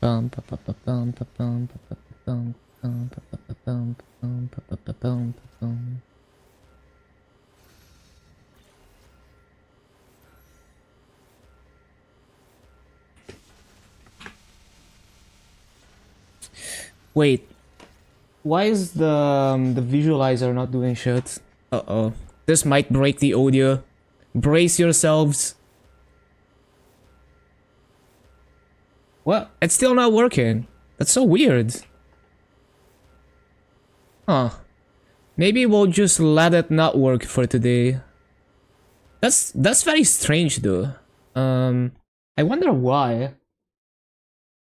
Bum, ba, ba, ba, bum, ba, bum, ba, ba, ba, bum, bum, ba, ba, ba, bum, ba, bum, ba, ba, ba, bum, ba, bum. Wait, why is the visualizer not doing shit? Uh-oh. This might break the audio. Brace yourselves. What? It's still not working. That's so weird. Huh. Maybe we'll just let it not work for today. That's very strange though. I wonder why.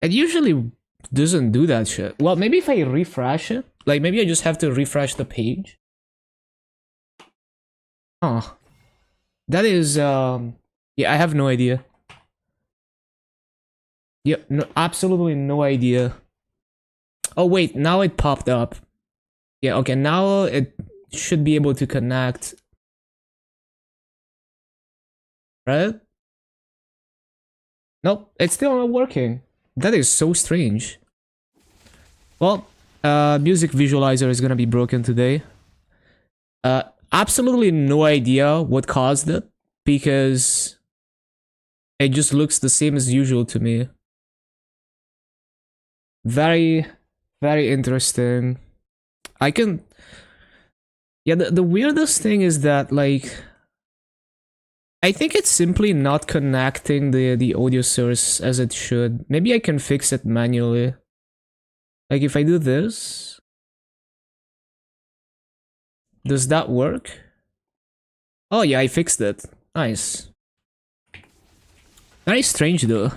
It usually doesn't do that shit. Well, maybe if I refresh it, like maybe I just have to refresh the page. Huh. That is yeah, I have no idea. Yeah, no, absolutely no idea. Oh wait, now it popped up. Yeah, okay, now it should be able to connect. Right? Nope, it's still not working. That is so strange. Well, music visualizer is gonna be broken today. Absolutely no idea what caused it, because it just looks the same as usual to me. Very, very interesting. I can... Yeah, the weirdest thing is that, like... I think it's simply not connecting the audio source as it should. Maybe I can fix it manually. Like if I do this... Does that work? Oh yeah, I fixed it. Nice. Very strange though.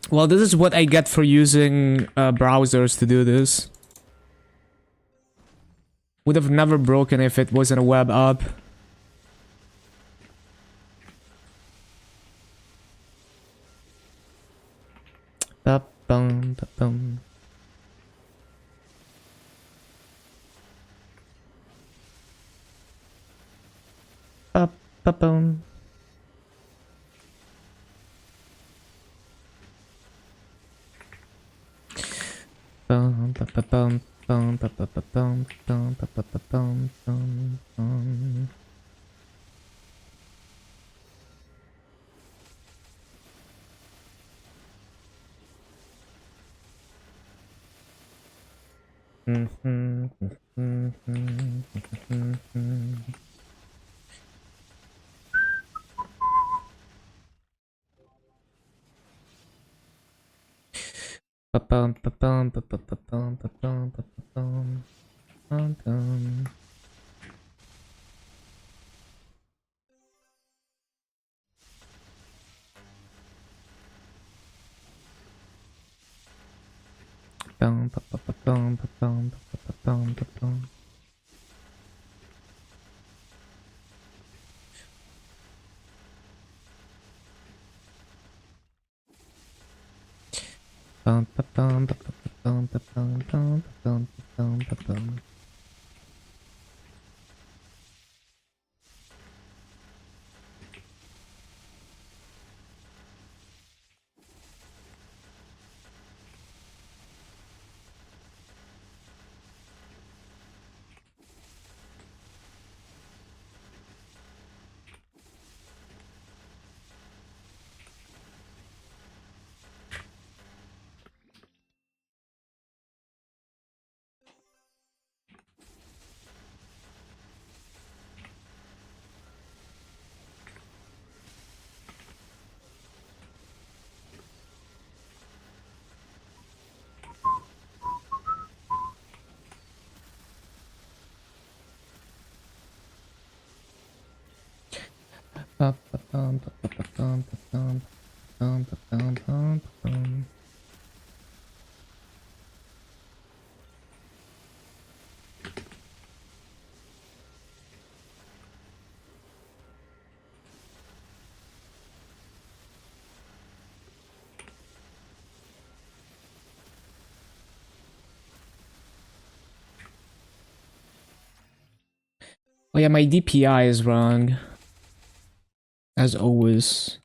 Well, this is what I get for using browsers to do this. Would have never broken if it wasn't a web app. Ba-bum, ba-bum. Ba-ba-bum. Bum, ba-ba-bum, bum, ba-ba-ba-bum, bum, ba-ba-ba-bum, bum, bum. Ba-bum, ba-bum, ba-ba-ba-bum, ba-bum, ba-ba-bum, bum-bum. Bum, ba-ba-ba-bum, ba-bum, ba-ba-ba-bum, ba-bum. Bum, ba-bum, ba-ba-ba-bum, ba-bum, bum, ba-bum, ba-bum, ba-bum. Ba-ba-bum, ba-ba-ba-bum, ba-bum, ba-bum, ba-bum, bum, ba-bum. Oh yeah, my DPI is wrong. As always.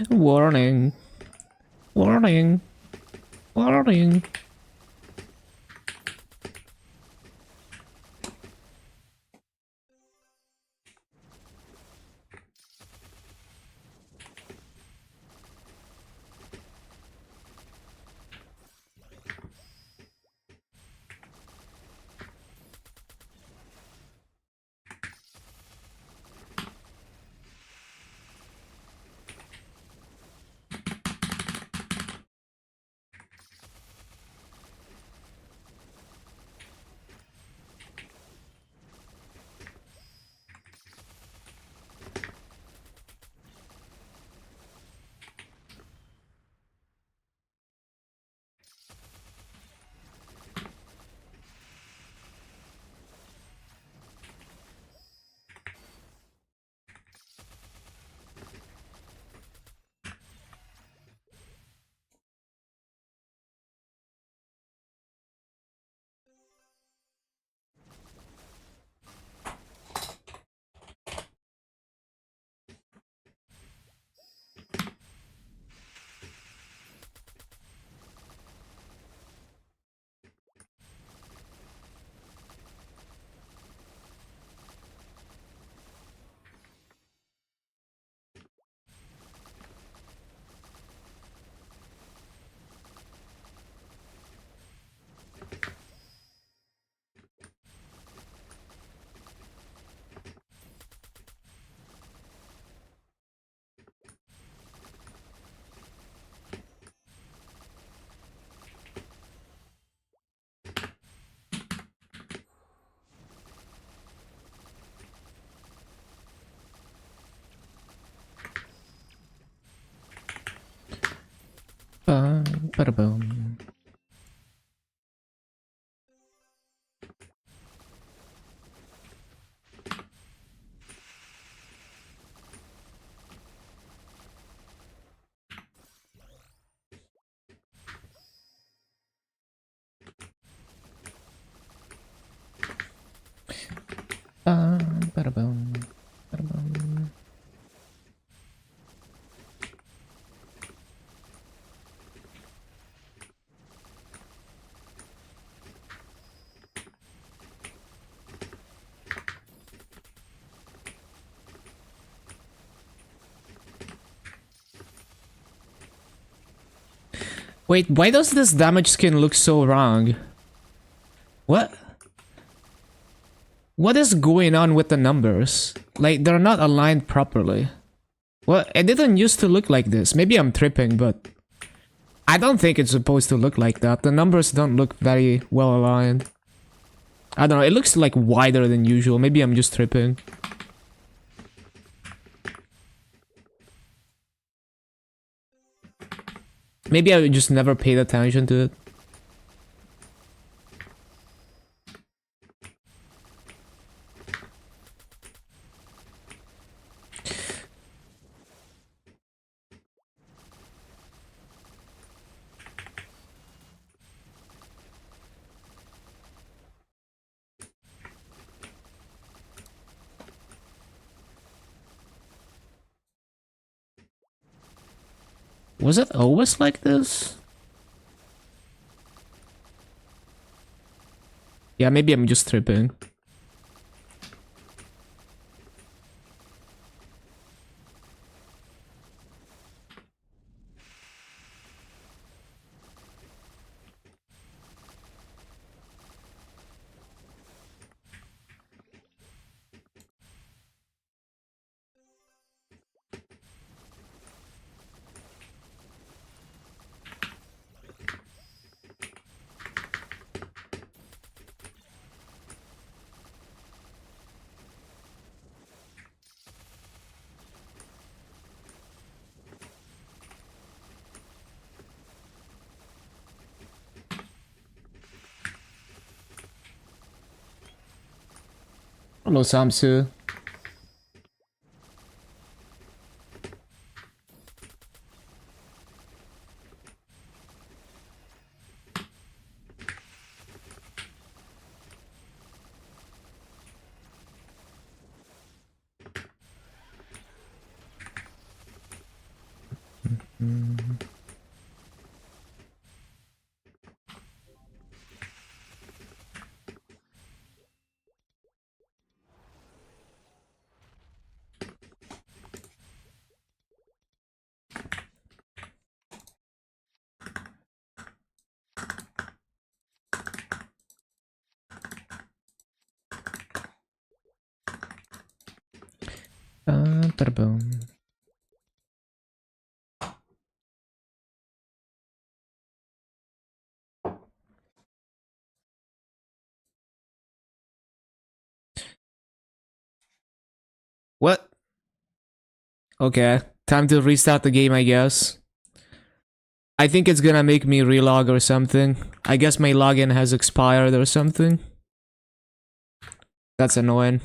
Warning. Warning. Warning. Ba-da-boom, ba-da-boom. Wait, why does this damage skin look so wrong? What? What is going on with the numbers? Like, they're not aligned properly. Well, it didn't used to look like this. Maybe I'm tripping, but I don't think it's supposed to look like that. The numbers don't look very well aligned. I don't know, it looks like wider than usual. Maybe I'm just tripping. Maybe I just never paid attention to it. Was it always like this? Yeah, maybe I'm just tripping. Hello, Samsu. Ba-da-boom. What? Okay, time to restart the game, I guess. I think it's gonna make me relog or something. I guess my login has expired or something. That's annoying.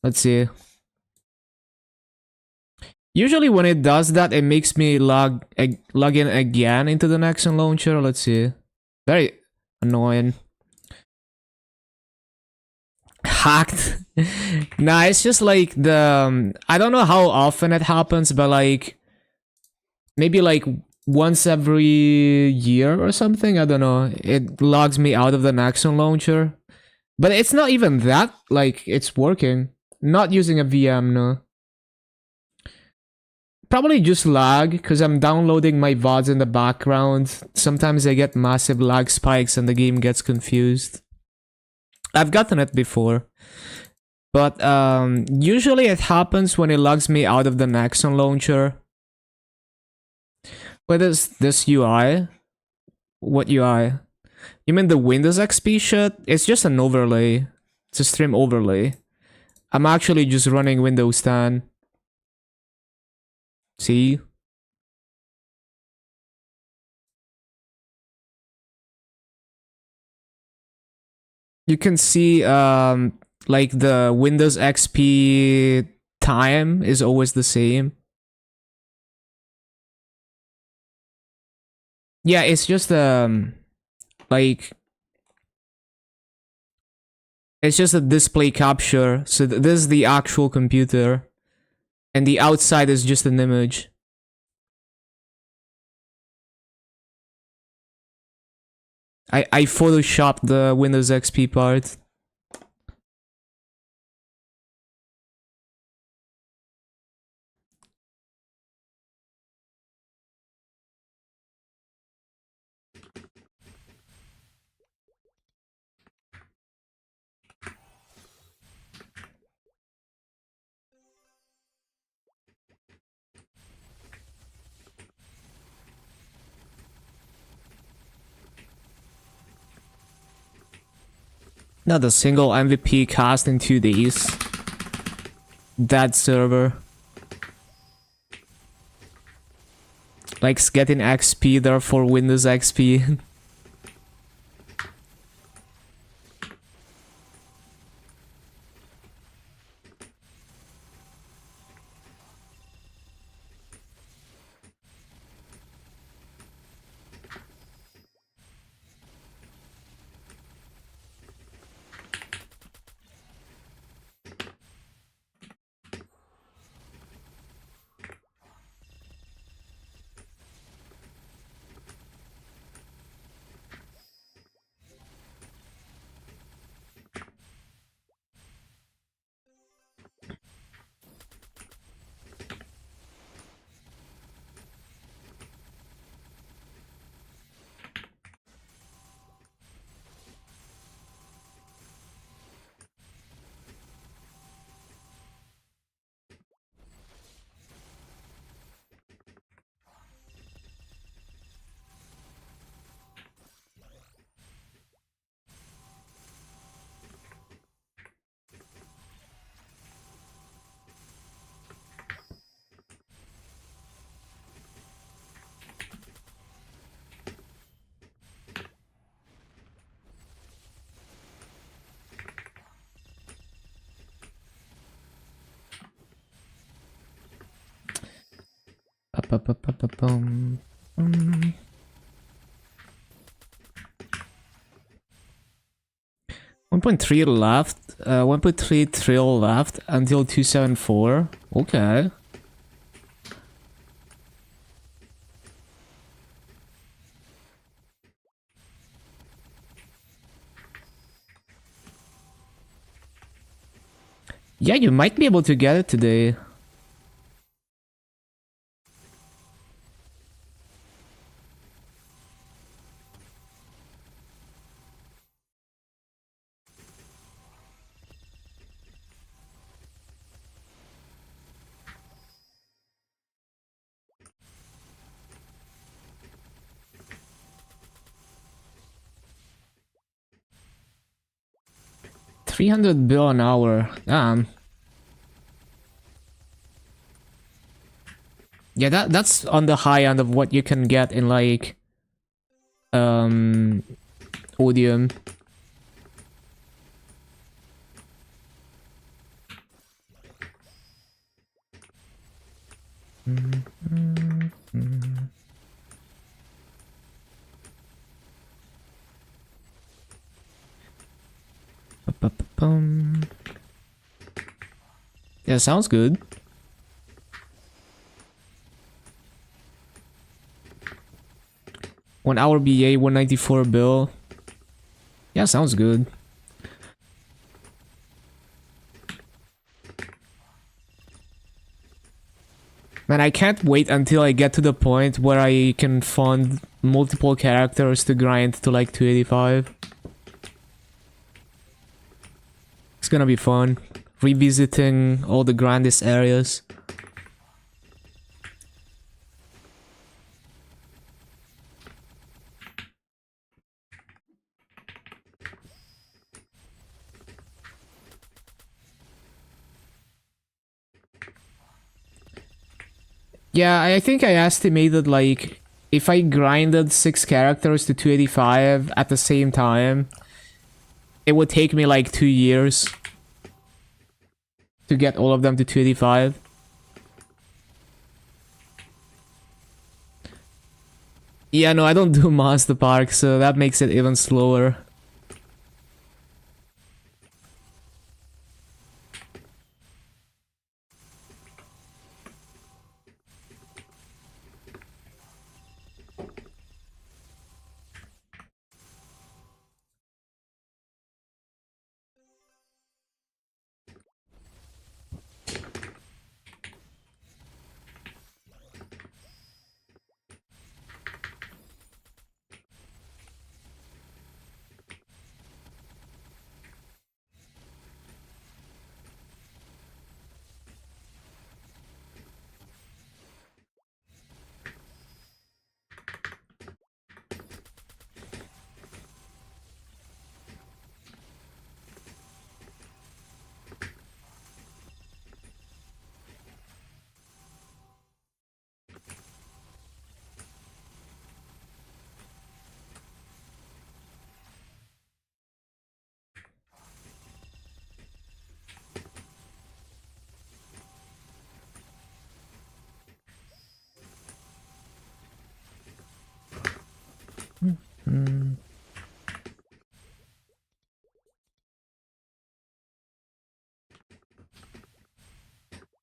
Let's see. Usually when it does that, it makes me log in again into the Nexon launcher. Let's see. Very annoying. Hacked. Nah, it's just like the... I don't know how often it happens, but like... maybe like once every year or something. I don't know. It logs me out of the Nexon launcher. But it's not even that. Like, it's working. Not using a VM, no. Probably just lag, because I'm downloading my VODs in the background. Sometimes I get massive lag spikes and the game gets confused. I've gotten it before. But usually it happens when it logs me out of the Nexon launcher. What is this UI? What UI? You mean the Windows XP shit? It's just an overlay. It's a stream overlay. I'm actually just running Windows 10. See? You can see like the Windows XP time is always the same. Yeah, it's just like It's just a display capture. So this is the actual computer. And the outside is just an image. I photoshopped the Windows XP part. Not a single MVP cast in 2 days. That server. Likes getting XP, therefore Windows XP. Bum. 1.3 left, 1.3 trill left until 274. Okay. Yeah, you might be able to get it today. $300 an hour. Damn. Yeah, that's on the high end of what you can get in like Odium. Yeah, sounds good. One hour BA, 194 bill. Yeah, sounds good. Man, I can't wait until I get to the point where I can fund multiple characters to grind to like 285. It's gonna be fun. Revisiting all the grandest areas. Yeah, I think I estimated like if I grinded 6 characters to 285 at the same time, it would take me like 2 years to get all of them to 285. Yeah, no, I don't do Monster Park, so that makes it even slower.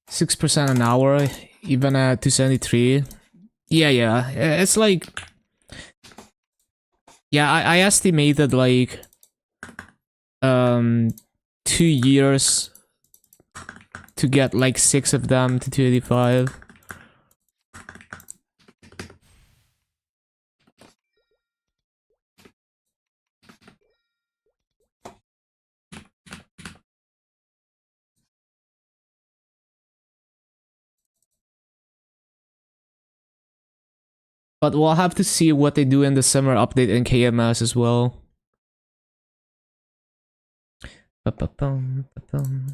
6% an hour, even at 273. Yeah. It's like, yeah, I estimated like 2 years to get like 6 of them to 285. But we'll have to see what they do in the summer update in KMS as well. Ba-ba-bum, ba-bum.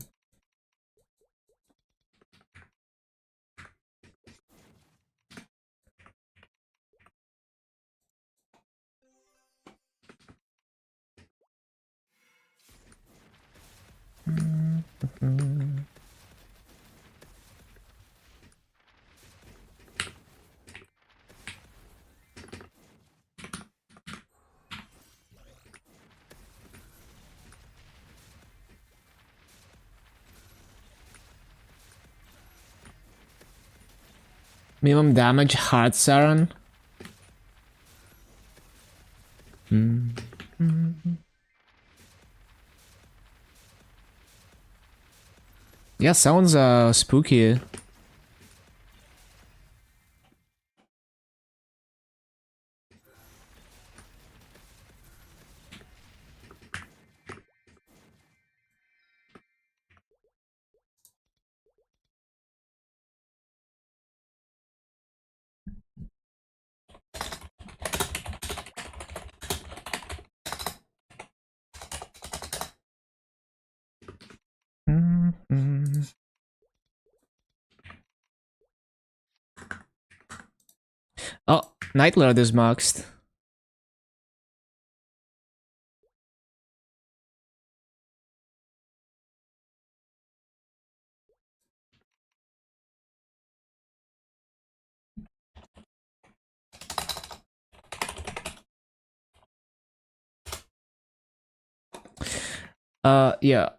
Minimum damage, hard Saran. Yeah, sounds spooky. Oh, Night Lord is maxed. Yeah.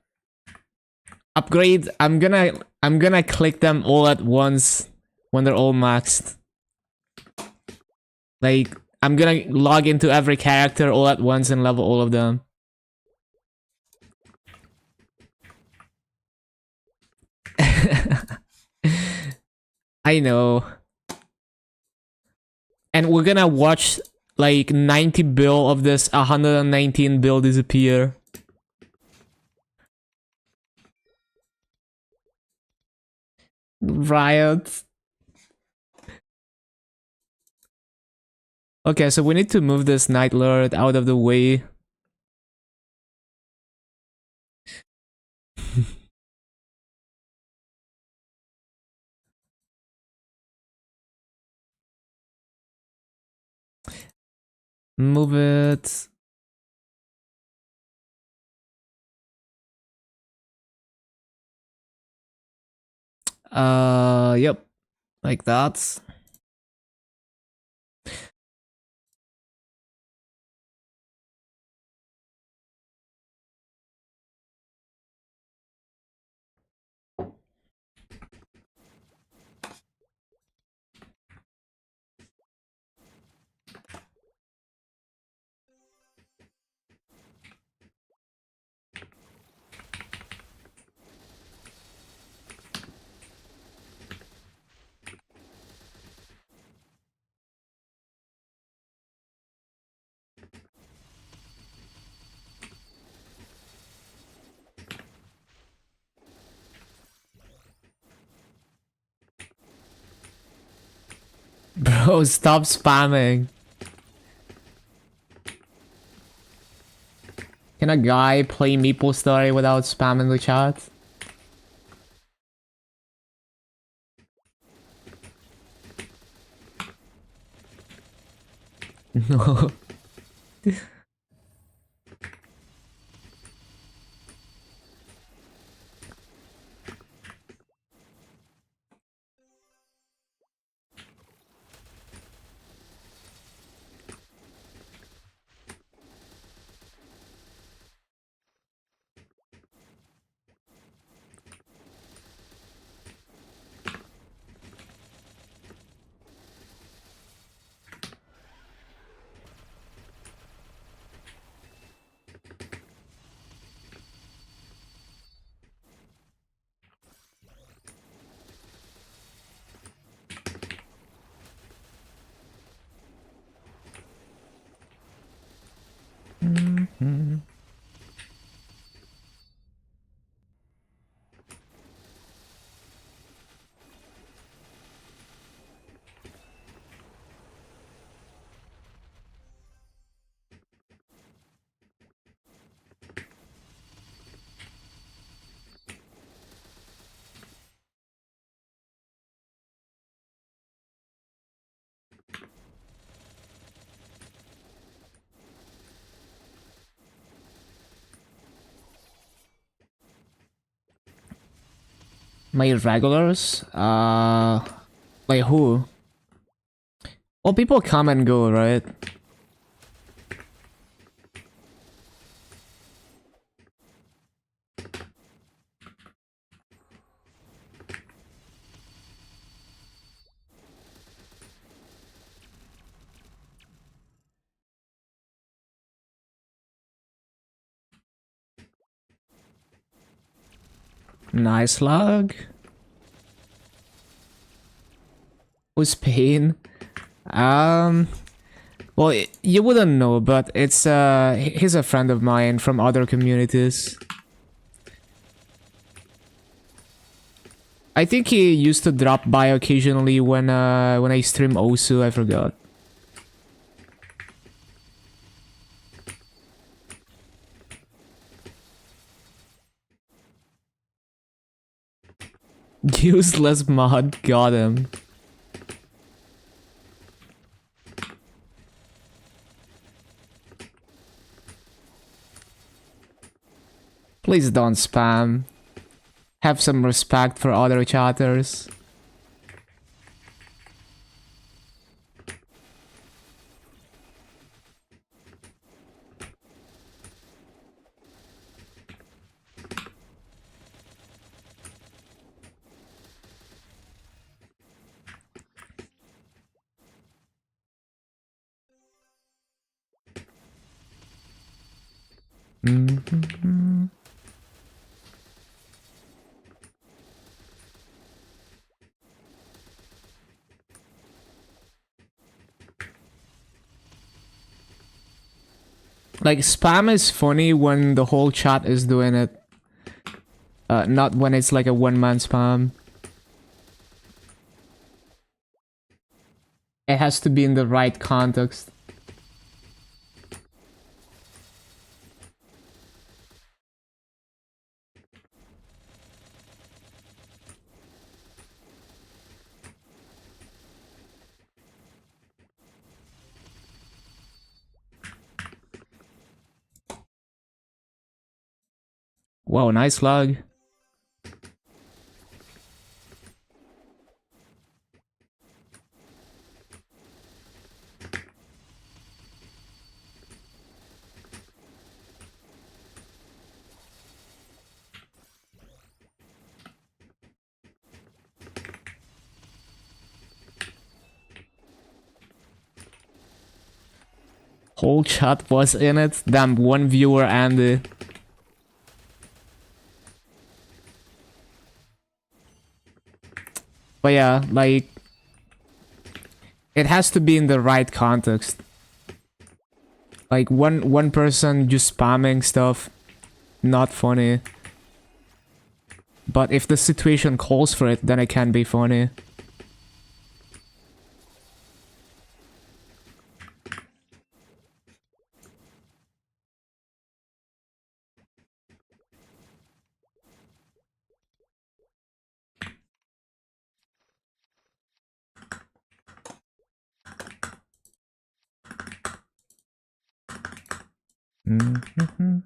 Upgrade. I'm gonna click them all at once when they're all maxed. Like, I'm gonna log into every character all at once and level all of them. I know. And we're gonna watch like 90 bill of this 119 bill disappear. Riot. Okay, so we need to move this Night Lord out of the way. Move it. Yep. Like that. Bro, stop spamming. Can a guy play MapleStory without spamming the chat? No. My regulars? Like who? Well, people come and go, right? Nice log. Who's Pain? Well, you wouldn't know, but it's he's a friend of mine from other communities. I think he used to drop by occasionally when I stream Osu. I forgot. Useless mod, got him. Please don't spam. Have some respect for other chatters. Mm-hmm. Like, spam is funny when the whole chat is doing it. Not when it's like a one-man spam. It has to be in the right context. Whoa, nice log. Whole chat was in it. Damn, one viewer and But yeah, like, it has to be in the right context. Like one person just spamming stuff, not funny. But if the situation calls for it, then it can be funny. Mm-hmm.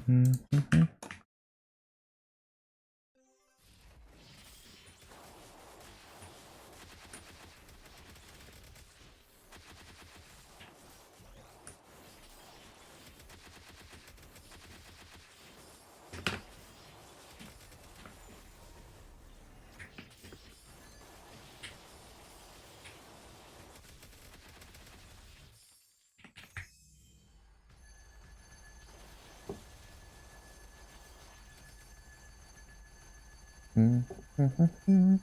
Mm-hmm. Mm-hmm.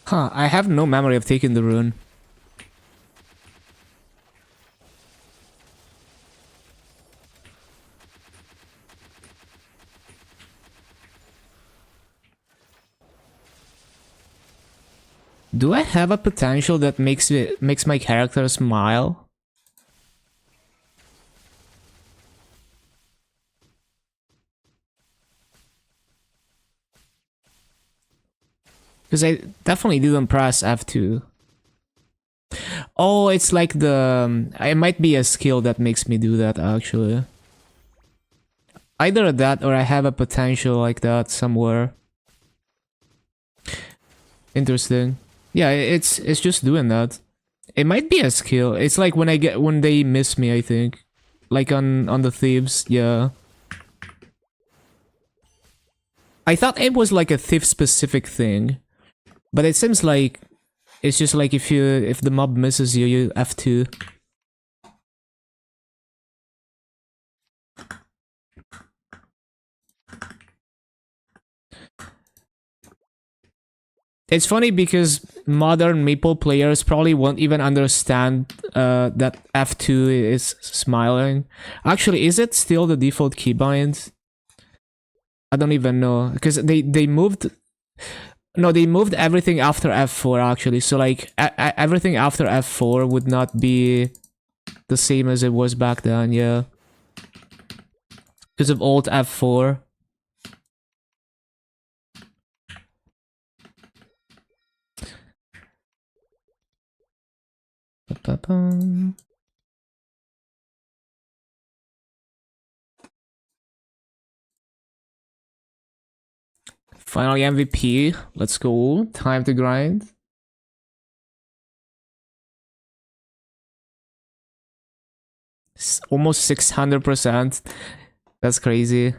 Huh, I have no memory of taking the rune. Do I have a potential that makes my character smile? Because I definitely didn't press F2. Oh, it's like the... it might be a skill that makes me do that, actually. Either that or I have a potential like that somewhere. Interesting. Yeah, it's just doing that. It might be a skill. It's like when they miss me, I think. Like on the thieves, yeah. I thought it was like a thief specific thing. But it seems like it's just like if the mob misses you, you F2. It's funny because modern Maple players probably won't even understand that F2 is smiling. Actually, is it still the default keybind? I don't even know because they moved. No, they moved everything after F4 actually. So like everything after F4 would not be the same as it was back then. Yeah, because of Alt F4. Ba-ba-bum. Finally MVP. Let's go. Time to grind. Almost 600%. That's crazy.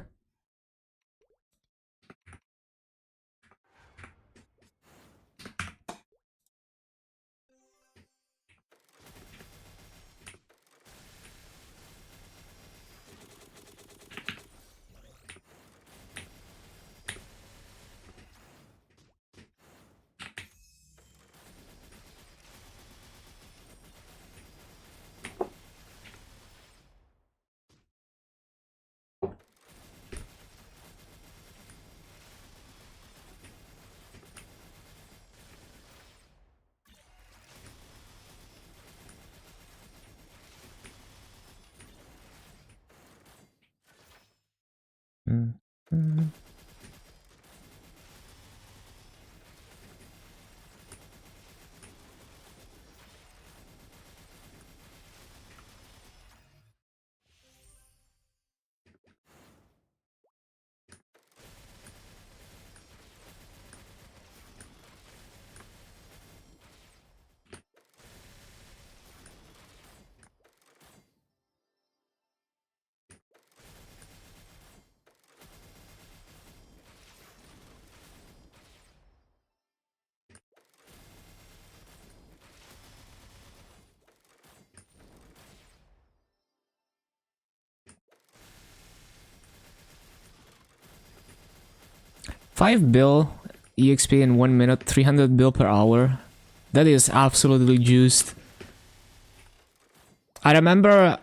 Mm. 5 bill EXP in 1 minute, 300 bill per hour. That is absolutely juiced. I remember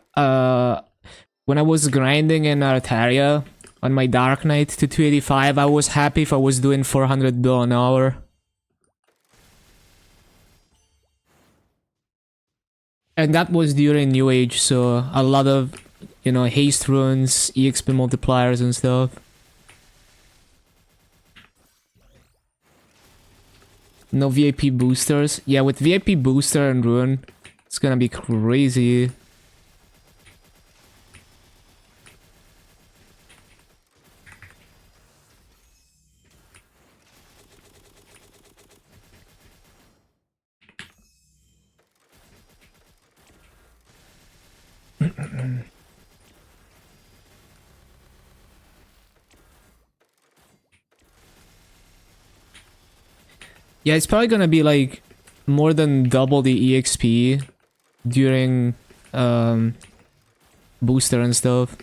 when I was grinding in Artaria on my Dark Knight to 285, I was happy if I was doing 400 bill an hour. And that was during New Age, so a lot of, you know, haste runes, EXP multipliers and stuff. No VIP boosters. Yeah, with VIP booster and rune, it's gonna be crazy. Yeah, it's probably gonna be like more than double the EXP during booster and stuff.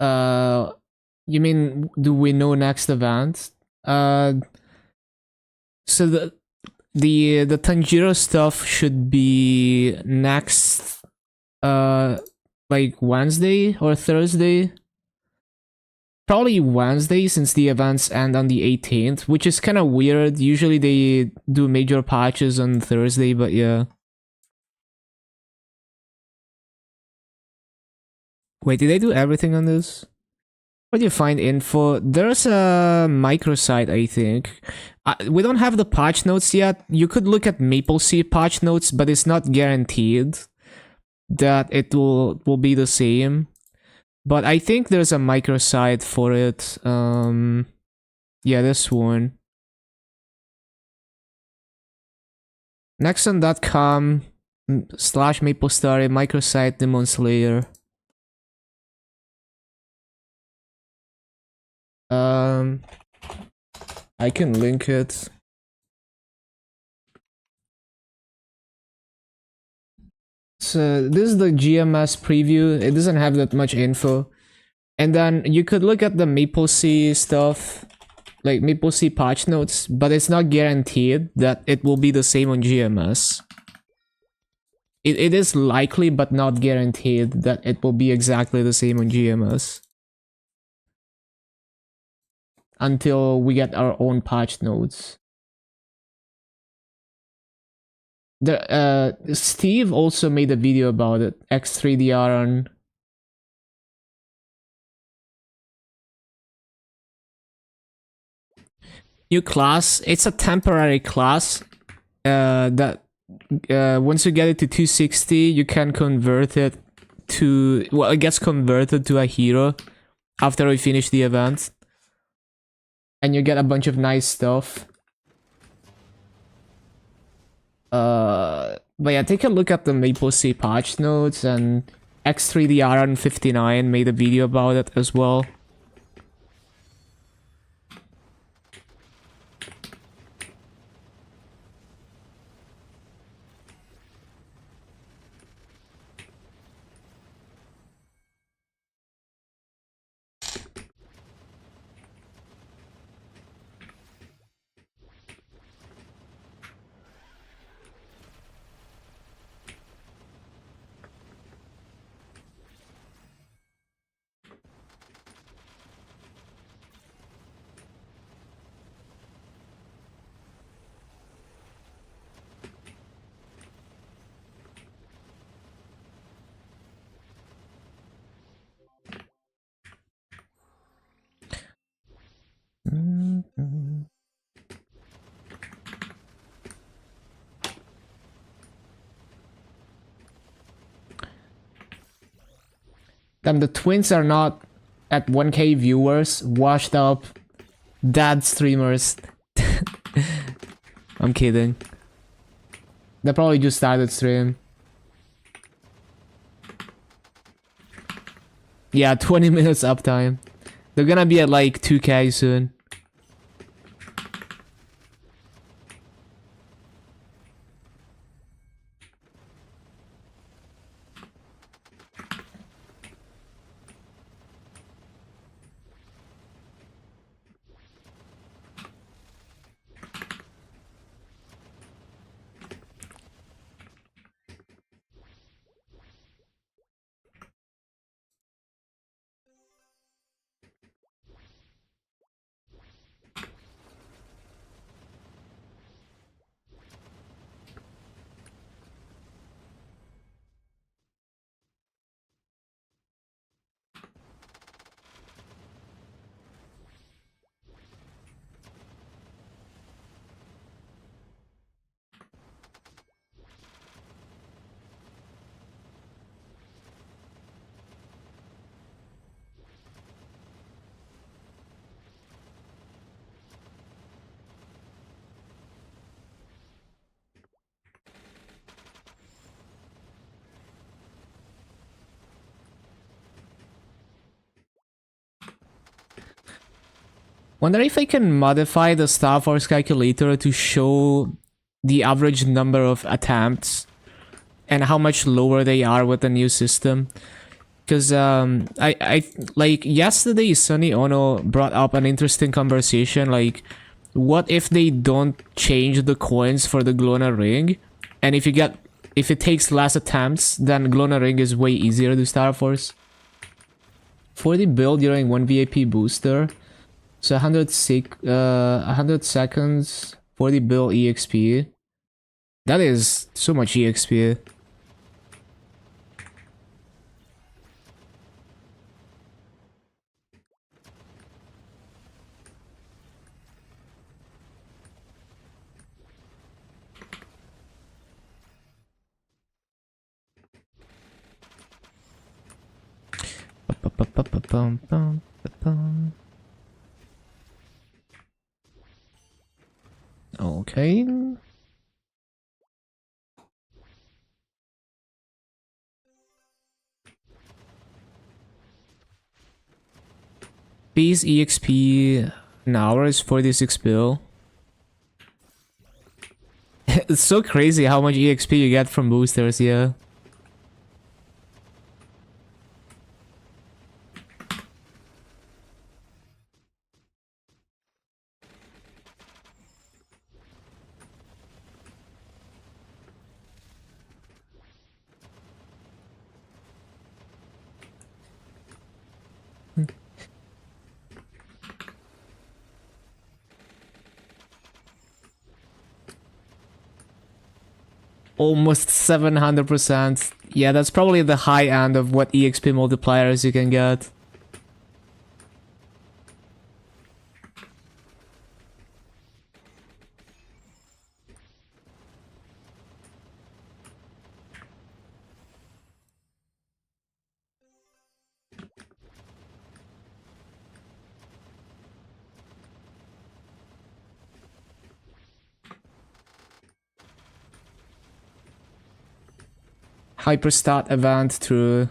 You mean, do we know next event? So the Tanjiro stuff should be next, like Wednesday or Thursday. Probably Wednesday, since the events end on the 18th, which is kind of weird. Usually they do major patches on Thursday, but yeah. Wait, did they do everything on this? Where do you find info? There's a microsite, I think. We don't have the patch notes yet. You could look at MapleStory patch notes, but it's not guaranteed that it will be the same. But I think there's a microsite for it. Yeah, this one. Nexon.com/MapleStory microsite Demon Slayer. I can link it. So this is the GMS preview. It doesn't have that much info. And then you could look at the MapleStory stuff, like MapleStory patch notes, but it's not guaranteed that it will be the same on GMS. It is likely, but not guaranteed that it will be exactly the same on GMS. Until we get our own patch notes. Steve also made a video about it. X3DR on. New class. It's a temporary class. That once you get it to 260, you can convert it to, well, it gets converted to a hero after we finish the event. And you get a bunch of nice stuff. But yeah, take a look at the MapleStory patch notes, and X3DR59 made a video about it as well. Damn, the twins are not at 1K viewers, washed up dad streamers. I'm kidding. They probably just started stream. Yeah, 20 minutes uptime. They're gonna be at like 2K soon. Wonder if I can modify the Star Force calculator to show the average number of attempts and how much lower they are with the new system. Because I like yesterday Sunny Ono brought up an interesting conversation, like what if they don't change the coins for the Glona ring, and if it takes less attempts, then Glona ring is way easier to Star Force. 40 build during 1 VIP booster, so 100 seconds, 40 build EXP. That is so much EXP. Okay. Base EXP an hour is 46 bill. It's so crazy how much EXP you get from boosters, yeah. Almost 700%. Yeah, that's probably the high end of what EXP multipliers you can get. Hyperstat event through.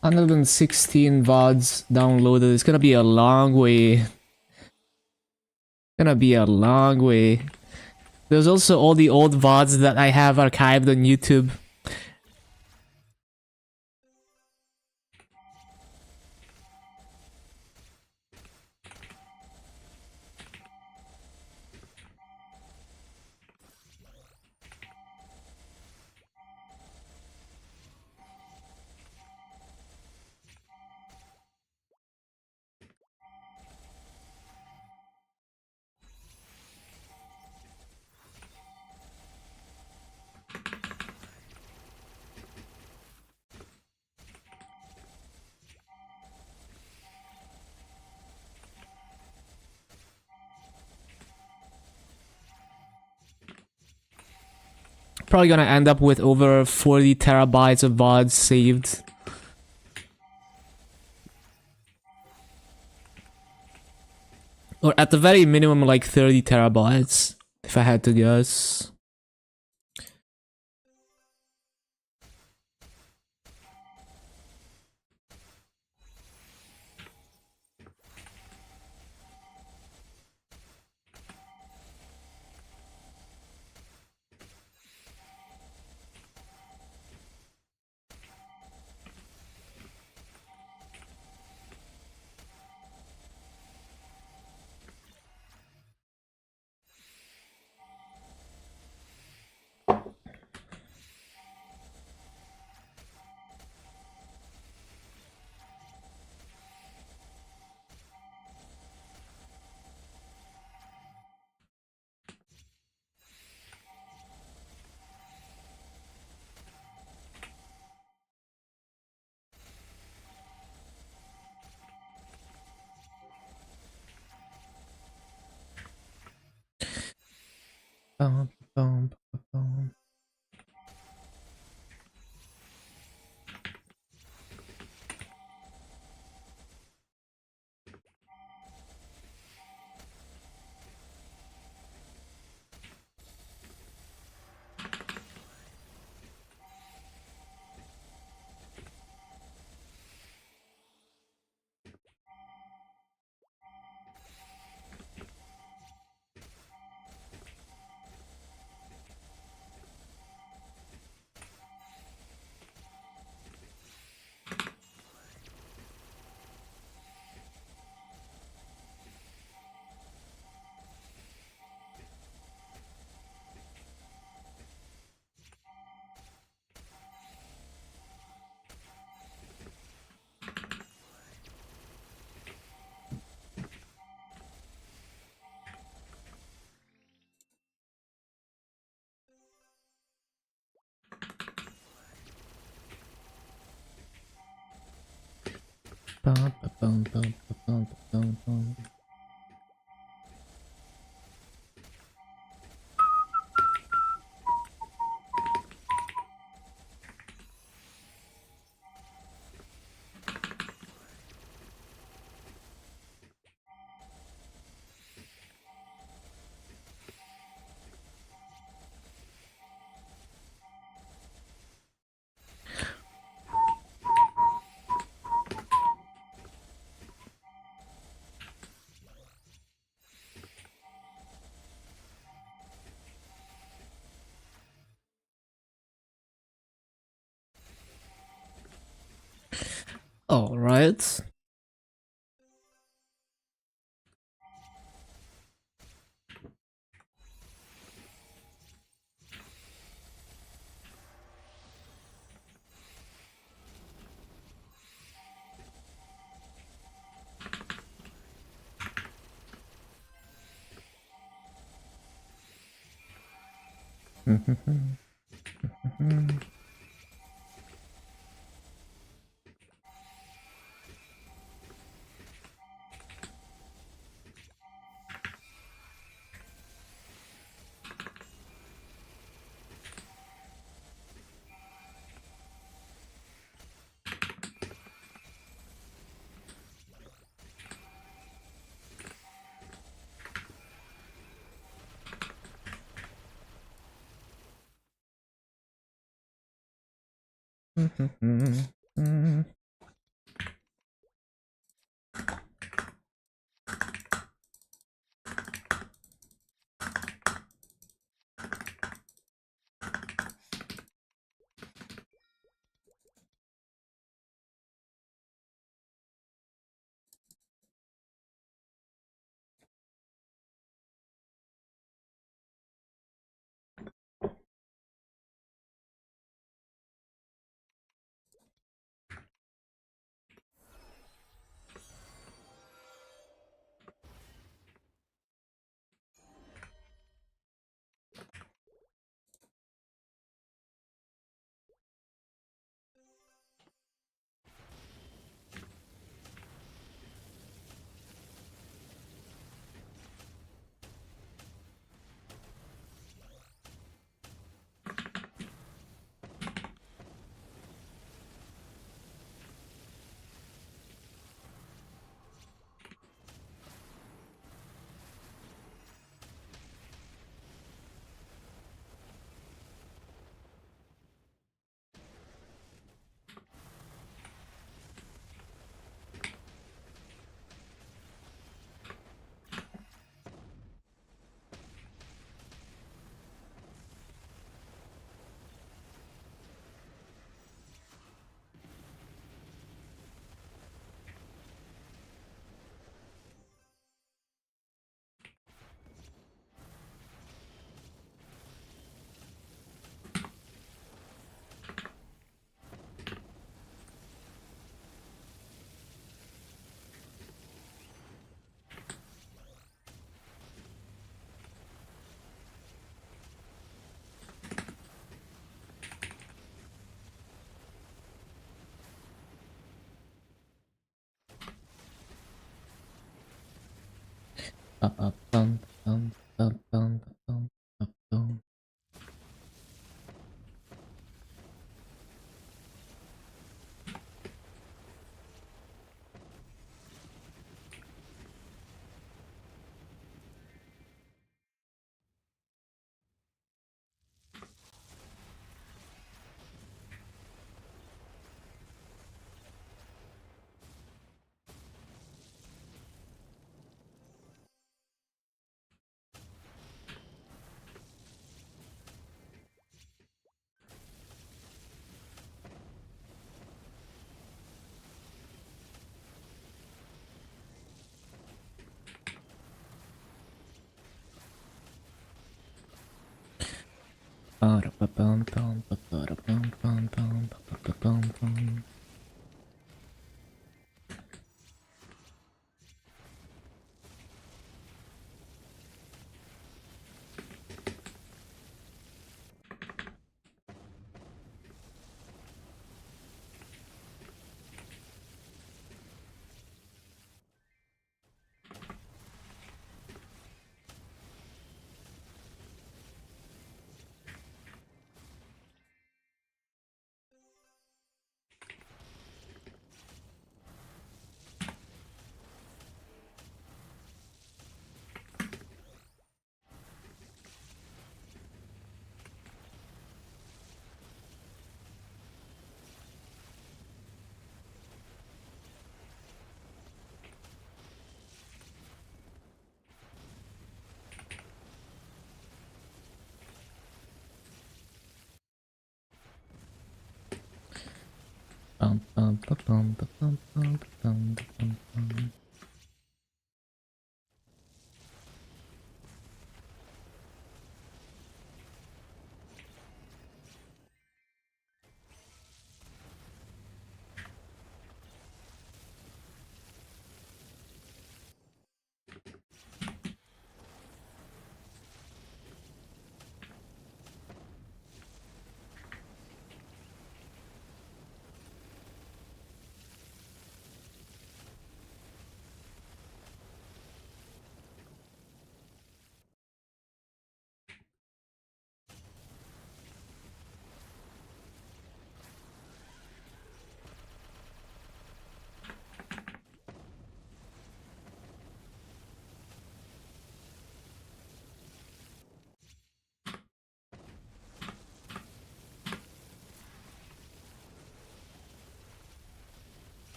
$116 VODs downloaded. It's gonna be a long way. Gonna be a long way. There's also all the old VODs that I have archived on YouTube. probably gonna end up with over 40 terabytes of VODs saved. Or at the very minimum, like 30 terabytes, if I had to guess. Bum, bum, bum, bum. Bum, bum, bum, bum, bum, bum. All right.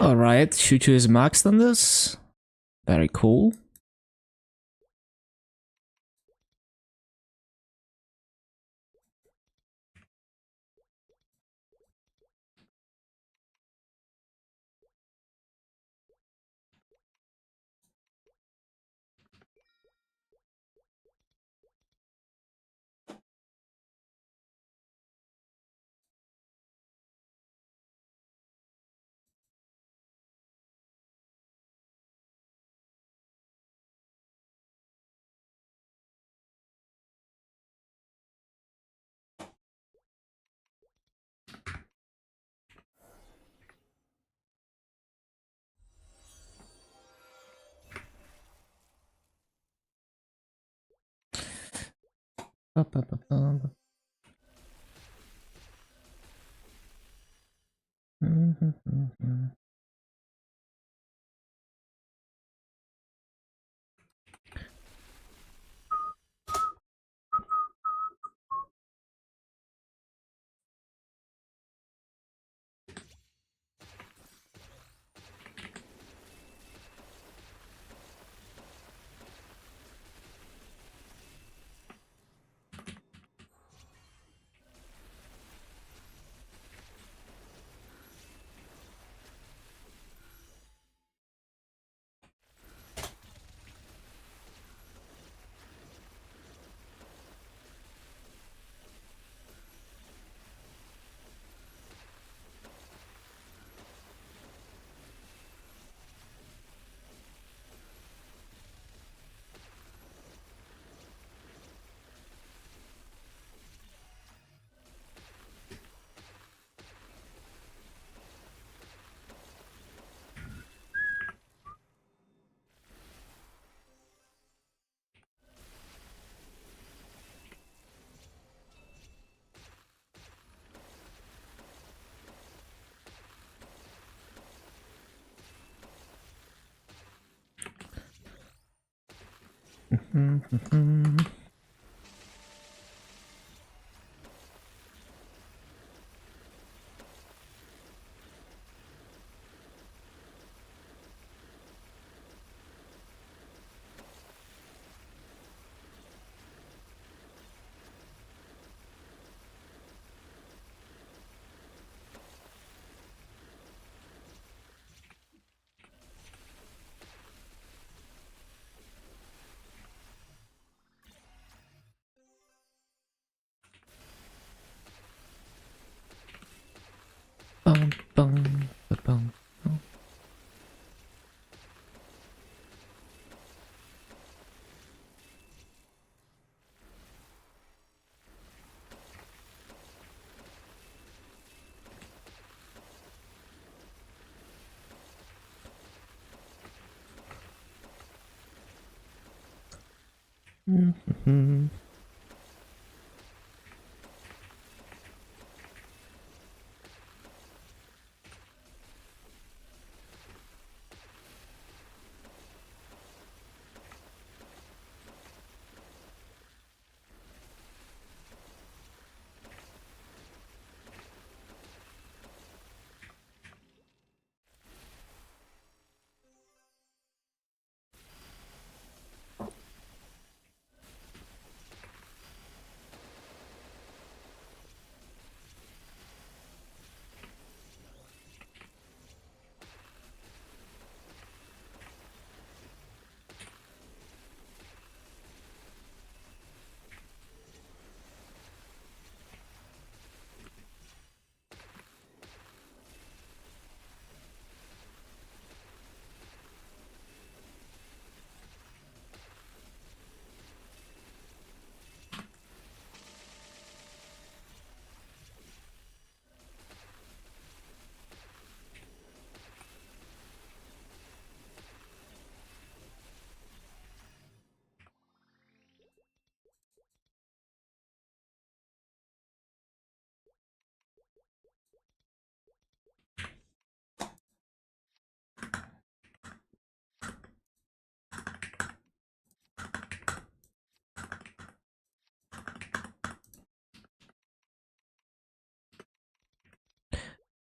Alright, Chuchu is maxed on this. Very cool. Bum, bum, ba-bum.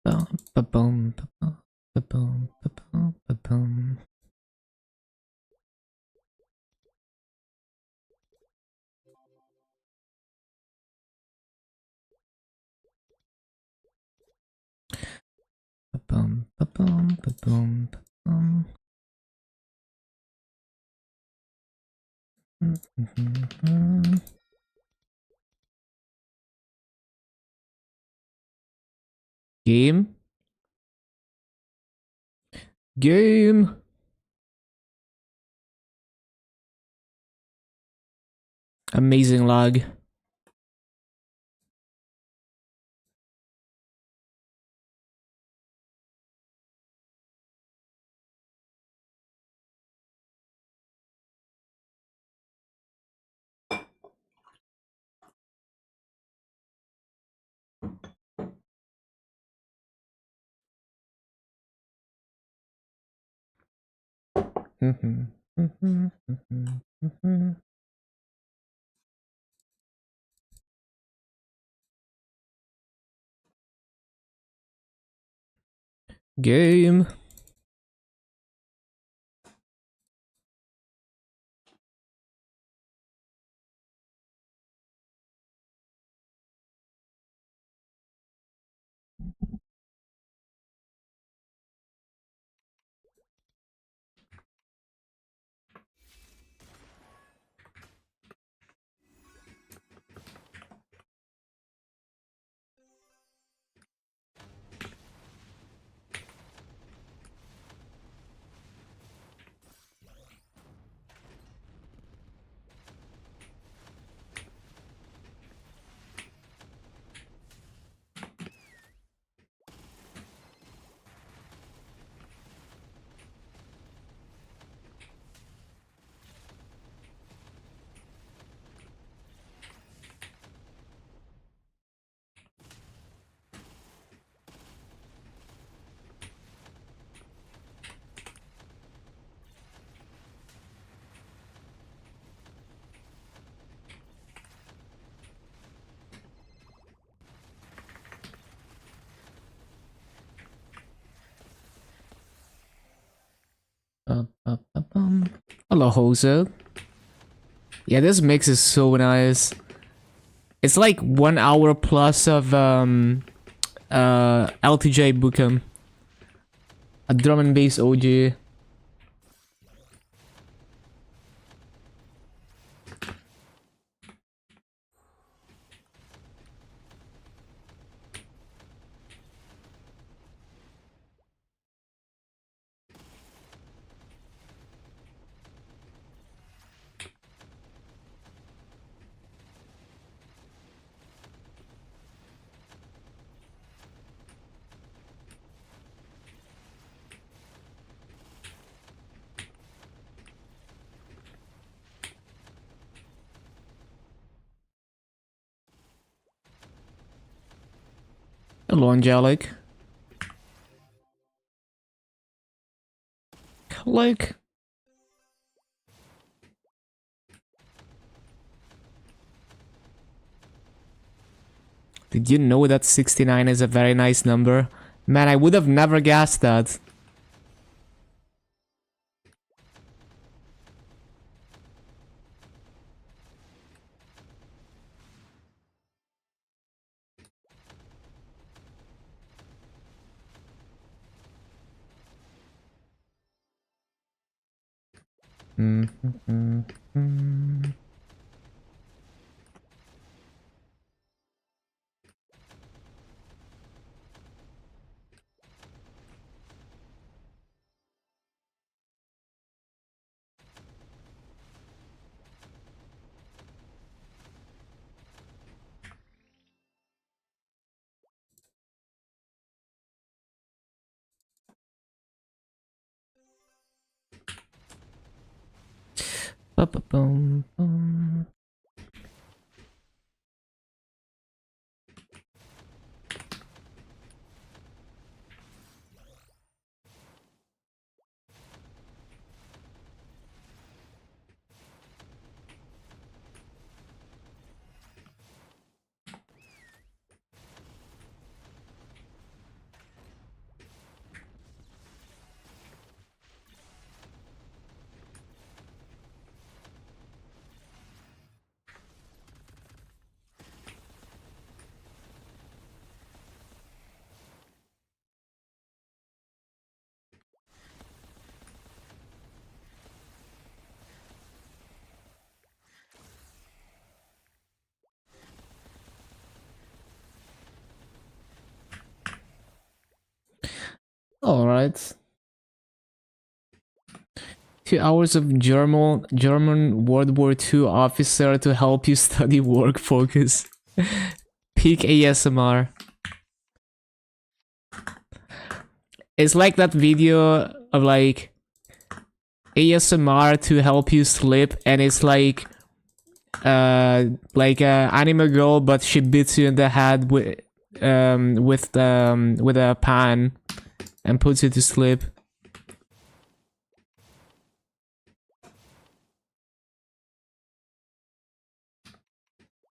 Bum, ba-bum, ba-bum, ba-bum, ba-bum, ba-bum. Ba-bum, ba-bum, ba-bum, ba-bum. Game? Game! Amazing lag. Game. Hello, Jose. Yeah, this mix is so nice. It's like 1 hour plus of LTJ Bookham. A drum and bass OG. Hello, Angelic. Like, did you know that 69 is a very nice number? Man, I would have never guessed that. Ba-ba-bum-bum. All right. 2 hours of German World War II officer to help you study work focus. Peak ASMR. It's like that video of like ASMR to help you sleep, and it's like a anime girl, but she beats you in the head with a pan and puts you to sleep.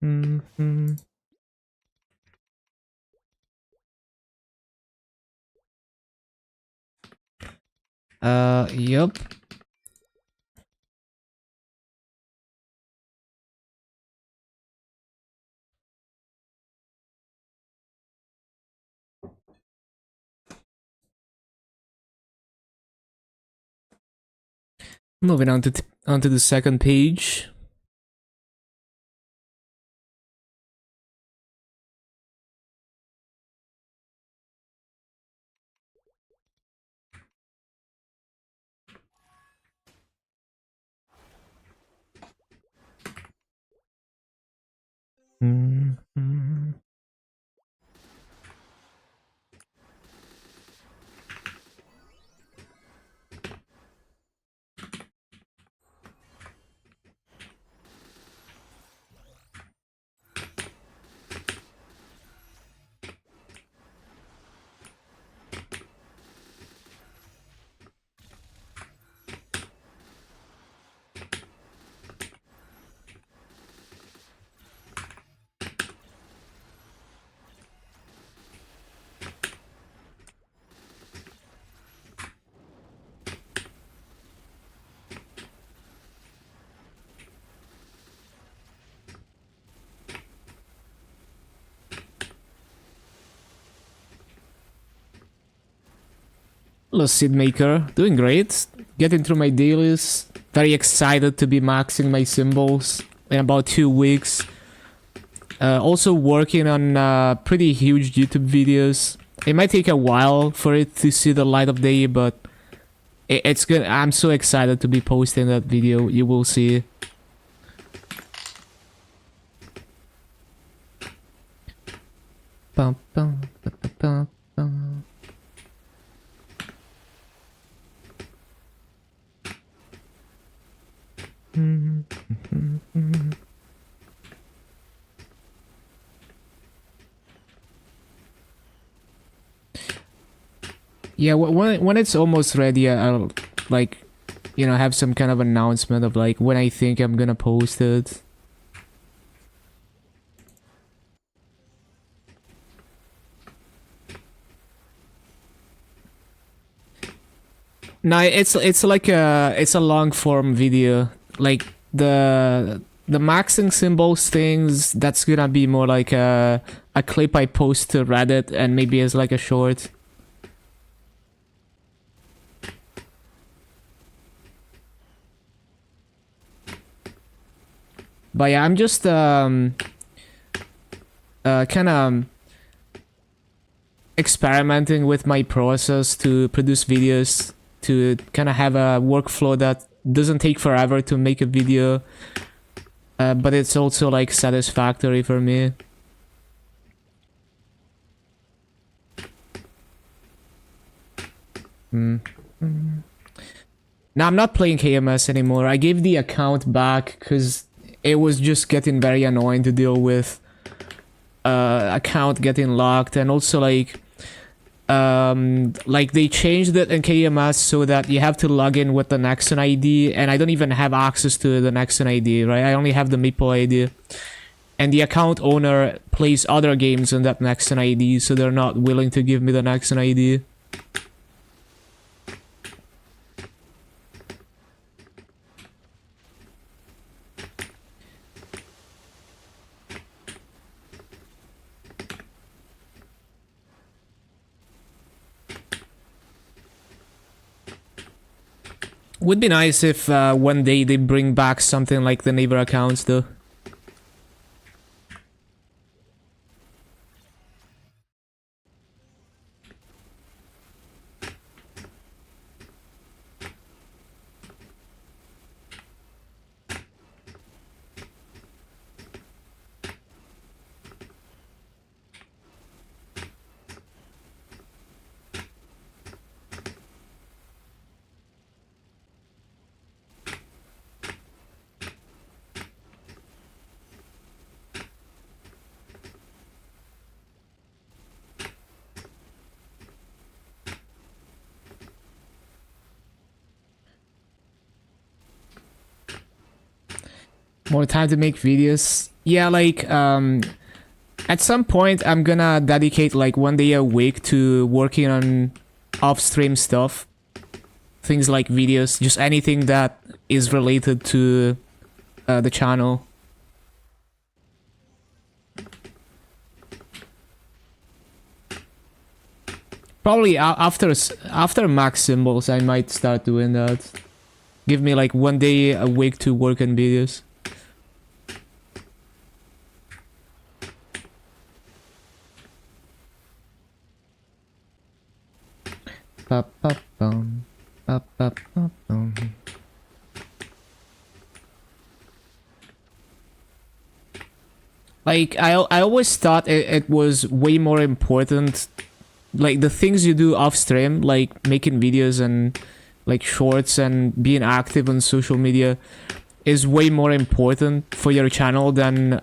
Mm-hmm. Yup. Moving on to onto the second page. Mm-hmm. Hello, Seedmaker. Doing great. Getting through my dailies. Very excited to be maxing my symbols in about 2 weeks. Also working on pretty huge YouTube videos. It might take a while for it to see the light of day, but it's good. I'm so excited to be posting that video. You will see. Bum, bum, bum, bum, bum. Yeah, when it's almost ready, I'll like, you know, have some kind of announcement of like when I think I'm gonna post it. No, it's like a long form video. Like the maxing symbols things, that's gonna be more like a clip I post to Reddit and maybe as like a short. But yeah, I'm just kind of experimenting with my process to produce videos, to kind of have a workflow that doesn't take forever to make a video, but it's also like satisfactory for me. Now I'm not playing KMS anymore. I gave the account back because it was just getting very annoying to deal with. Account getting locked, and also like they changed it in KMS so that you have to log in with the Nexon ID, and I don't even have access to the Nexon ID, right? I only have the Maple ID, and the account owner plays other games on that Nexon ID, so they're not willing to give me the Nexon ID. Would be nice if one day they bring back something like the neighbor accounts, though. More time to make videos. Yeah, like, at some point I'm gonna dedicate like 1 day a week to working on off-stream stuff. Things like videos, just anything that is related to the channel. Probably after max symbols, I might start doing that. Give me like 1 day a week to work on videos. Like I always thought it was way more important, like the things you do off stream, like making videos and like shorts and being active on social media, is way more important for your channel than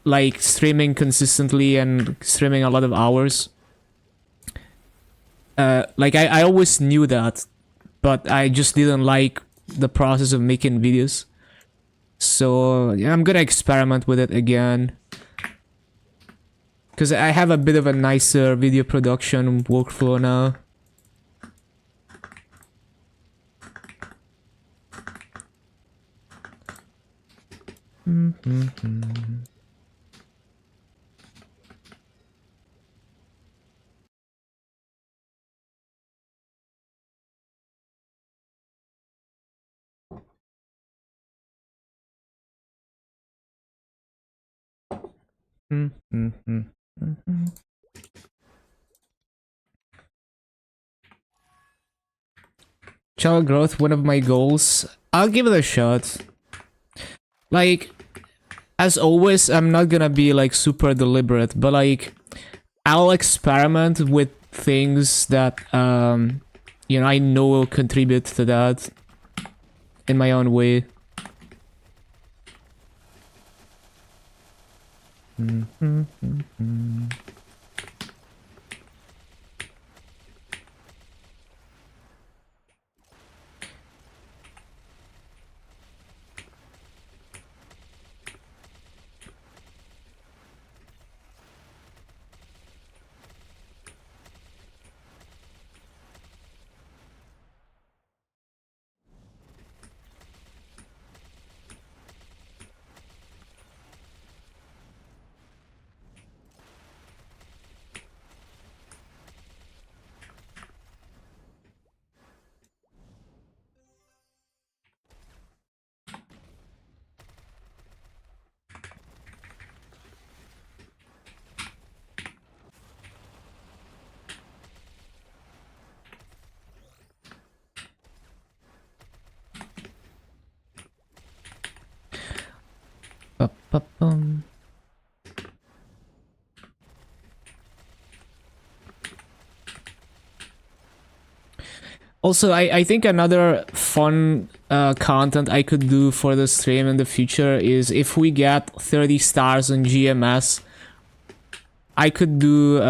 like streaming consistently and streaming a lot of hours. Like I always knew that, but I just didn't like the process of making videos. So yeah, I'm gonna experiment with it again, because I have a bit of a nicer video production workflow now. Channel growth, one of my goals. I'll give it a shot. Like, as always, I'm not gonna be like super deliberate, but like, I'll experiment with things that, you know, I know will contribute to that in my own way. Ba-ba-bum. Also, I think another fun content I could do for the stream in the future is if we get 30 stars on GMS, I could do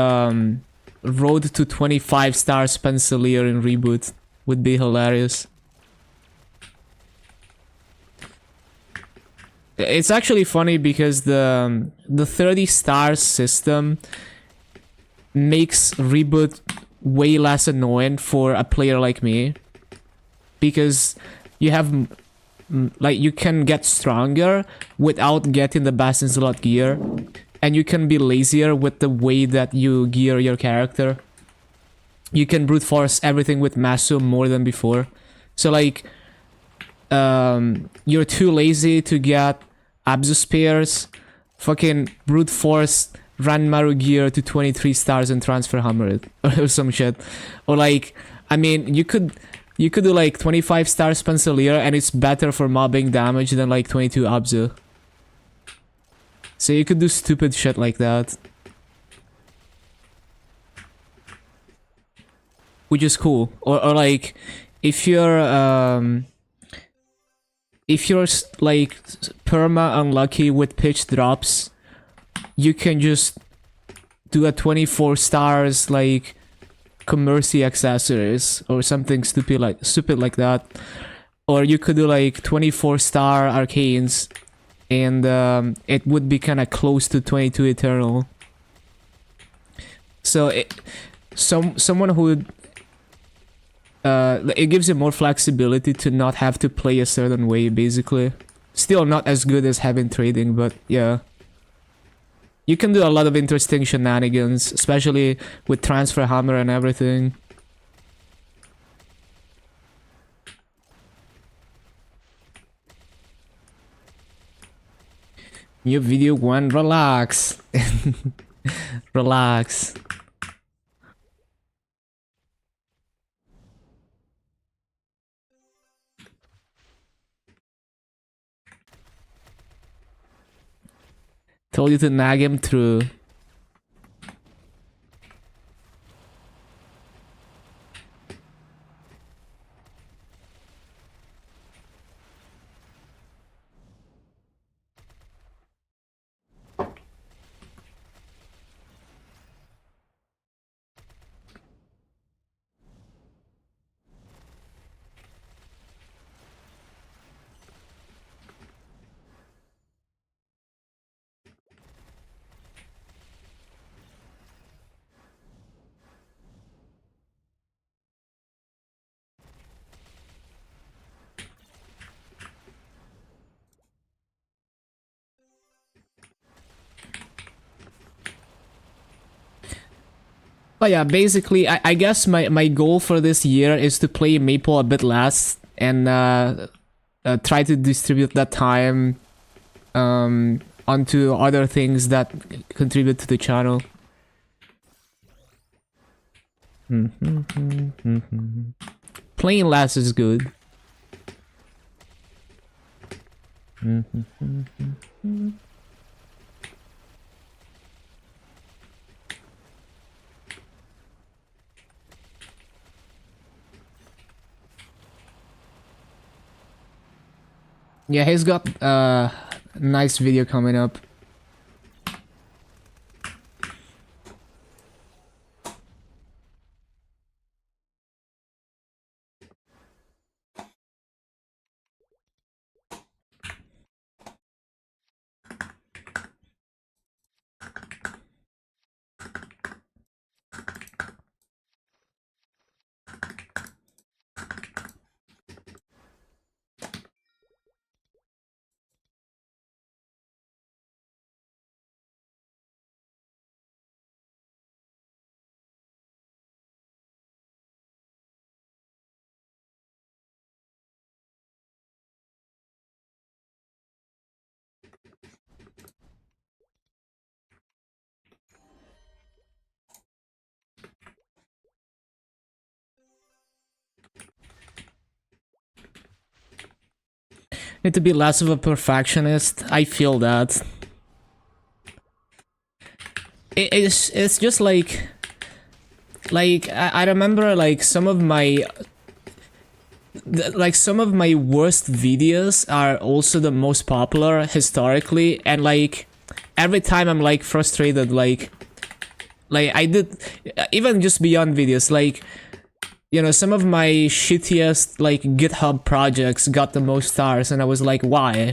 Road to 25 stars Pencilier in Reboot. Would be hilarious. It's actually funny because the 30 stars system makes Reboot way less annoying for a player like me, because you have like, you can get stronger without getting the best in slot gear, and you can be lazier with the way that you gear your character. You can brute force everything with Masu more than before. So like, you're too lazy to get Abzu spears, fucking brute force Ranmaru gear to 23 stars and transfer hammer it or some shit. Or like, I mean, you could do like 25 stars Pencilier and it's better for mobbing damage than like 22 Abzu. So you could do stupid shit like that, which is cool. Or like, if you're like perma unlucky with pitch drops, you can just do a 24 stars like Commercy accessories or something stupid like that. Or you could do like 24 star arcanes, and it would be kind of close to 22 eternal. So someone who would it gives you more flexibility to not have to play a certain way, basically. Still not as good as having trading, but yeah. You can do a lot of interesting shenanigans, especially with transfer hammer and everything. New video one, relax. Relax. Told you to nag him through. But yeah, basically, I guess my goal for this year is to play Maple a bit less and try to distribute that time onto other things that contribute to the channel. Playing less is good. Yeah, he's got a nice video coming up. Need to be less of a perfectionist. I feel that. It's just like I remember like some of my worst videos are also the most popular historically, and like every time I'm like frustrated, like I did even just beyond videos, like, you know, some of my shittiest like GitHub projects got the most stars, and I was like, why?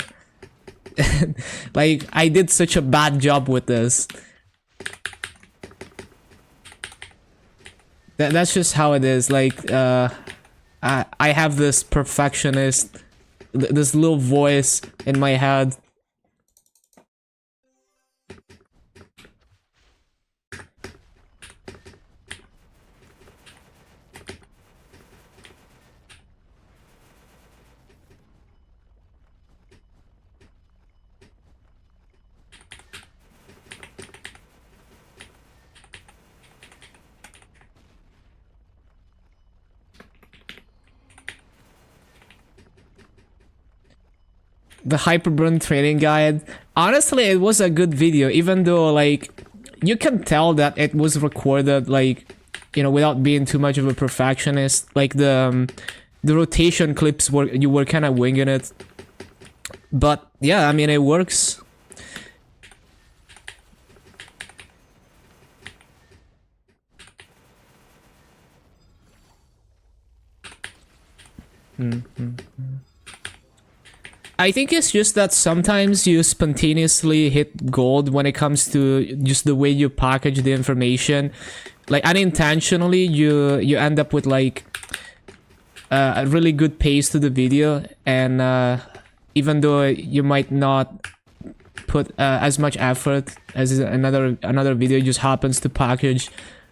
Like, I did such a bad job with this. That's just how it is. Like, I have this perfectionist, this little voice in my head. The Hyperburn training guide. Honestly, it was a good video, even though like you can tell that it was recorded like, you know, without being too much of a perfectionist. Like the rotation clips were, you were kind of winging it. But yeah, I mean, it works. I think it's just that sometimes you spontaneously hit gold when it comes to just the way you package the information. Like unintentionally, you end up with like a really good pace to the video, and even though you might not put as much effort as another video, just happens to package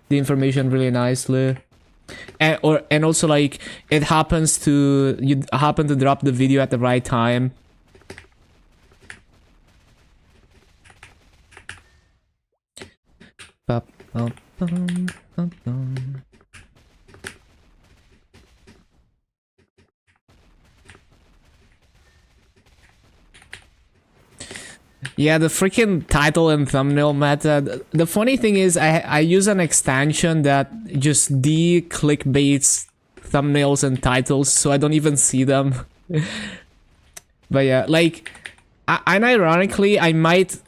the information really nicely. And also like it happens to, you happen to drop the video at the right time. Yeah, the freaking title and thumbnail meta. The funny thing is, I use an extension that just de-clickbaits thumbnails and titles, so I don't even see them. But yeah, like, unironically, I might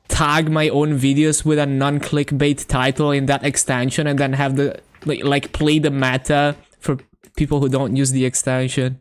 tag my own videos with a non-clickbait title in that extension, and then have the like play the meta for people who don't use the extension.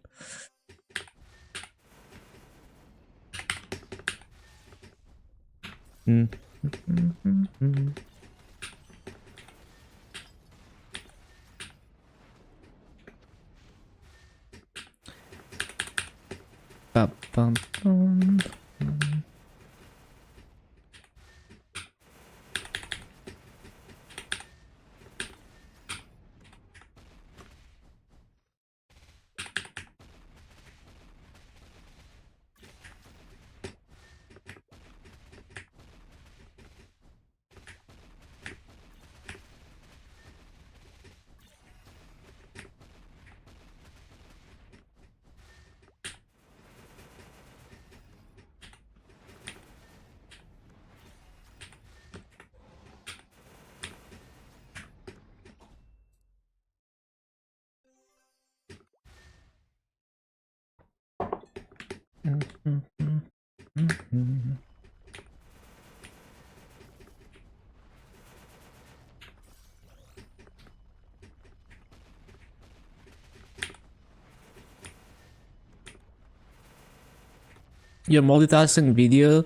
Your multitasking video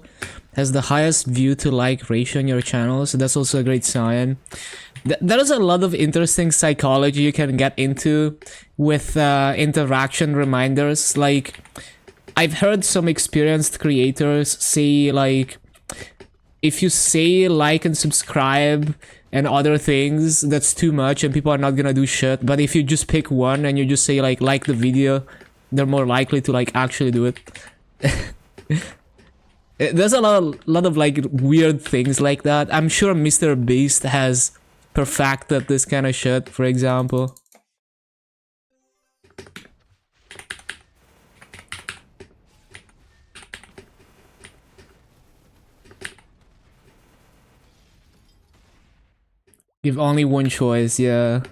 has the highest view to like ratio on your channel, so that's also a great sign. There is a lot of interesting psychology you can get into with interaction reminders. Like, I've heard some experienced creators say, like, if you say like and subscribe and other things, that's too much and people are not gonna do shit. But if you just pick one and you just say like the video, they're more likely to like actually do it. There's a lot of like weird things like that. I'm sure Mr. Beast has perfected this kind of shit, for example. You've only one choice, yeah.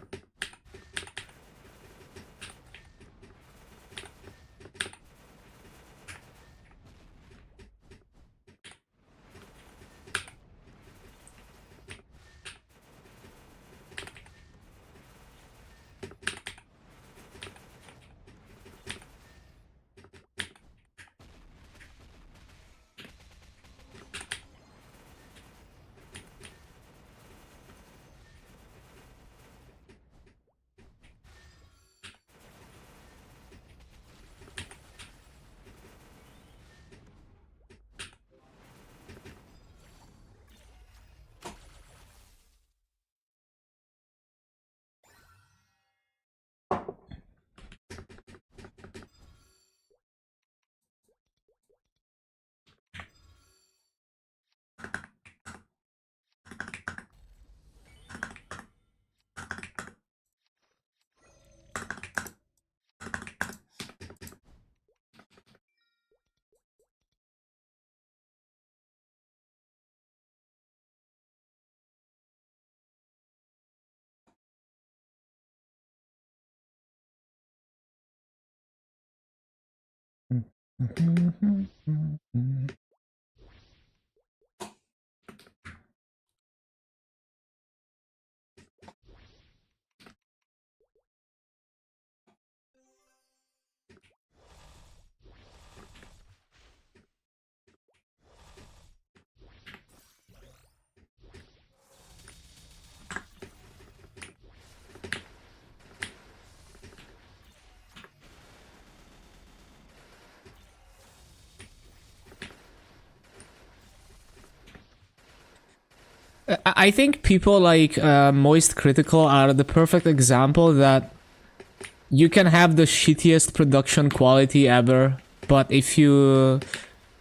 I think people like Moist Critical are the perfect example that you can have the shittiest production quality ever, but if you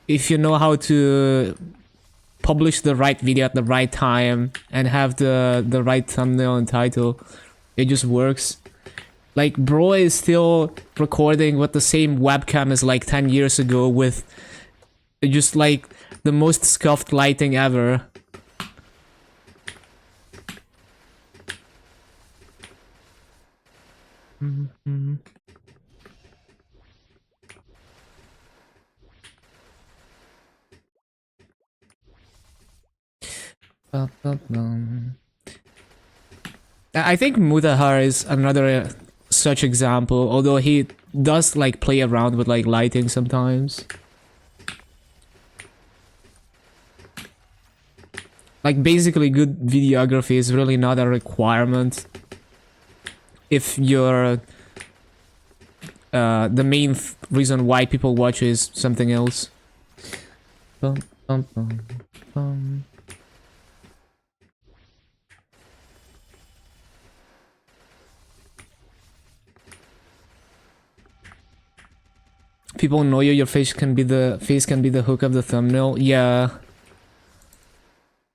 know how to publish the right video at the right time and have the right thumbnail and title, it just works. Like, bro is still recording with the same webcam as like 10 years ago with just like the most scuffed lighting ever. I think Mutahar is another such example, although he does like play around with like lighting sometimes. Like, basically good videography is really not a requirement if you're the main reason why people watch is something else. People know your face can be the hook of the thumbnail. Yeah.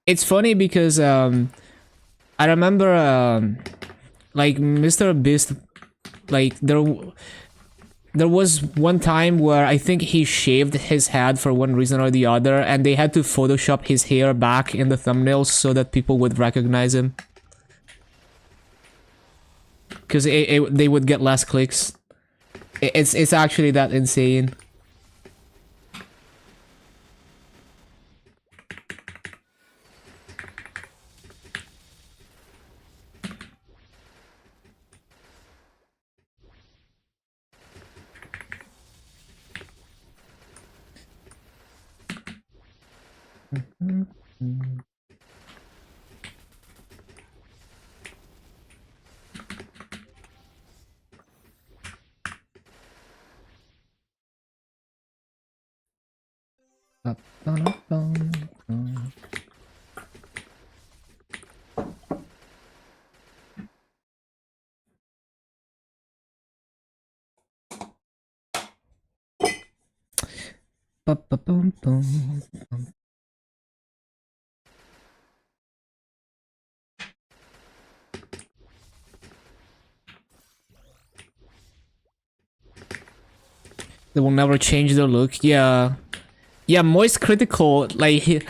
It's funny because I remember like Mr. Beast, like there was one time where I think he shaved his head for one reason or the other, and they had to Photoshop his hair back in the thumbnails so that people would recognize him. Because they would get less clicks. It's actually that insane. They will never change the look. Yeah. Yeah, Moist Critical, like,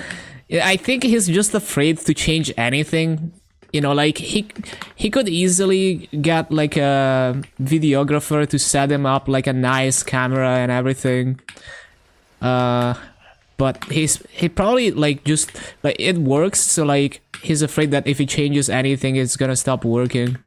I think he's just afraid to change anything. You know, like, he could easily get, like, a videographer to set him up, like, a nice camera and everything. But he probably, like, just, like, it works, so, like, he's afraid that if he changes anything, it's gonna stop working.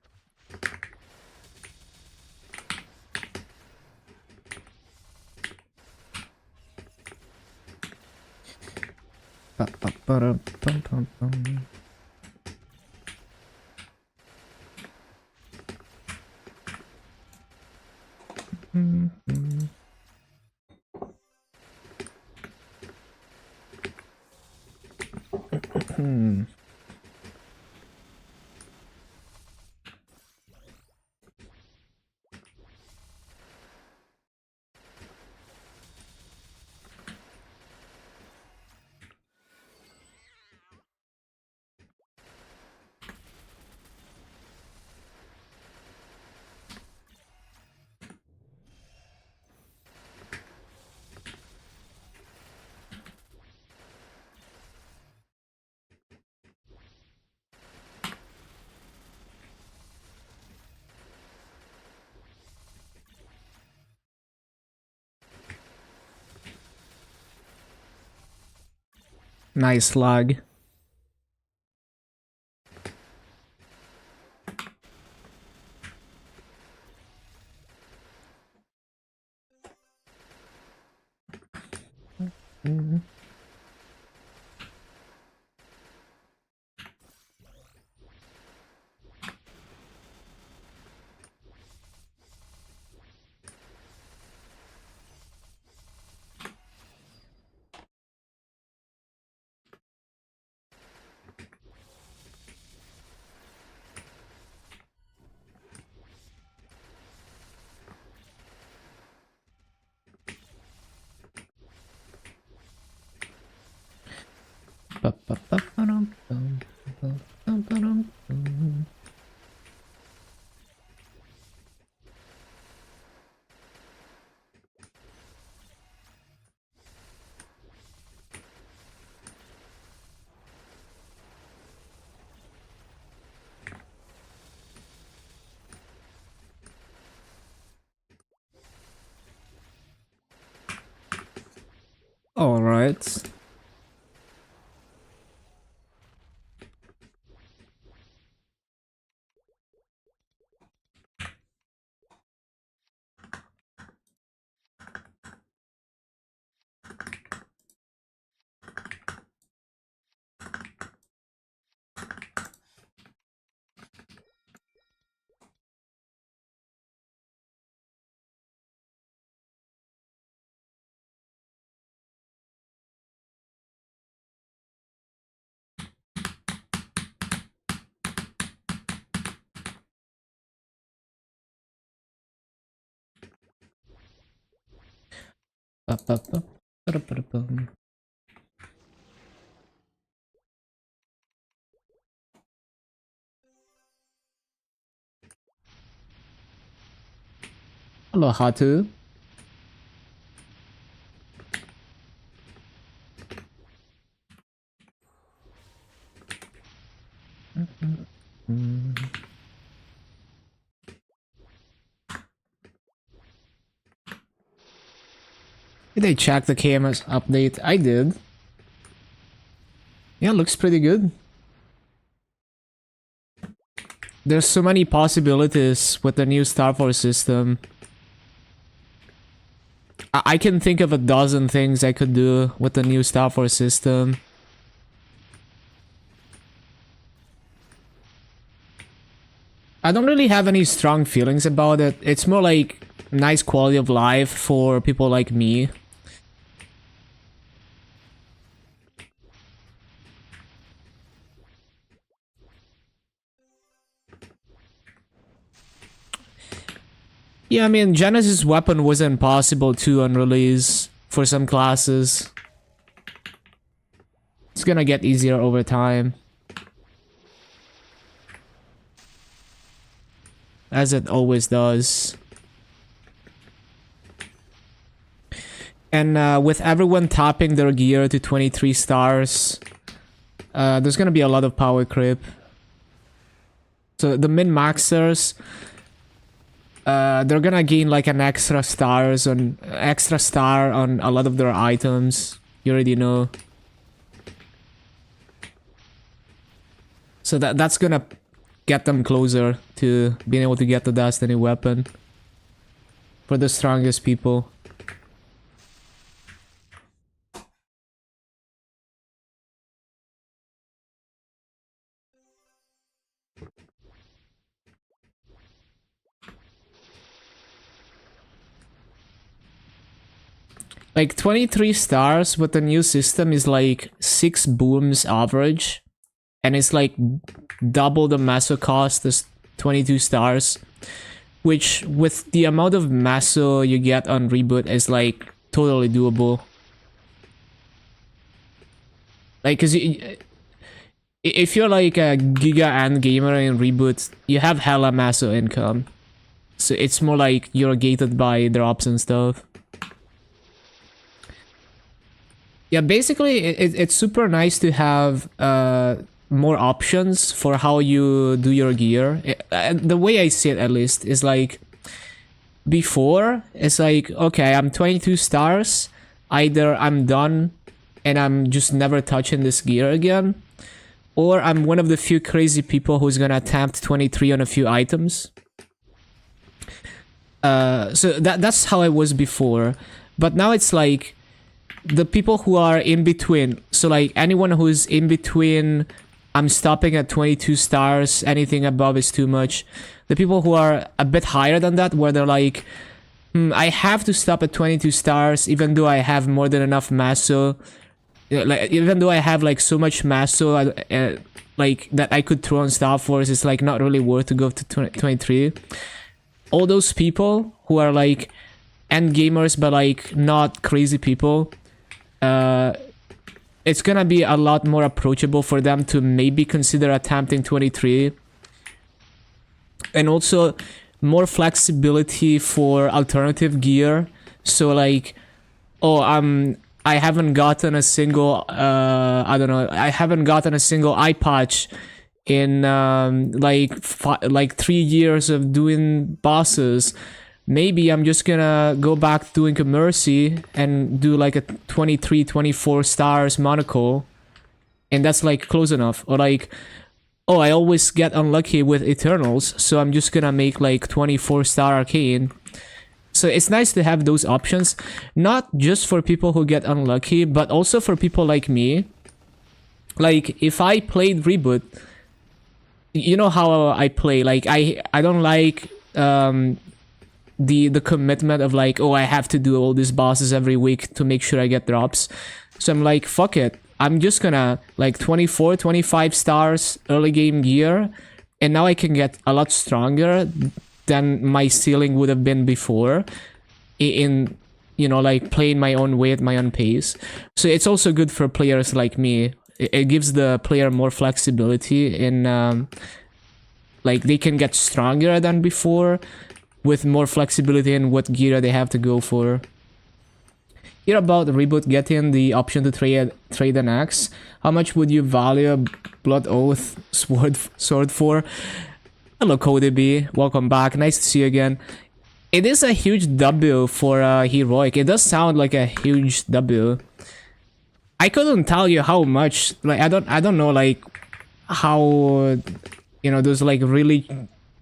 Nice lag. All right. Hello, Hatu. Did I check the KMS update? I did. Yeah, looks pretty good. There's so many possibilities with the new Star Force system. I can think of a dozen things I could do with the new Star Force system. I don't really have any strong feelings about it. It's more like nice quality of life for people like me. Yeah, I mean, Genesis weapon wasn't possible to on release for some classes. It's gonna get easier over time. As it always does. And with everyone topping their gear to 23 stars, there's gonna be a lot of power creep. So the min-maxers, they're gonna gain like an extra star on a lot of their items. You already know. So that's gonna get them closer to being able to get the Destiny weapon for the strongest people. Like 23 stars with the new system is like 6 booms average. And it's like double the Maso cost as 22 stars. Which with the amount of Maso you get on Reboot is like totally doable. Like, cause if you're like a Giga and gamer in Reboot, you have hella Maso income. So it's more like you're gated by drops and stuff. Yeah, basically, it's super nice to have more options for how you do your gear. The way I see it, at least, is like before, it's like, okay, I'm 22 stars. Either I'm done and I'm just never touching this gear again, or I'm one of the few crazy people who's gonna attempt 23 on a few items. So that's how I was before. But now it's like the people who are in between, so like anyone who's in between, I'm stopping at 22 stars, anything above is too much. The people who are a bit higher than that, where they're like, I have to stop at 22 stars even though I have more than enough Maso. Like, even though I have like so much Maso like that I could throw on Star Force, it's like not really worth to go to 23. All those people who are like end gamers but like not crazy people, it's gonna be a lot more approachable for them to maybe consider attempting 23. And also more flexibility for alternative gear. So like, oh, I haven't gotten a single I don't know, I haven't gotten a single eye patch in like 3 years of doing bosses. Maybe I'm just gonna go back doing a Mercy and do like a 23, 24 stars monocle, and that's like close enough. Or like, oh, I always get unlucky with Eternals, so I'm just gonna make like 24 star Arcane. So it's nice to have those options, not just for people who get unlucky, but also for people like me. Like, if I played Reboot, you know how I play, like I don't like the commitment of like, oh, I have to do all these bosses every week to make sure I get drops. So I'm like, fuck it, I'm just gonna like 24, 25 stars early game gear, and now I can get a lot stronger than my ceiling would have been before in, you know, like playing my own way at my own pace. So it's also good for players like me. It gives the player more flexibility in like they can get stronger than before with more flexibility in what gear they have to go for. Hear about Reboot getting the option to trade an axe. How much would you value a Blood Oath sword for? Hello Cody B, welcome back, nice to see you again. It is a huge W for Heroic. It does sound like a huge W. I couldn't tell you how much, like I don't know like how, you know, those like really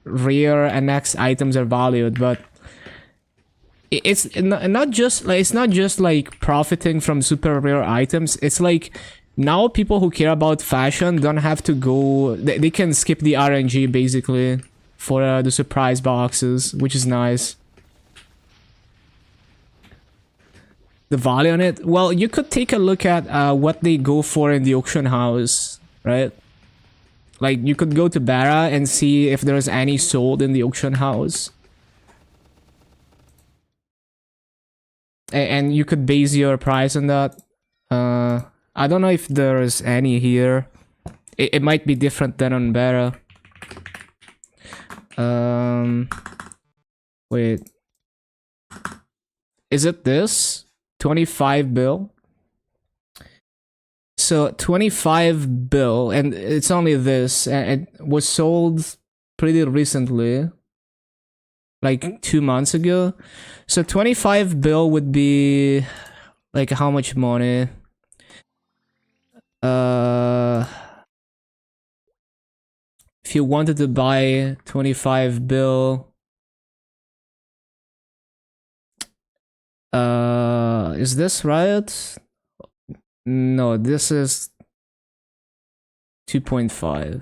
rare NX items are valued, but it's not just like profiting from super rare items. It's like now people who care about fashion don't have to go, they can skip the RNG basically. for the surprise boxes, which is nice. The value on it? Well, you could take a look at what they go for in the auction house, right? Like, you could go to Barra and see if there's any sold in the auction house. And you could base your price on that. I don't know if there's any here. It might be different than on Barra. Wait. Is it this? 25 bill? So 25 bill, and it's only this, and it was sold pretty recently, like 2 months ago. So 25 bill would be like how much money? If you wanted to buy 25 bill, is this right? No, this is 2.5.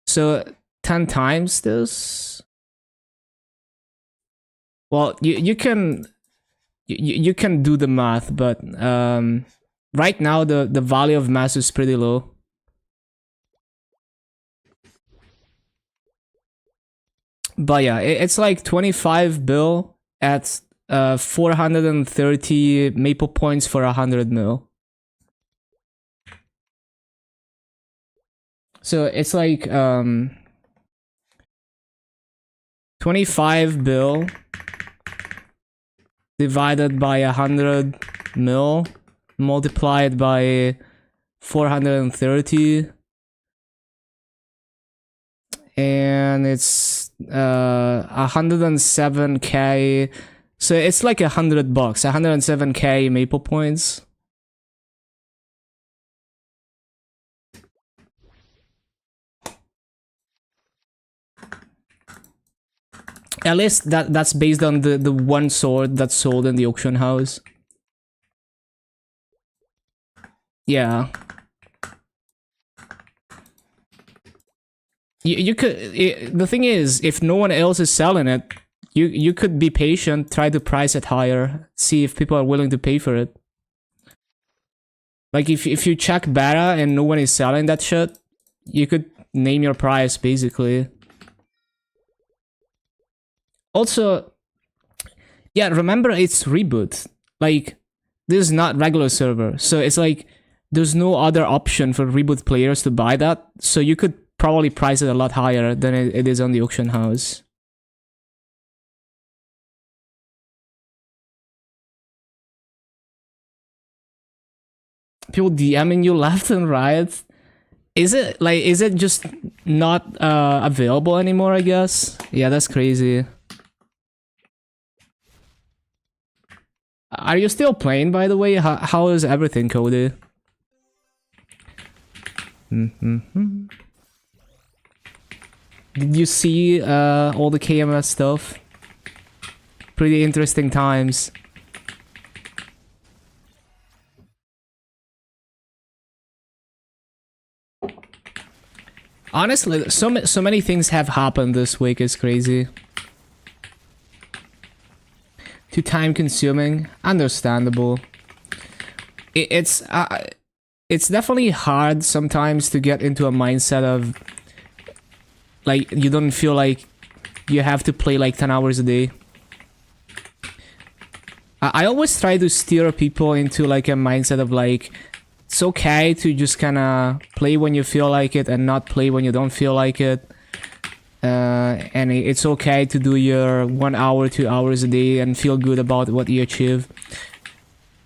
So 10 times this. Well, you can do the math, but right now the value of mass is pretty low. But yeah, it's like 25 bill at 430 maple points for 100 mil. So it's like 25 bill divided by 100 mil multiplied by 430, and it's 107k. So it's like $100, 107k maple points. At least that's based on the one sword that's sold in the auction house. Yeah. You could. The thing is, if no one else is selling it, you could be patient, try to price it higher, see if people are willing to pay for it. Like if you check Barra and no one is selling that shit, you could name your price basically. Also, yeah, remember it's reboot. Like, this is not regular server, so it's like there's no other option for reboot players to buy that. So you could probably price it a lot higher than it is on the auction house. People DMing you left and right. Is it just not available anymore, I guess? Yeah, that's crazy. Are you still playing, by the way? How is everything, Cody? Did you see all the KMS stuff? Pretty interesting times. Honestly, so many things have happened this week. It's crazy. Too time consuming, understandable. It's definitely hard sometimes to get into a mindset of like you don't feel like you have to play like 10 hours a day. I always try to steer people into like a mindset of like it's okay to just kind of play when you feel like it and not play when you don't feel like it. And it's okay to do your 1 hour, 2 hours a day and feel good about what you achieve.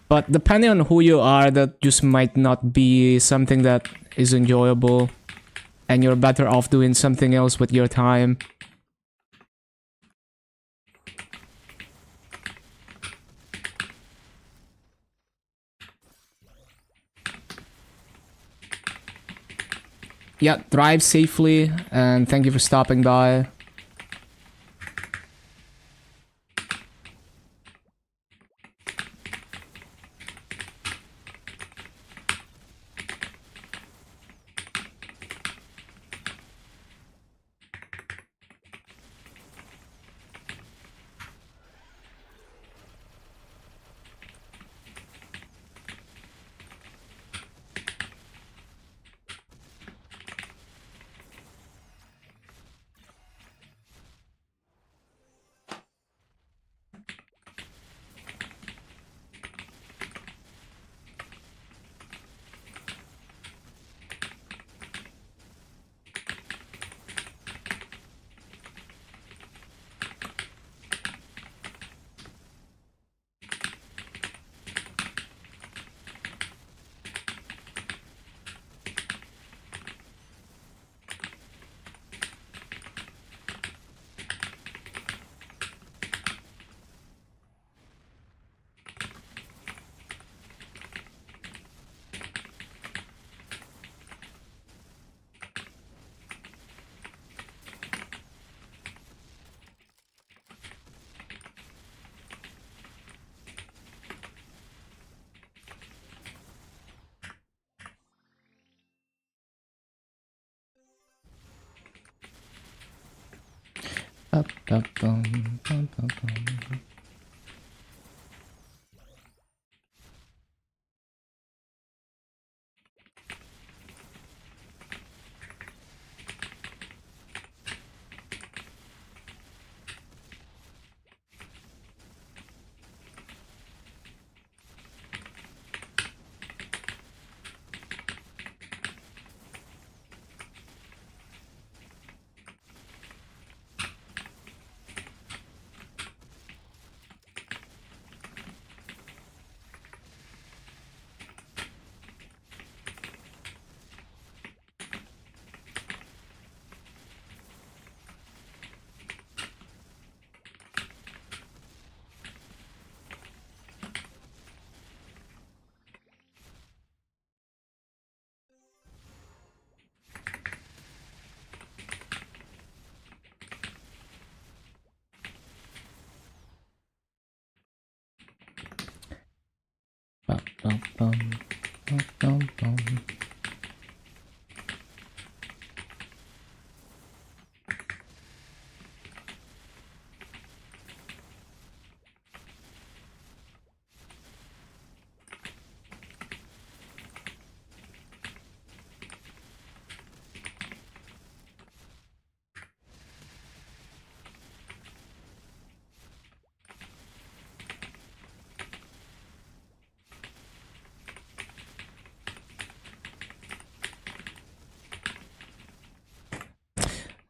But depending on who you are, that just might not be something that is enjoyable. And you're better off doing something else with your time. Yeah, drive safely, and thank you for stopping by.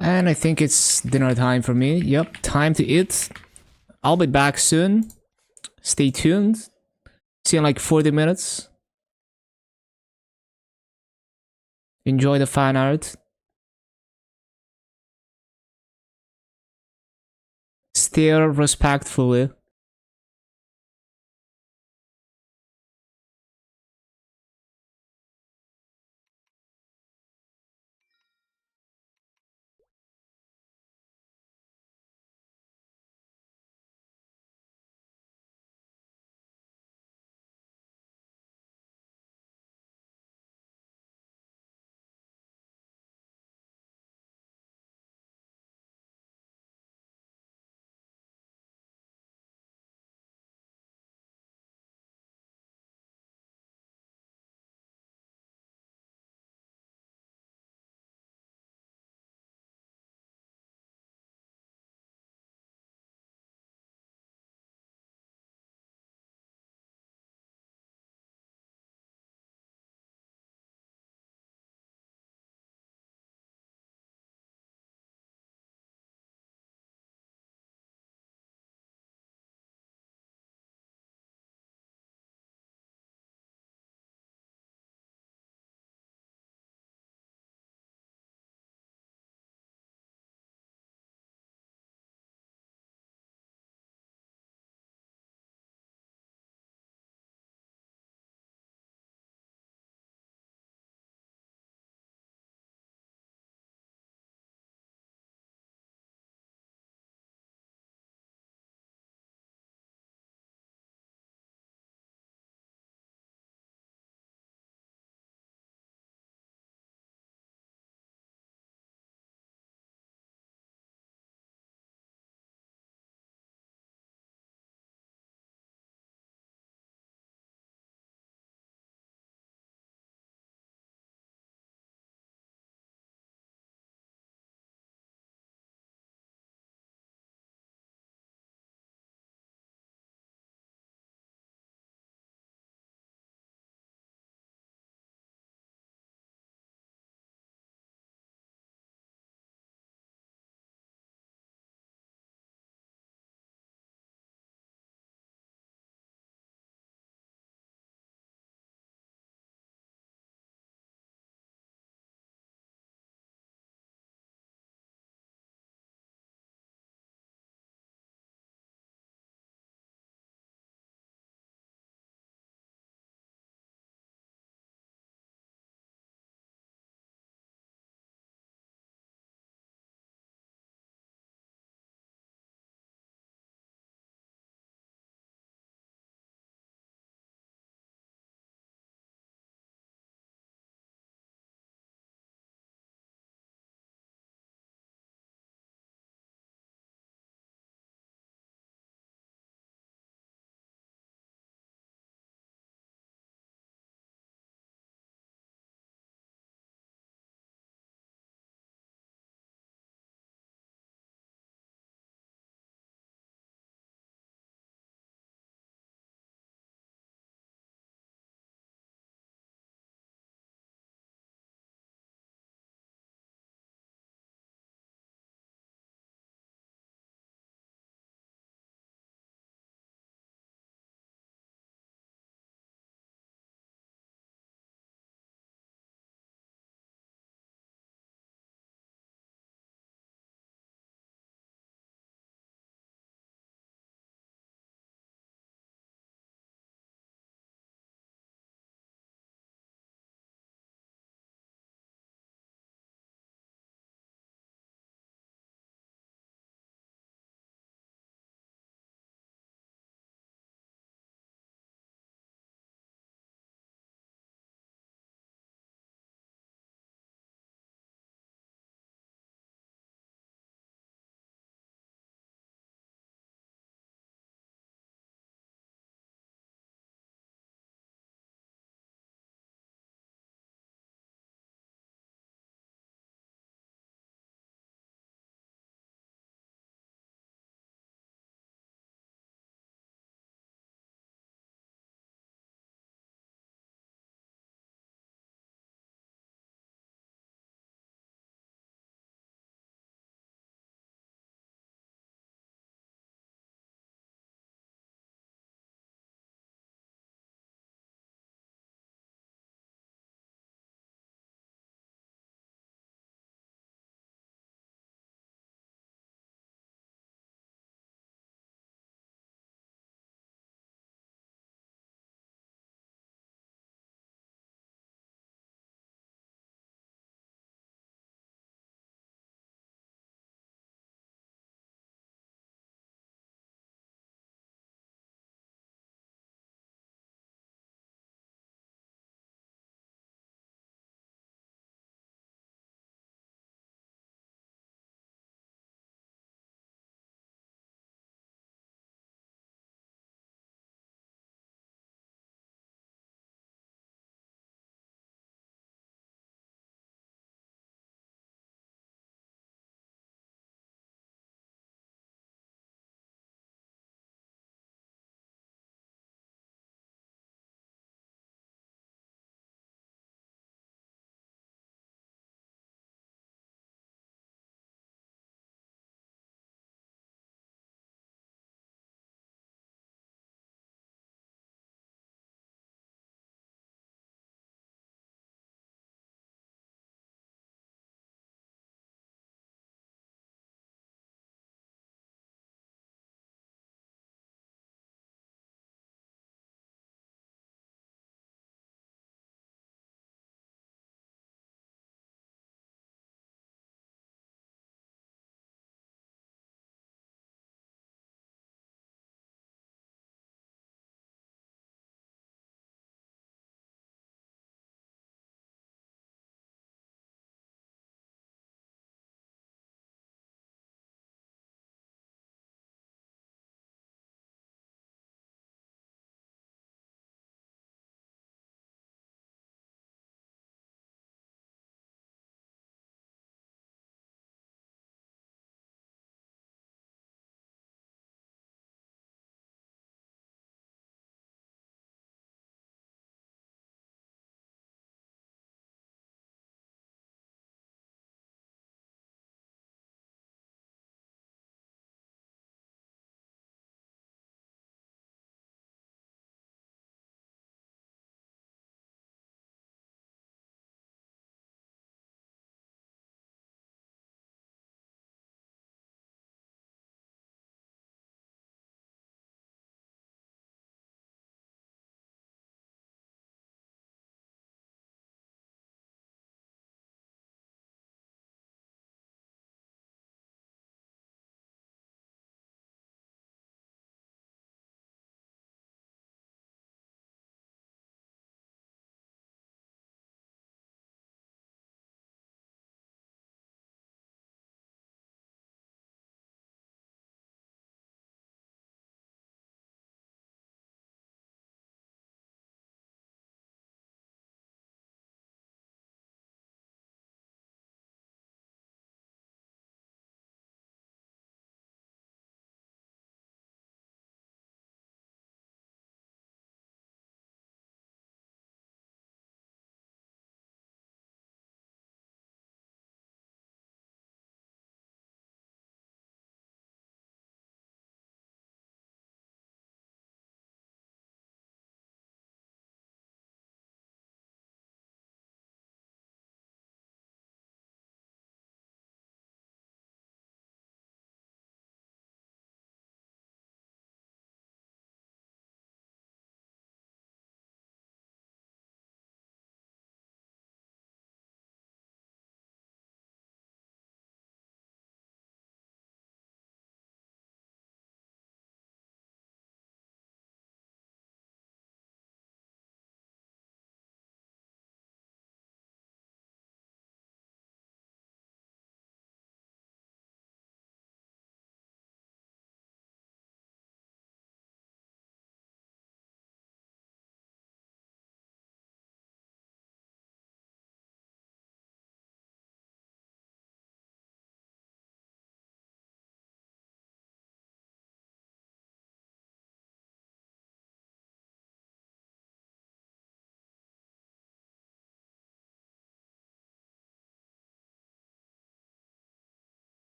And I think it's dinner time for me. Yep, time to eat. I'll be back soon. Stay tuned. See you in like 40 minutes. Enjoy the fan art. Stare respectfully.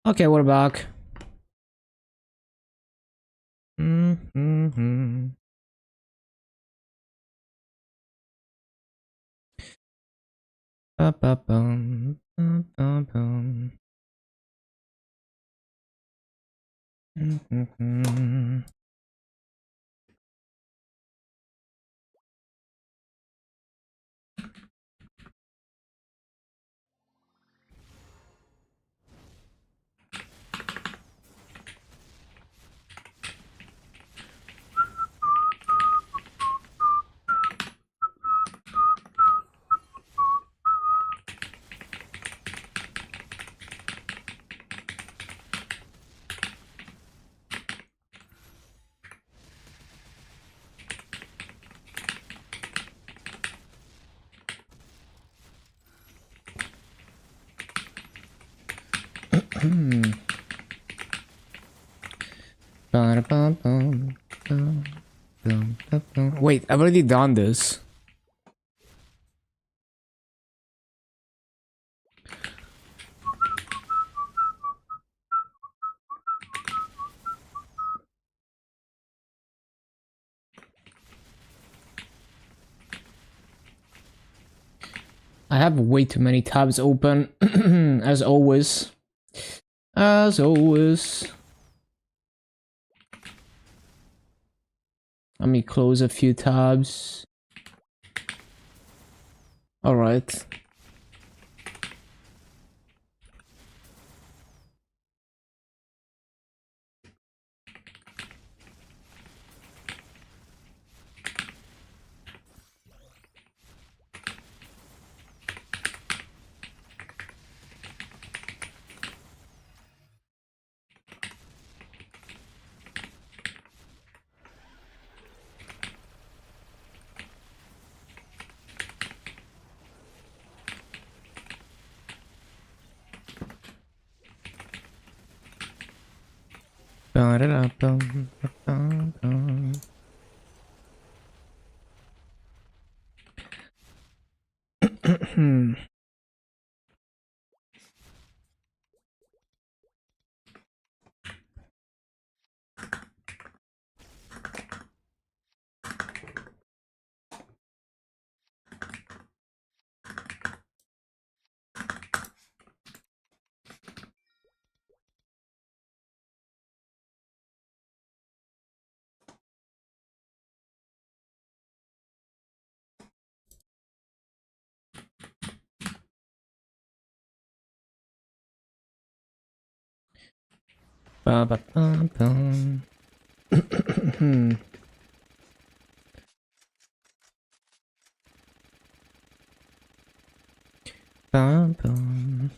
Okay, we're back. Mm-hmm. Ba-ba-bum, ba-ba-bum. Mm-hmm. Wait, I've already done this. I have way too many tabs open, as always. As always. Let me close a few tabs. Alright. Ba-ba-bum-bum. Bum-bum.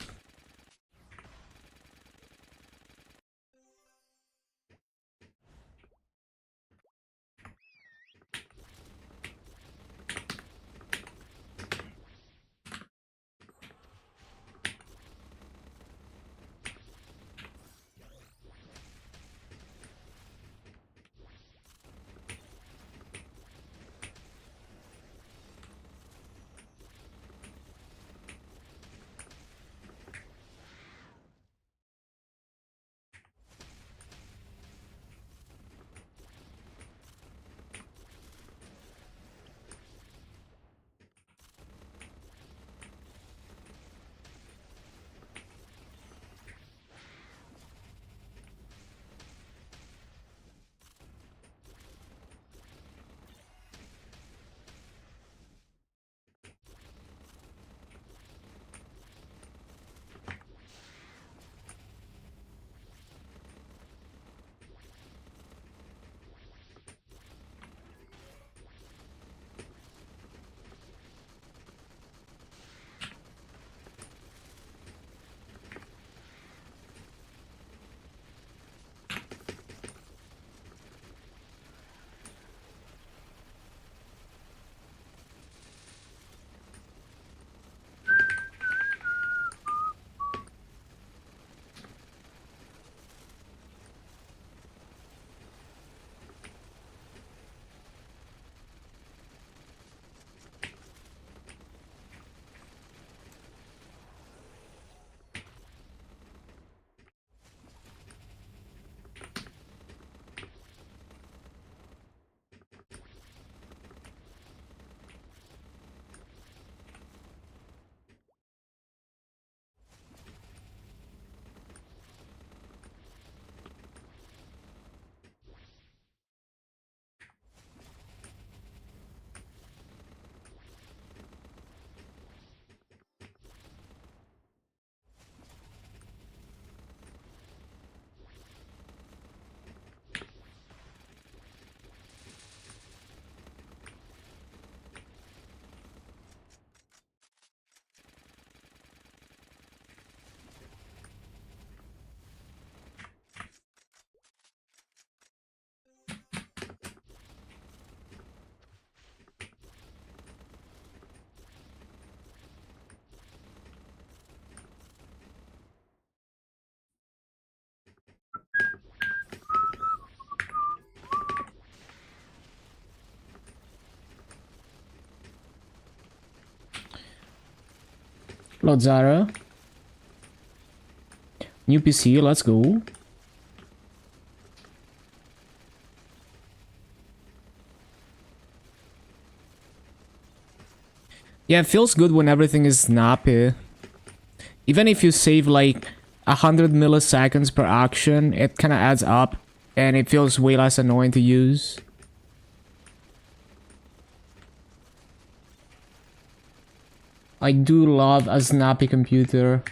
Hello, Zara. New PC, let's go. Yeah, it feels good when everything is snappy. Even if you save like 100 milliseconds per action, it kind of adds up and it feels way less annoying to use. I do love a snappy computer.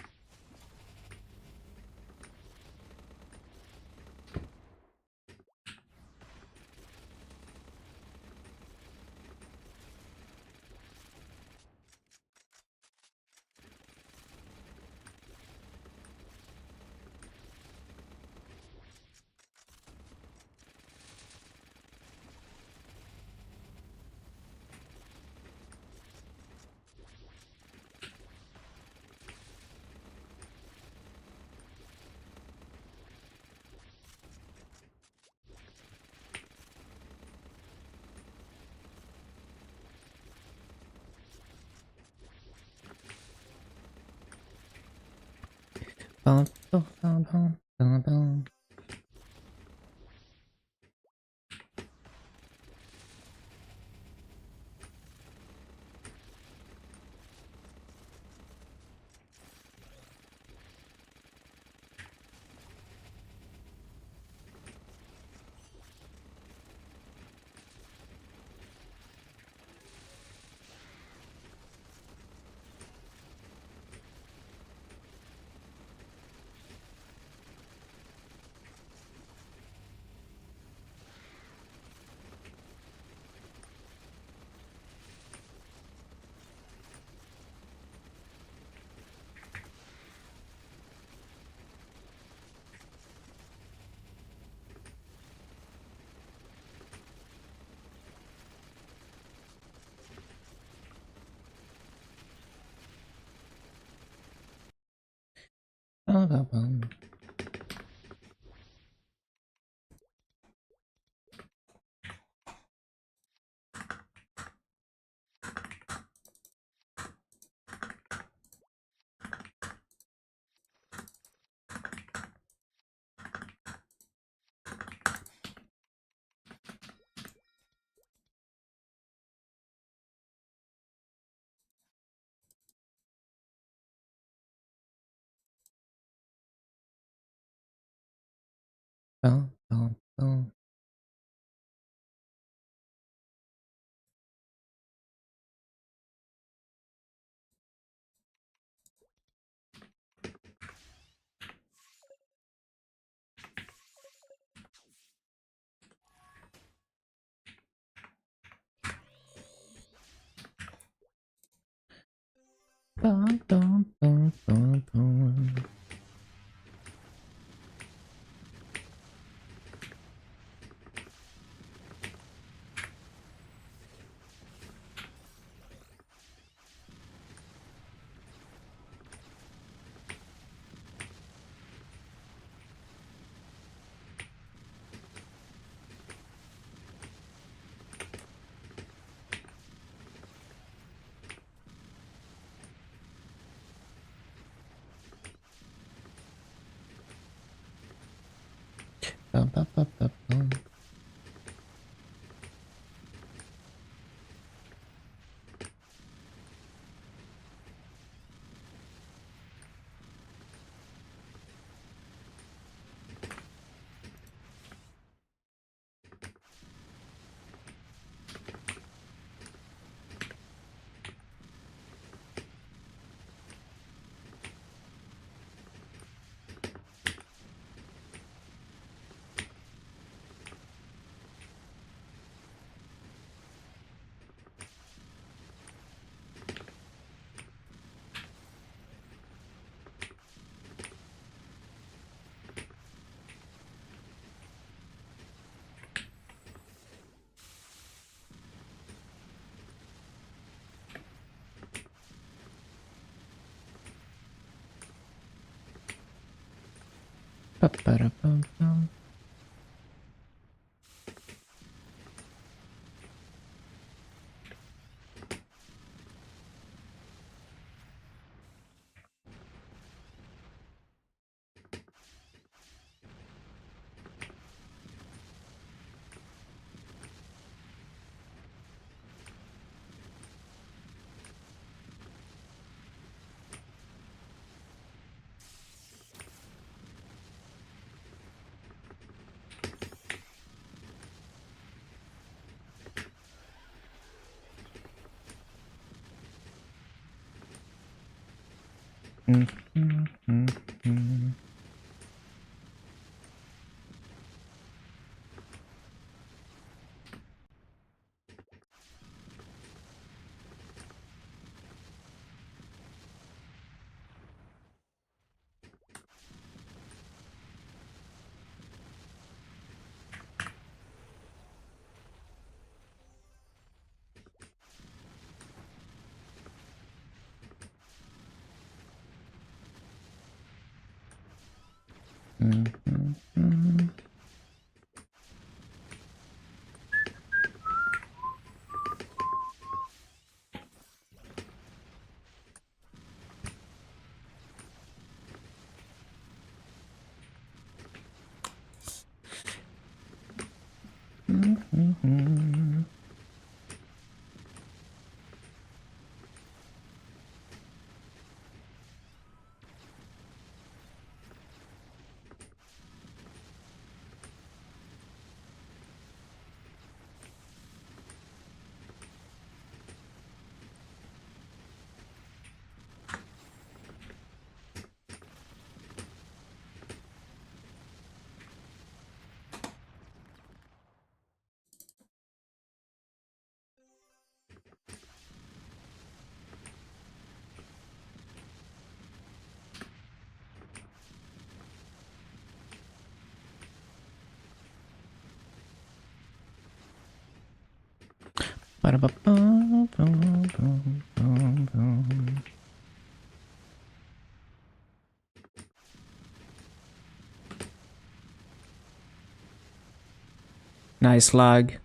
Ba-ba-da-bum-bum. Nice lag.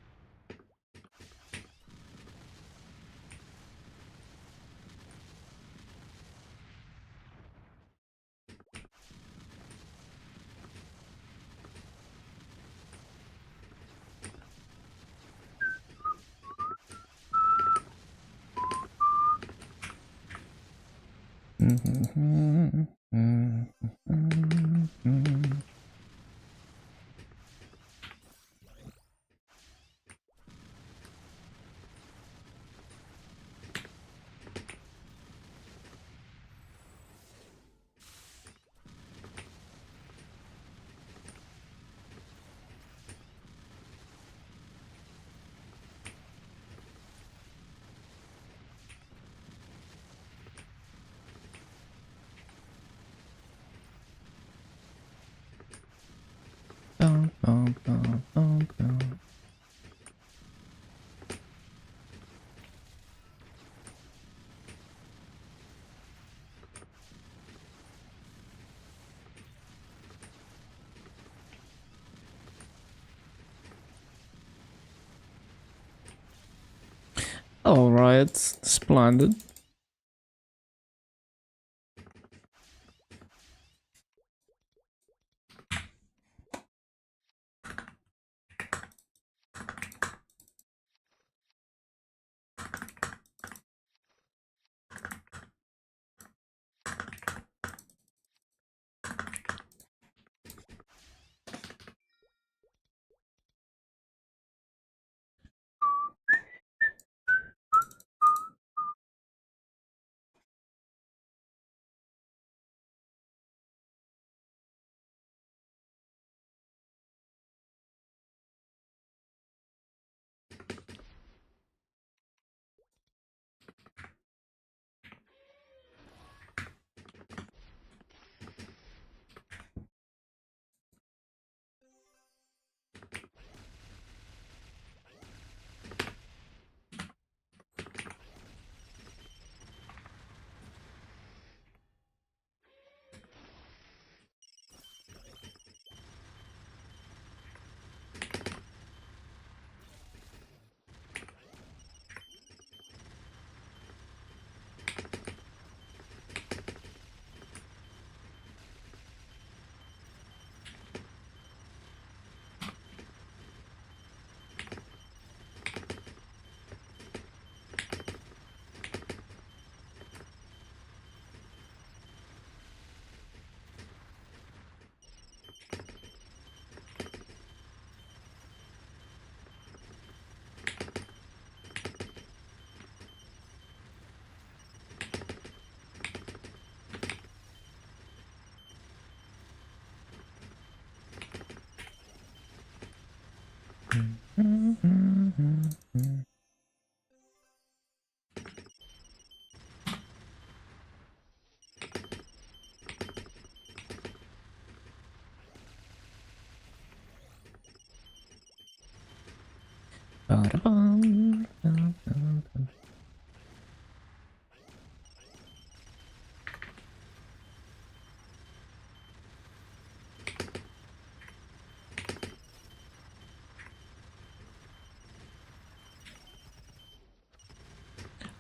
All right, splendid.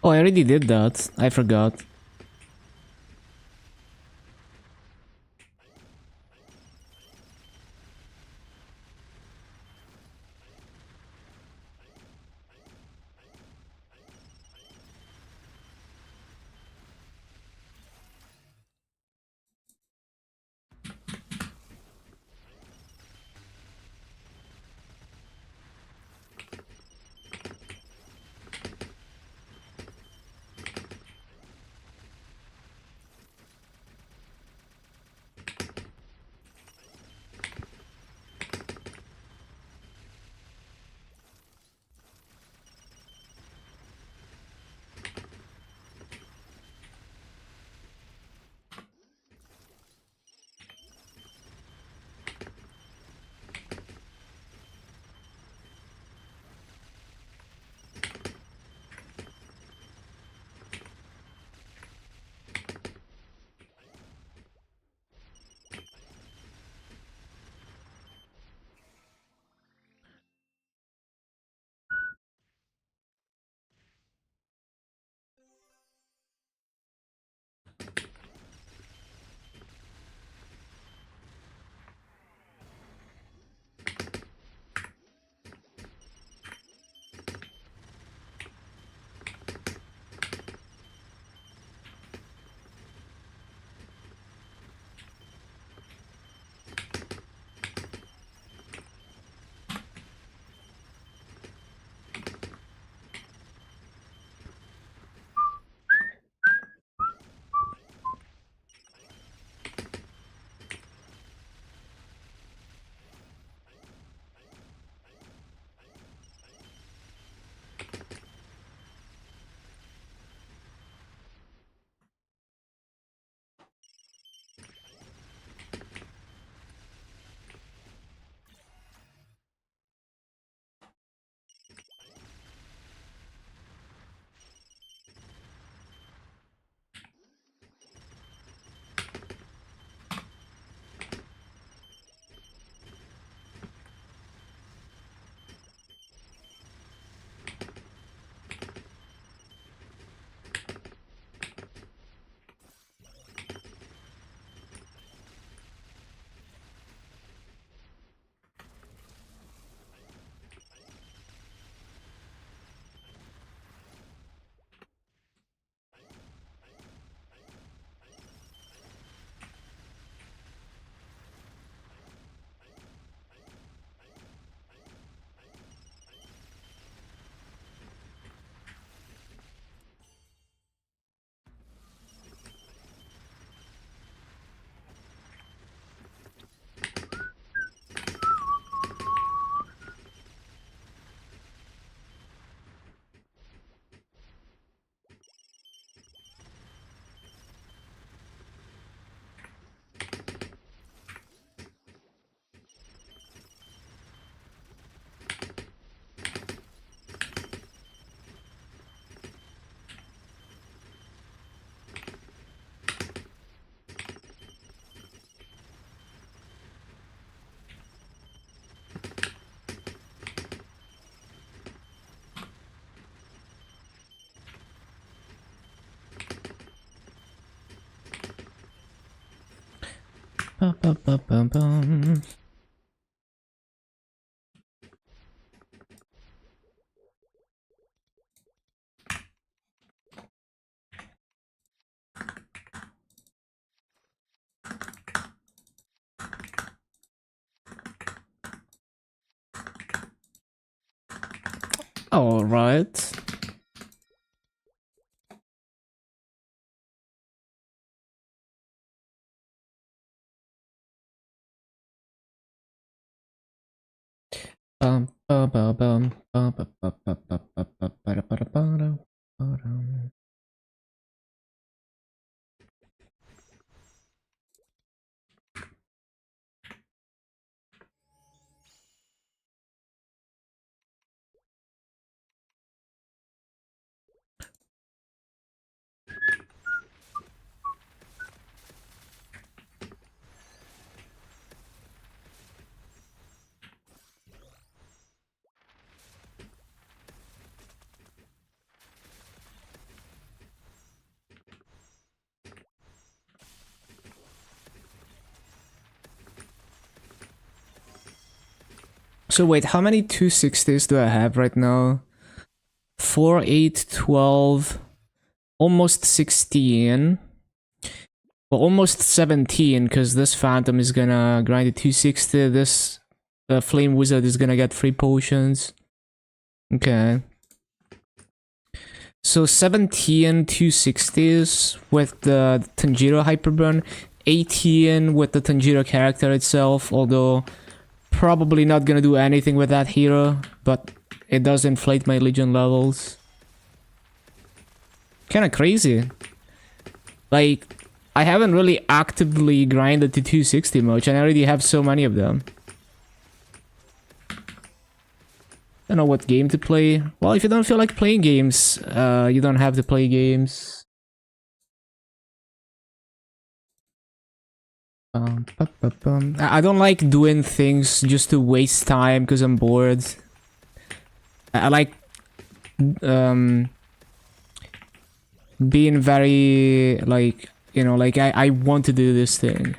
Oh, I already did that. I forgot. Ba-ba-ba-ba-bum. All right. Bum, bum, bum, bum, bum, bum, bum, bum, bum, bum, bum, bada, bada, bada, bada. So wait, how many 260s do I have right now? 4, 8, 12, almost 16. Well, almost 17, because this Phantom is gonna grind a 260, this Flame Wizard is gonna get 3 potions. Okay. So 17 260s with the Tanjiro Hyperburn, 18 with the Tanjiro character itself, although probably not gonna do anything with that hero, but it does inflate my Legion levels. Kinda crazy. Like, I haven't really actively grinded to 260 much, and I already have so many of them. Don't know what game to play. Well, if you don't feel like playing games, you don't have to play games. I don't like doing things just to waste time because I'm bored. I like being very, like, you know, like I want to do this thing.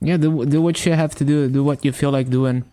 Yeah, do what you have to do. Do what you feel like doing.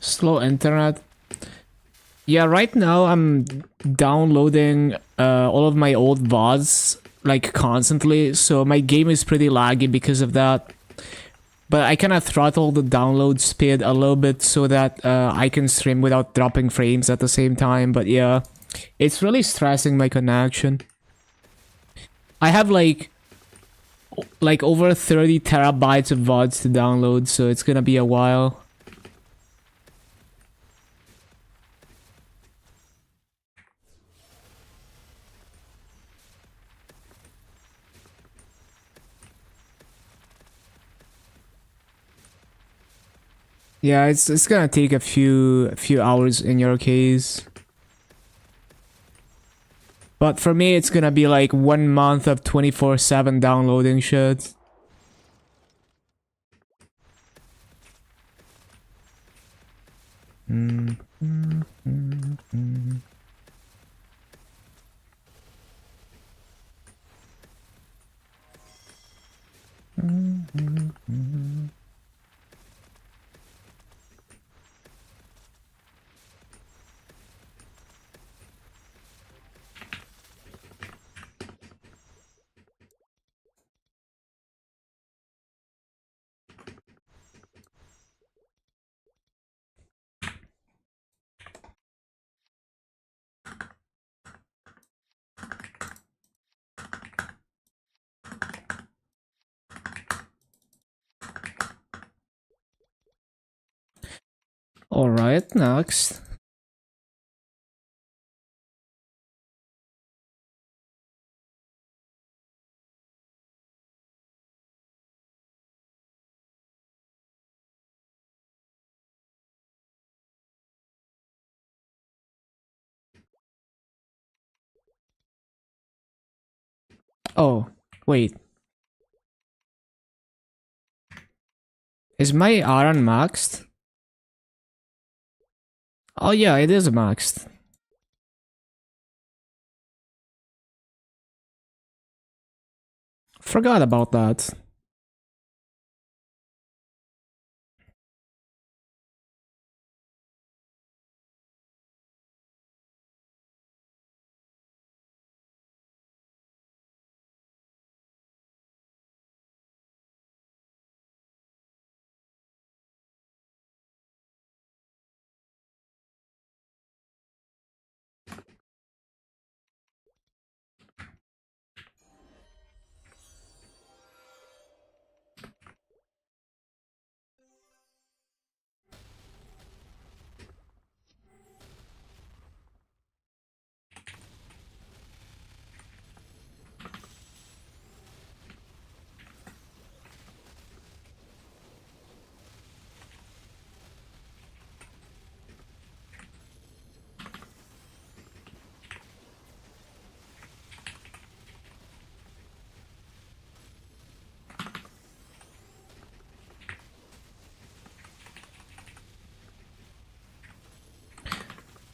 Slow internet. Yeah, right now I'm downloading all of my old VODs like constantly, so my game is pretty laggy because of that. But I kind of throttle the download speed a little bit so that I can stream without dropping frames at the same time. But yeah, it's really stressing my connection. I have like over 30 terabytes of VODs to download, so it's gonna be a while. Yeah, it's gonna take a few hours in your case. But for me, it's gonna be like 1 month of 24/7 downloading shit. All right, next. Oh, wait. Is my iron maxed? Oh yeah, it is maxed. Forgot about that.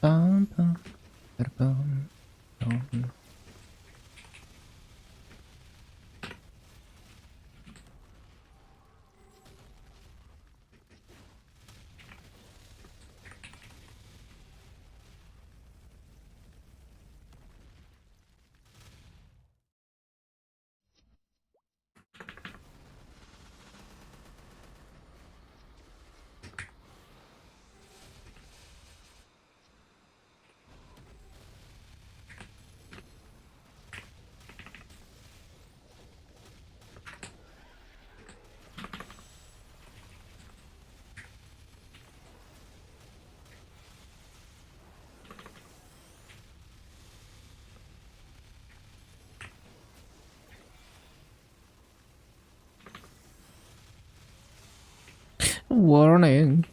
Bum, bum, bum, bum. Warning.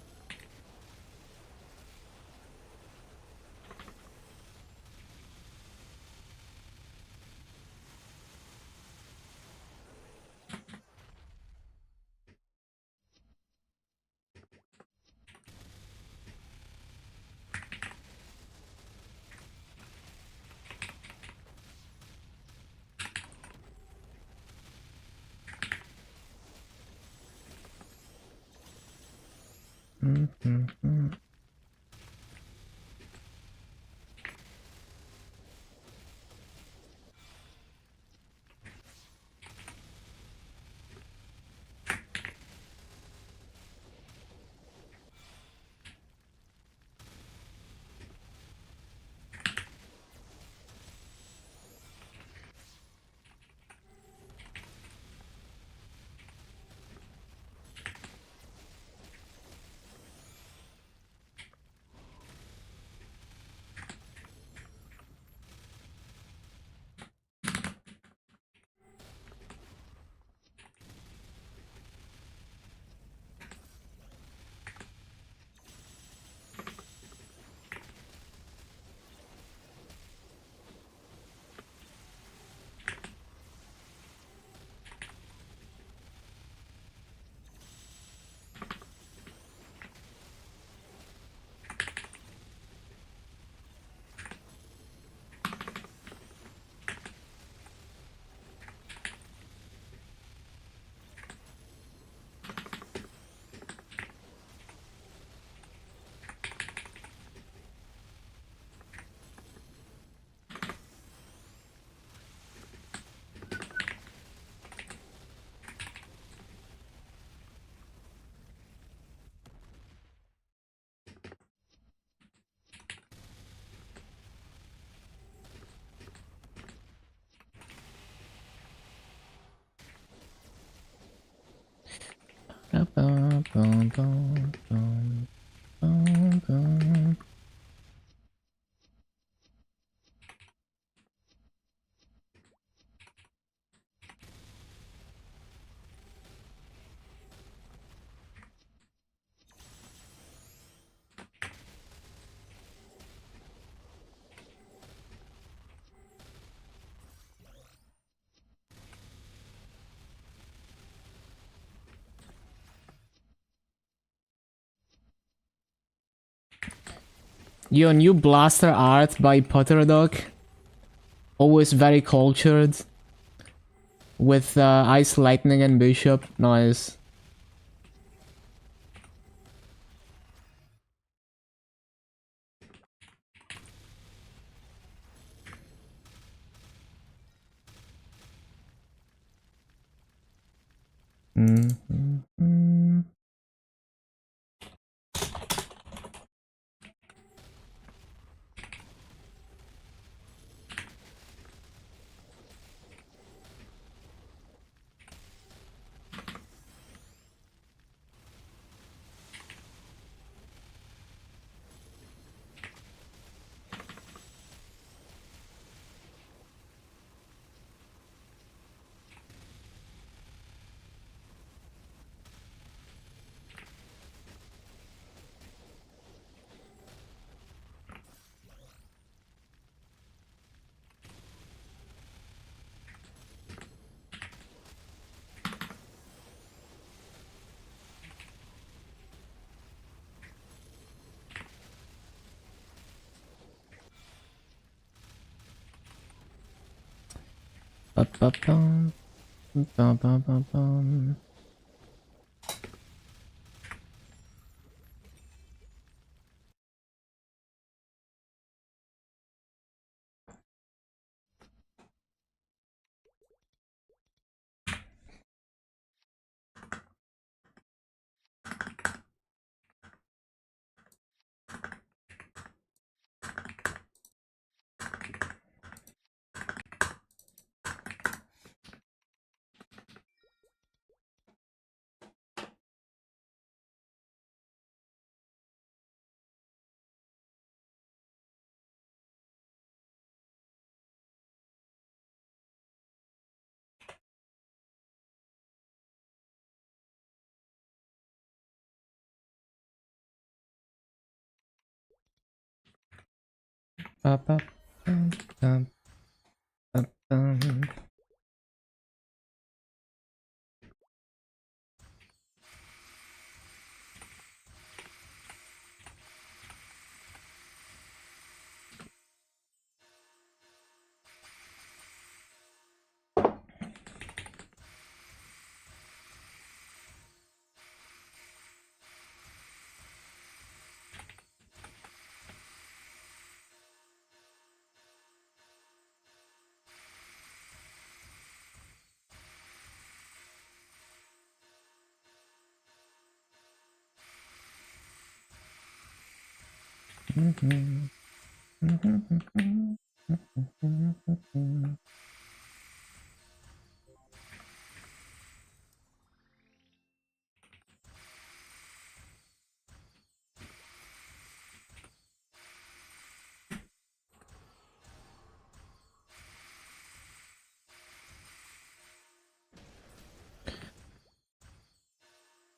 Yo, new blaster art by Putterdog. Always very cultured. With Ice Lightning and Bishop. Nice. Ba-ba-bum, ba-ba-ba-bum.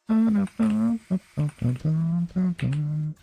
Ba-ba-bum, ba-ba-bum.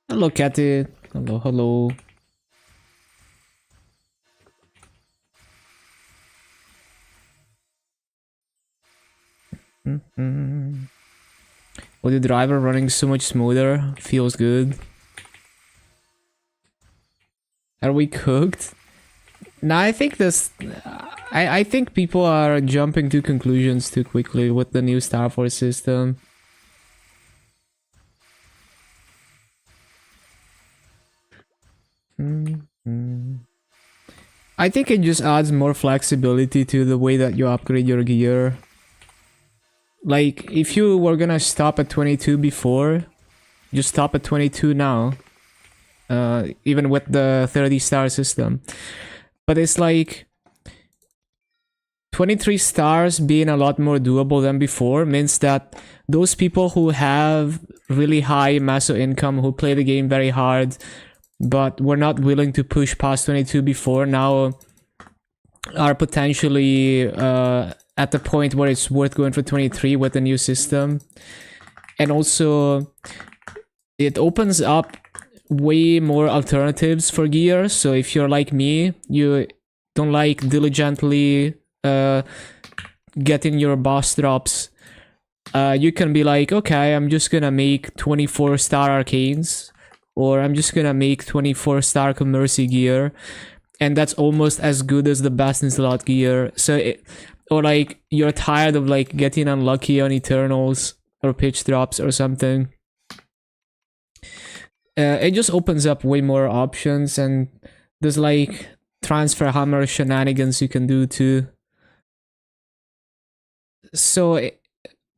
Hello, Catty. Hello, hello. With the driver running so much smoother, feels good. Are we cooked? Nah, I think this. I think people are jumping to conclusions too quickly with the new Star Force system. I think it just adds more flexibility to the way that you upgrade your gear. Like, if you were gonna stop at 22 before, just stop at 22 now. Even with the 30-star system. But it's like 23 stars being a lot more doable than before means that those people who have really high maso income, who play the game very hard, but were not willing to push past 22 before, now are potentially at the point where it's worth going for 23 with the new system. And also, it opens up way more alternatives for gear. So if you're like me, you don't like diligently getting your boss drops, you can be like, okay, I'm just gonna make 24-star arcanes, or I'm just gonna make 24-star commercy gear, and that's almost as good as the best in slot gear. So or like you're tired of like getting unlucky on Eternals or pitch drops or something. It just opens up way more options, and there's like transfer hammer shenanigans you can do too. So,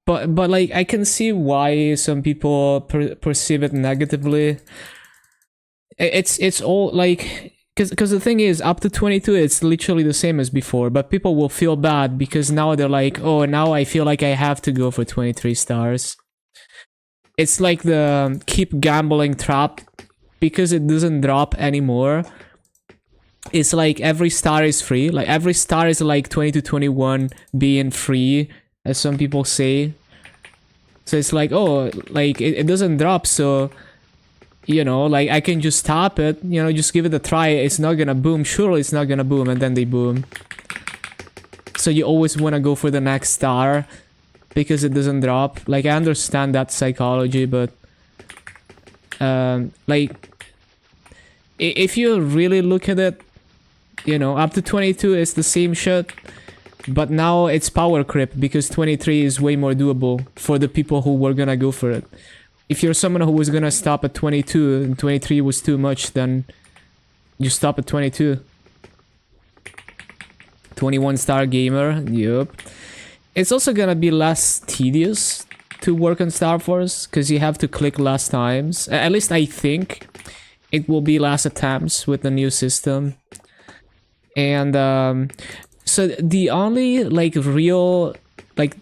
but like I can see why some people perceive it negatively. It's all like, because the thing is, up to 22 it's literally the same as before, but people will feel bad because now they're like, oh, now I feel like I have to go for 23 stars. It's like the keep gambling trap, because it doesn't drop anymore. It's like every star is free. Like every star is like 20 to 21 being free, as some people say. So it's like, oh, like it doesn't drop, so, you know, like I can just tap it, you know, just give it a try. It's not gonna boom. Surely it's not gonna boom, and then they boom. So you always want to go for the next star because it doesn't drop. Like, I understand that psychology, but like, if you really look at it, you know, up to 22 is the same shit, but now it's power creep because 23 is way more doable for the people who were gonna go for it. If you're someone who was gonna stop at 22 and 23 was too much, then you stop at 22. 21-star gamer, yep. It's also gonna be less tedious to work on Star Force because you have to click less times. At least I think it will be less attempts with the new system. And so the only like real like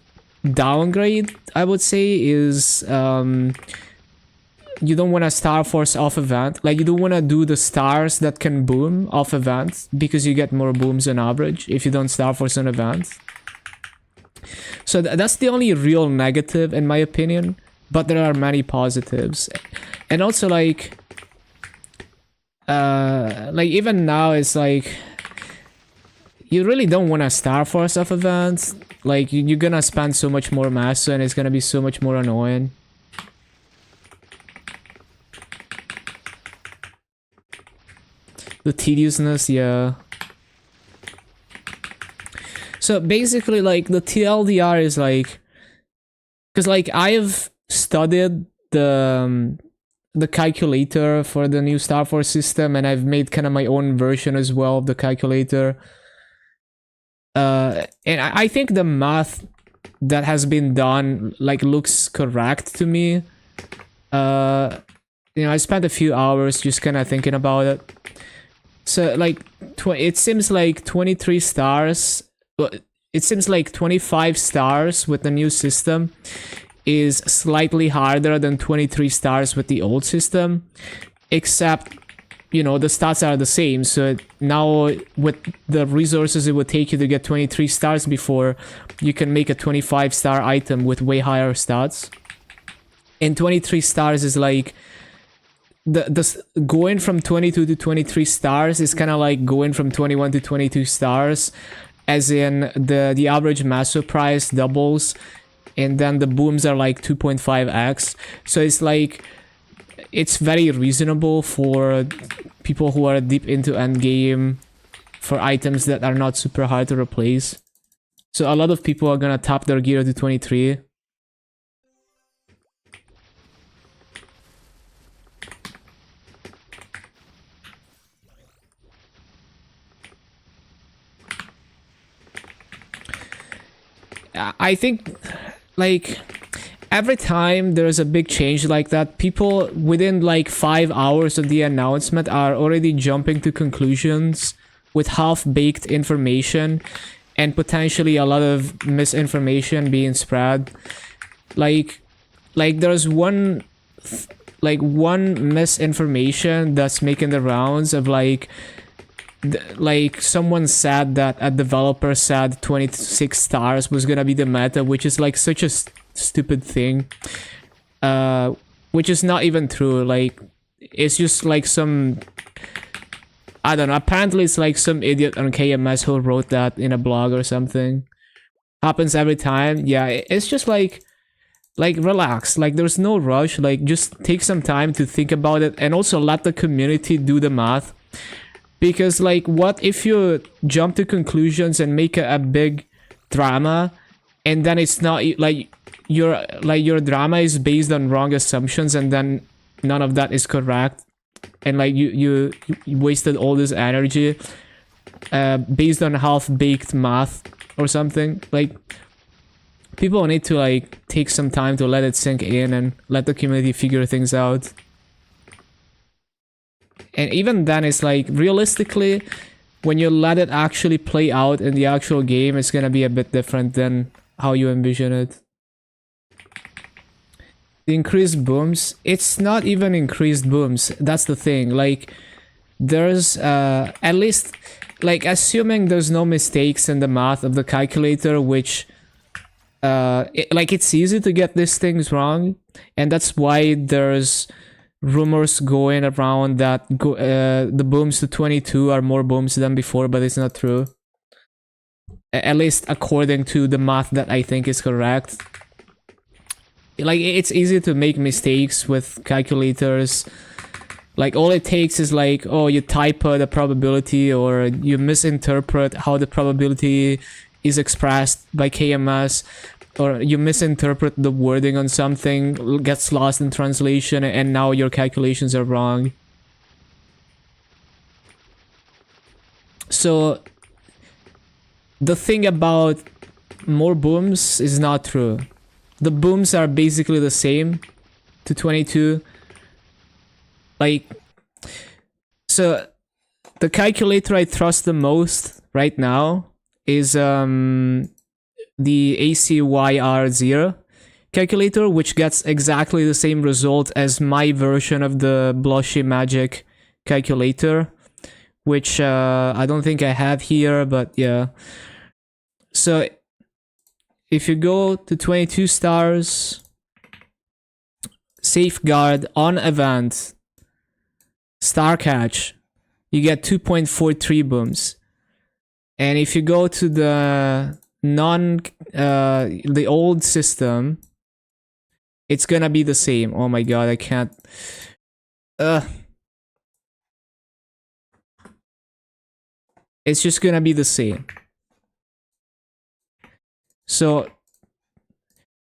downgrade I would say is you don't want to Star Force off event. Like, you don't want to do the stars that can boom off event because you get more booms on average if you don't Star Force on event. So that's the only real negative in my opinion, but there are many positives. And also like even now it's like you really don't want to Star Force off events. Like, you're gonna spend so much more mass and it's gonna be so much more annoying. The tediousness, yeah. So basically, like, the TLDR is like, because like I've studied the calculator for the new Star Force system, and I've made kind of my own version as well of the calculator. And I think the math that has been done like looks correct to me. You know, I spent a few hours just kind of thinking about it. So like it seems like 23 stars. It seems like 25 stars with the new system is slightly harder than 23 stars with the old system, except you know, the stats are the same. So now with the resources it would take you to get 23 stars before, you can make a 25-star item with way higher stats. And 23 stars is like the going from 22 to 23 stars is kind of like going from 21 to 22 stars, as in the average master price doubles, and then the booms are like 2.5x. So it's like, it's very reasonable for people who are deep into endgame for items that are not super hard to replace. So a lot of people are gonna tap their gear to 23. I think, like, every time there's a big change like that, people within like 5 hours of the announcement are already jumping to conclusions with half-baked information and potentially a lot of misinformation being spread. Like there's one misinformation that's making the rounds of like someone said that a developer said 26 stars was gonna be the meta, which is like such a stupid thing, which is not even true. Like, it's just like some, I don't know, apparently it's like some idiot on KMS who wrote that in a blog or something. Happens every time. Yeah, it's just like relax, like there's no rush, like just take some time to think about it, and also let the community do the math. Because like, what if you jump to conclusions and make a big drama, and then it's not like your drama is based on wrong assumptions, and then none of that is correct, and like you wasted all this energy based on half-baked math or something. Like, people need to like take some time to let it sink in and let the community figure things out. And even then, it's like, realistically, when you let it actually play out in the actual game, it's gonna be a bit different than how you envision it. The increased booms, it's not even increased booms, that's the thing. Like, there's at least, like, assuming there's no mistakes in the math of the calculator, which like, it's easy to get these things wrong, and that's why there's rumors going around that the booms to 22 are more booms than before, but it's not true. At least according to the math that I think is correct. Like, it's easy to make mistakes with calculators. Like, all it takes is like, oh, you typo the probability, or you misinterpret how the probability is expressed by KMS, or you misinterpret the wording on something, gets lost in translation, and now your calculations are wrong. So the thing about more booms is not true. The booms are basically the same to 22. Like, so the calculator I trust the most right now is the ACYR0 calculator, which gets exactly the same result as my version of the Blushy Magic calculator, which I don't think I have here, but yeah. So if you go to 22 stars, safeguard on event, star catch, you get 2.43 booms. And if you go to the the old system, it's gonna be the same. Oh my god, I can't. It's just gonna be the same. So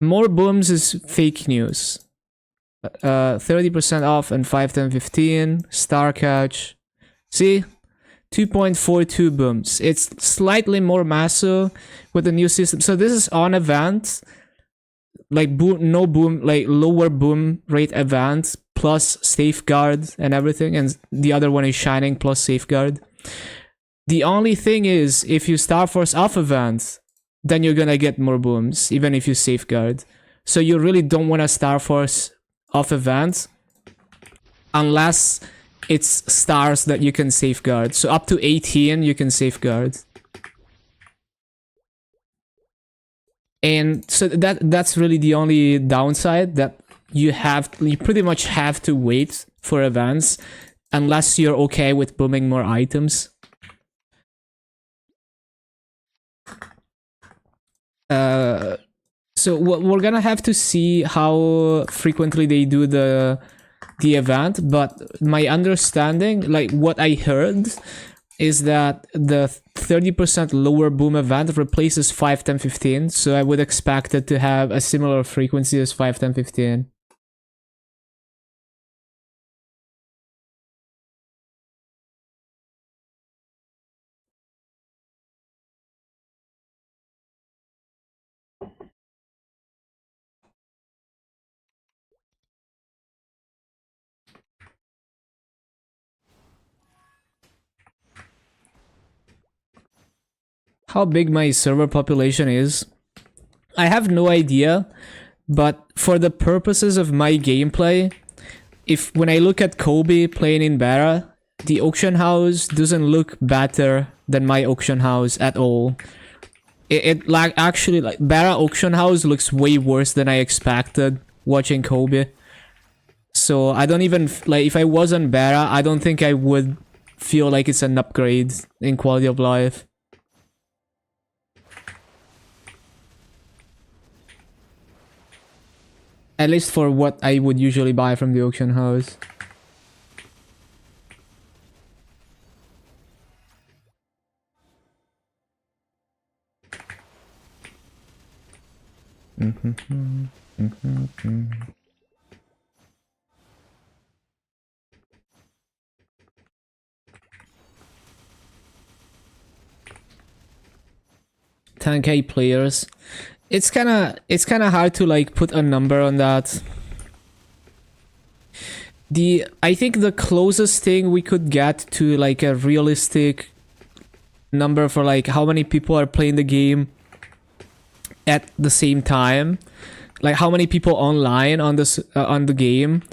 more booms is fake news. 30% off and 5, 10, 15 star catch. See, 2.42 booms. It's slightly more massive with the new system. So this is on event, like no boom, like lower boom rate event plus safeguard and everything, and the other one is shining plus safeguard. The only thing is, if you Star Force off event, then you're gonna get more booms, even if you safeguard. So you really don't want to Star Force off event unless it's stars that you can safeguard. So up to 18 you can safeguard. And so that's really the only downside, that you pretty much have to wait for events unless you're okay with booming more items. So we're gonna have to see how frequently they do the event, but my understanding, like what I heard, is that the 30% lower boom event replaces 5, 10, 15, so I would expect it to have a similar frequency as 5, 10, 15. How big my server population is, I have no idea, but for the purposes of my gameplay, when I look at Kobe playing in Bara, the auction house doesn't look better than my auction house at all. It like actually, like, Bara auction house looks way worse than I expected watching Kobe. So I don't even, like, if I was on Bara, I don't think I would feel like it's an upgrade in quality of life. At least for what I would usually buy from the auction house. Mm-hmm. 10k players. It's kind of hard to like put a number on that. I think the closest thing we could get to like a realistic number for like how many people are playing the game at the same time, like how many people online on this on the game,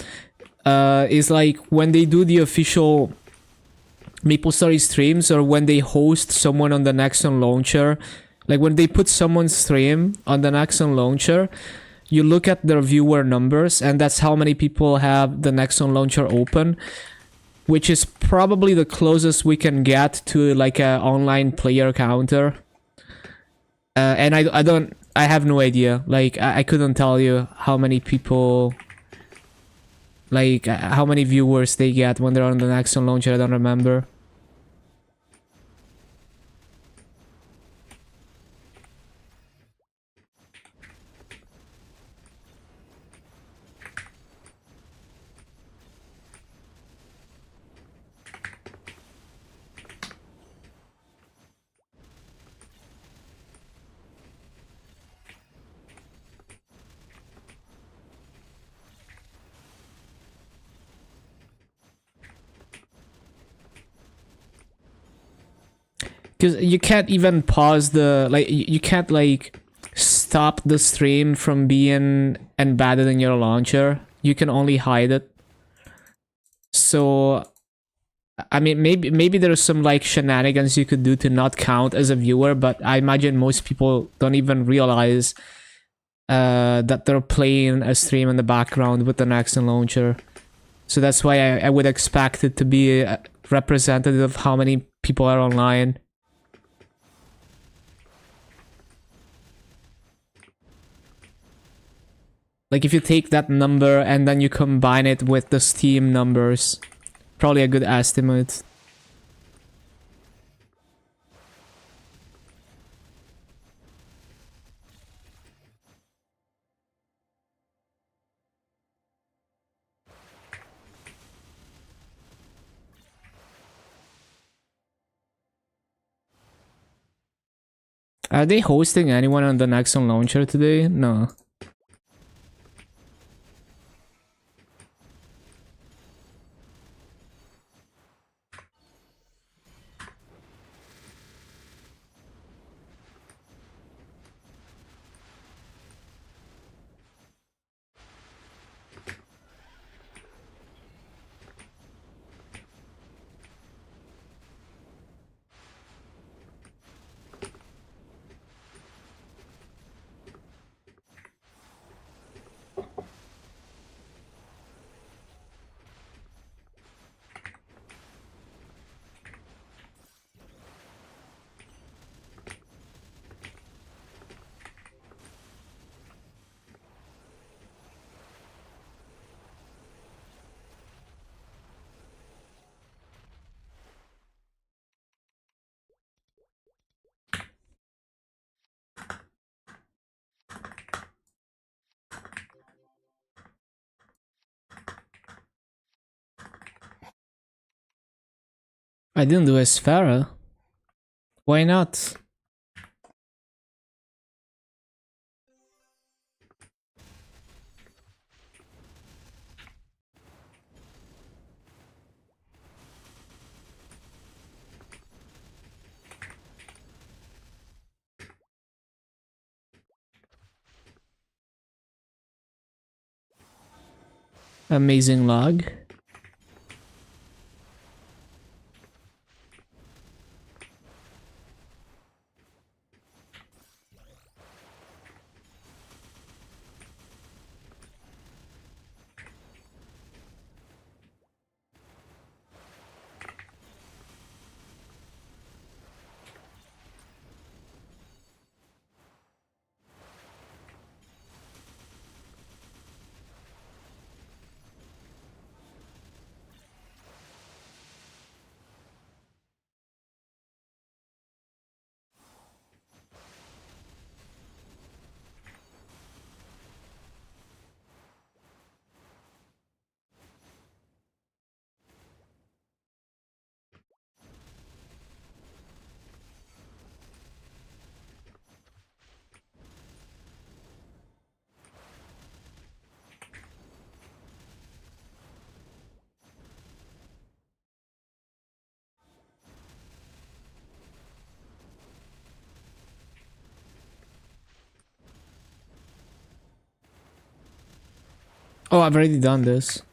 is like when they do the official MapleStory streams, or when they host someone on the Nexon launcher. Like when they put someone's stream on the Nexon launcher, you look at their viewer numbers, and that's how many people have the Nexon launcher open, which is probably the closest we can get to like a online player counter. And I have no idea. Like I couldn't tell you how many people, like how many viewers they get when they're on the Nexon launcher. I don't remember. Because you can't even pause the, like, you can't like stop the stream from being embedded in your launcher. You can only hide it. So I mean, maybe there's some like shenanigans you could do to not count as a viewer, but I imagine most people don't even realize that they're playing a stream in the background with the Nexon launcher. So that's why I would expect it to be representative of how many people are online. Like if you take that number and then you combine it with the Steam numbers, probably a good estimate. Are they hosting anyone on the Nexon launcher today? No. I didn't do Esfera. Why not? Amazing log. Oh, I've already done this.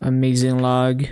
Amazing log.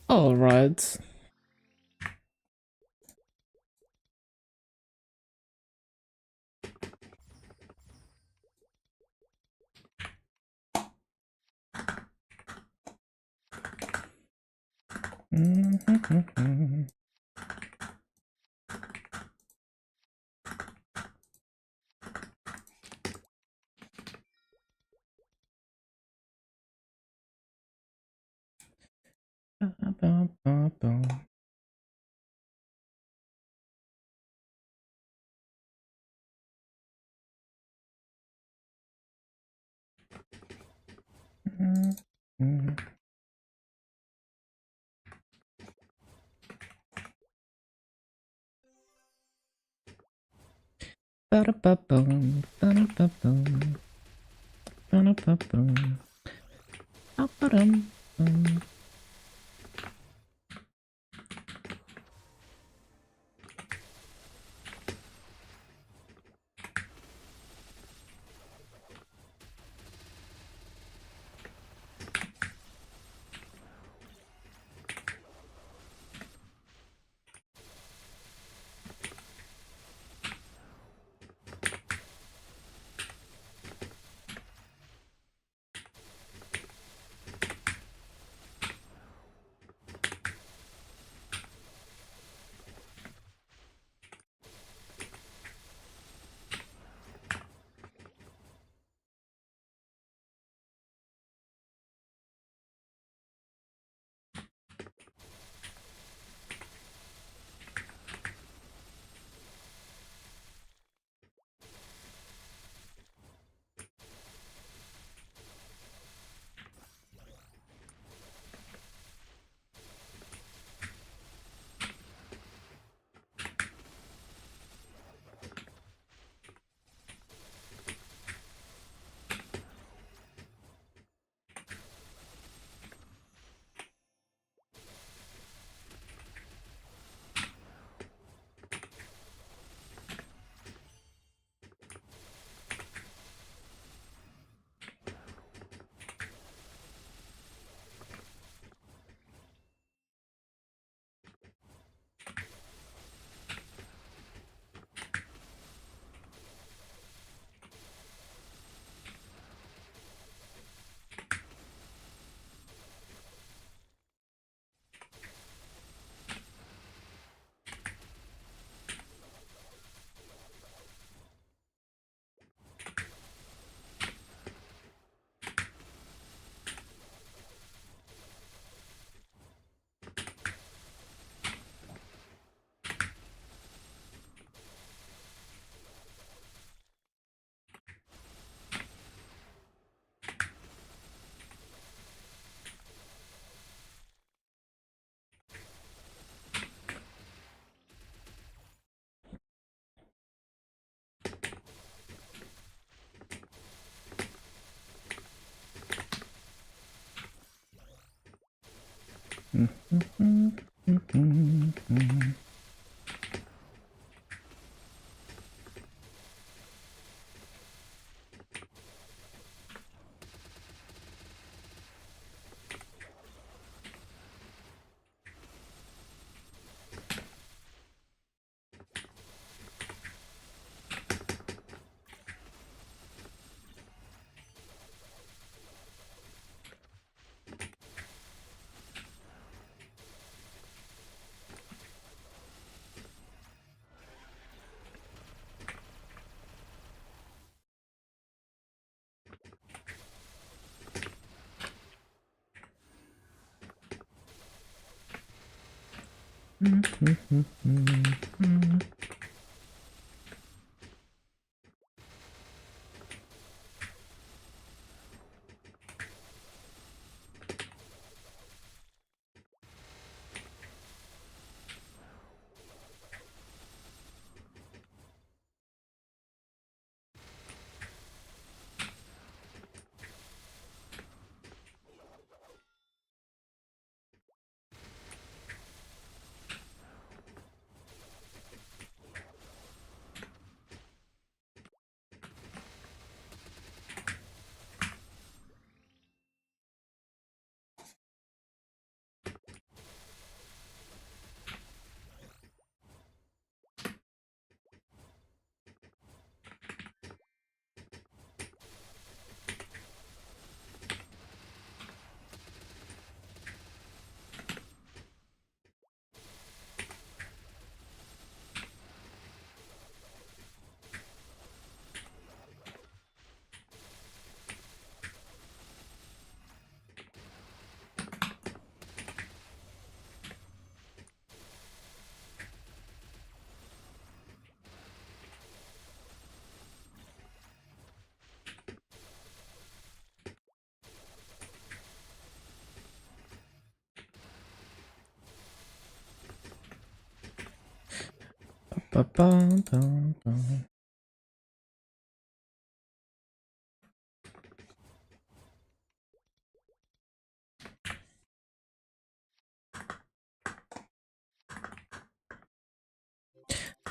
All right.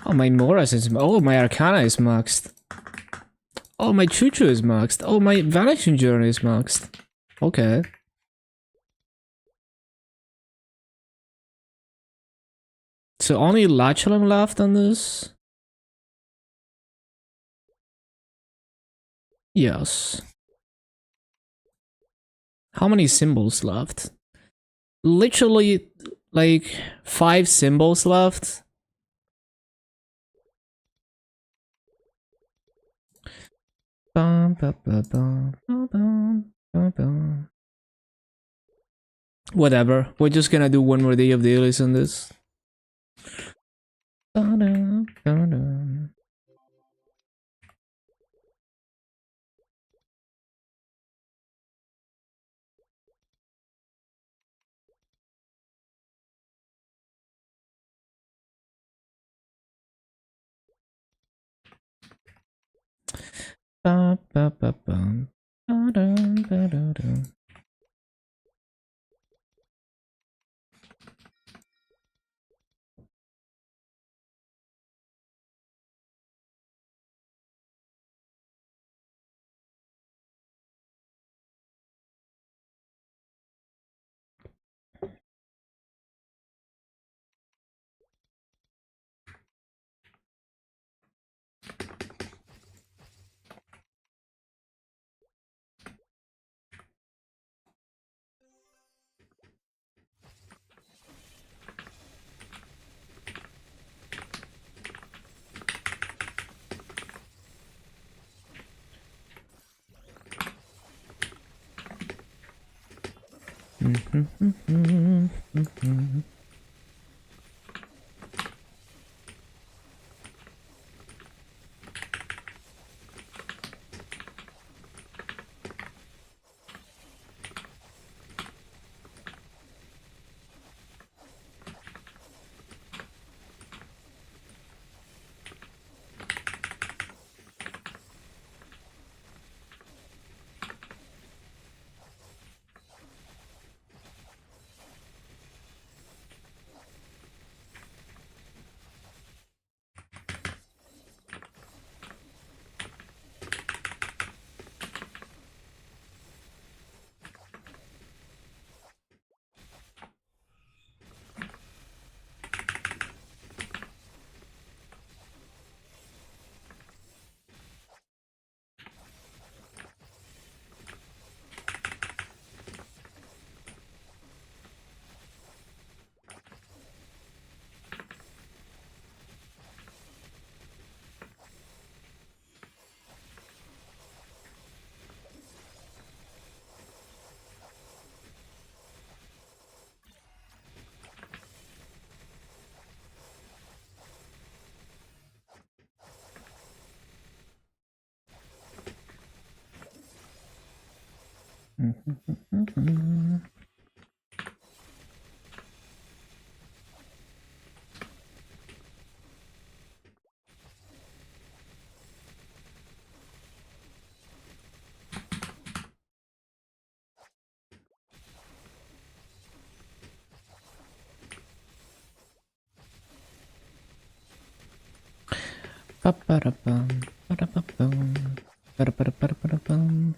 Oh, my Moras is... Oh, my Arcana is maxed. Oh, my Choo-Choo is maxed. Oh, my Vanishing Journey is maxed. Okay. So only Lachlan left on this? Yes. How many symbols left? Literally, like, 5 symbols left. Whatever. We're just gonna do one more day of dailies on this. Ba-ba-da-bum, ba-da-ba-bum, ba-da-ba-da-ba-da-ba-da-bum.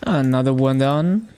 Another one done.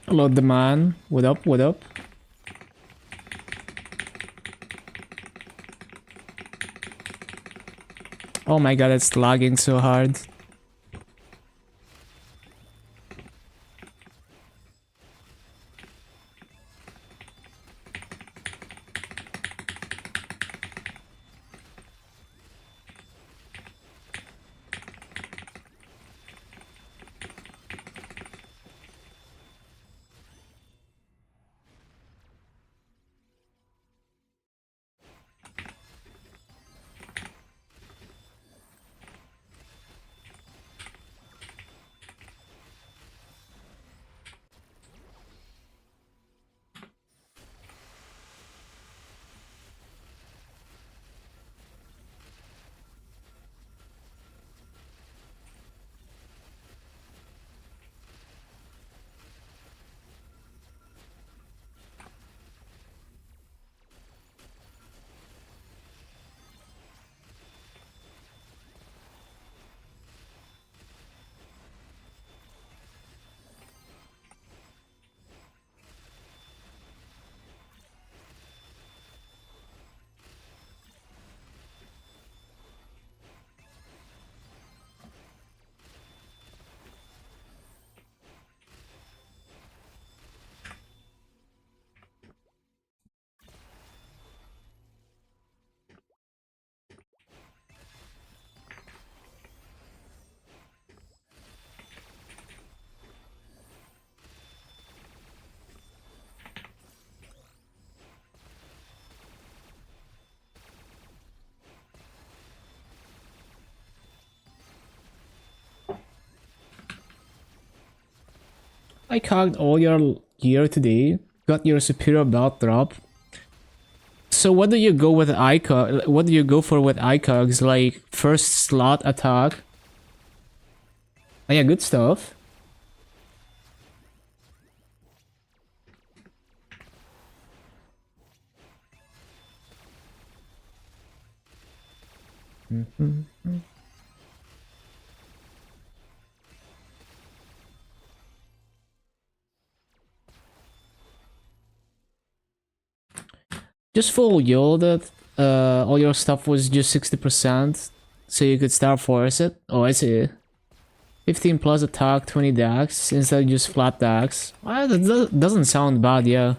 Hello, the man. What up? What up? Oh my god, it's lagging so hard. I cogged all your gear today. Got your superior belt drop. So what do you go with ICOG? What do you go for with ICOGs? Like first slot attack? Oh, yeah, good stuff. Just full YOLO that all your stuff was just 60%, so you could start force it. Oh, I see. 15 plus attack, 20 dax instead of just flat dax. Well, that doesn't sound bad, yeah.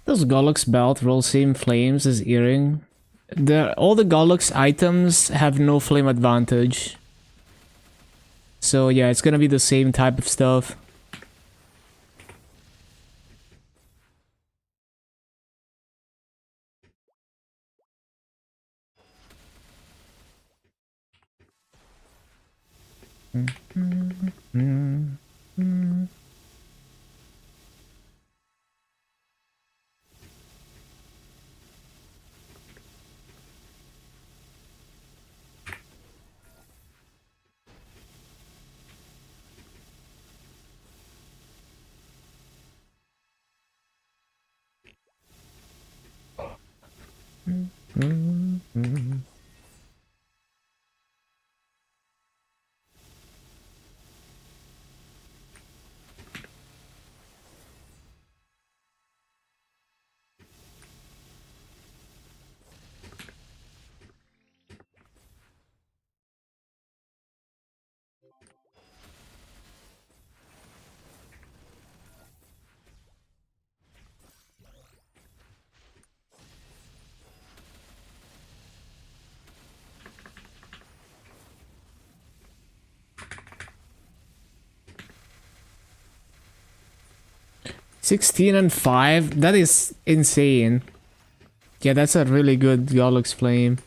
Does Golluck's belt roll same flames as earring? All the Golluck's items have no flame advantage. So yeah, it's gonna be the same type of stuff. $16 and $5? That is insane. Yeah, that's a really good Golluck's flame.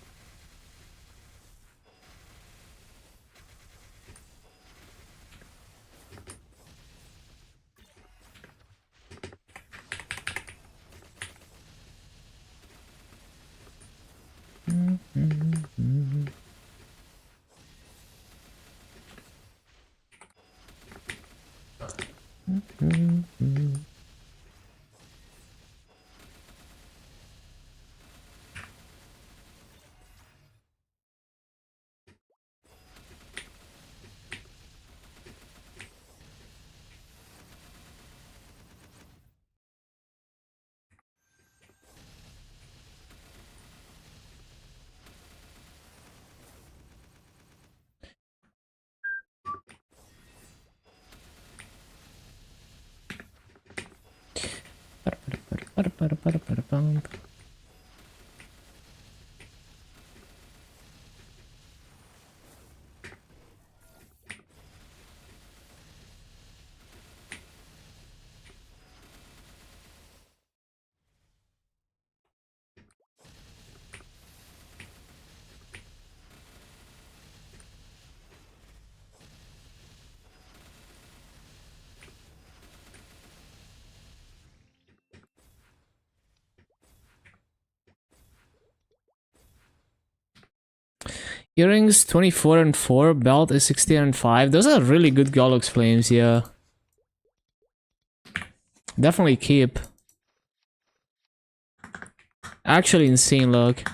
Earrings 24 and 4, belt is 16 and 5. Those are really good Gollux flames, yeah. Definitely keep. Actually insane look.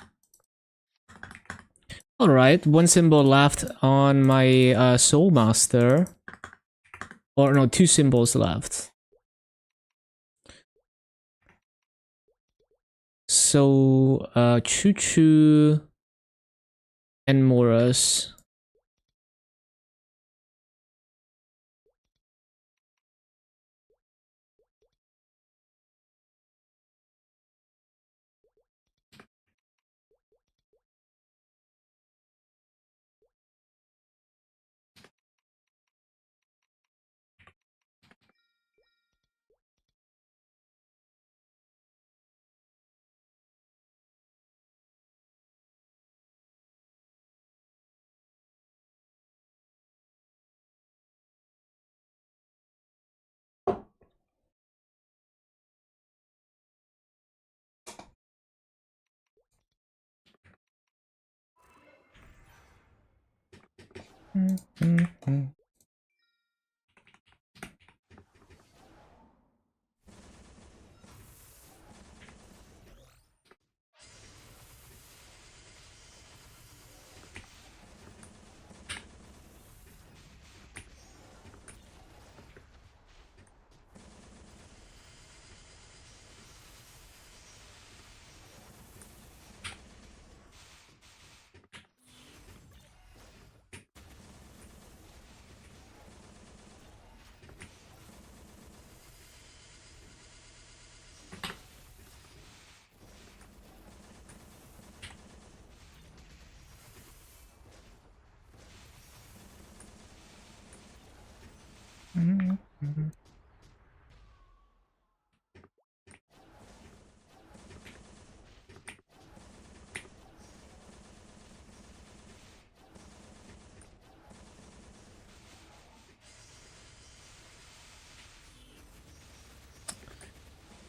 Alright, one symbol left on my Soul Master. Or no, two symbols left. So, Choo Choo and Morris.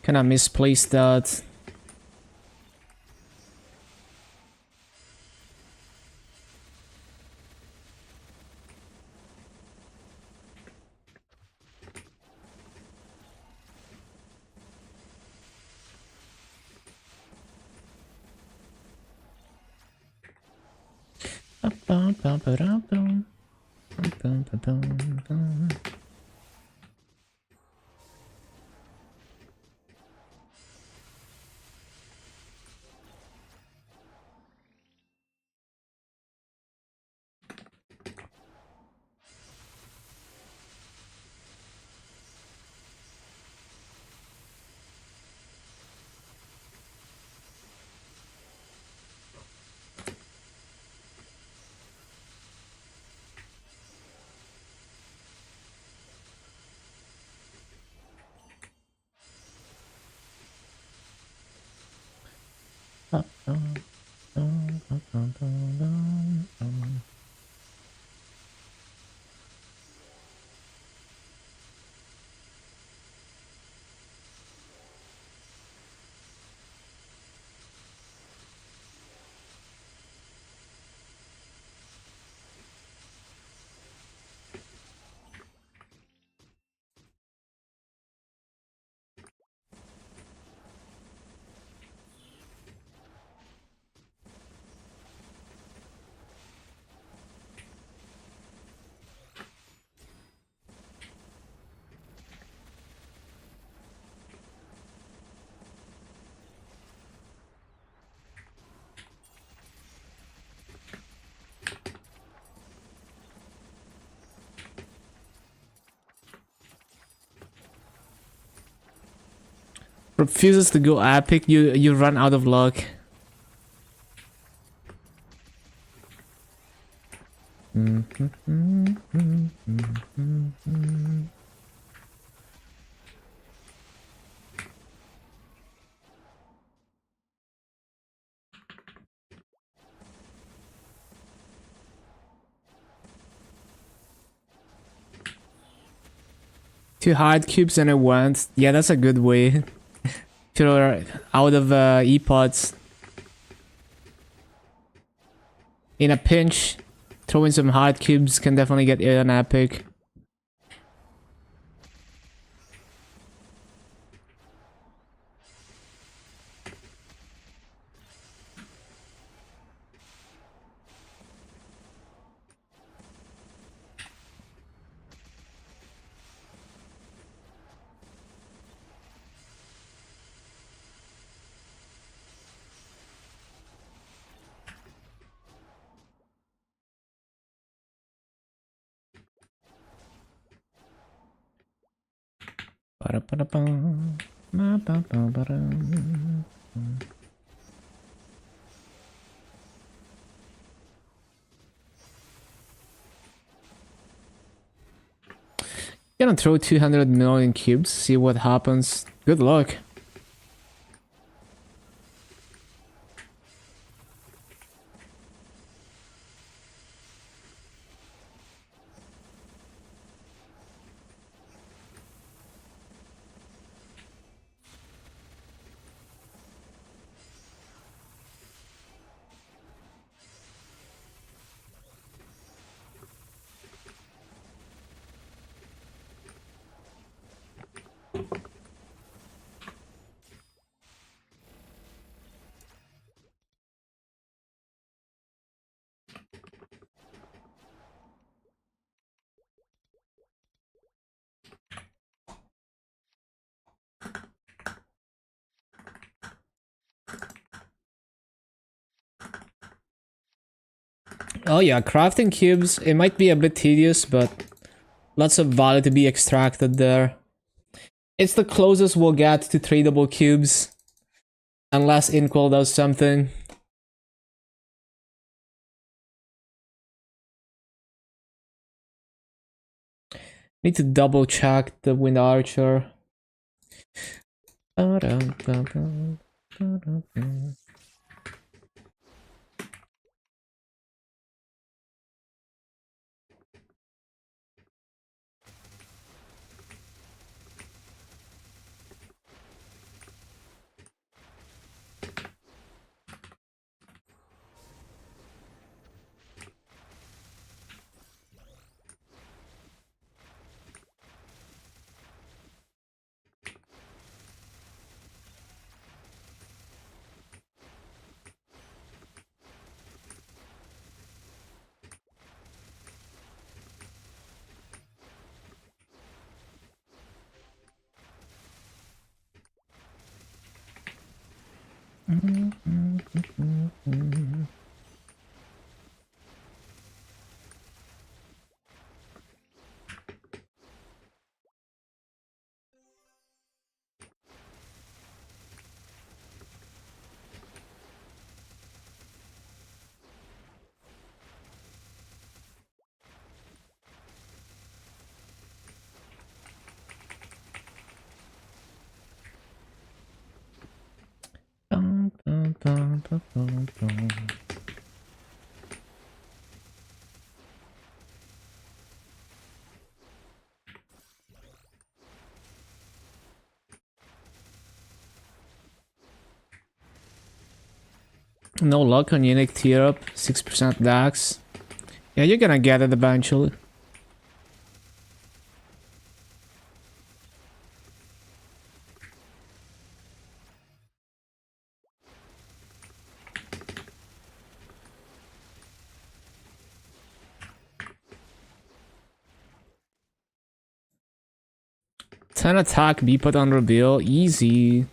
Kinda misplaced that. refuses to go epic, you run out of luck. Two hard cubes and it went. Yeah, that's a good way. If you're out of E-pods. In a pinch, throwing some hard cubes can definitely get an epic. Gonna throw 200 million cubes, see what happens. Good luck. Oh yeah, crafting cubes, it might be a bit tedious, but lots of value to be extracted there. It's the closest we'll get to tradable cubes. Unless Inkwell does something. Need to double check the Wind Archer. No luck on unique tier up, 6% dax. Yeah, you're gonna get it eventually. Ten attack, be put on reveal, easy.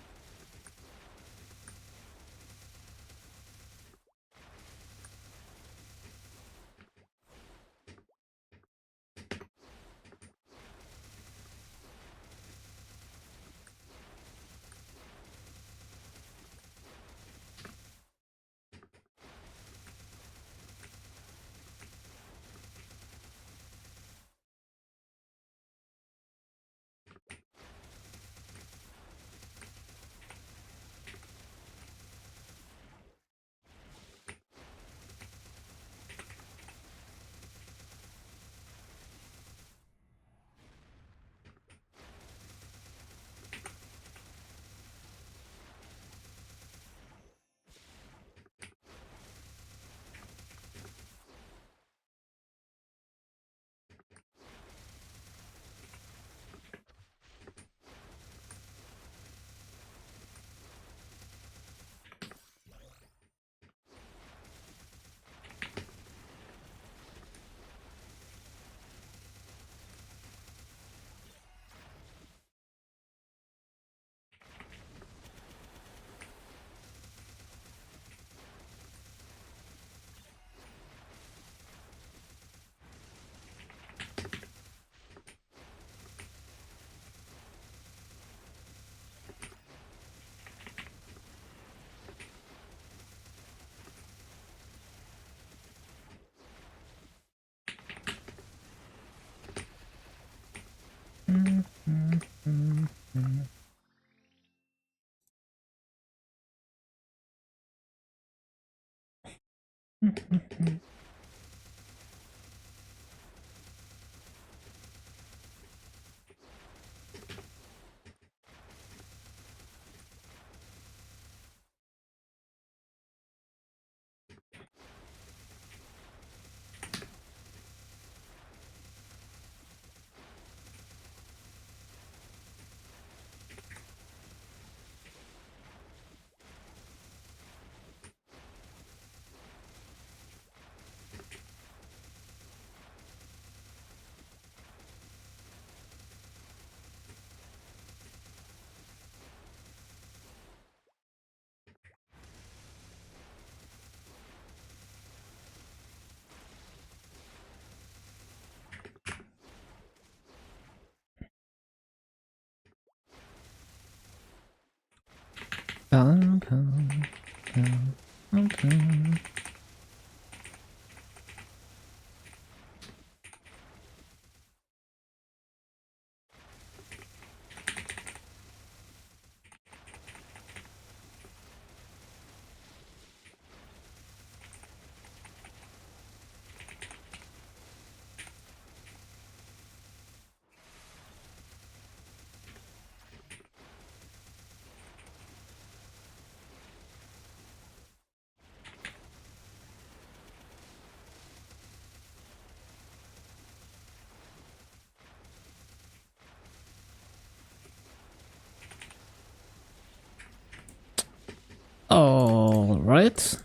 it.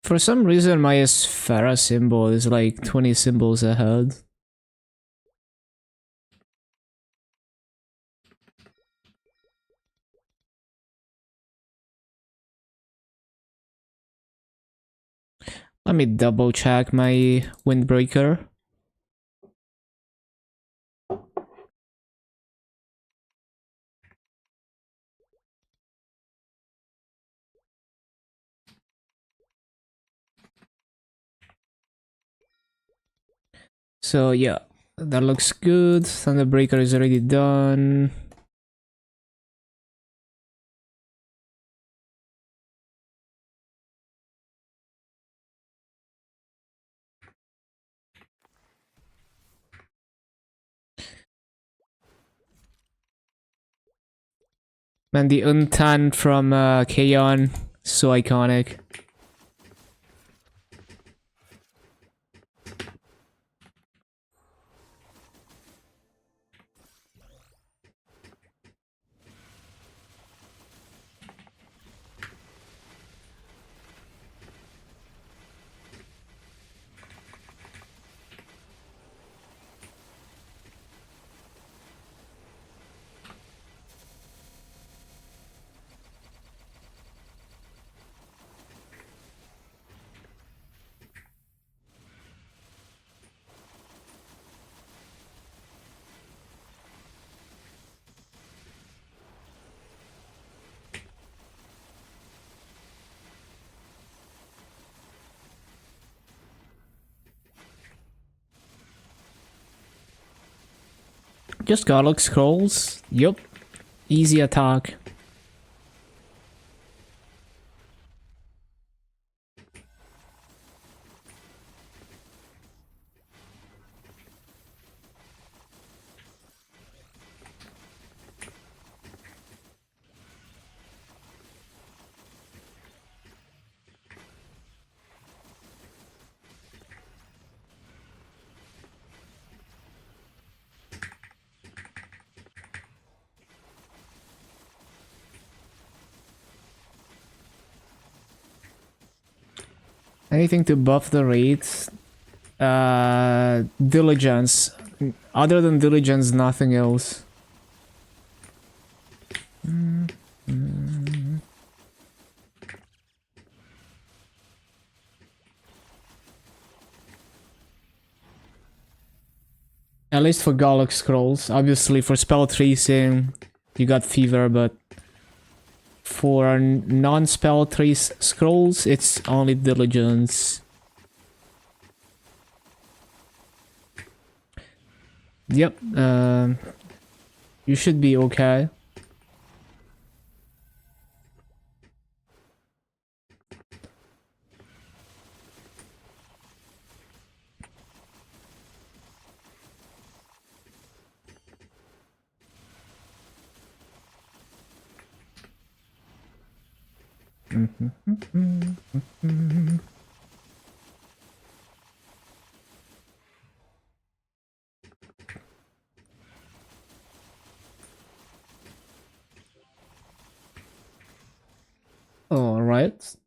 For some reason, my Sphera symbol is like 20 symbols ahead. Let me double check my windbreaker. So yeah, that looks good. Thunderbreaker is already done. Man, the Untan from Kaon, so iconic. Just garlic scrolls. Yup. Easy attack. Anything to buff the rates? Diligence. Other than diligence, nothing else. At least for garlic scrolls. Obviously for spell tracing, you got fever, but for non-spell trace scrolls, it's only diligence. Yep, you should be okay. All right.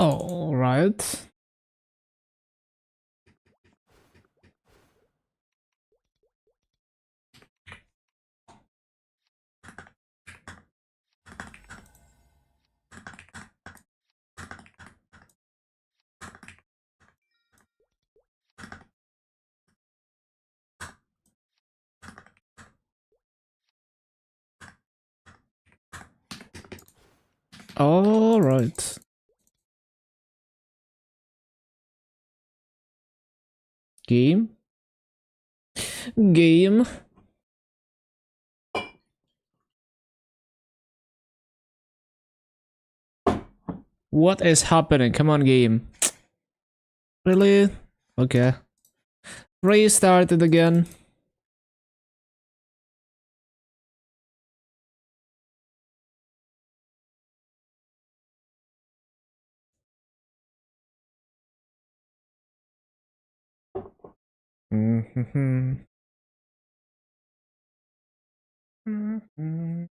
All right. All right. Game. Game. What is happening? Come on, game. Really? Okay. Restart it again. Mm-hmm. Mm-hmm.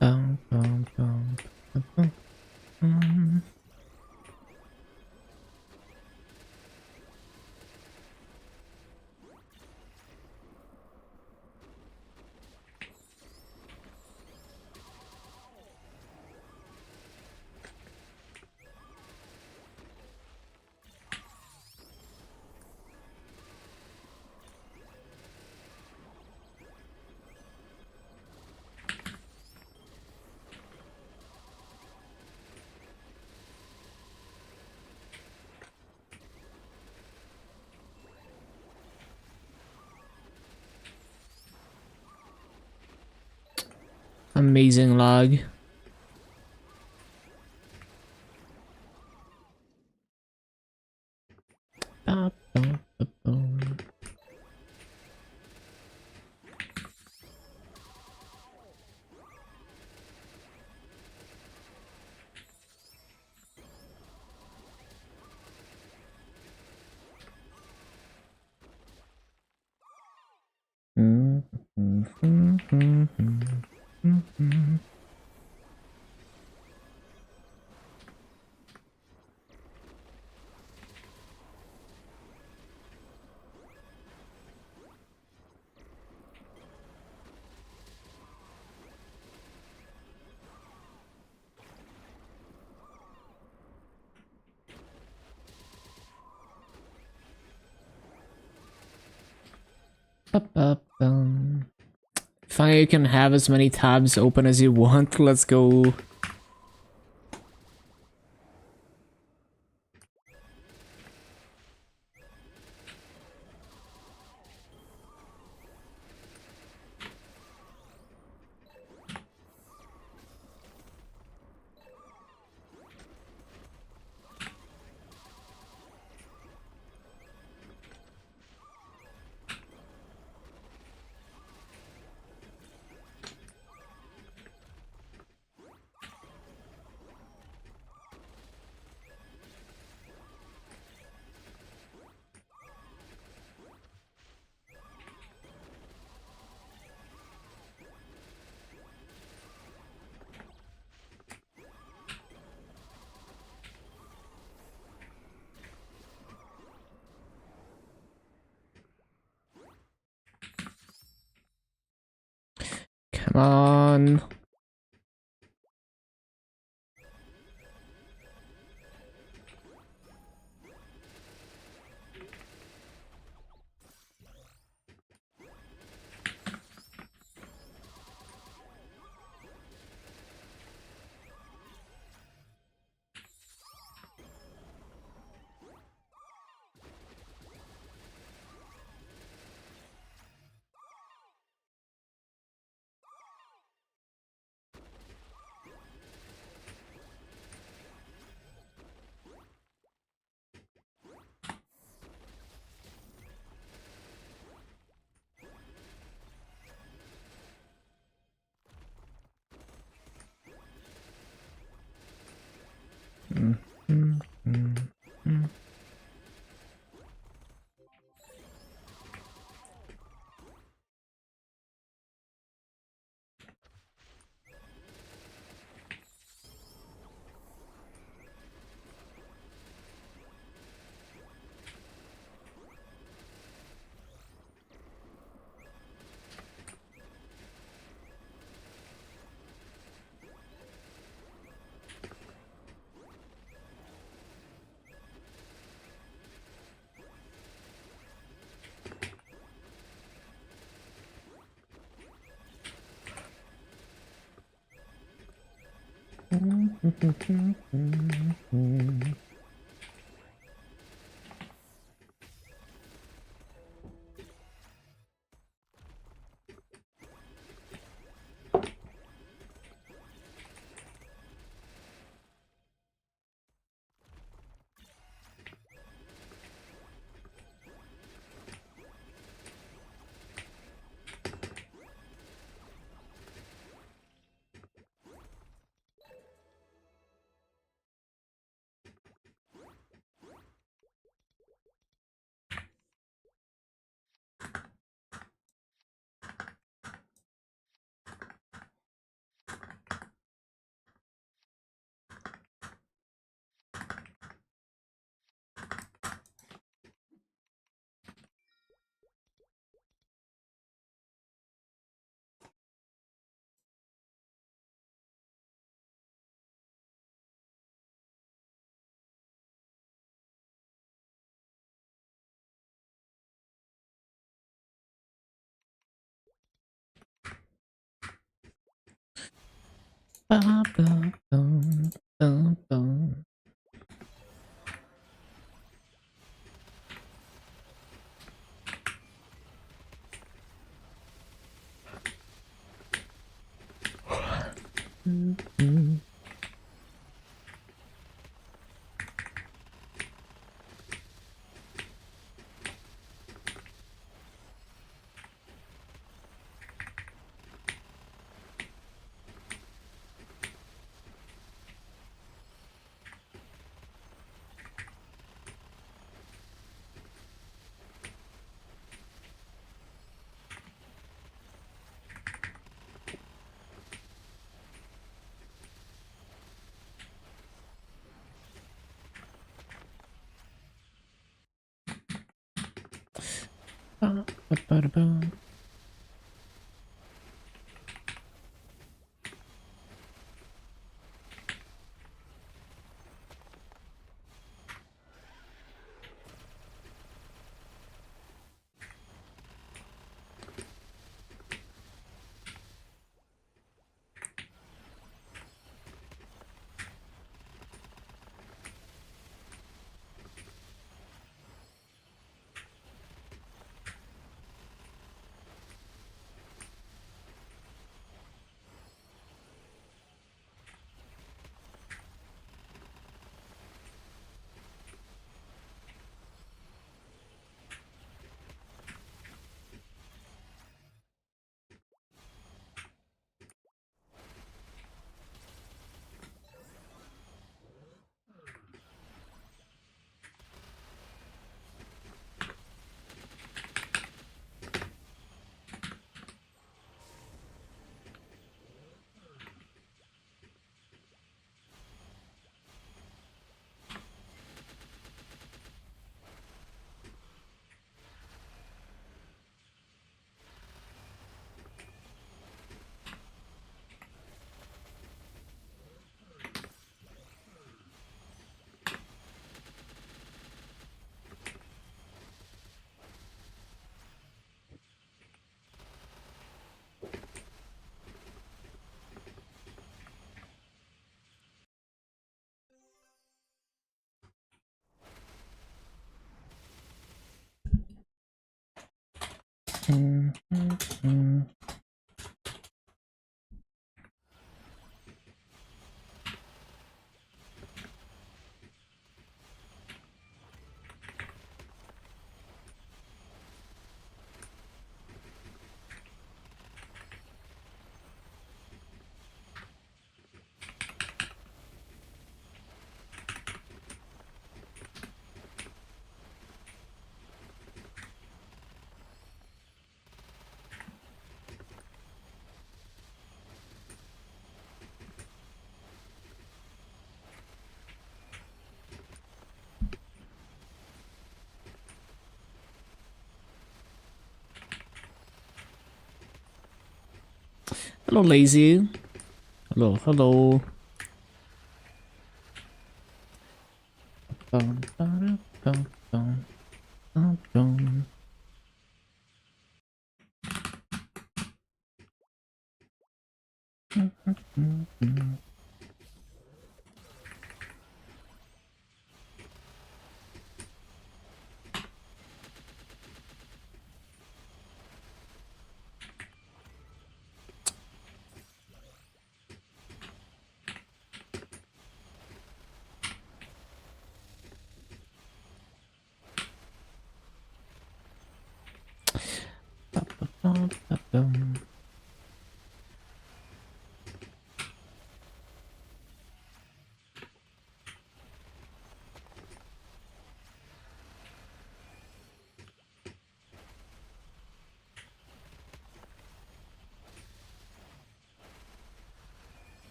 Bum, bum, bum, bum, bum, bum. Amazing lag. Bum, bum, bum, bum. Mm, mm, mm, mm, mm, mm. Ba-ba-bum. Finally, you can have as many tabs open as you want. Let's go. Come on. Hello, lazy. Hello, hello.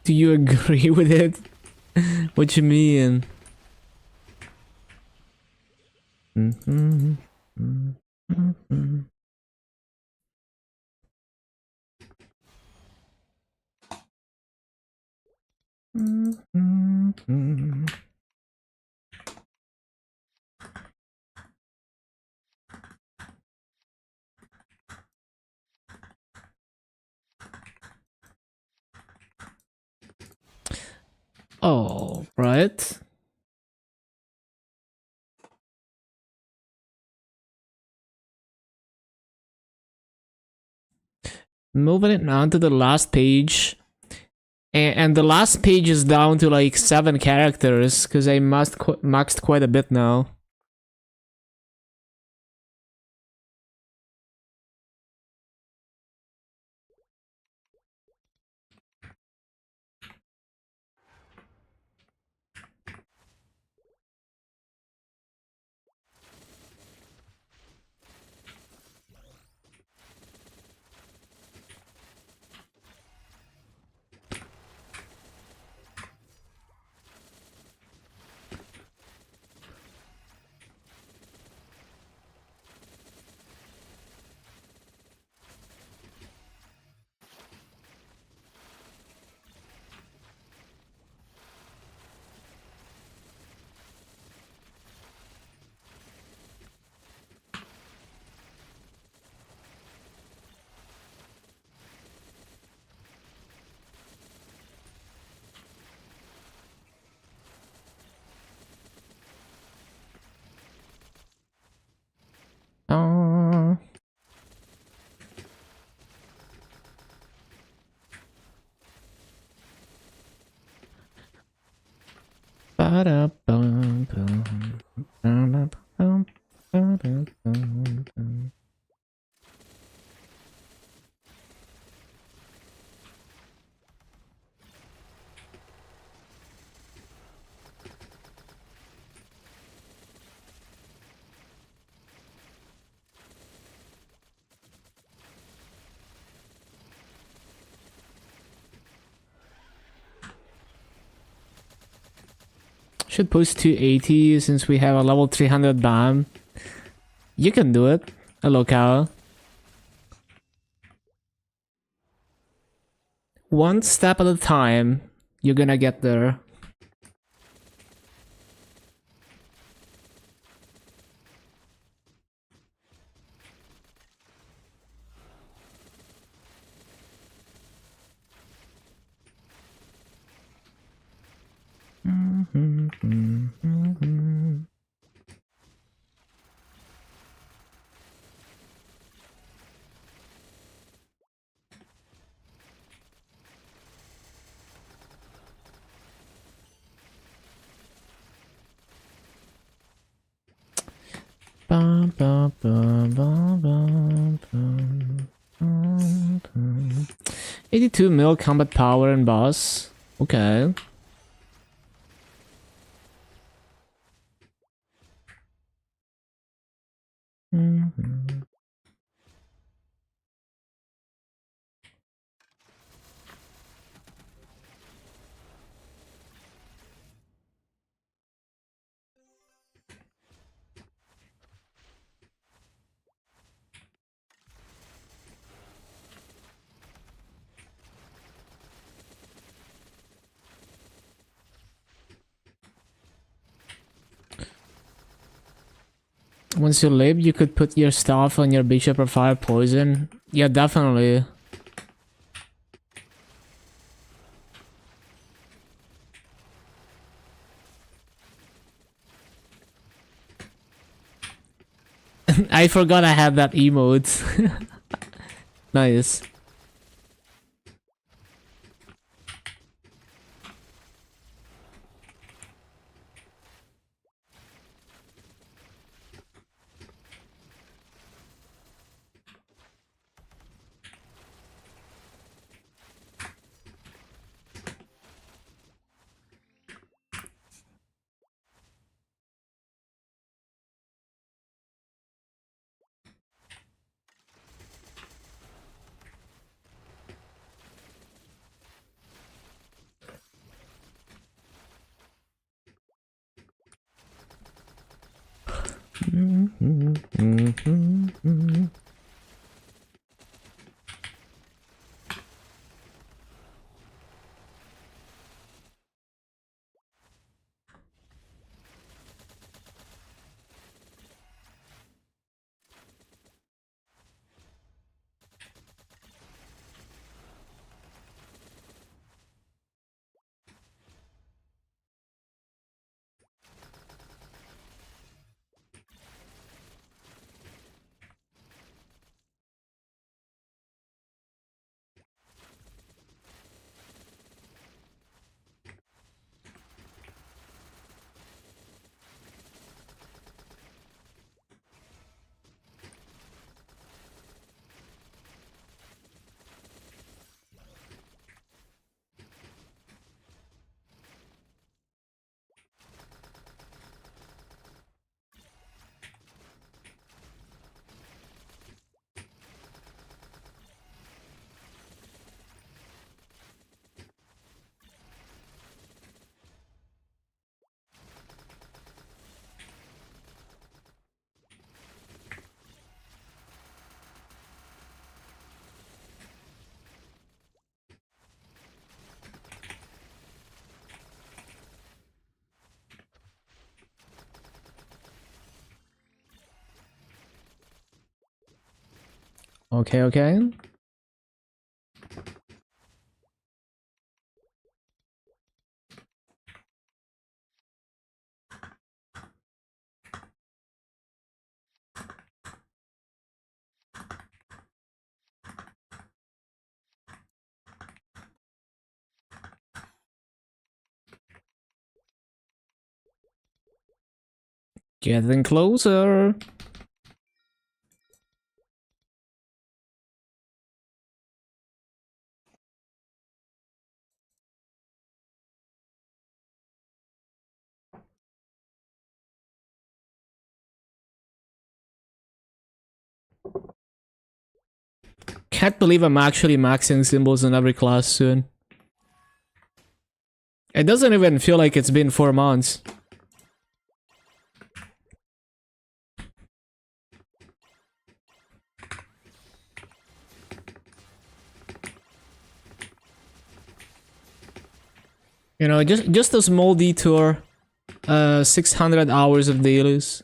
Do you agree with it? What you mean? Oh, right. Moving it on to the last page. And the last page is down to like 7 characters because I maxed quite a bit now. Should push 280 since we have a level 300 BAM. You can do it. Hello, Kyle. One step at a time, you're gonna get there. Bum, bum, bum, bum, bum, bum, bum, bum. 82 mil combat power and boss. Okay. Once you live, you could put your stuff on your bishop or fire poison. Yeah, definitely. I forgot I had that emote. Nice. Okay, okay. Getting closer. Can't believe I'm actually maxing symbols in every class soon. It doesn't even feel like it's been 4 months. You know, just a small detour. 600 hours of dailies.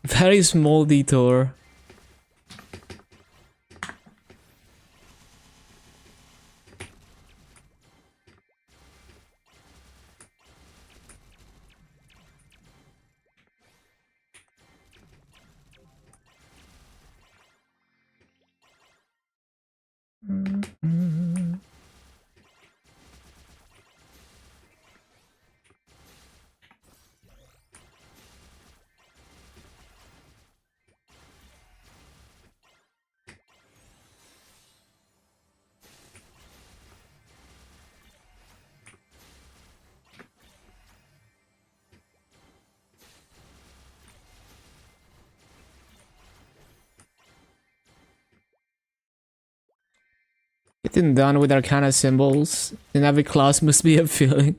Very small detour. Getting done with Arcana symbols in every class must be a feeling.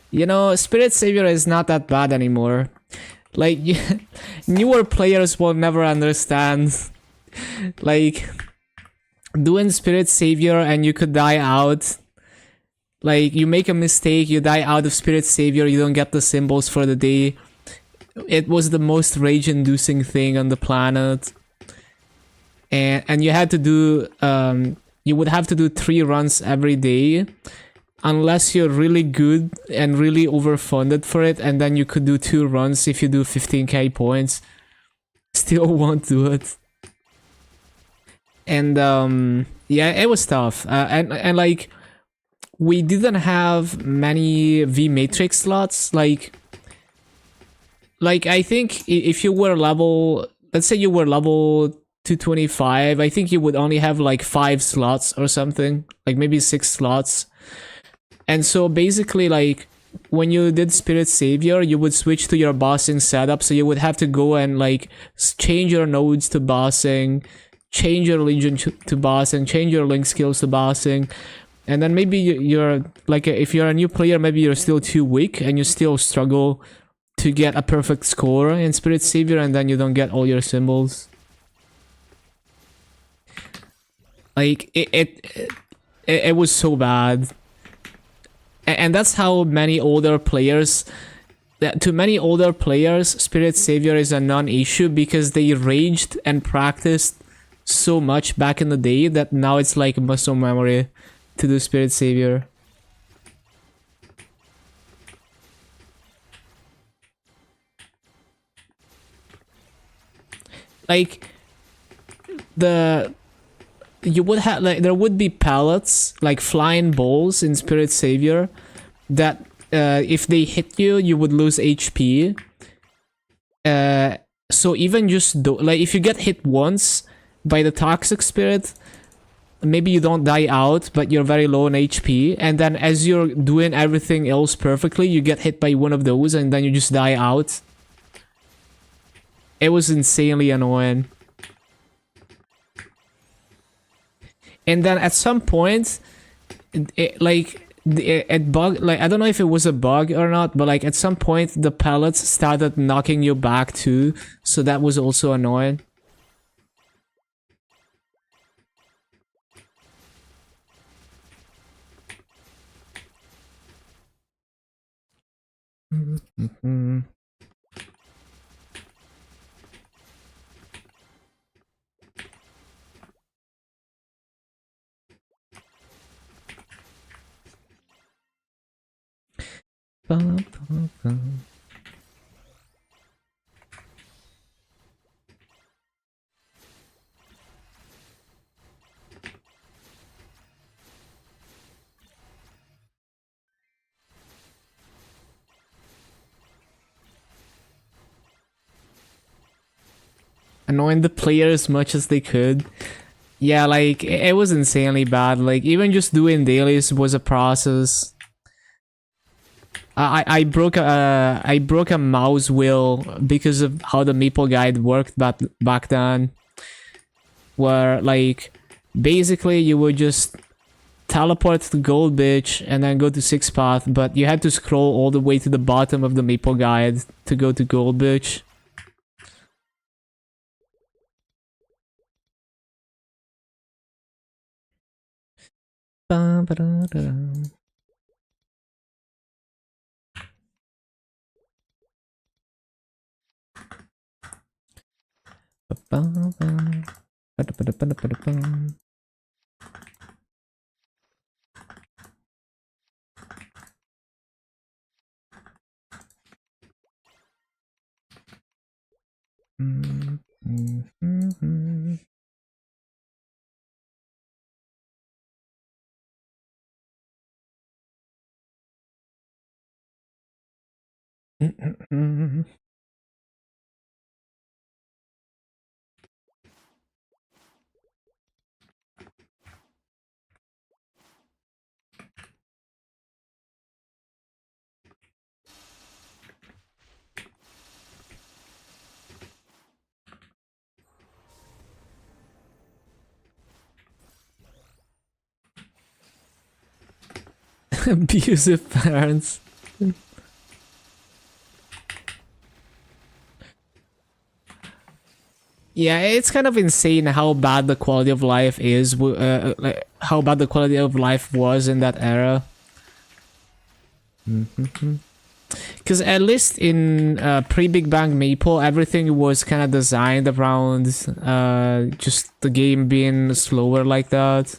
You know, Spirit Savior is not that bad anymore. Like, newer players will never understand. Like, doing Spirit Savior and you could die out. Like, you make a mistake, you die out of Spirit Savior, you don't get the symbols for the day. It was the most rage-inducing thing on the planet. And you had to do... you would have to do 3 runs every day. Unless you're really good and really overfunded for it. And then you could do 2 runs if you do 15k points. Still won't do it. And yeah, it was tough. And like... we didn't have many V Matrix slots. Like I think if you were level, let's say you were level 225, I think you would only have like 5 slots or something, like maybe 6 slots. And so basically, like when you did Spirit Savior, you would switch to your bossing setup, so you would have to go and like change your nodes to bossing, change your legion to bossing, change your link skills to bossing. And then maybe you're like, if you're a new player, maybe you're still too weak and you still struggle to get a perfect score in Spirit Savior, and then you don't get all your symbols. Like it was so bad. And that's how many older players, to many older players, Spirit Savior is a non-issue because they raged and practiced so much back in the day that now it's like muscle memory to do Spirit Savior. Like you would have, like, there would be pellets, like flying balls in Spirit Savior that if they hit you, you would lose HP. So even just like if you get hit once by the toxic spirit, maybe you don't die out, but you're very low on HP, and then as you're doing everything else perfectly, you get hit by one of those, and then you just die out. It was insanely annoying. And then at some point, it bugged, like, I don't know if it was a bug or not, but like at some point the pellets started knocking you back too, so that was also annoying. Mm-hmm. annoying the player as much as they could. Yeah, like it was insanely bad. Like even just doing dailies was a process. I broke a mouse wheel because of how the Maple Guide worked back then. Where like basically you would just teleport to Gold Beach and then go to Sixth Path, but you had to scroll all the way to the bottom of the Maple Guide to go to Gold Beach. Abusive parents. Yeah, it's kind of insane how bad the quality of life is. Like how bad the quality of life was in that era. Because at least in pre-Big Bang Maple, everything was kind of designed around just the game being slower like that.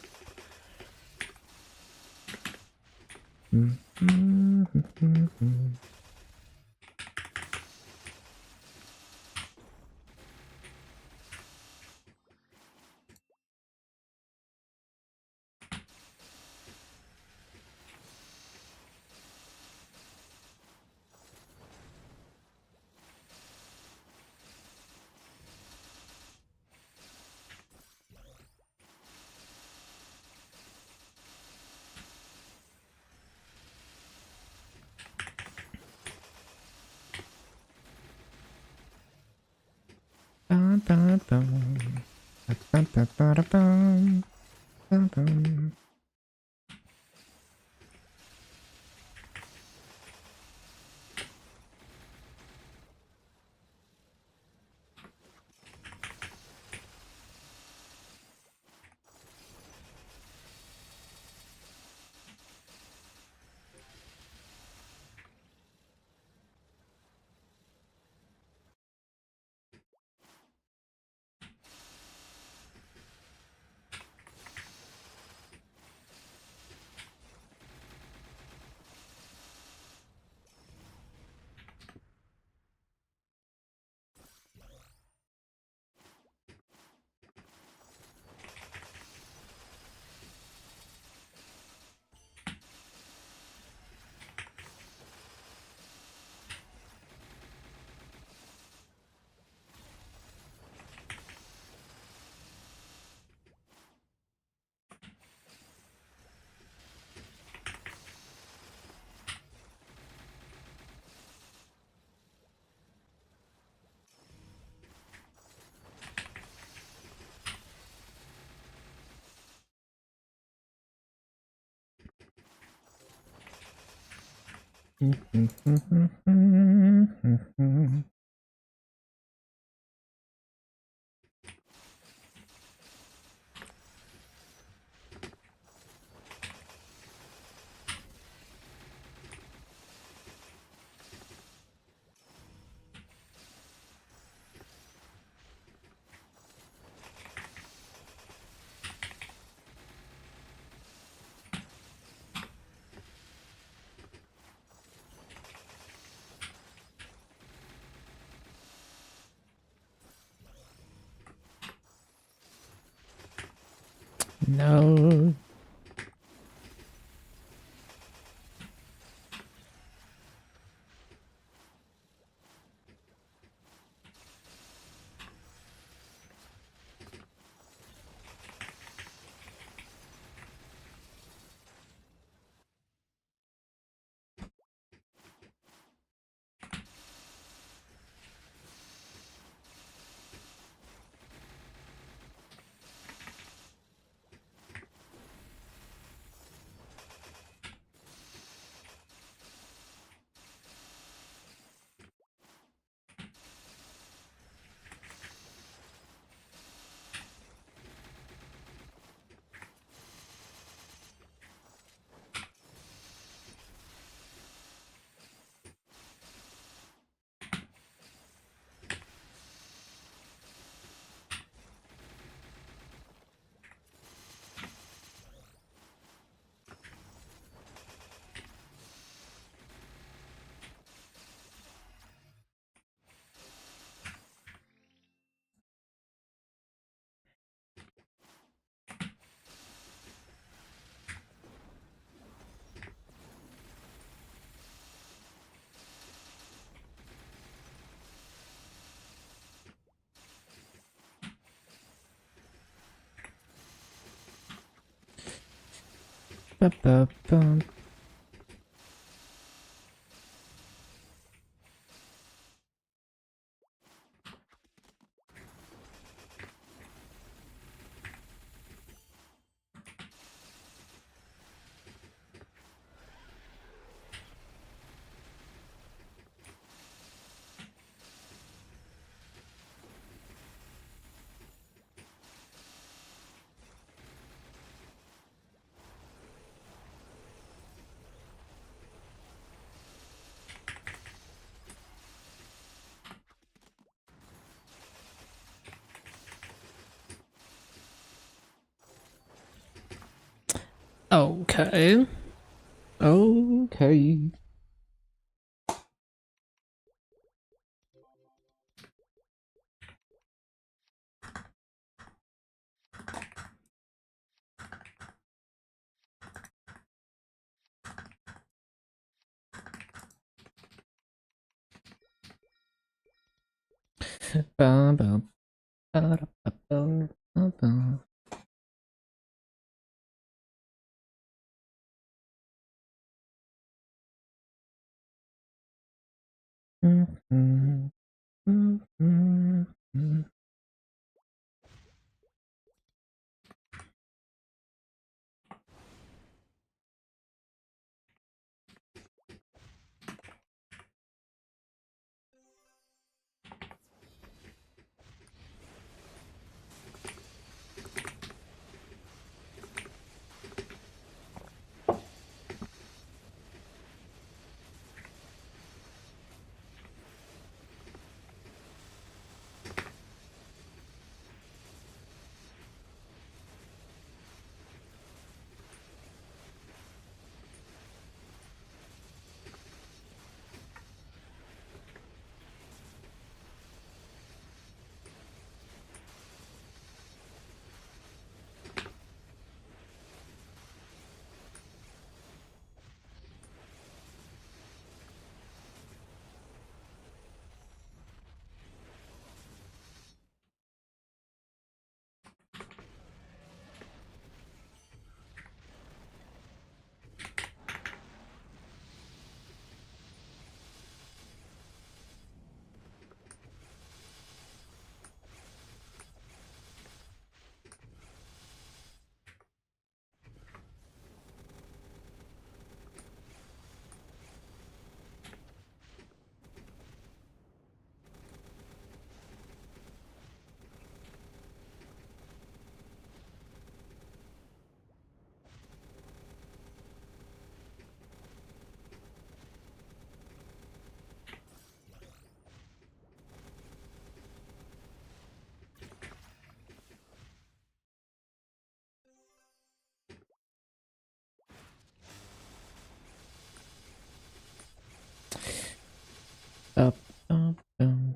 No. Ba-ba-bum. Okay. Okay. Ba-bum. Ba-da-ba-bum. Ba-bum. Mhm. Mhm. Ba-bum-bum.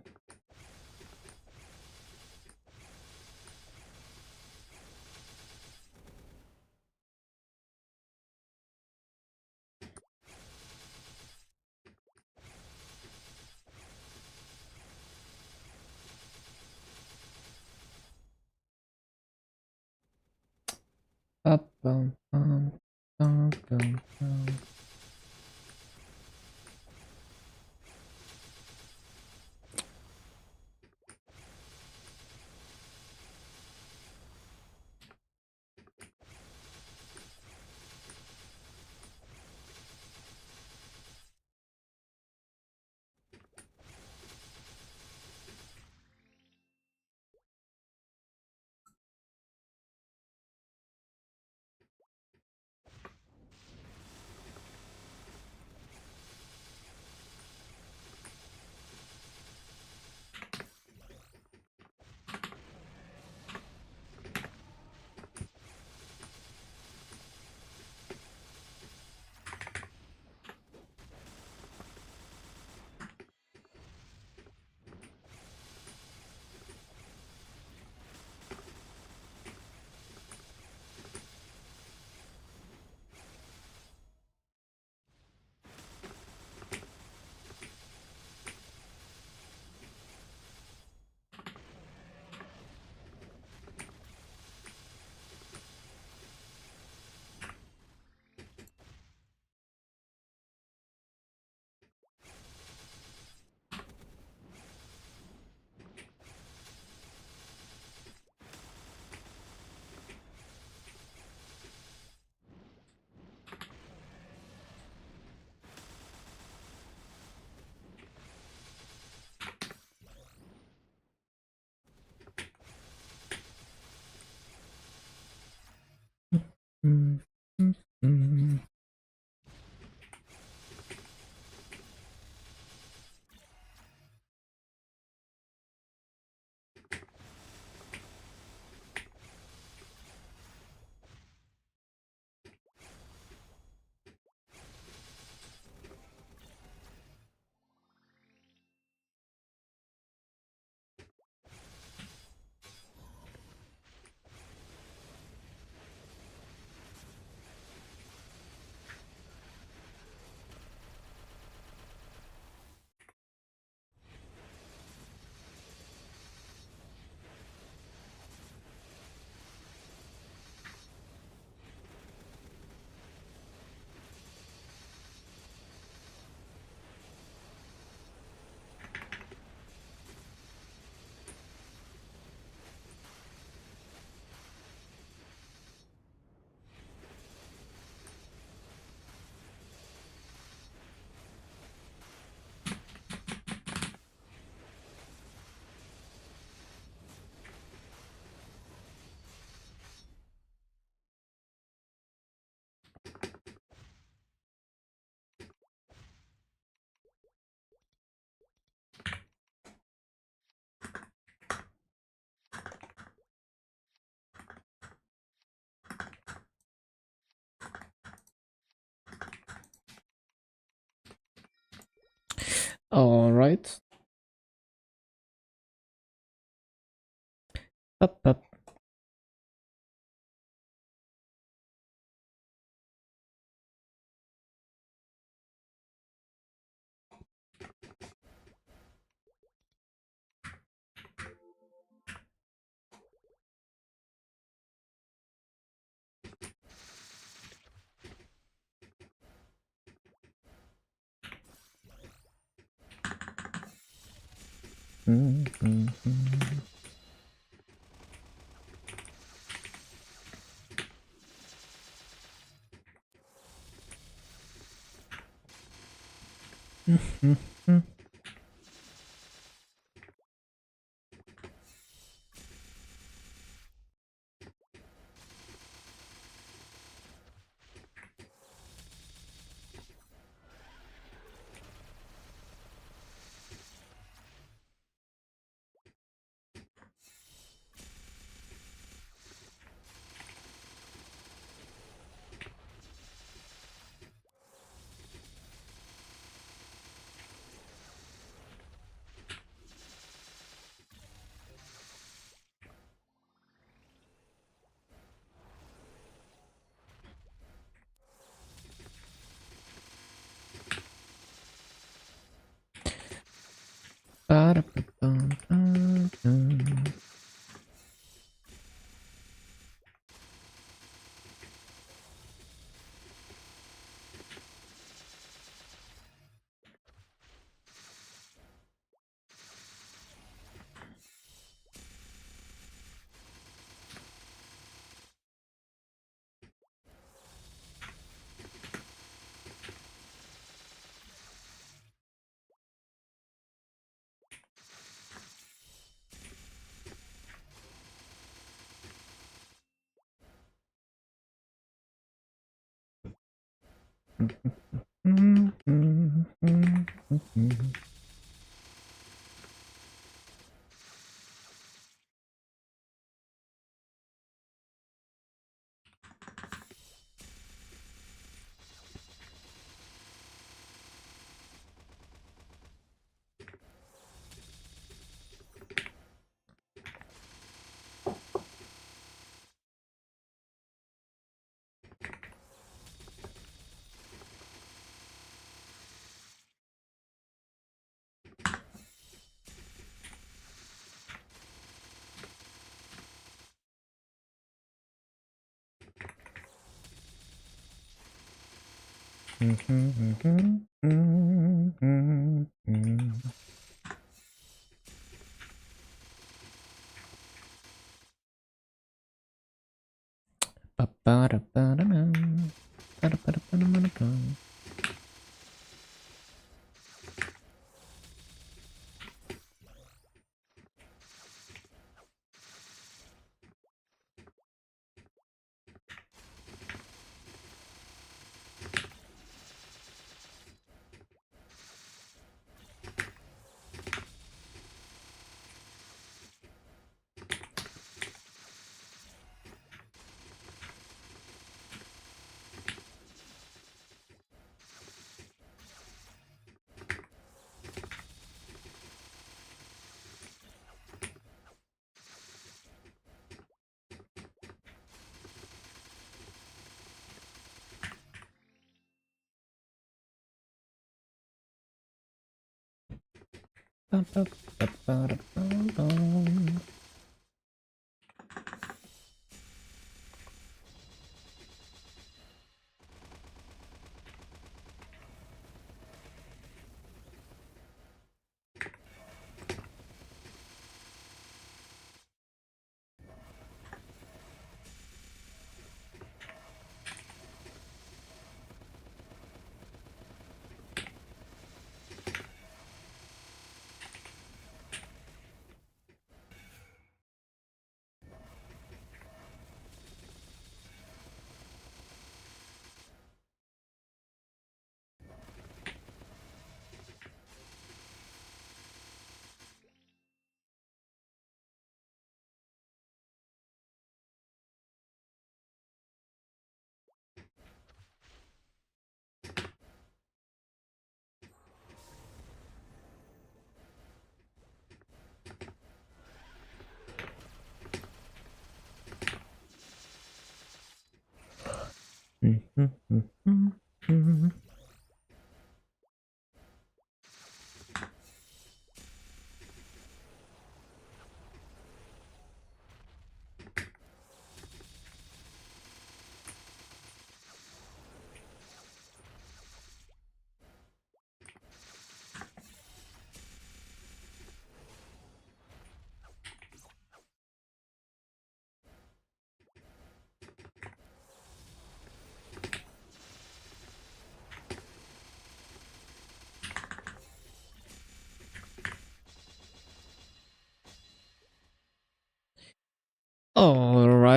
Ba-bum-bum. Ba-bum-bum. right? Up.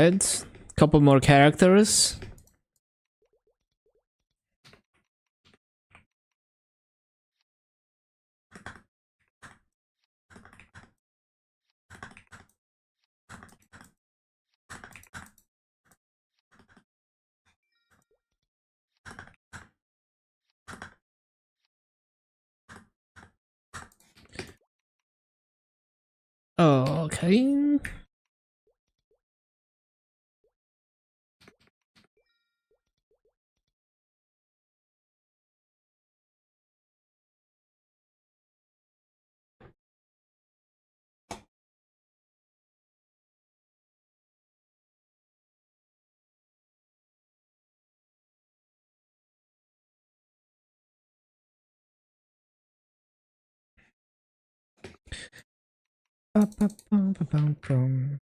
side. Couple more characters. Oh, okay. Ba-ba-bum-ba-bum-bum.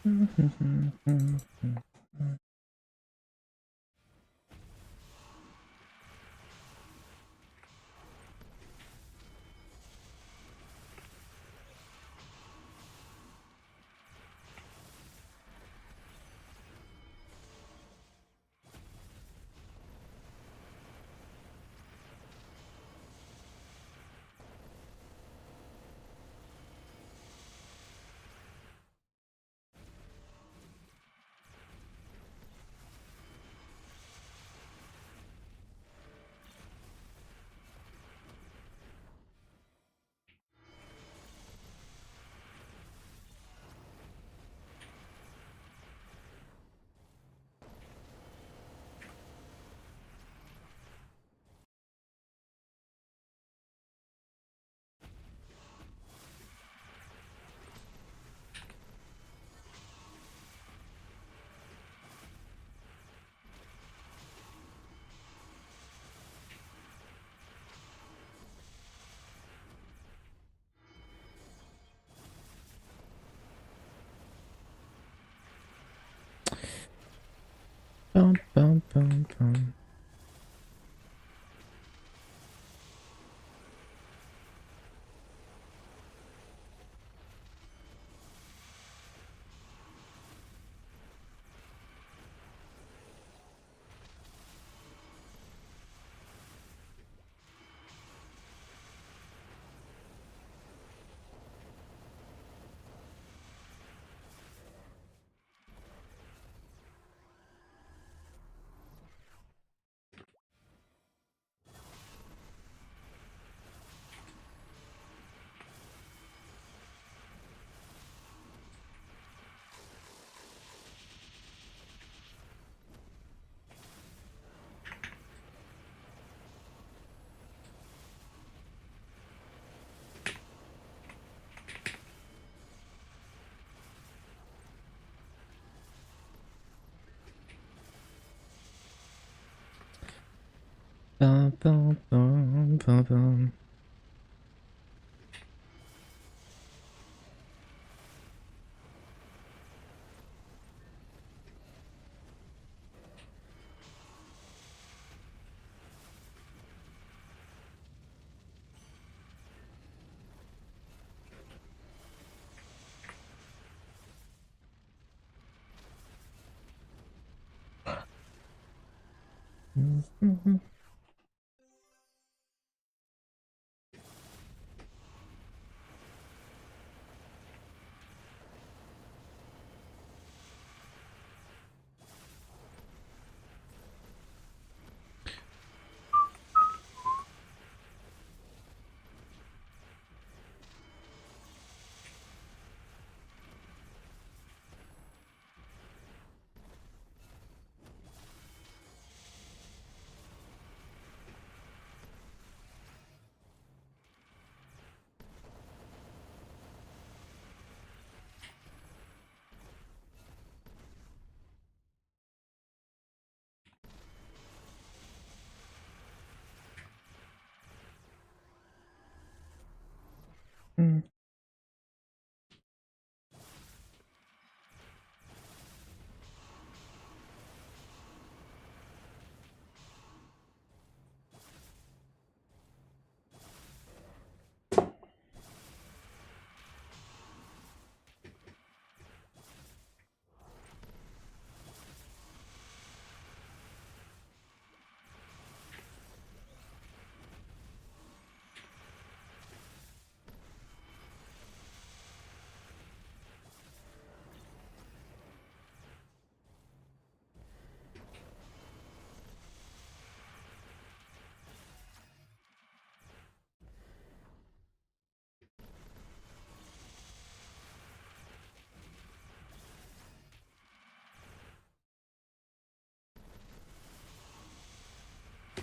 Bum, bum, bum, bum.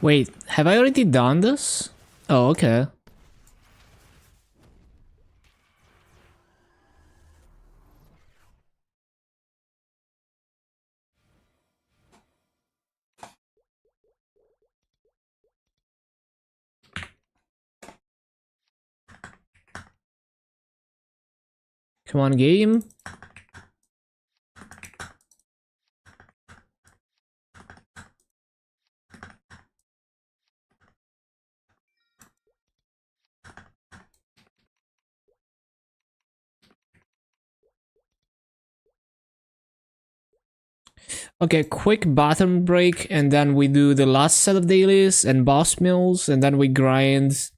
Wait, have I already done this? Oh, okay. Come on, game. Okay, quick bathroom break, and then we do the last set of dailies and boss mills, and then we grind.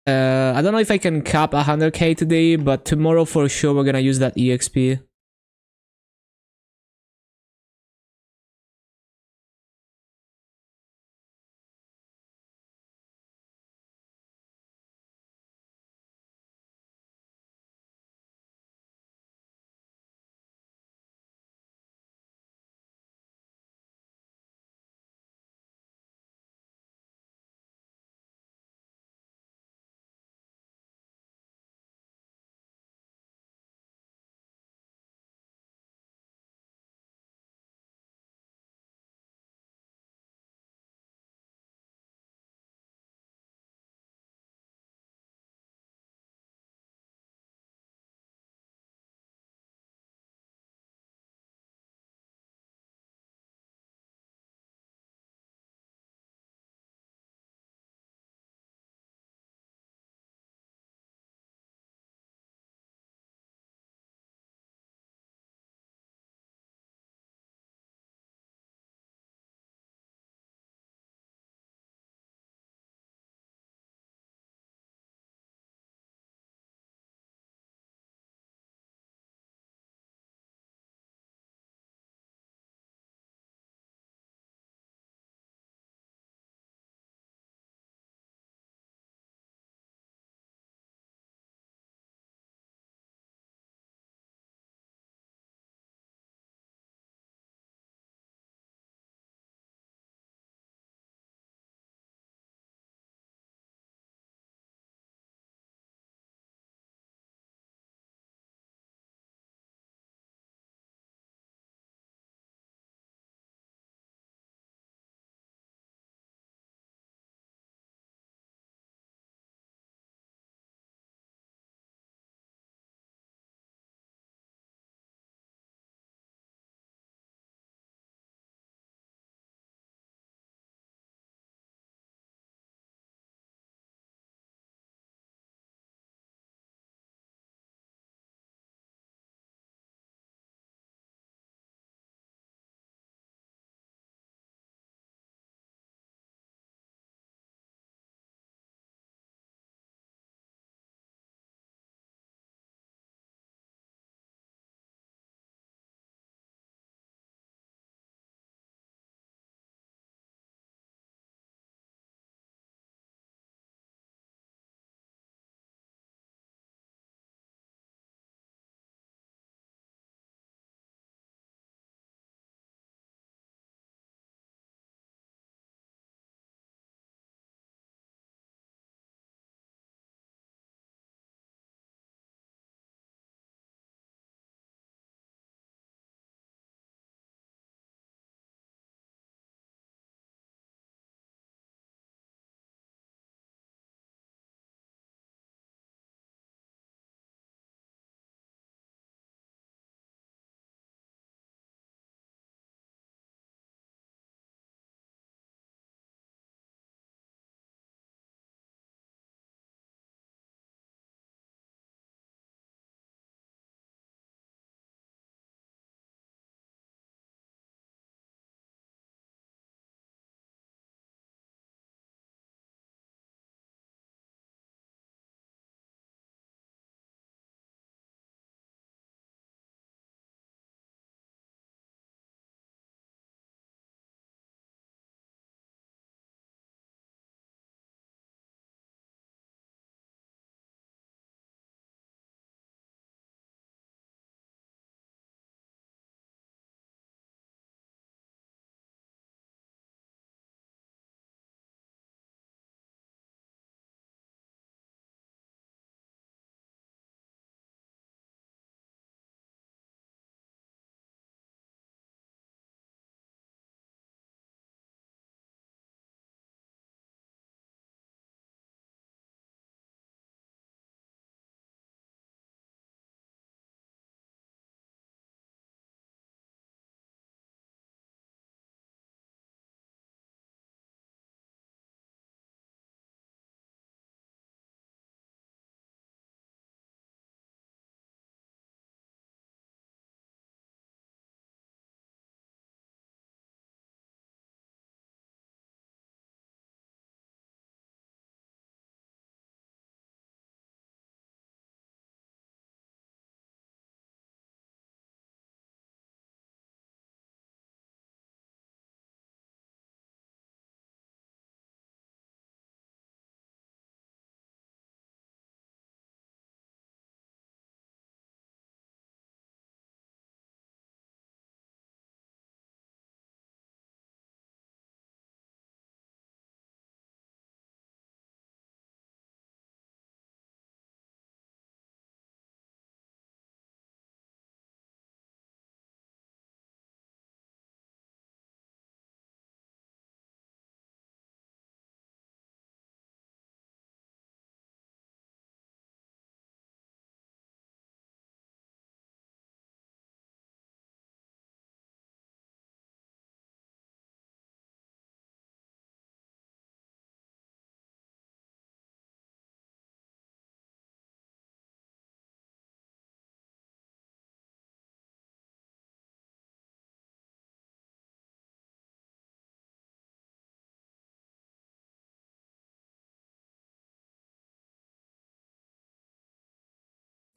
I don't know if I can cap 100k today, but tomorrow for sure we're gonna use that EXP.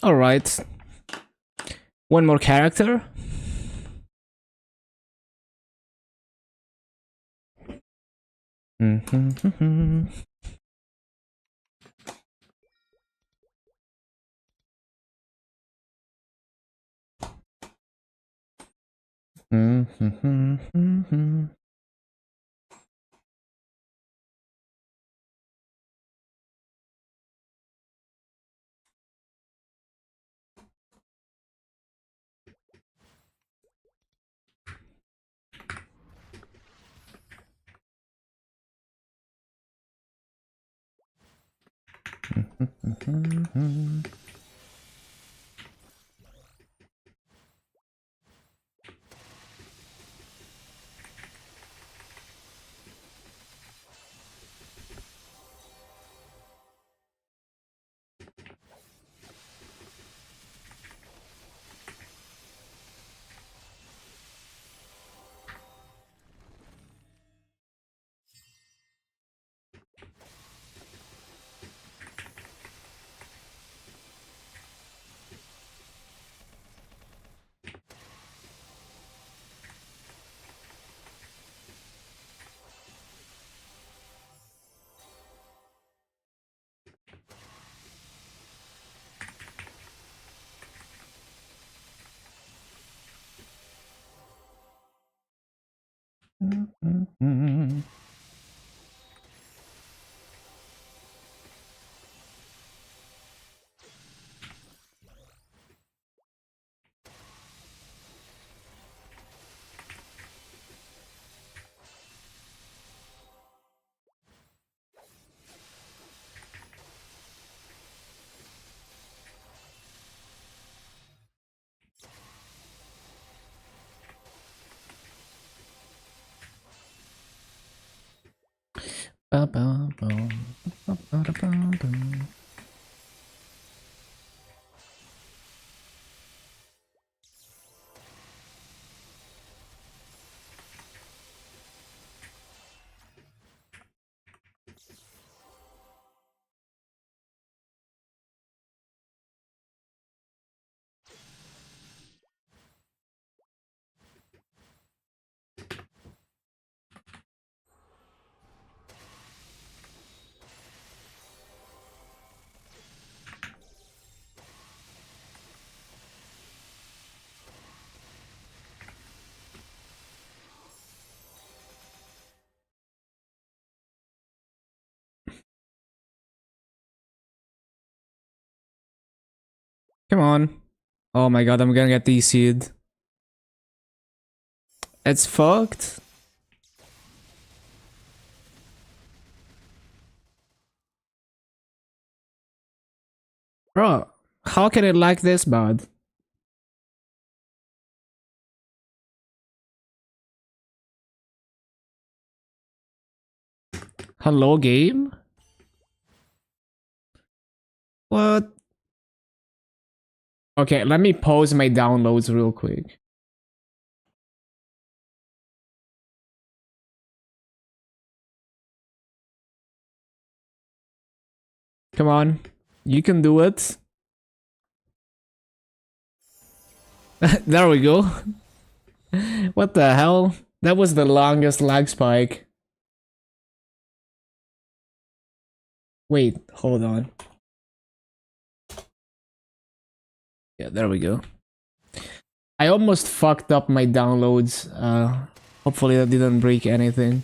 All right. One more character. Come on. Oh my god, I'm gonna get DC'd. It's fucked. Bro, how can it like this bad? Hello, game? What? Okay, let me pause my downloads real quick. Come on. You can do it. There we go. What the hell? That was the longest lag spike. Wait, hold on. Yeah, there we go. I almost fucked up my downloads. Hopefully that didn't break anything.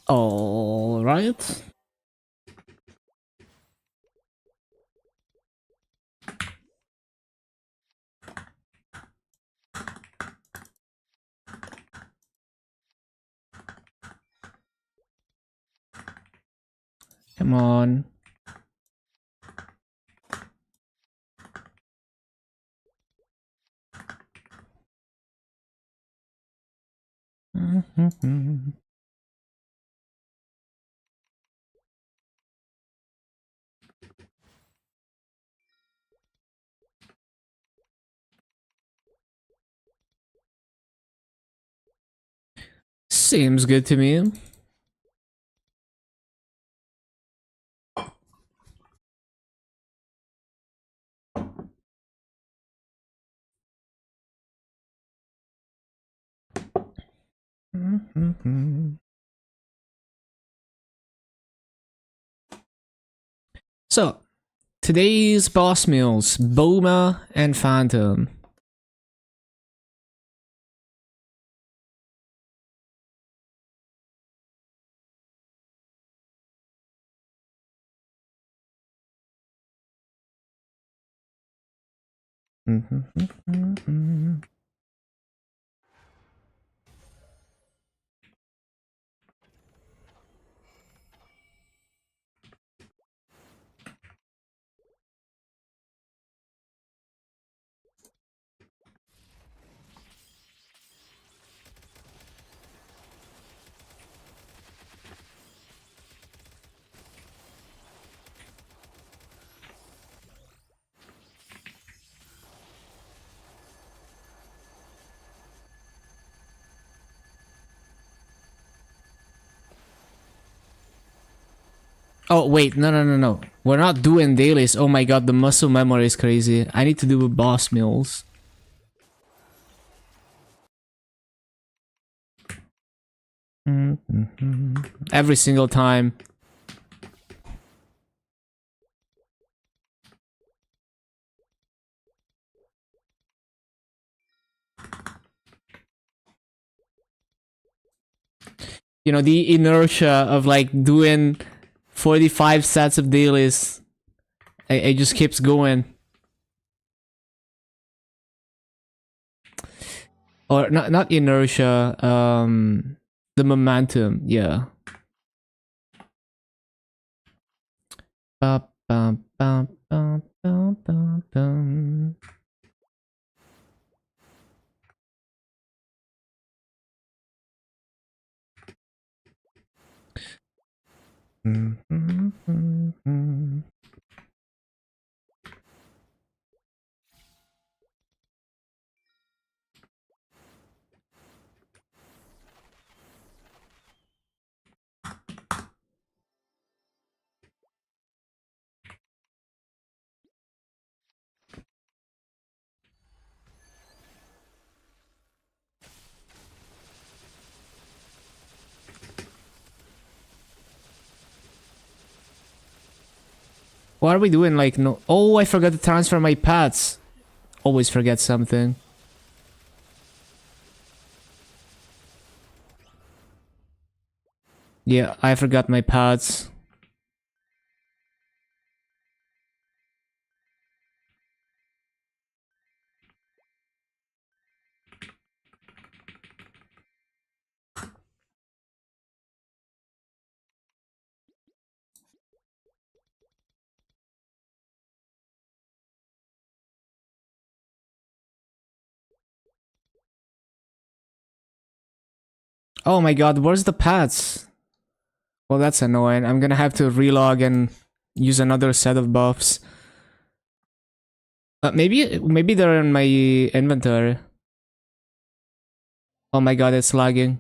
All right. Come on. Seems good to me. So, today's boss meals, Boma and Phantom. Oh, wait, no. We're not doing dailies. Oh my god, the muscle memory is crazy. I need to do boss meals. Every single time. You know, the inertia of like doing 45 sets of dailies. It just keeps going. Or not inertia, the momentum, yeah. Ba, ba, ba, ba, ba, ba, ba. What are we doing? Like, no. Oh, I forgot to transfer my pets. Always forget something. Yeah, I forgot my pads. Oh my god, where's the pads? Well, that's annoying. I'm gonna have to relog and use another set of buffs. Maybe they're in my inventory. Oh my god, it's lagging.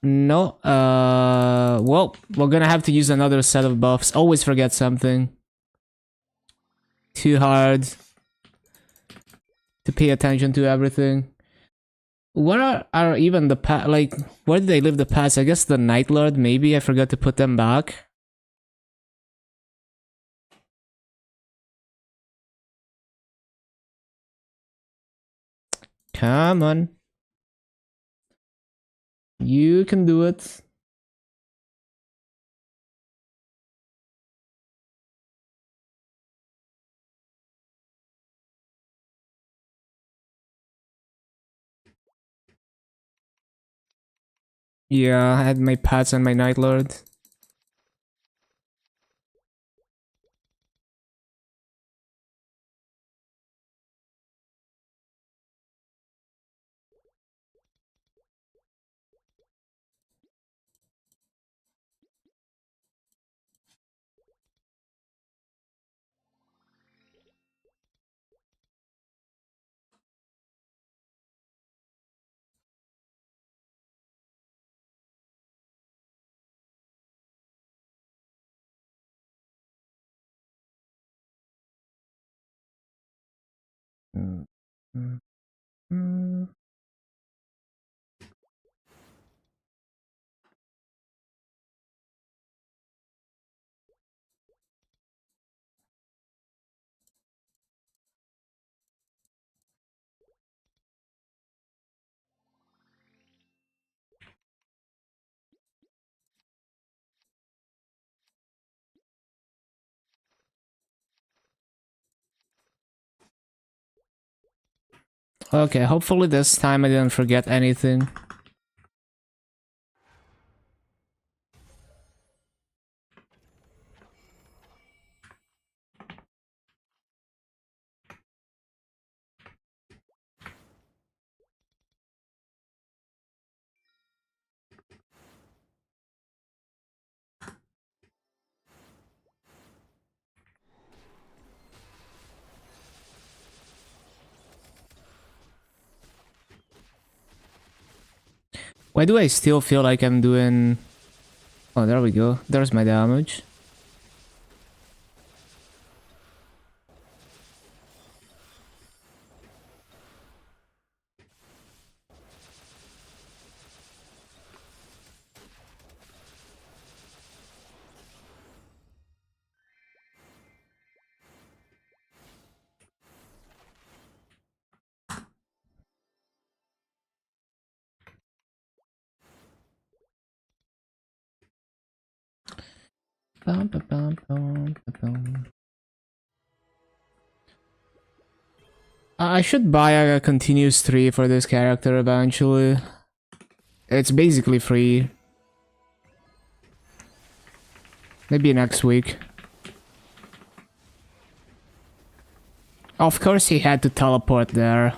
No, well, we're gonna have to use another set of buffs. Always forget something. Too hard to pay attention to everything. Where are even the pets? Like, where did they leave the pets? I guess the Night Lord, maybe I forgot to put them back. Come on. You can do it. Yeah, I had my pets and my Night Lord. Mm, mm, mm. Okay, hopefully this time I didn't forget anything. Why do I still feel like I'm doing... Oh, there we go. There's my damage. Bum, bum, bum, bum, bum. I should buy a continuous tree for this character eventually. It's basically free. Maybe next week. Of course he had to teleport there.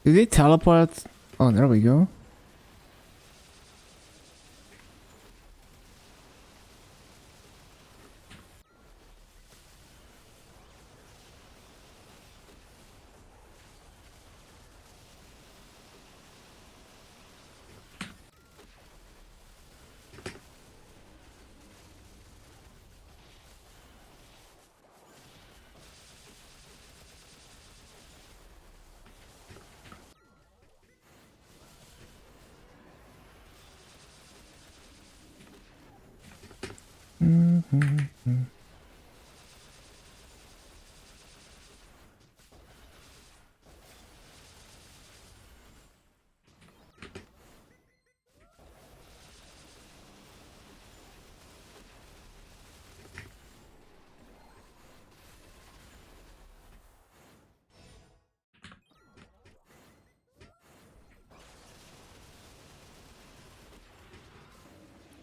Did he teleport? Oh, there we go.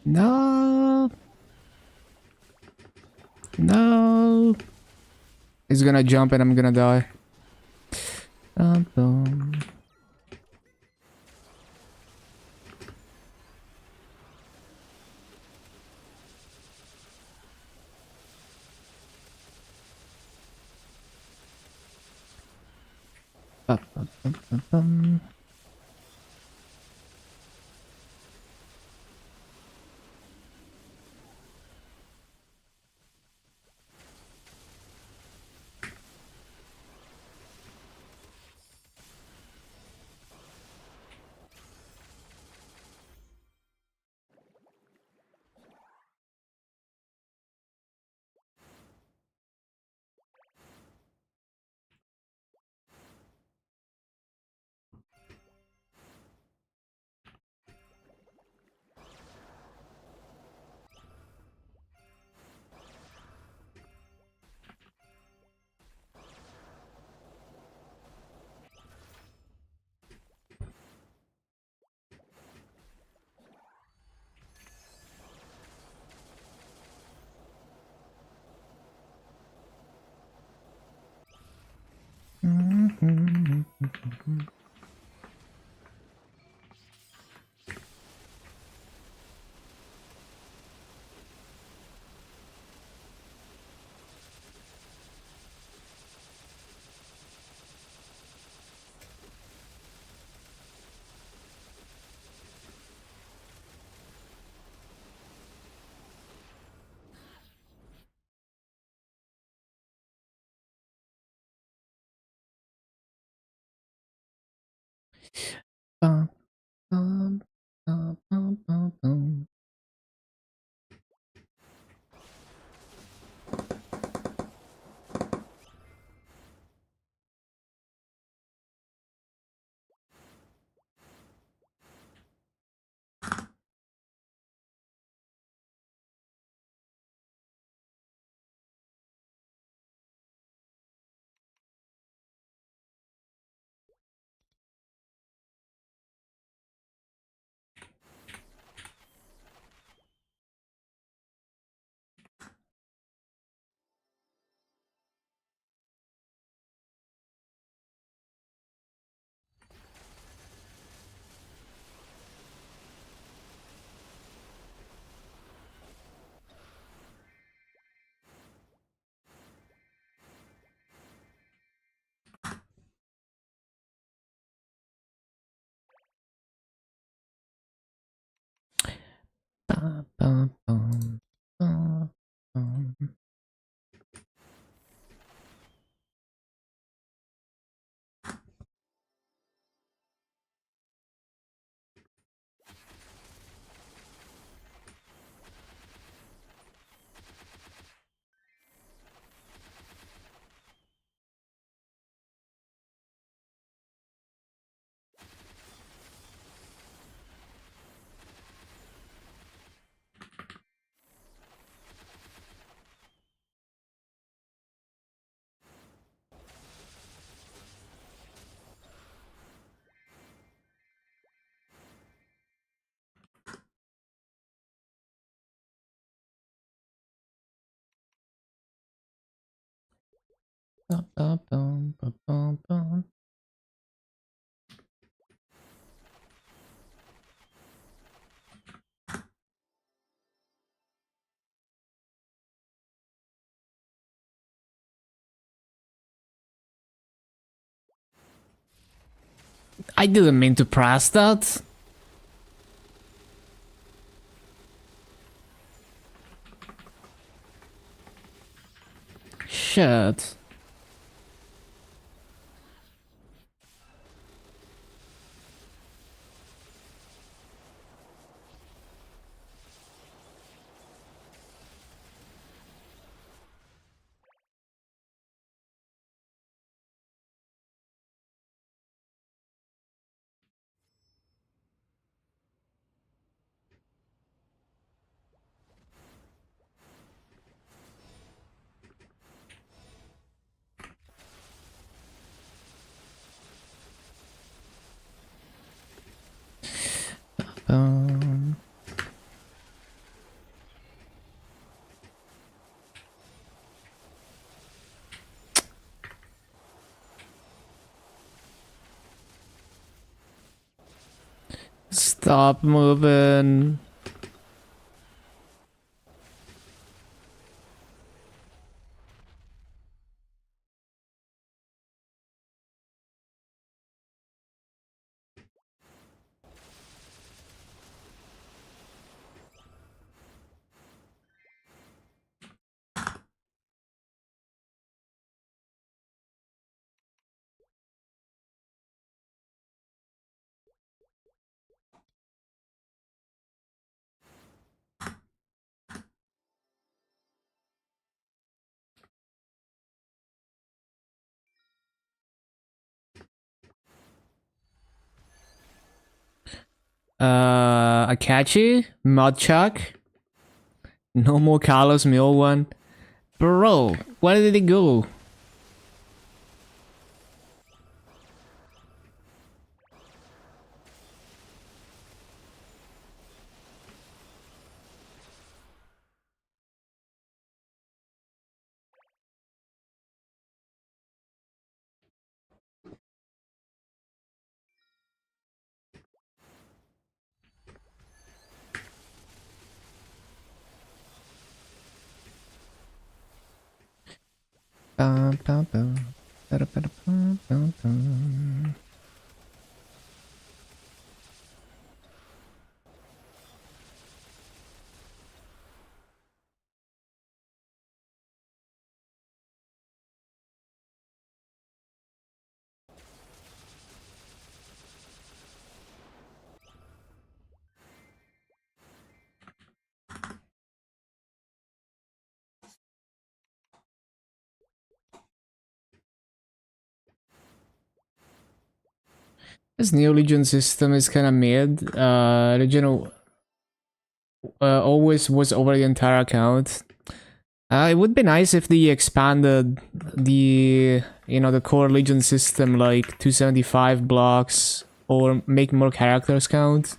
No. No. He's gonna jump and I'm gonna die. Dum, dum. Bum, bum, bum, bum, bum. Bum, bum, bum, bum, bum, bum. Bum, bum, bum, bum, bum. I didn't mean to press that. Shit. Um, Stop moving. Akachi? Mudchuck? No more Carlos Mule one. Bro, where did it go? Bum, bum, bum. Ba-da-ba-da-bum, bum, bum. This new Legion system is kind of mid. Legion always was over the entire account. It would be nice if they expanded the, the core Legion system, like 275 blocks, or make more characters count.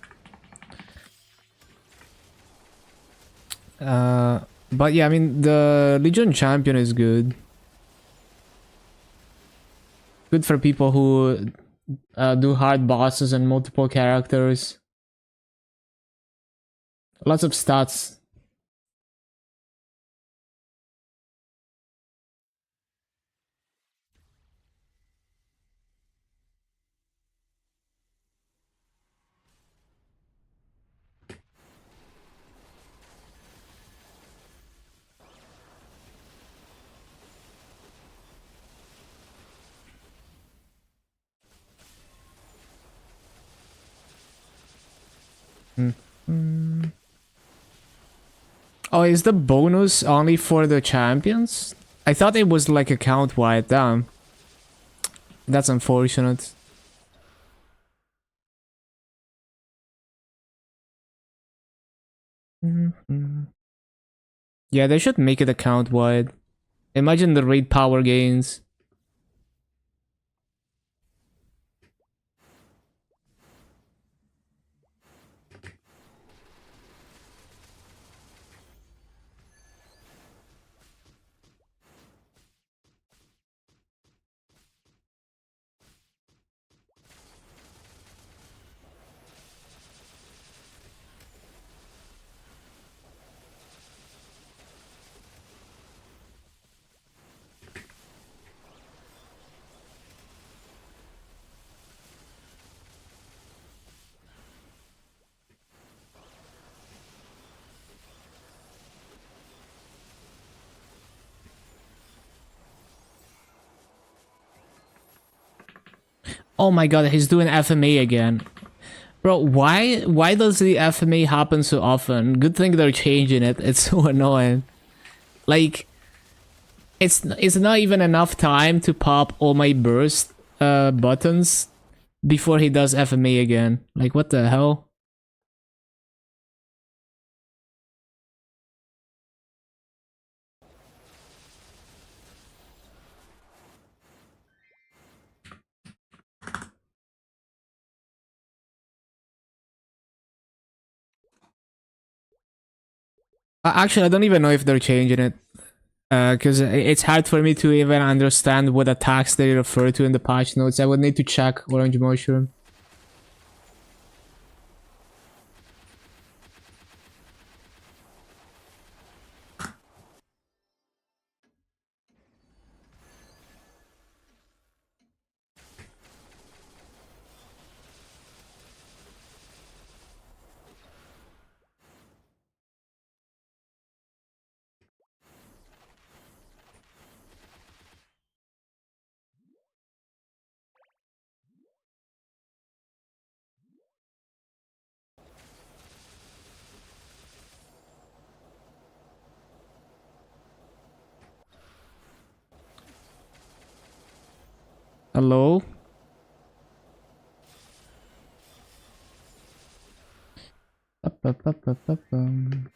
But yeah, I mean, the Legion champion is good. Good for people who do hard bosses and multiple characters. Lots of stats. Mm. Oh, is the bonus only for the champions? I thought it was like account wide. Damn. That's unfortunate. Yeah, they should make it account wide. Imagine the raid power gains. Oh my god, he's doing FMA again. Bro, why does the FMA happen so often? Good thing they're changing it. It's so annoying. Like, it's not even enough time to pop all my burst buttons before he does FMA again. Like, what the hell? Actually, I don't even know if they're changing it. Because it's hard for me to even understand what attacks they refer to in the patch notes. I would need to check Orange Mushroom. Hello? Ba-ba-ba-ba-ba-bum.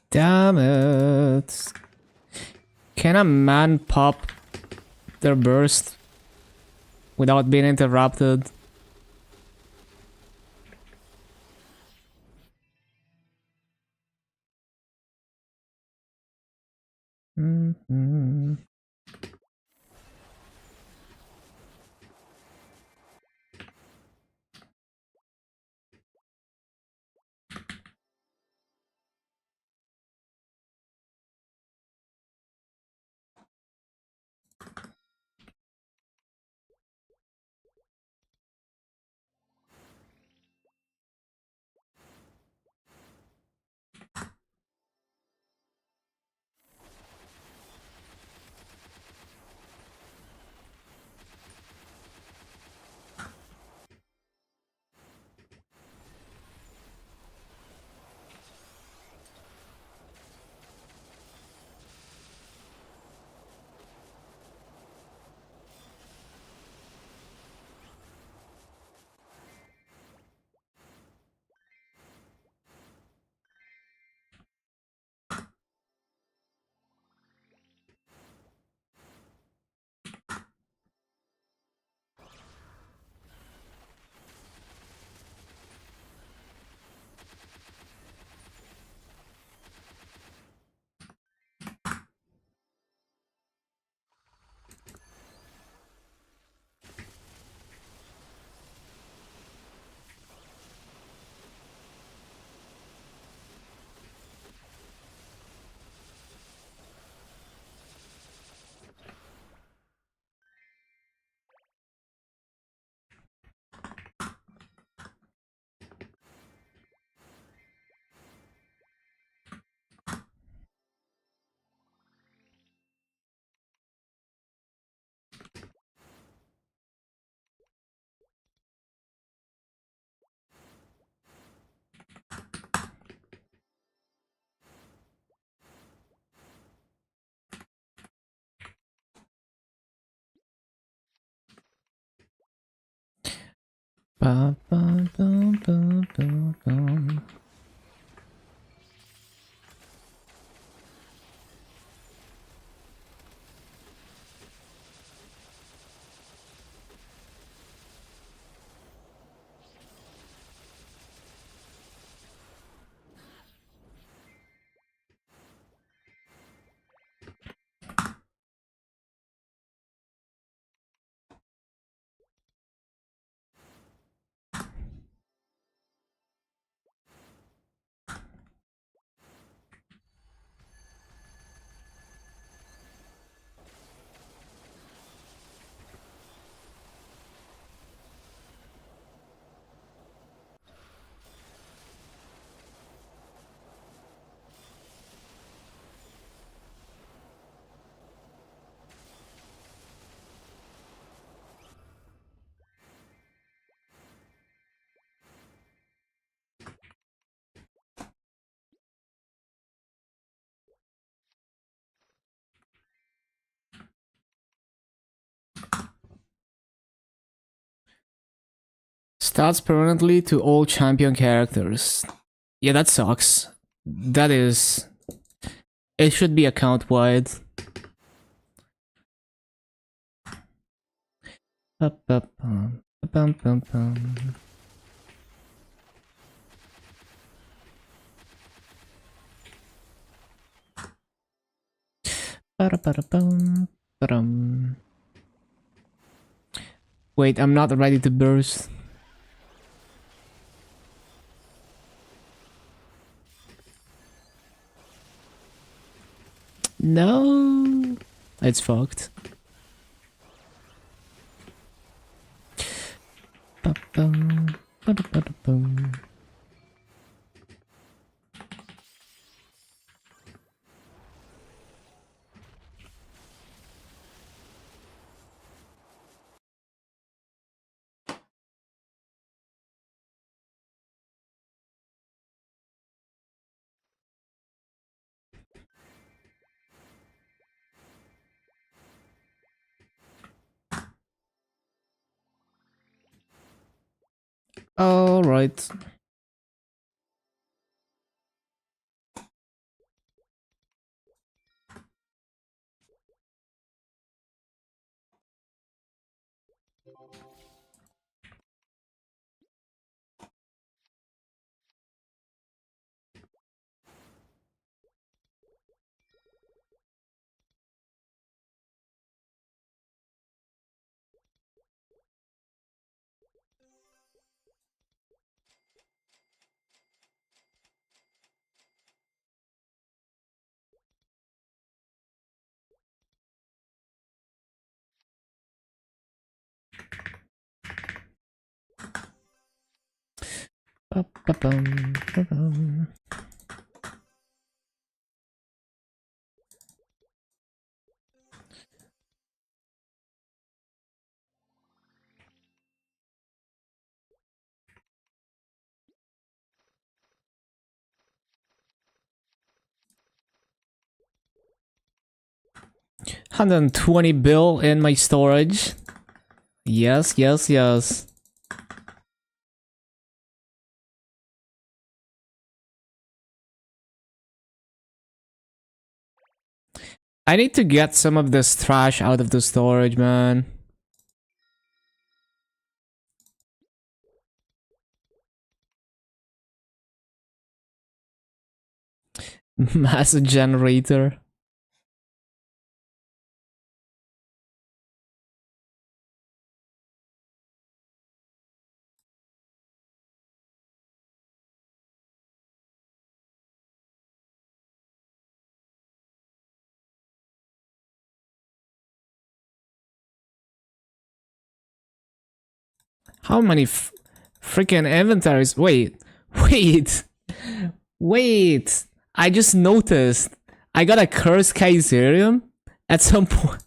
Damn it. Can a man pop their burst without being interrupted? Mm-hmm. Ba-ba-ba-ba-ba-bum. Stats permanently to all champion characters. Yeah, that sucks. That is... It should be account-wide. Wait, I'm not ready to burst. No, it's fucked. All right. Ba-bum. 120 bill in my storage. Yes, yes, yes. I need to get some of this trash out of the storage, man. Mass generator. How many freaking inventories? Wait, wait, wait. I just noticed I got a cursed Kaiserium at some point.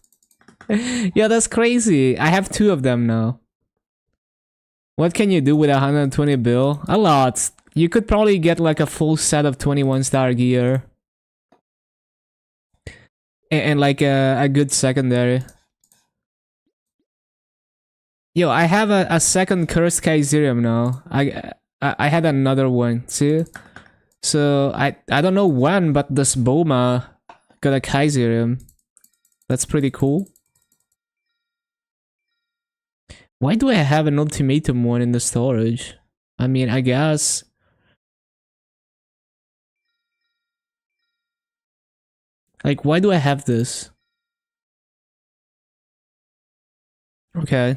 Yeah, that's crazy. I have 2 of them now. What can you do with 120 bill? A lot. You could probably get like a full set of 21-star gear. And like a good secondary. Yo, I have a second cursed Kaiserium now. I had another one too. So I don't know when, but this Boma got a Kaiserium. That's pretty cool. Why do I have an ultimatum one in the storage? I mean, I guess. Like, why do I have this? Okay.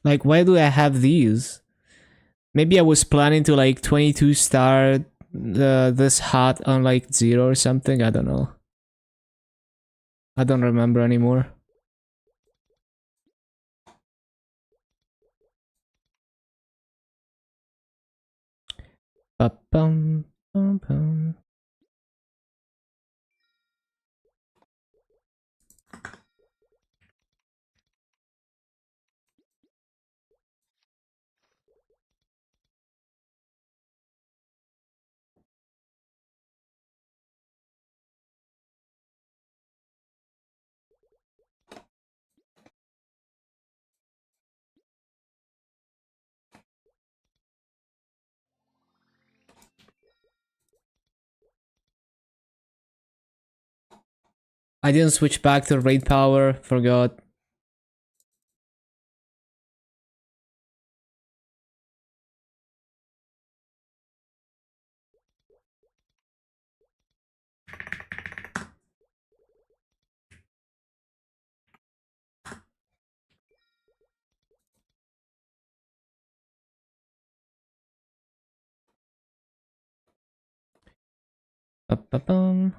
Like, why do I have these? Maybe I was planning to like 22 star this hat on like 0 or something. I don't know. I don't remember anymore. Ba-bum, bum-bum. I didn't switch back to raid power, forgot.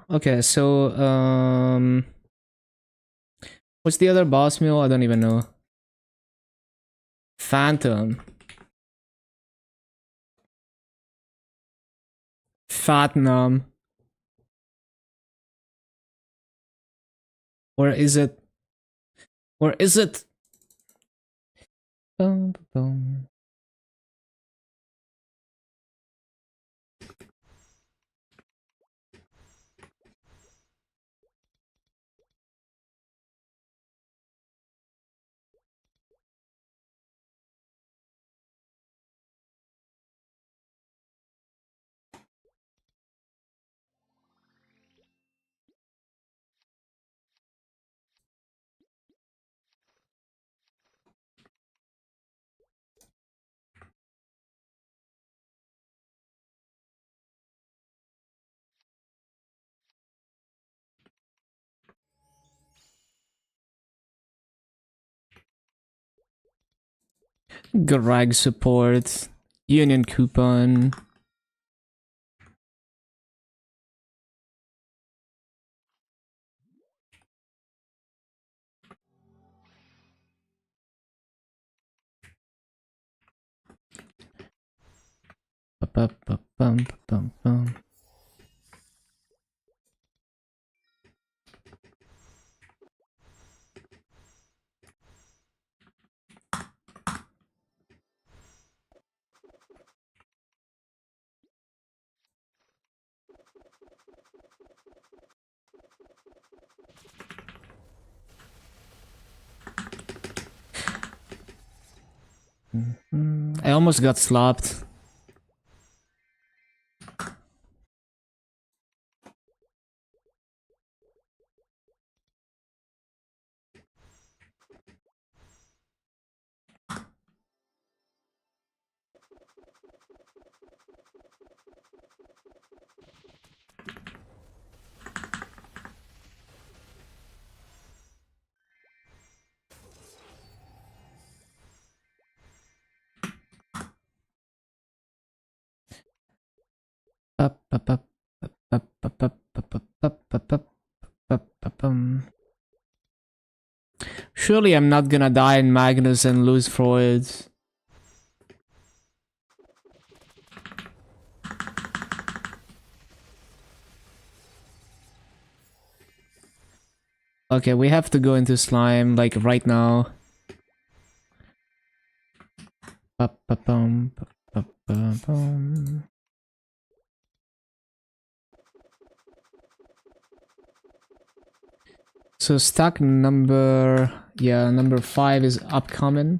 Okay, so what's the other boss meal? I don't even know. Phantom. Fatnum. Where is it? Where is it? Bum, bum. Greg support. Union coupon. Bum. I almost got slapped. Surely I'm not gonna die in Magnus and lose Freud. Okay, we have to go into slime, like, right now. So stack number... yeah, number 5 is upcoming.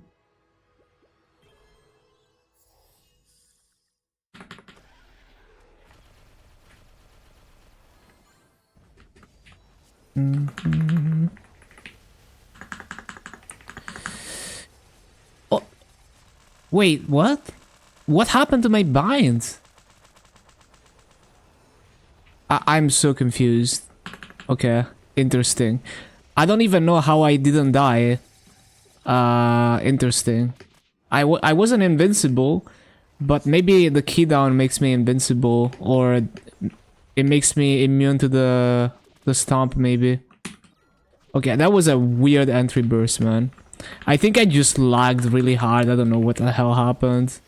Oh, wait, what? What happened to my bind? I'm so confused. Okay, interesting. I don't even know how I didn't die. Interesting. I wasn't invincible, but maybe the key down makes me invincible, or it makes me immune to the stomp, maybe. Okay, that was a weird entry burst, man. I think I just lagged really hard. I don't know what the hell happened.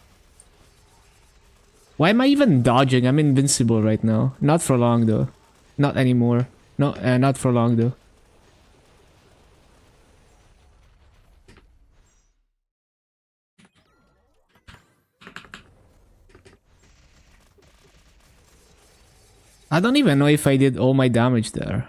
Why am I even dodging? I'm invincible right now. Not for long, though. Not anymore. No, not for long, though. I don't even know if I did all my damage there.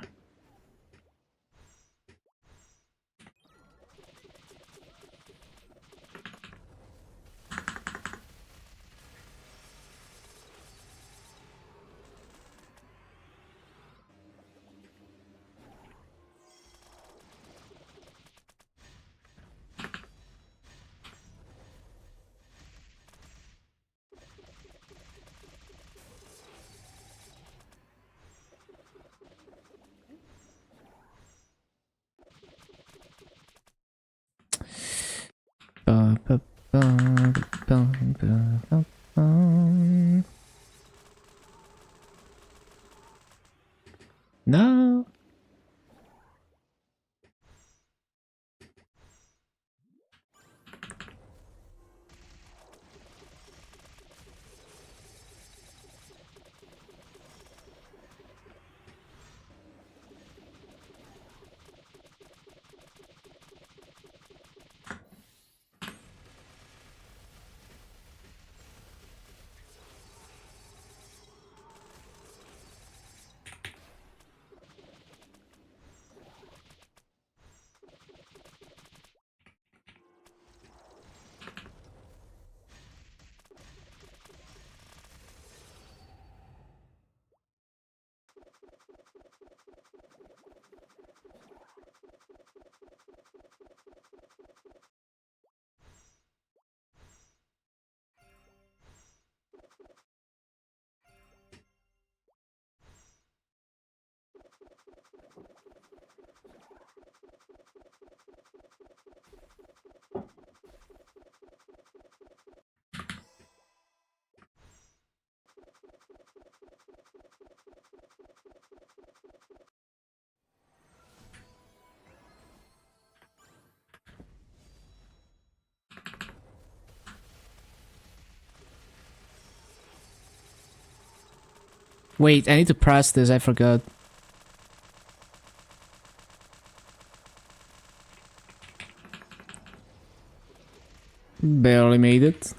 Wait, I need to press this, I forgot. Barely made it.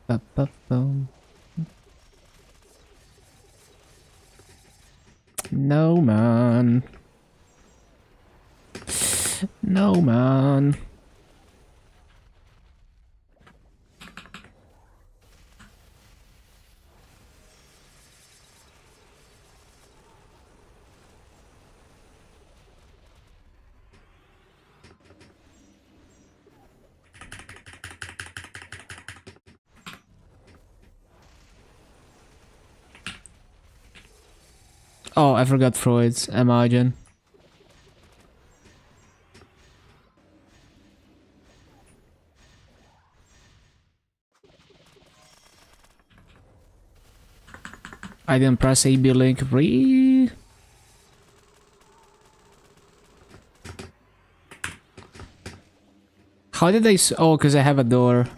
Ba-ba-boom. No, man. No, man. Oh, I forgot Freud's. Imagine. I didn't press AB link. How did I oh, because I have a door.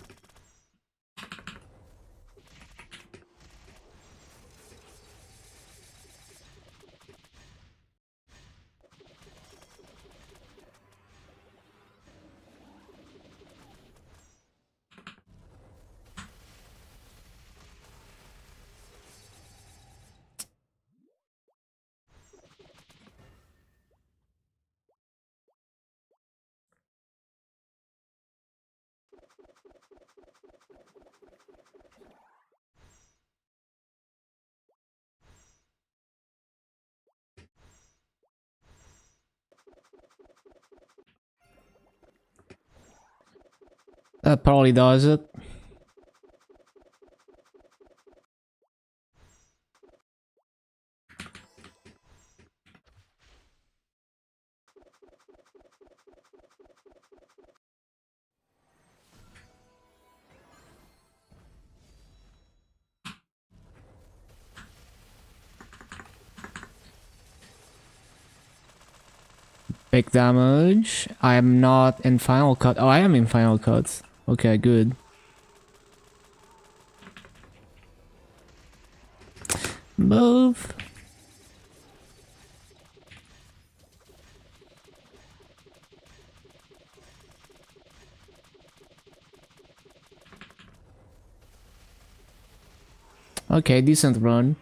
That probably does it. Big damage. I am not in Final Cut. Oh, I am in Final Cut. Okay, good. Move. Okay, decent run.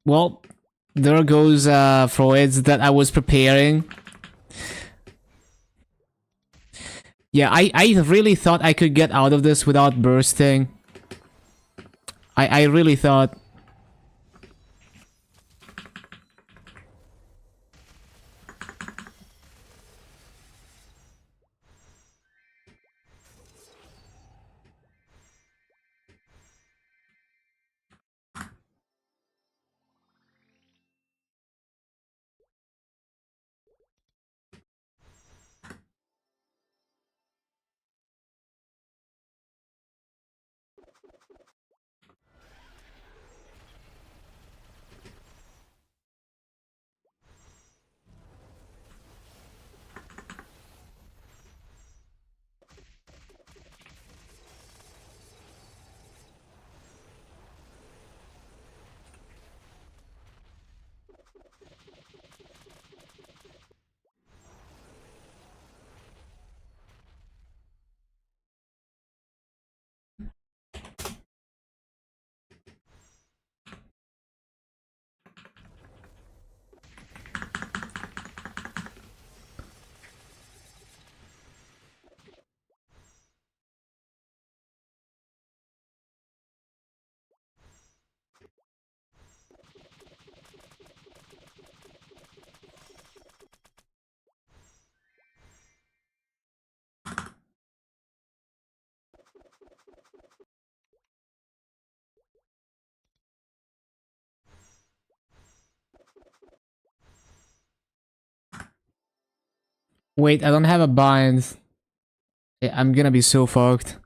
Well, there goes Freud's that I was preparing. Yeah, I really thought I could get out of this without bursting. I really thought. Wait, I don't have a bind. I'm gonna be so fucked.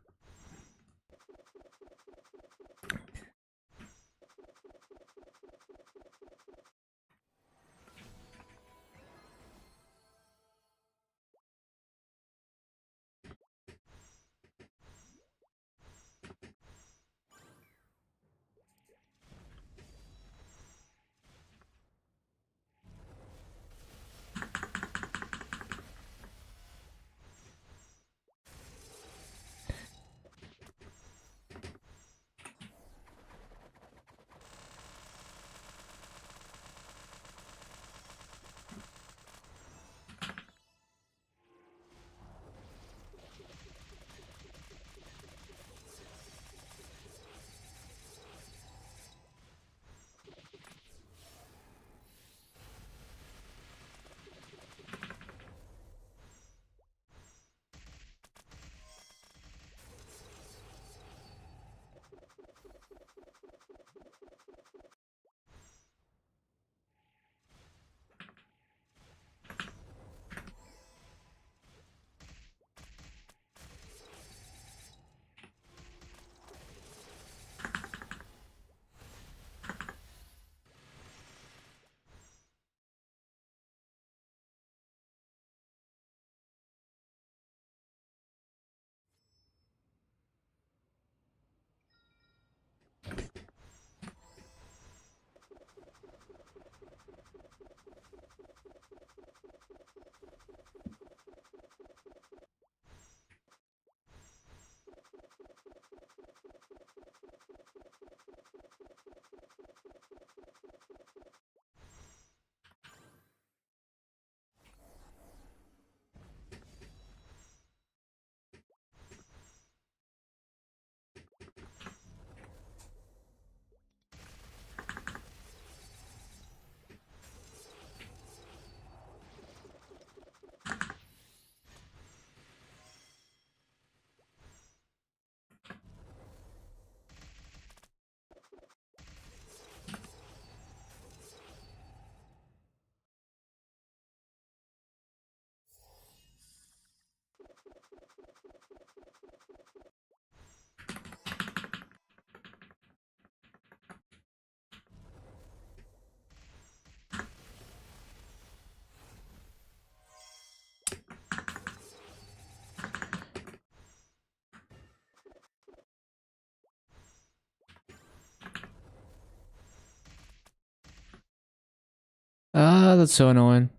Ah, that's so annoying.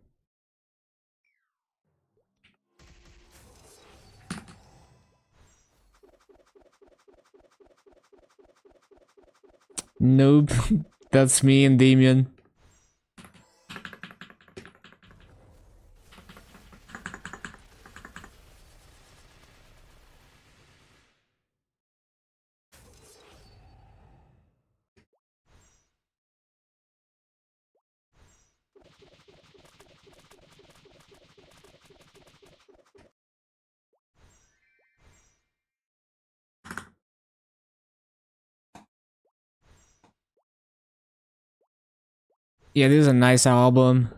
Nope. That's me and Damien. Yeah, this is a nice album.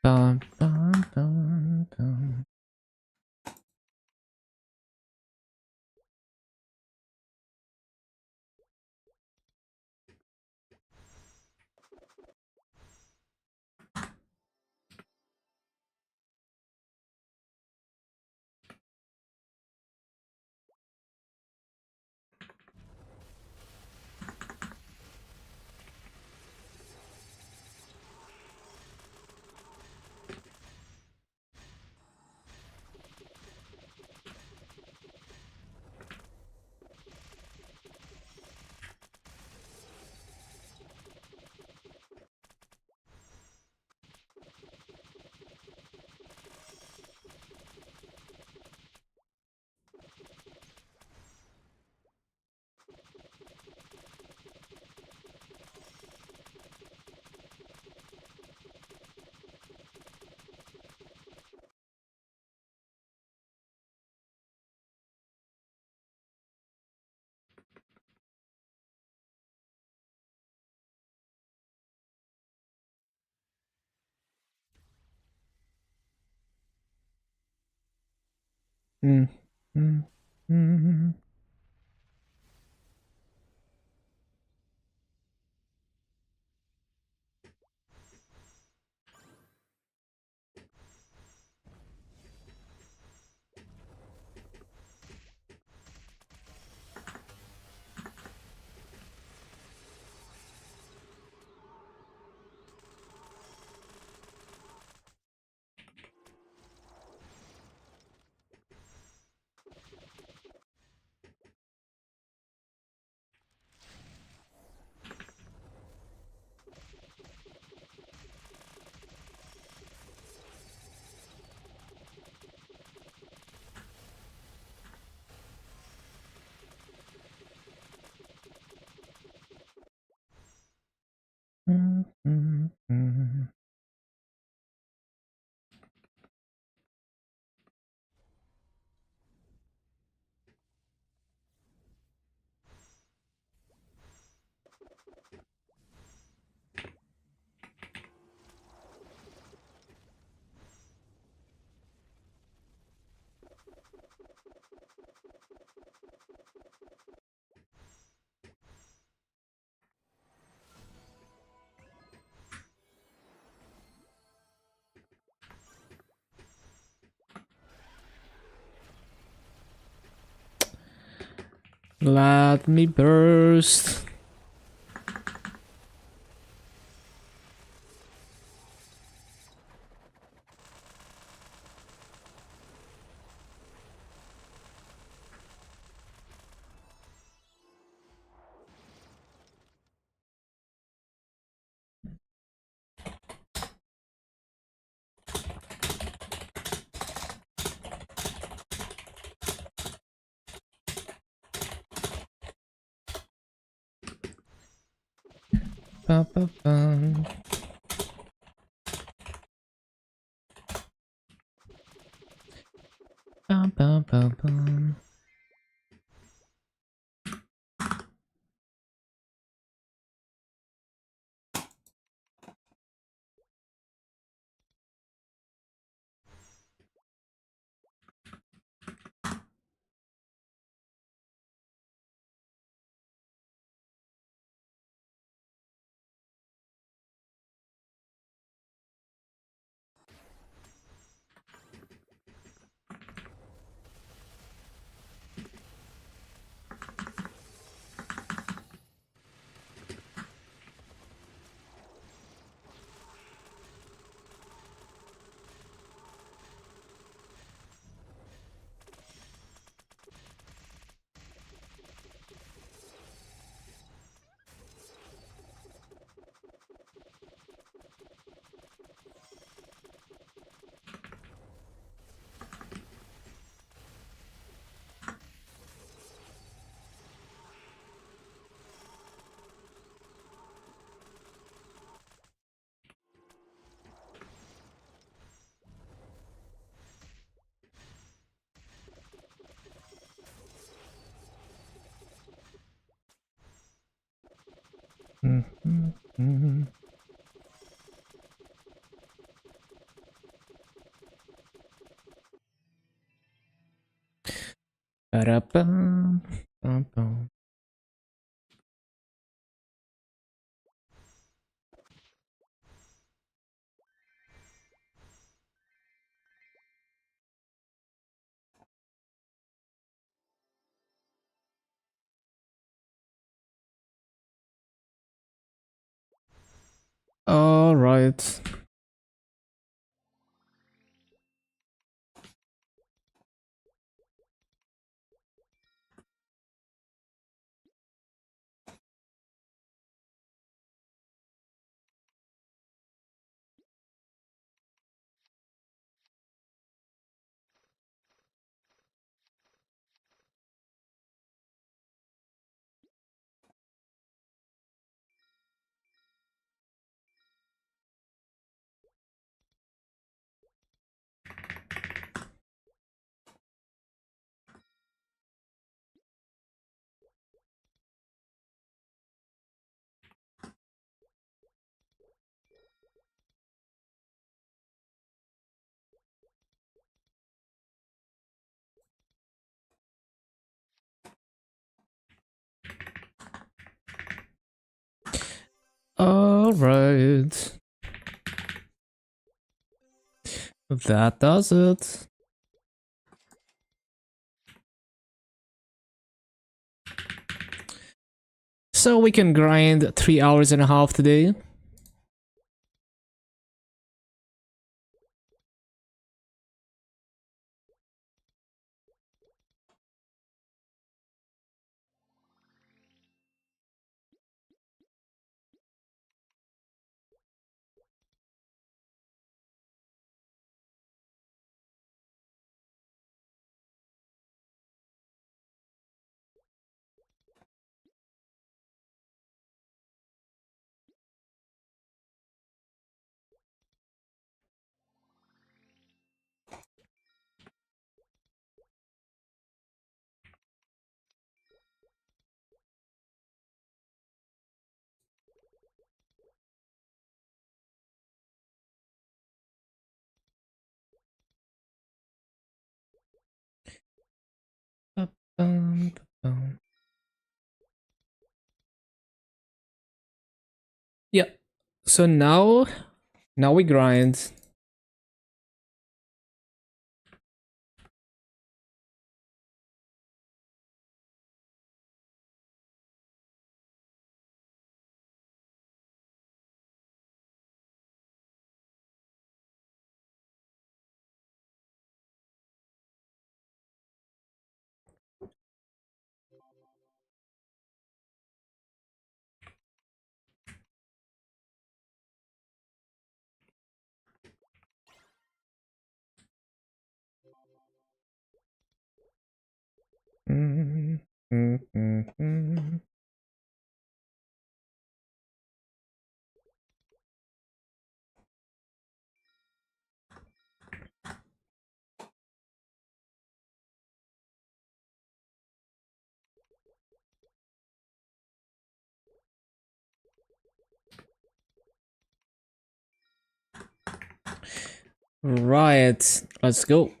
Bum, bum, bum, bum. Mm, mm, mm. Let me burst. Ba, ba, ba. Ba, ba, ba, ba. Mhm, mhm. Ba-da-bum, bum-bum. All right. All right. That does it. So we can grind 3 hours and a half today. Bum, bum. Yeah. So now we grind. Mm, mm, mm, mm. Right, let's go.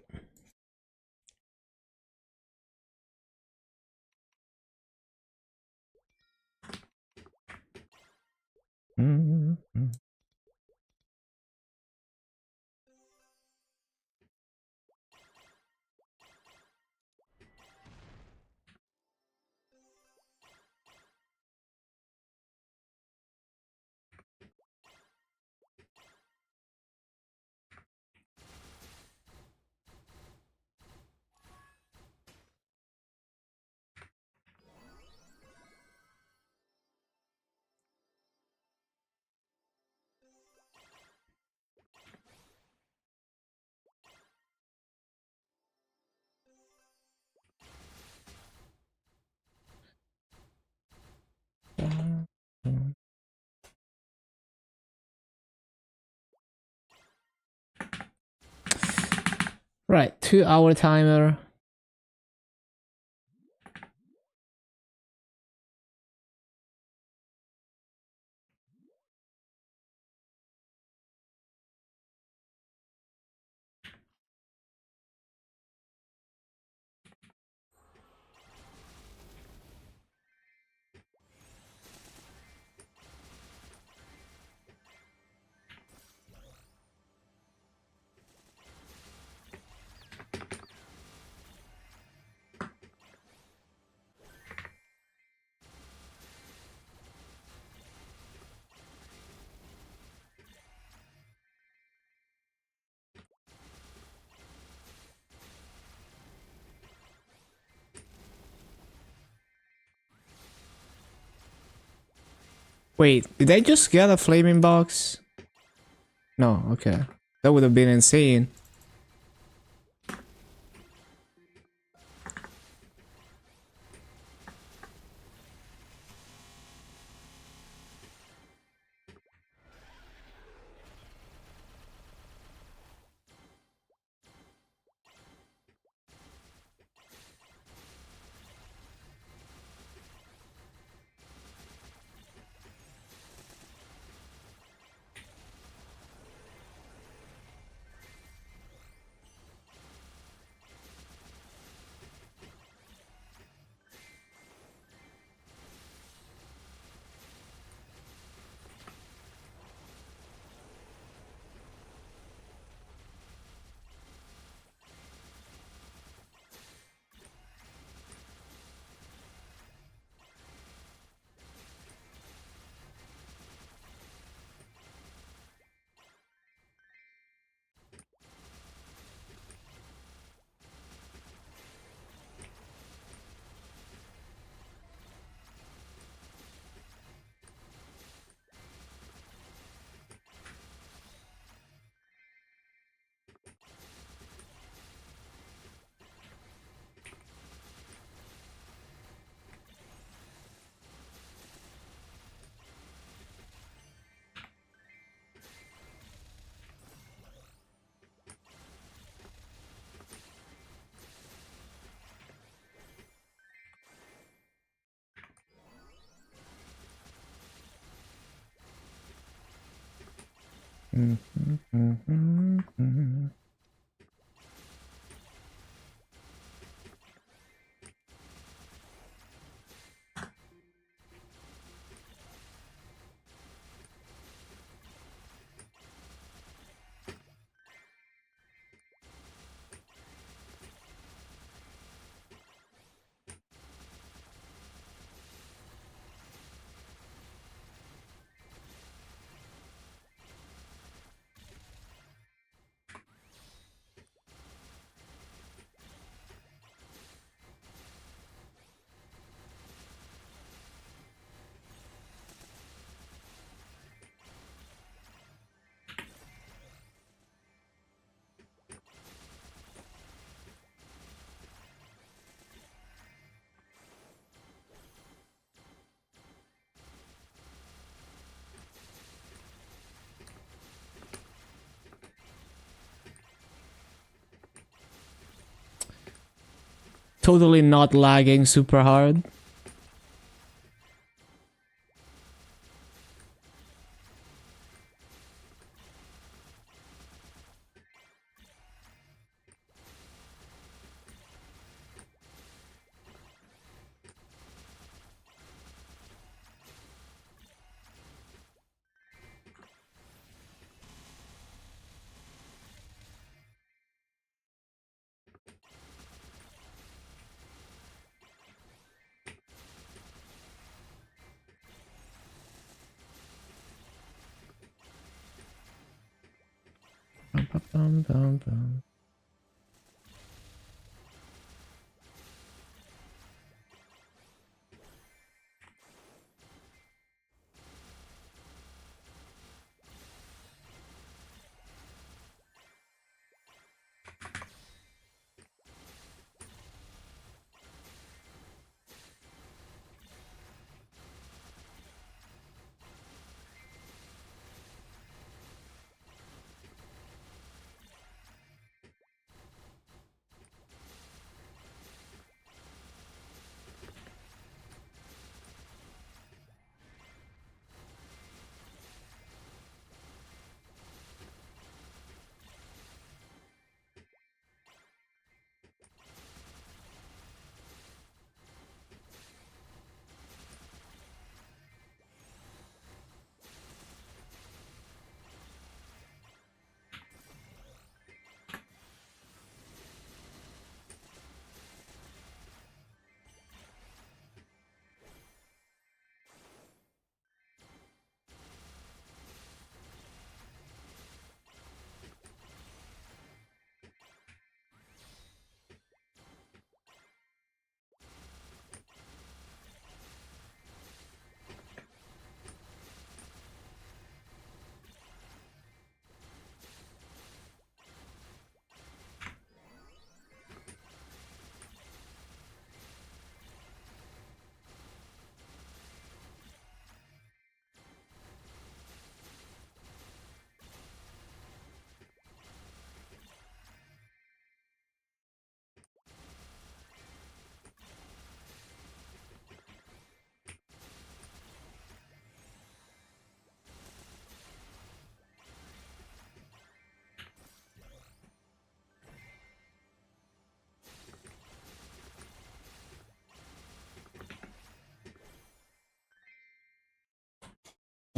Mm, mm. Right, 2 hour timer. Wait, did I just get a flaming box? No, okay. That would have been insane. totally not lagging super hard. Bum, bum, bum.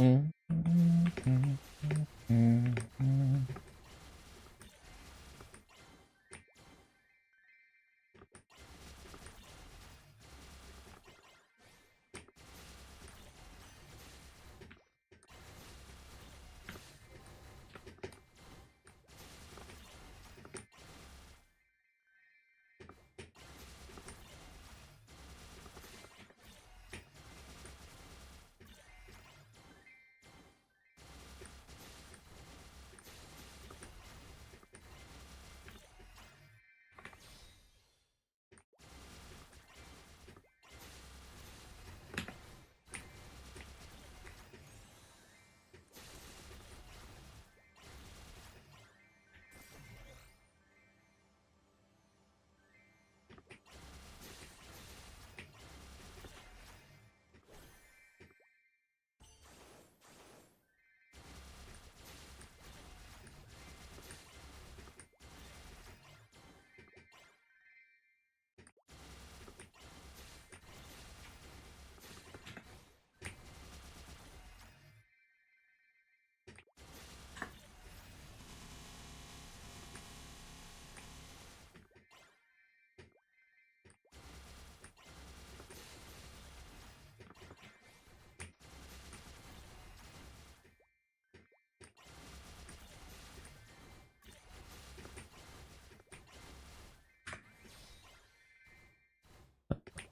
Mm, mm, mm, mm, mm.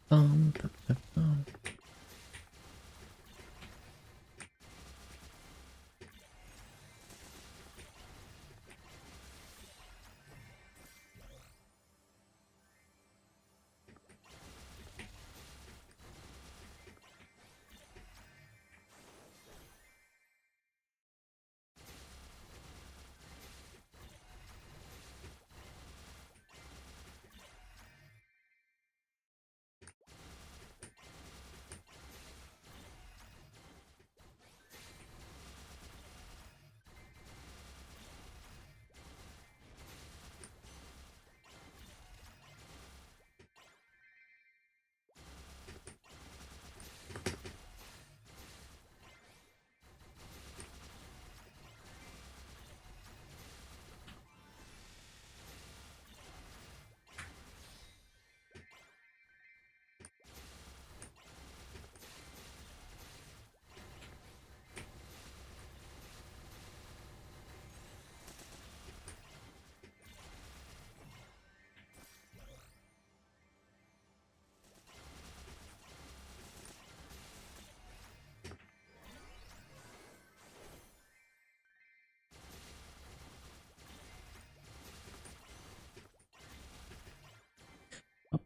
Bum, bum, bum, bum.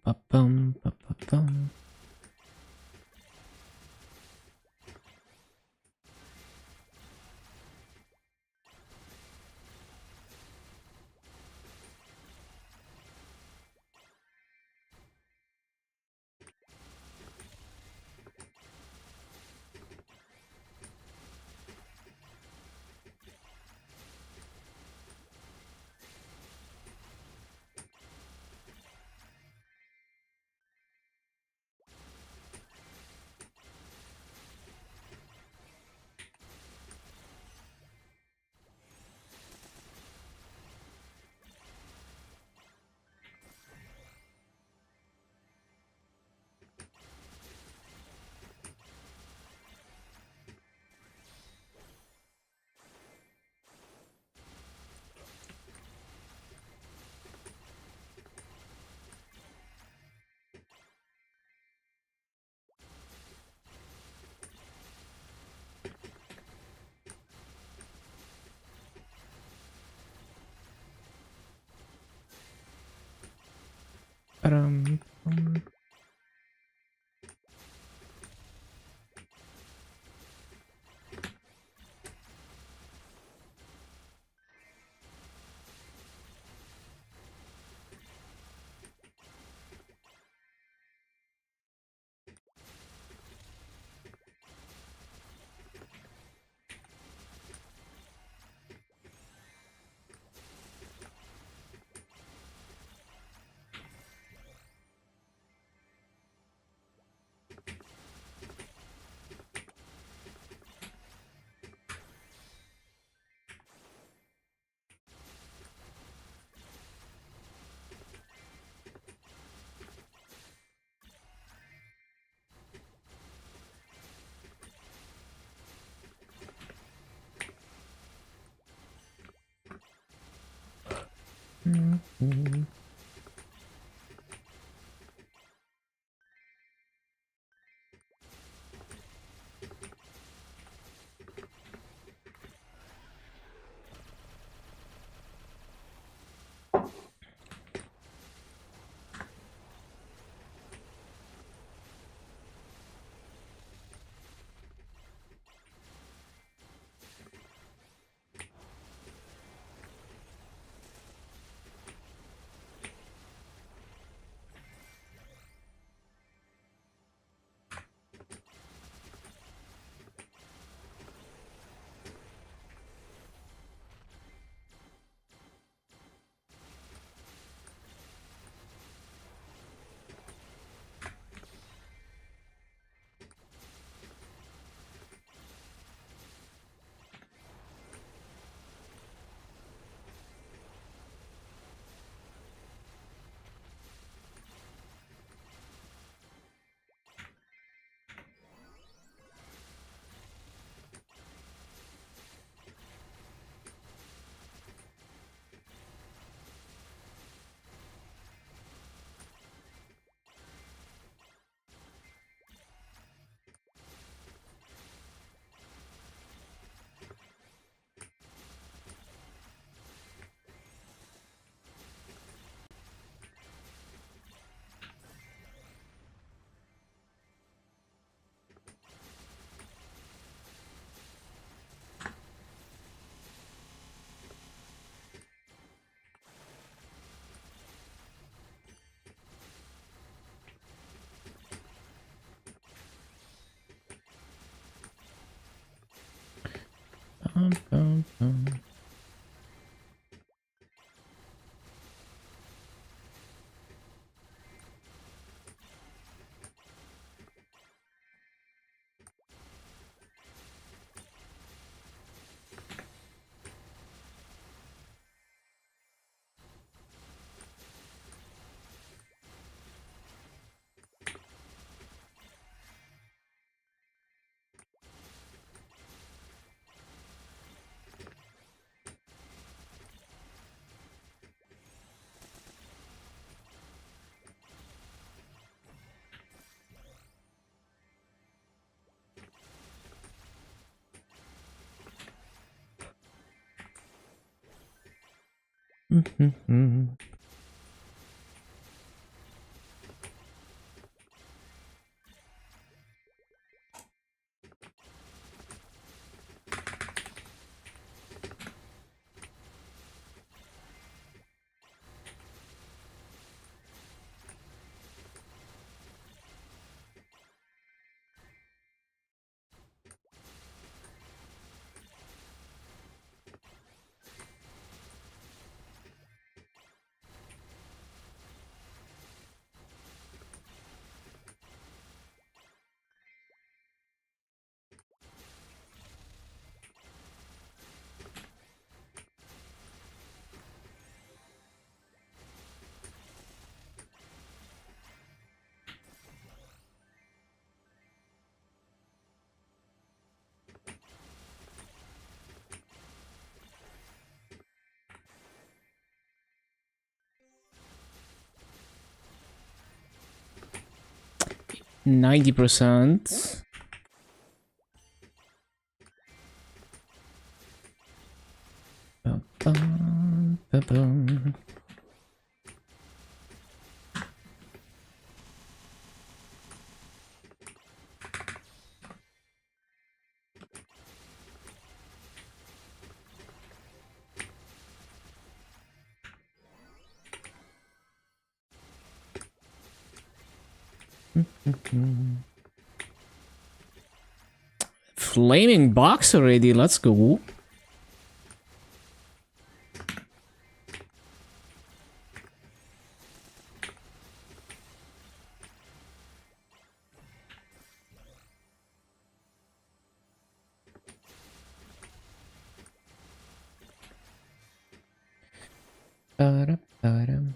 Ba-bum, ba-ba-bum. Ba-dum, bum. Mhm. Bum, bum, bum. Mhm. 90%. Ba-bum, ba-bum. Flaming box already, let's go. Ba-da-ba-dum.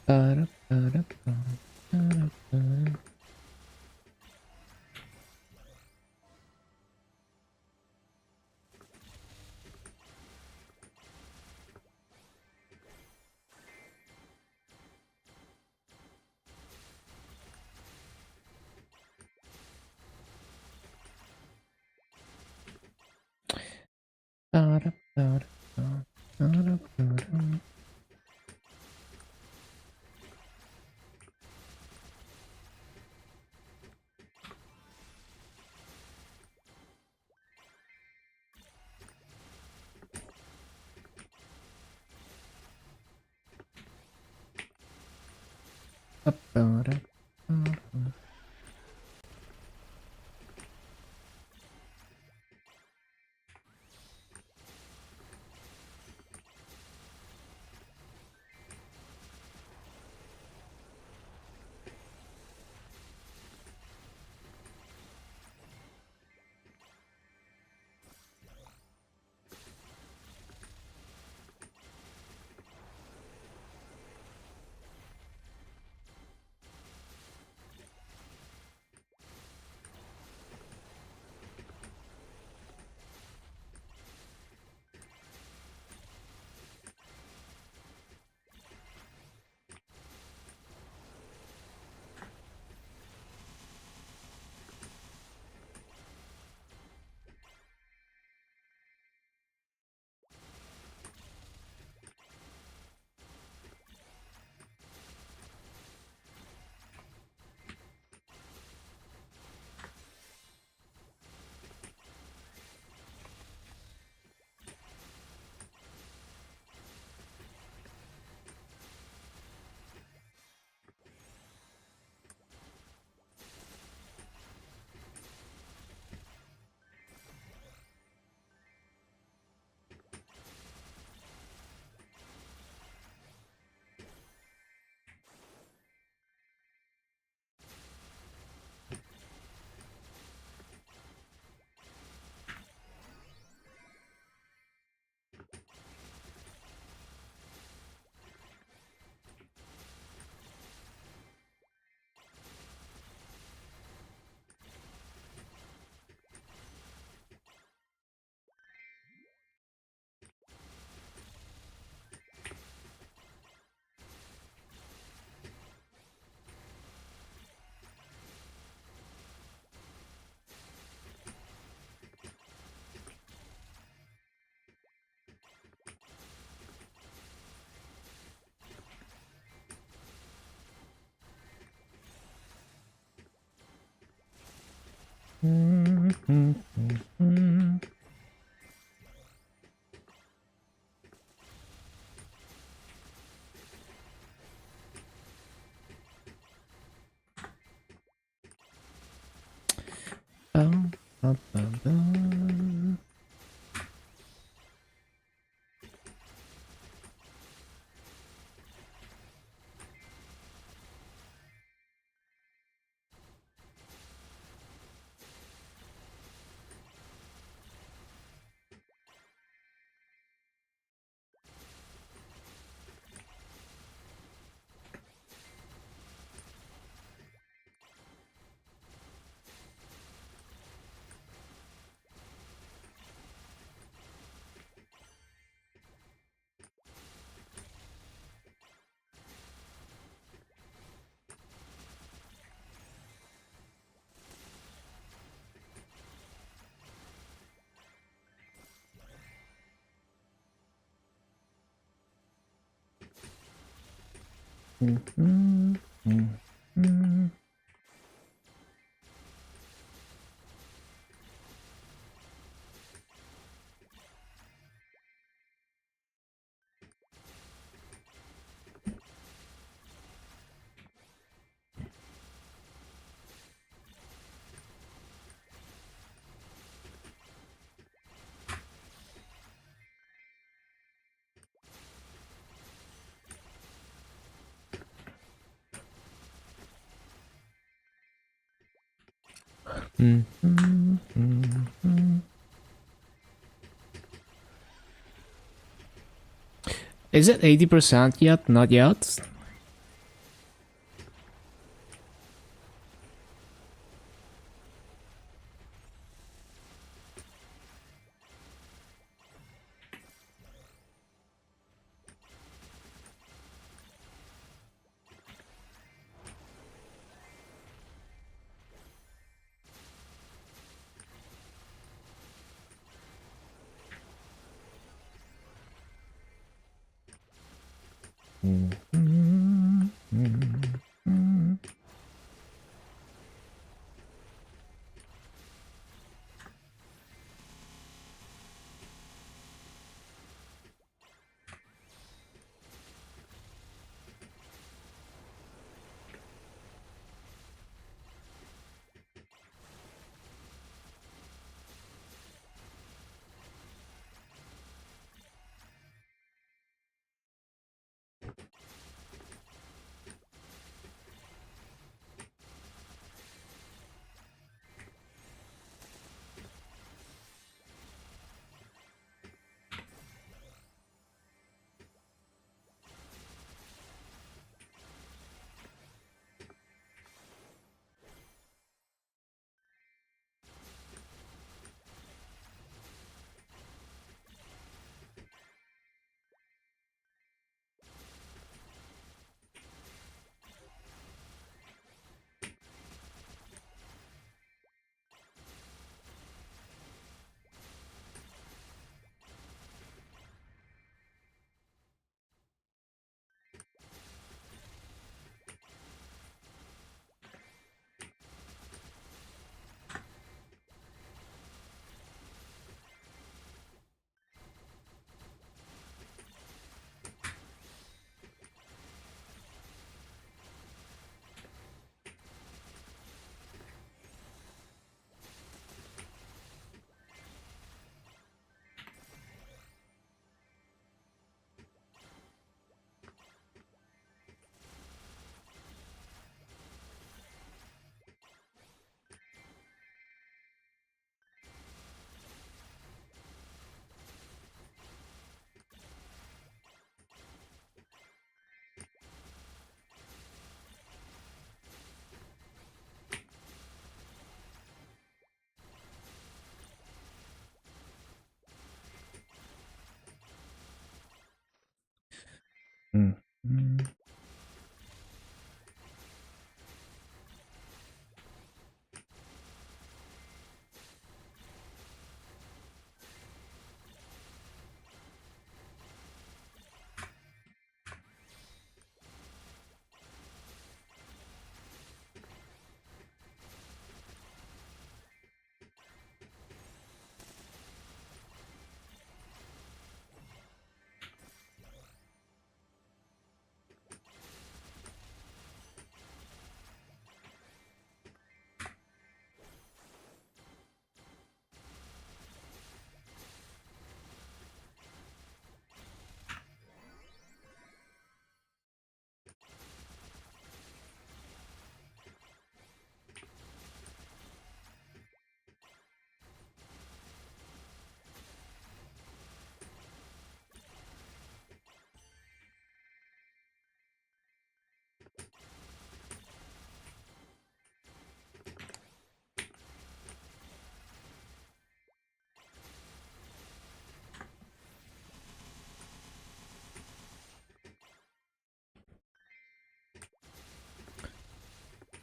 Ba-da-ba-da-bum, ba-da-ba. Ba-da-ba-da-bum, ba-da-ba-dum. Ba-ba-da-ba-dum. Is it 80% yet? Not yet.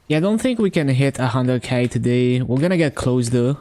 Yeah, I don't think we can hit 100k today. We're gonna get close though.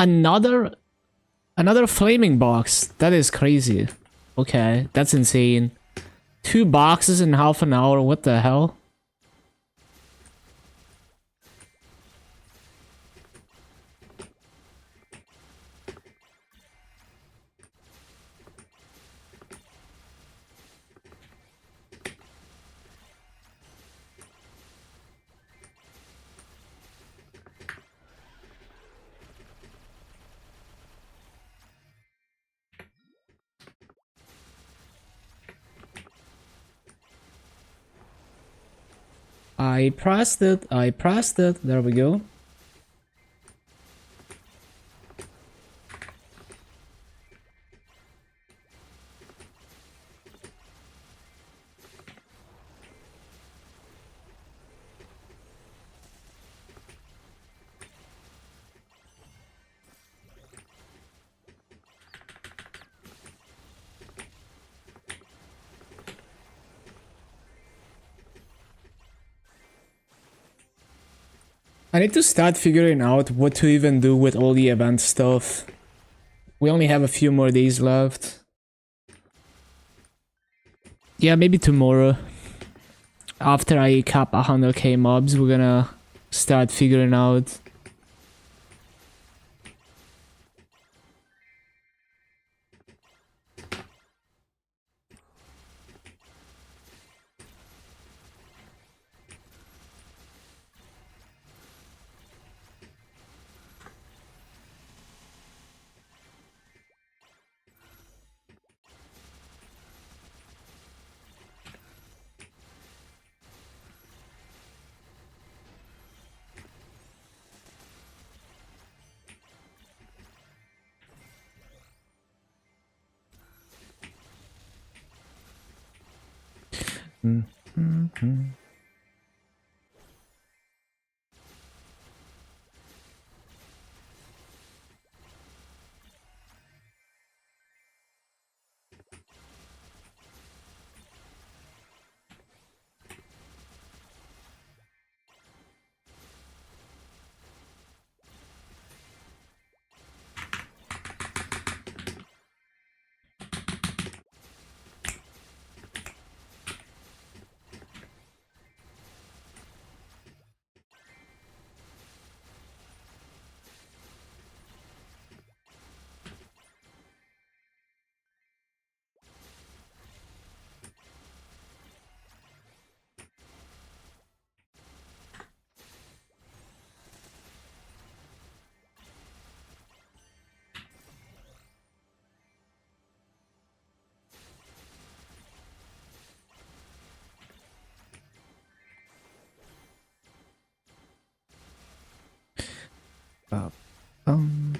Another flaming box. That is crazy. Okay, that's insane. 2 boxes in half an hour. What the hell? I pressed it. I pressed it. There we go. I need to start figuring out what to even do with all the event stuff. We only have a few more days left. Yeah, maybe tomorrow. After I cap 100k mobs, we're gonna start figuring out. Uh, um.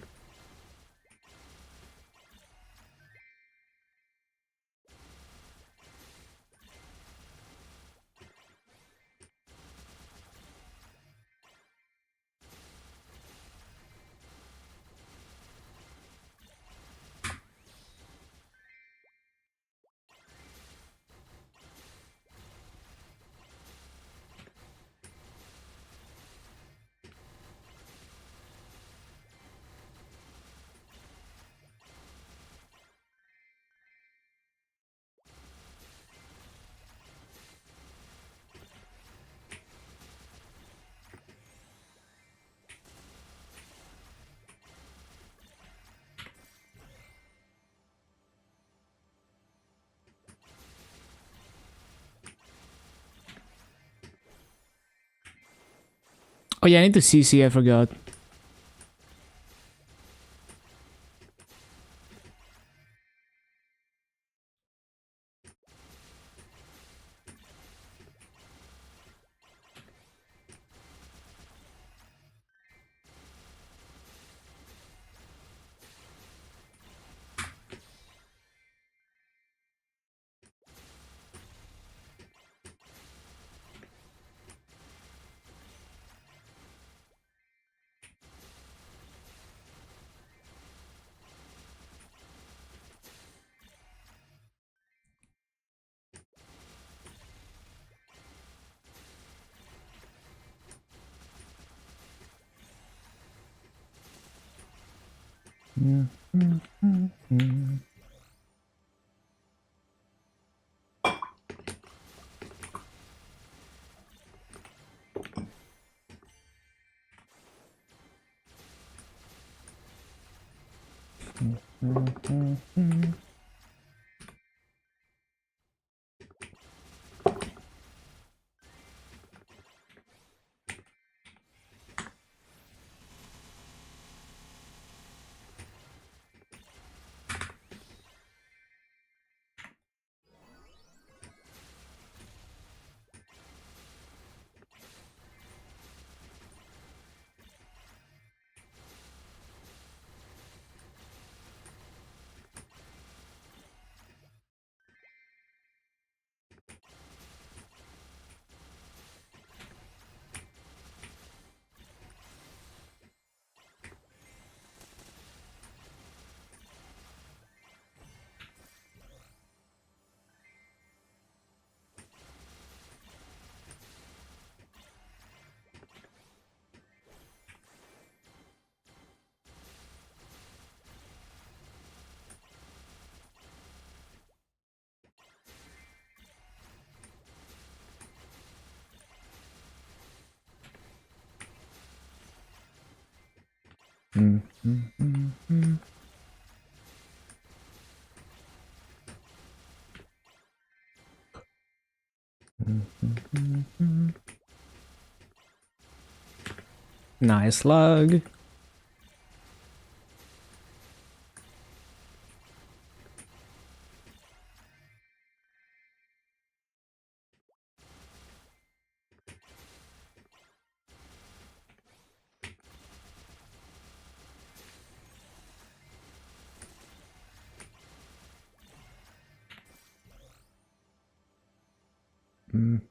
Oh yeah, I need to CC, I forgot. Nice slug. Um.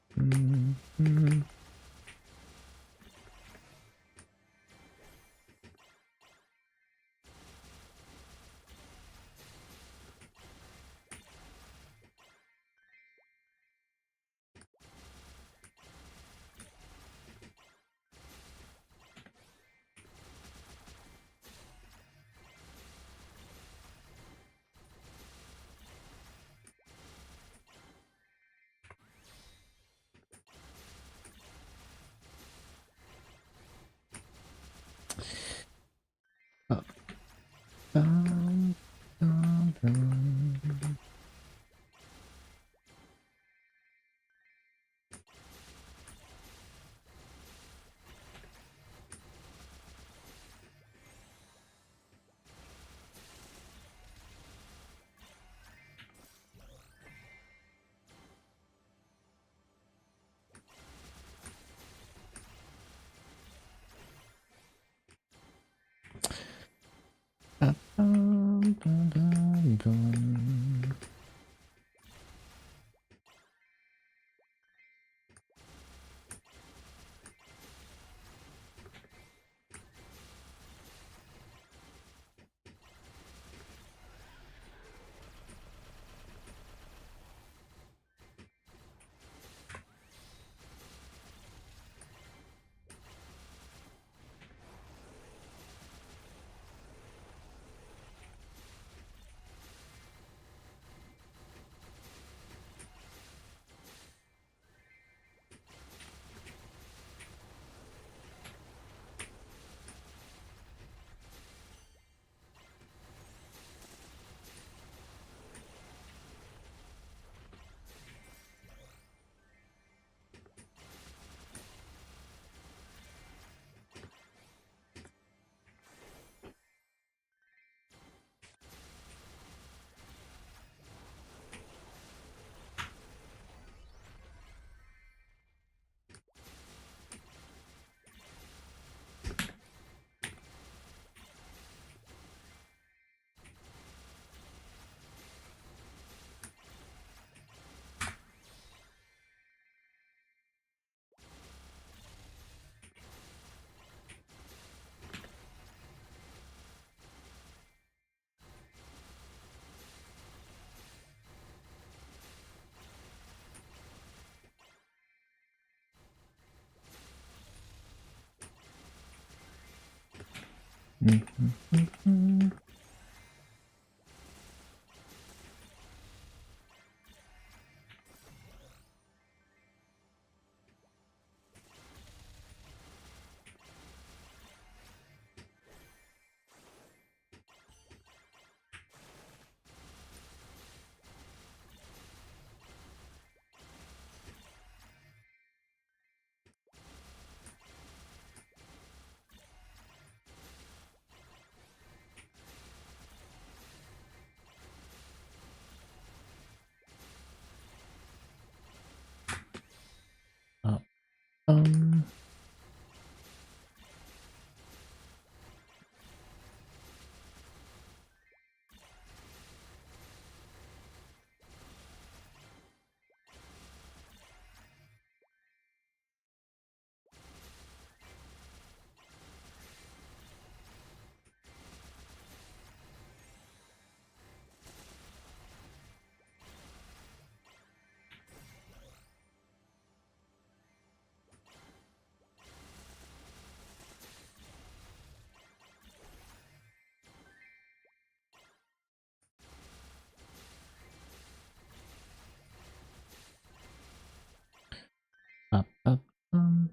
Up, up, um.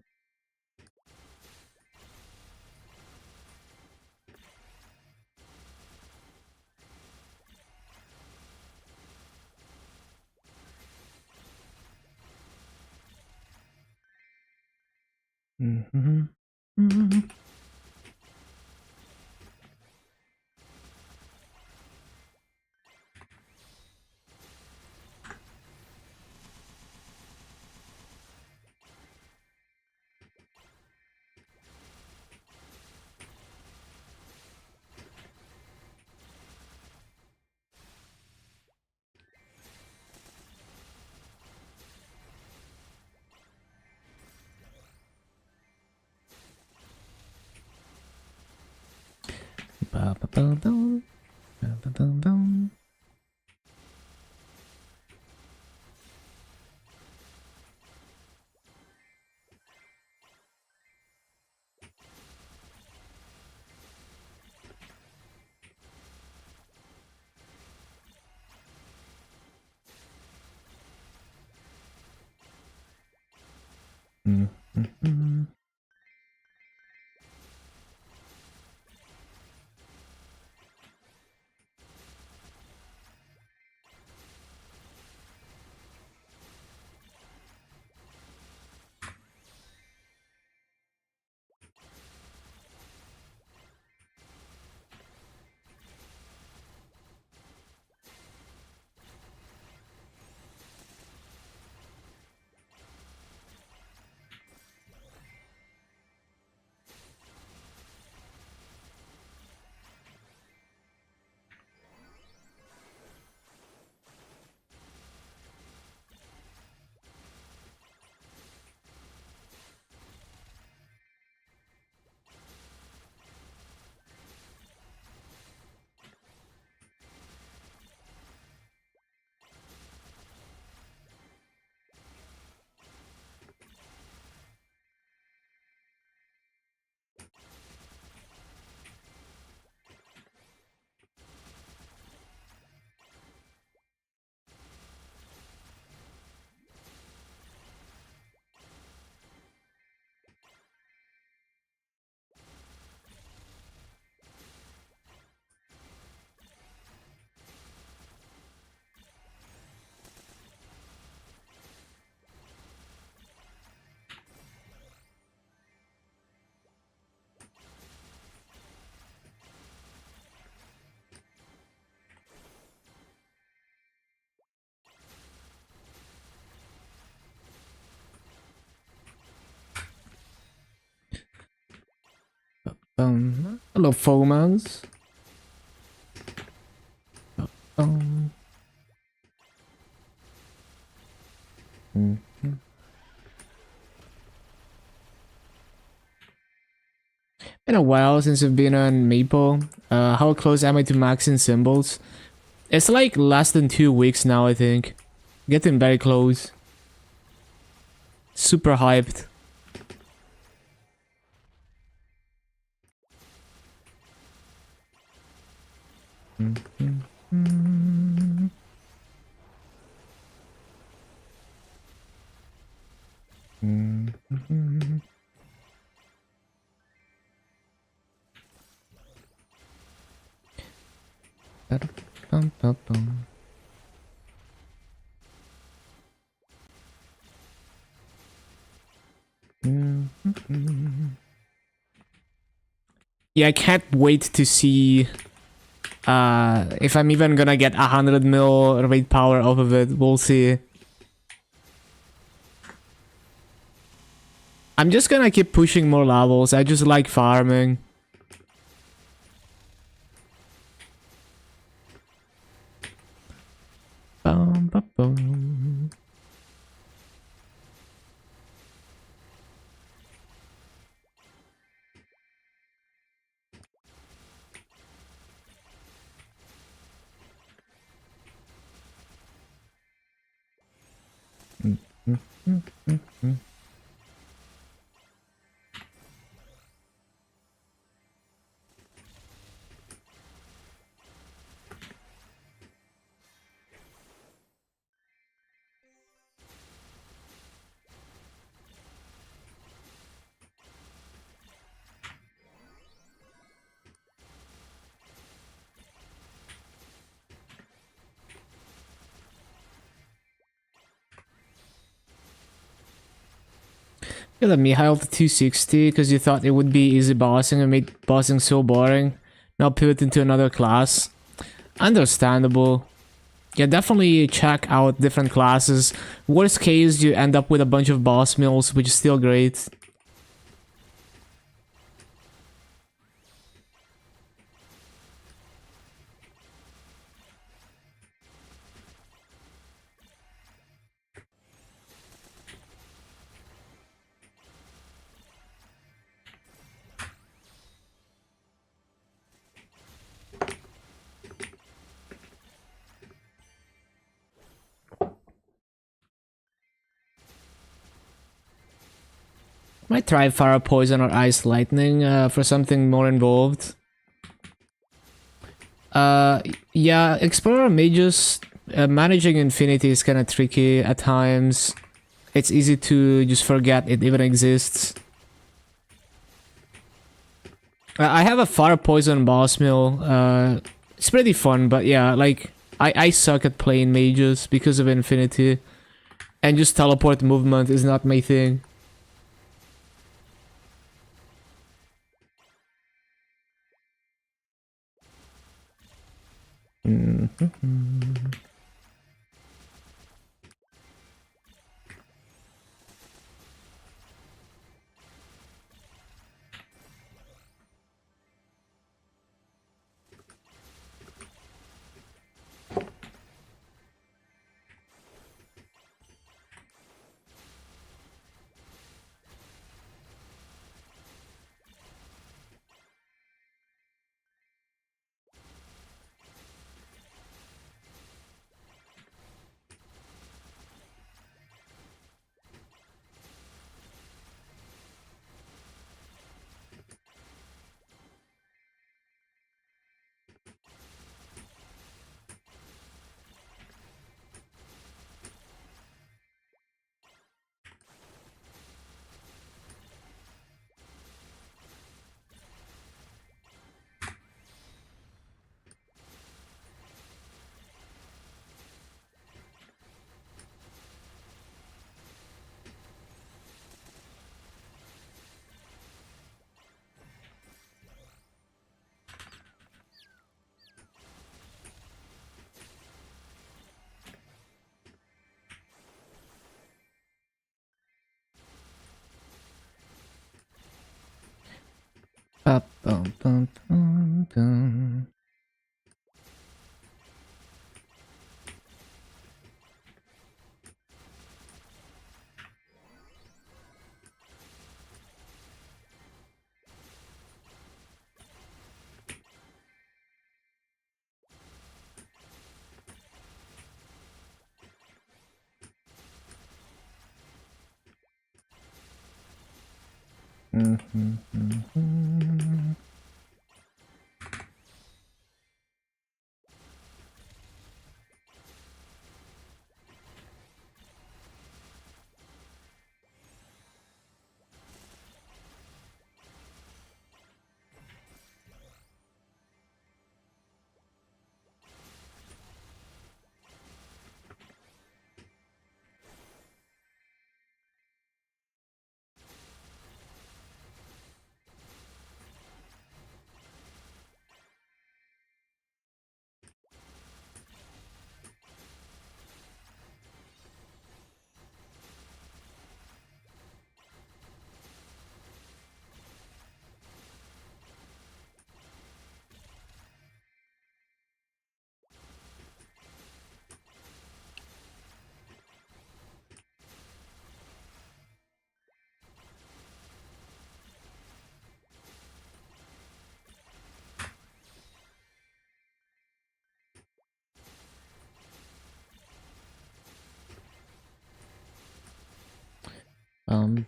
Mm-hmm. Mm-hmm. Hello, Fomans. Been a while since I've been on Maple. How close am I to maxing symbols? It's like less than 2 weeks now, I think. Getting very close. Super hyped. Yeah, I can't wait to see if I'm even gonna get 100 mil raid power off of it. We'll see. I'm just gonna keep pushing more levels. I just like farming. Bum, bum, bum. You let me high up to 260 because you thought it would be easy bossing and made bossing so boring. Now pivot into another class. Understandable. Yeah, definitely check out different classes. Worst case, you end up with a bunch of boss mills, which is still great. Might try Fire Poison or Ice Lightning for something more involved. Yeah, Explorer Mages, managing Infinity is kind of tricky at times. It's easy to just forget it even exists. I have a Fire Poison Boss Mill. It's pretty fun, but yeah, like, I suck at playing mages because of Infinity. And just teleport movement is not my thing.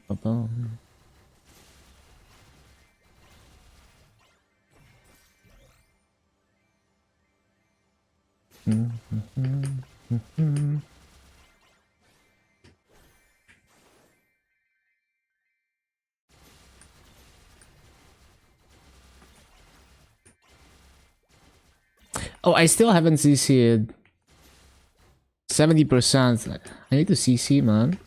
Ba-bum. Oh, I still haven't CC'd. 70%. I need to CC, man.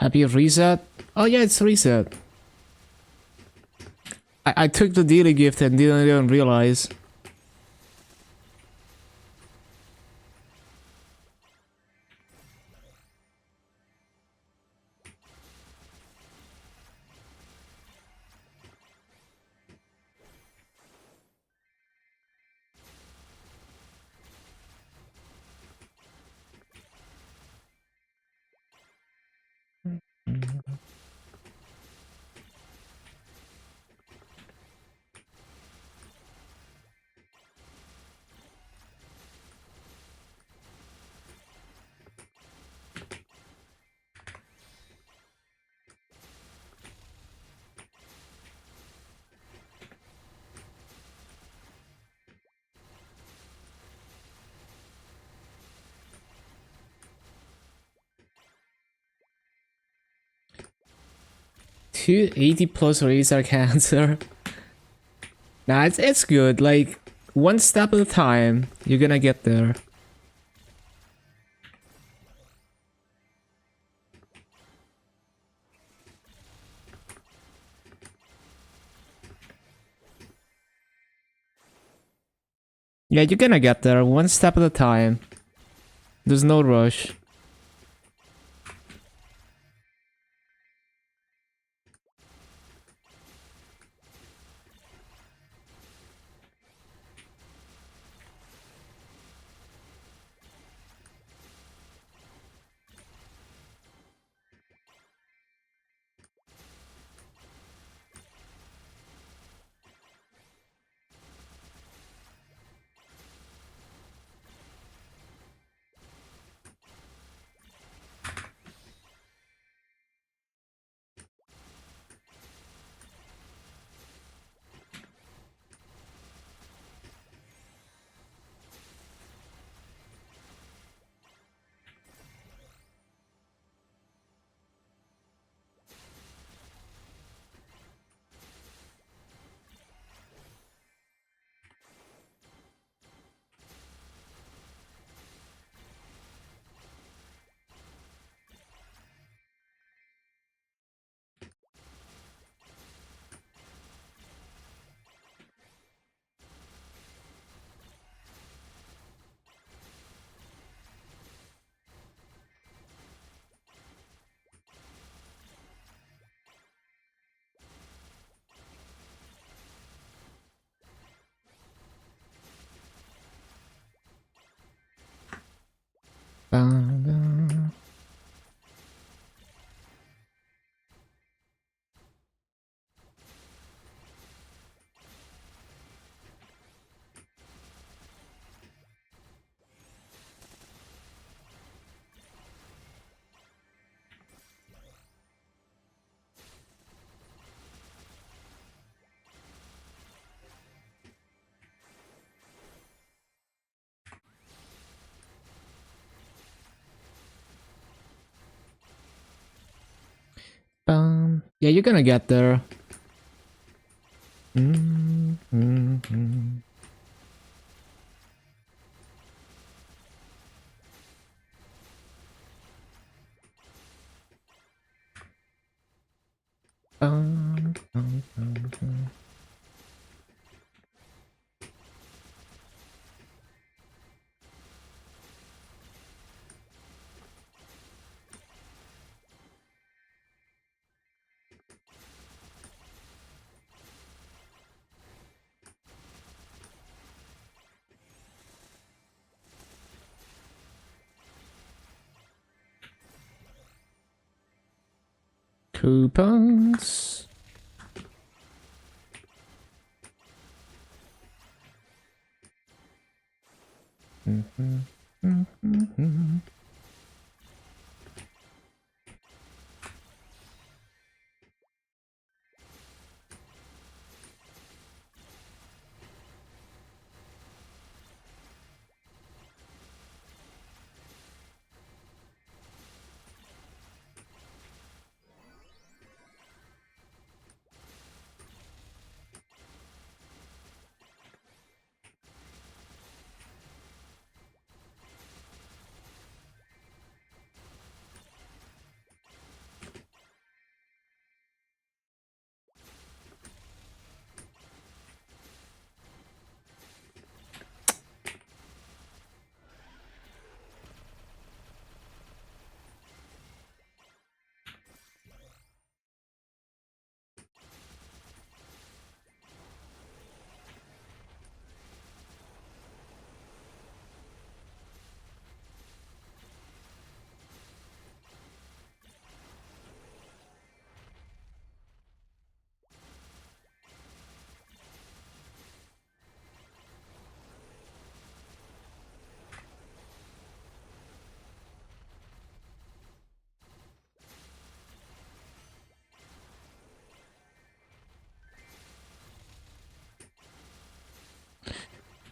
Have you reset? Oh yeah, it's reset. I took the daily gift and didn't even realize. Two 80 plus razor cancer. Nah, it's good. Like, one step at a time, you're gonna get there. Yeah, you're gonna get there, one step at a time. There's no rush. Yeah, you're gonna get there. Coupons.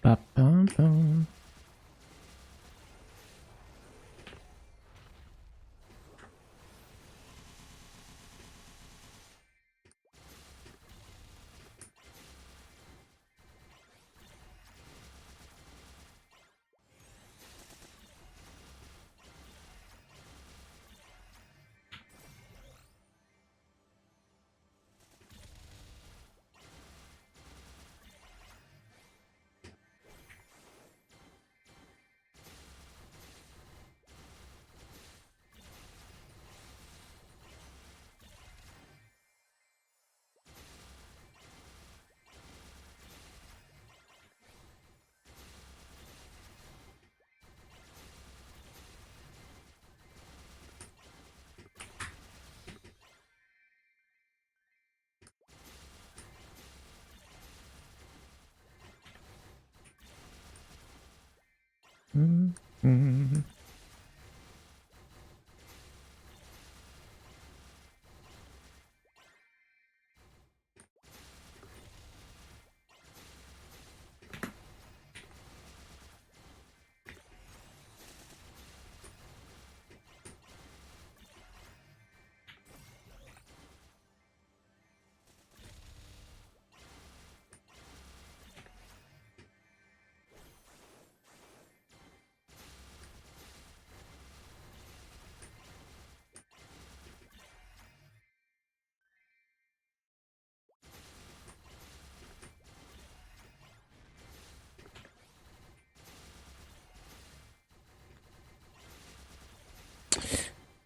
Ba-bum-bum.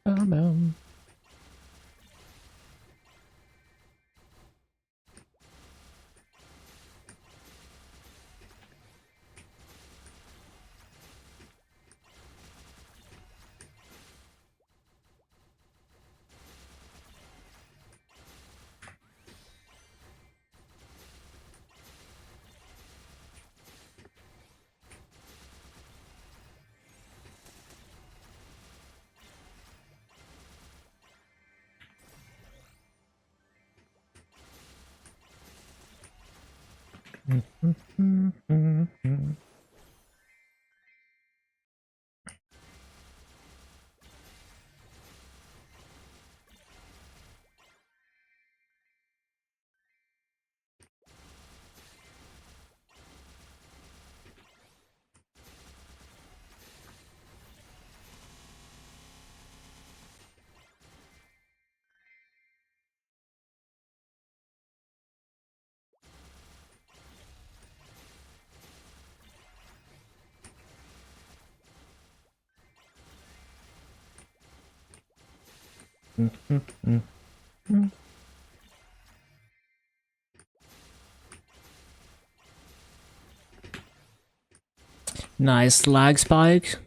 Bum-bum. Nice lag spike.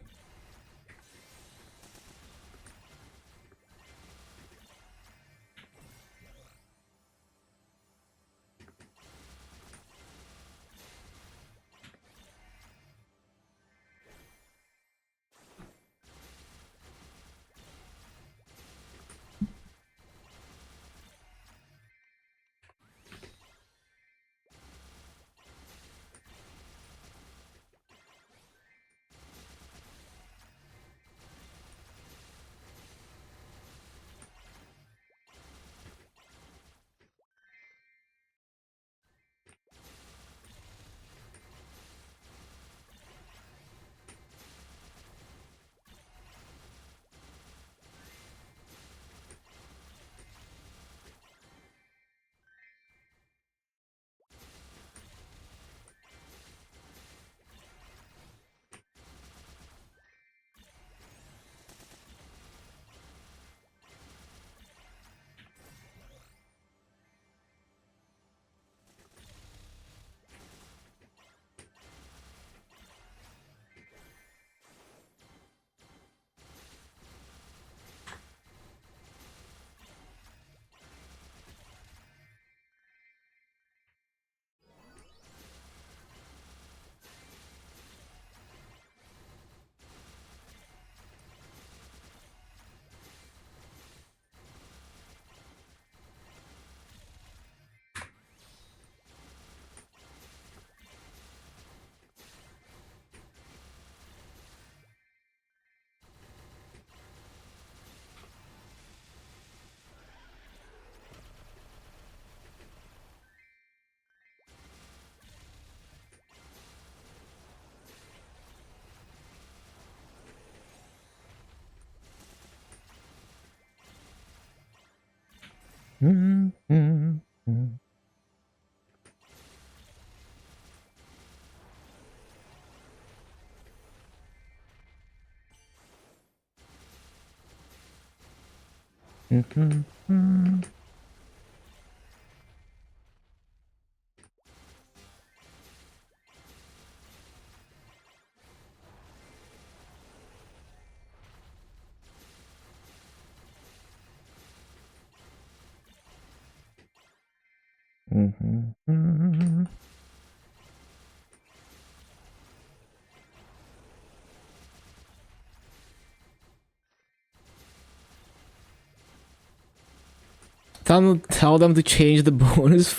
Tell them to change the bonus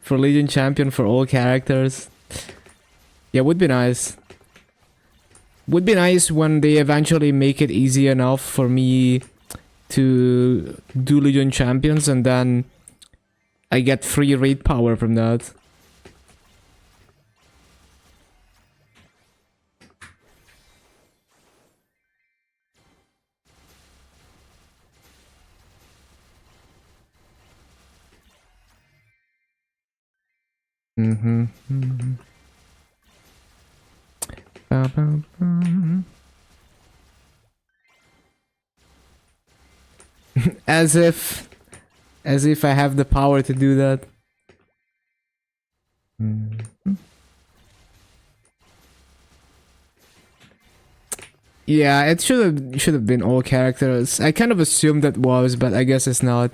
for Legion Champion for all characters. Yeah, would be nice. Would be nice when they eventually make it easy enough for me to do Legion Champions and then I get free raid power from that. As if I have the power to do that. Yeah, it should have been all characters. I kind of assumed that was, but I guess it's not.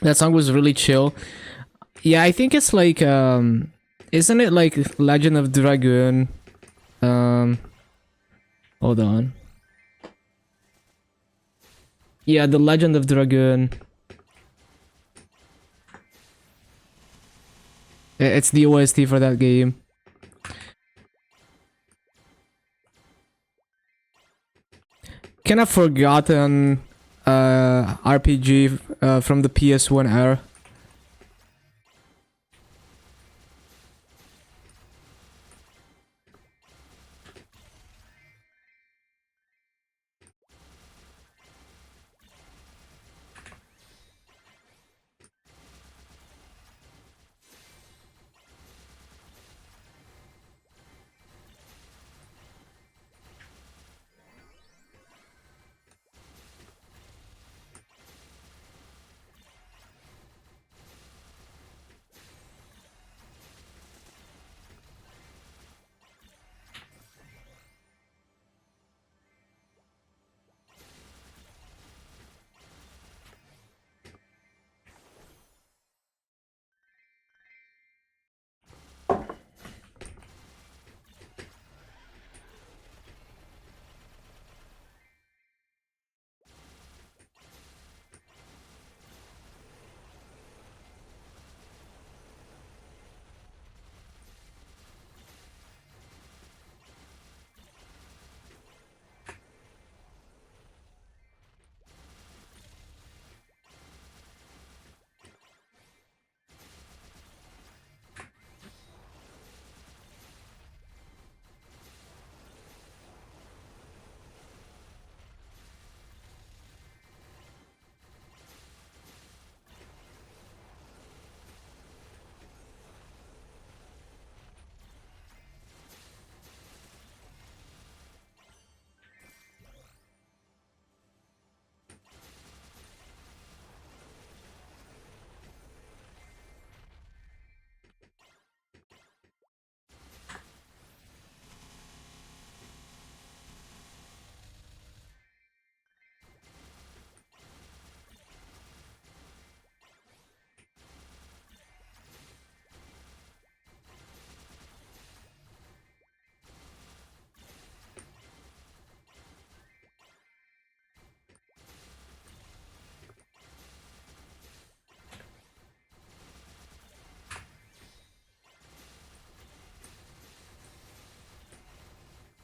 That song was really chill. Yeah, I think it's like isn't it like Legend of Dragoon? Um hold on. Yeah, the Legend of Dragoon. It's the OST for that game. Kind of forgotten RPG from the PS1 era.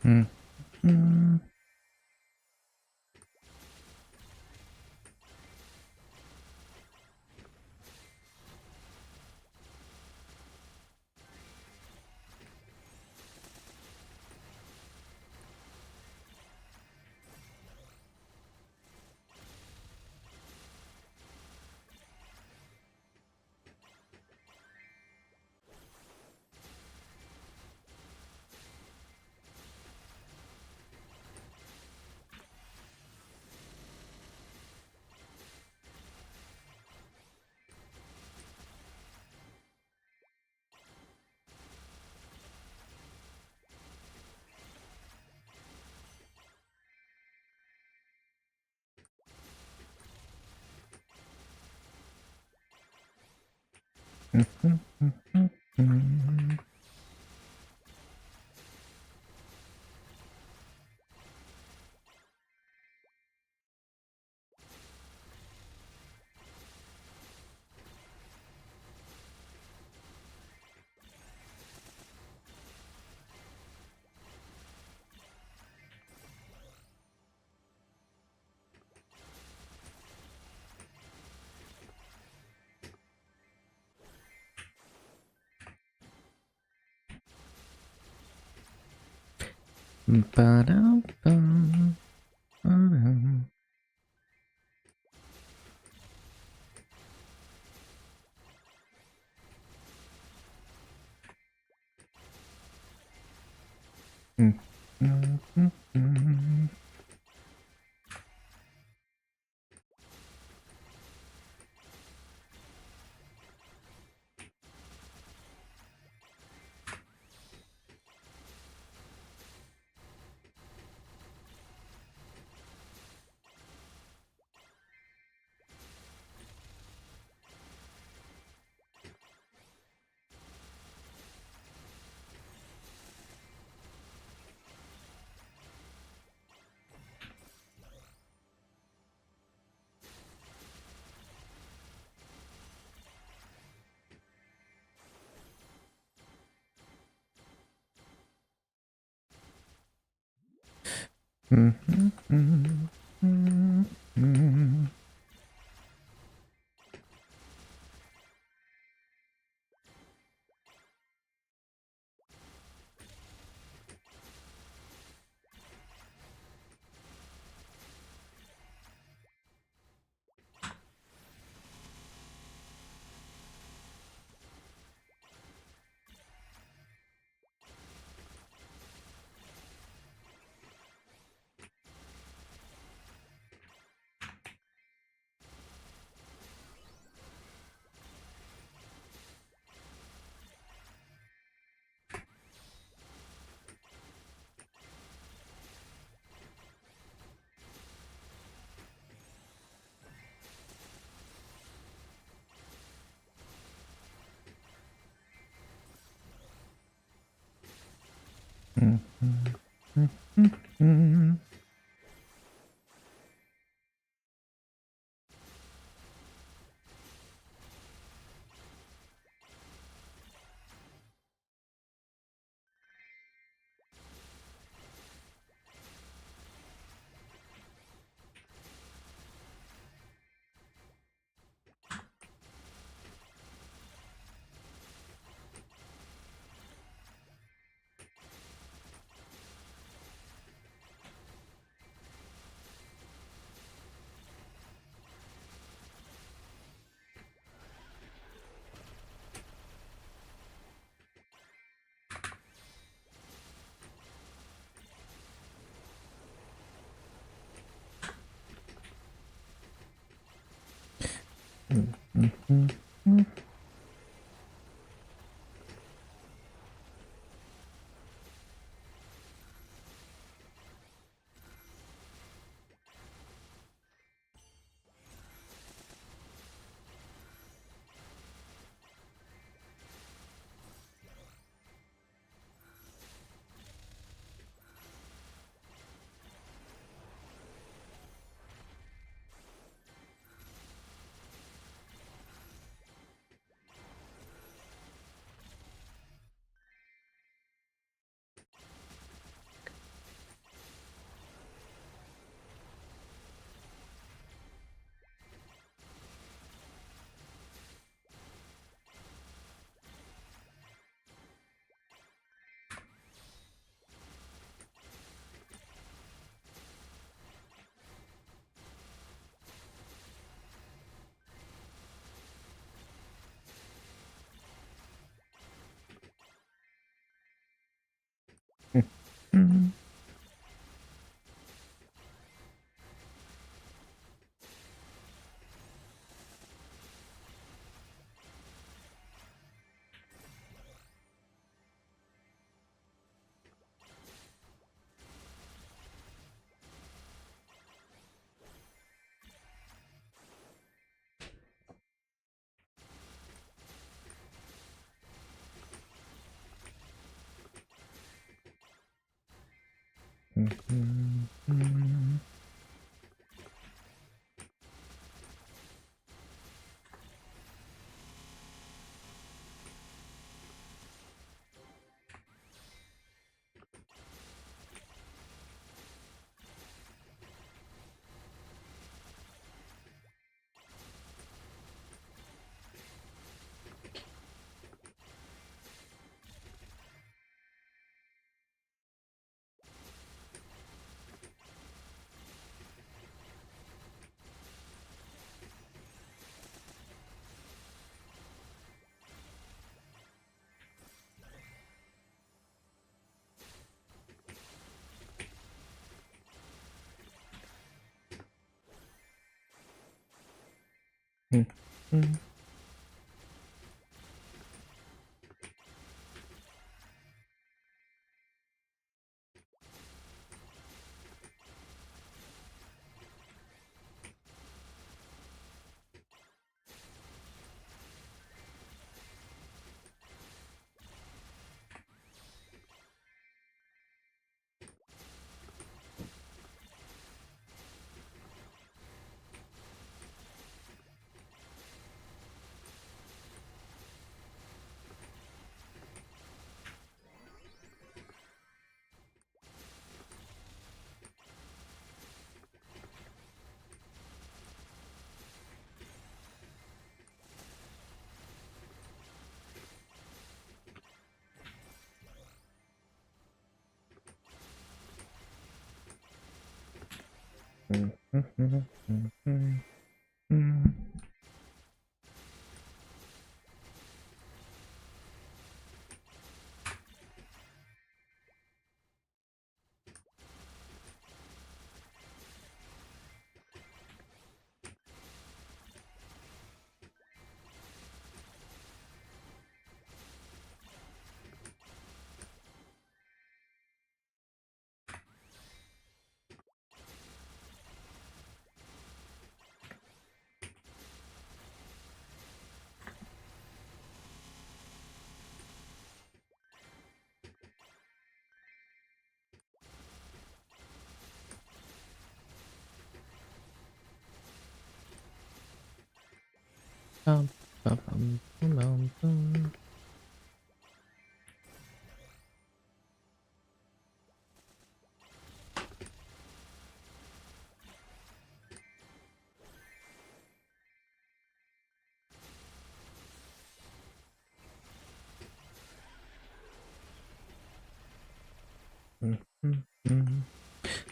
Hmm. Ba-dum-bum, ba-dum. Mm.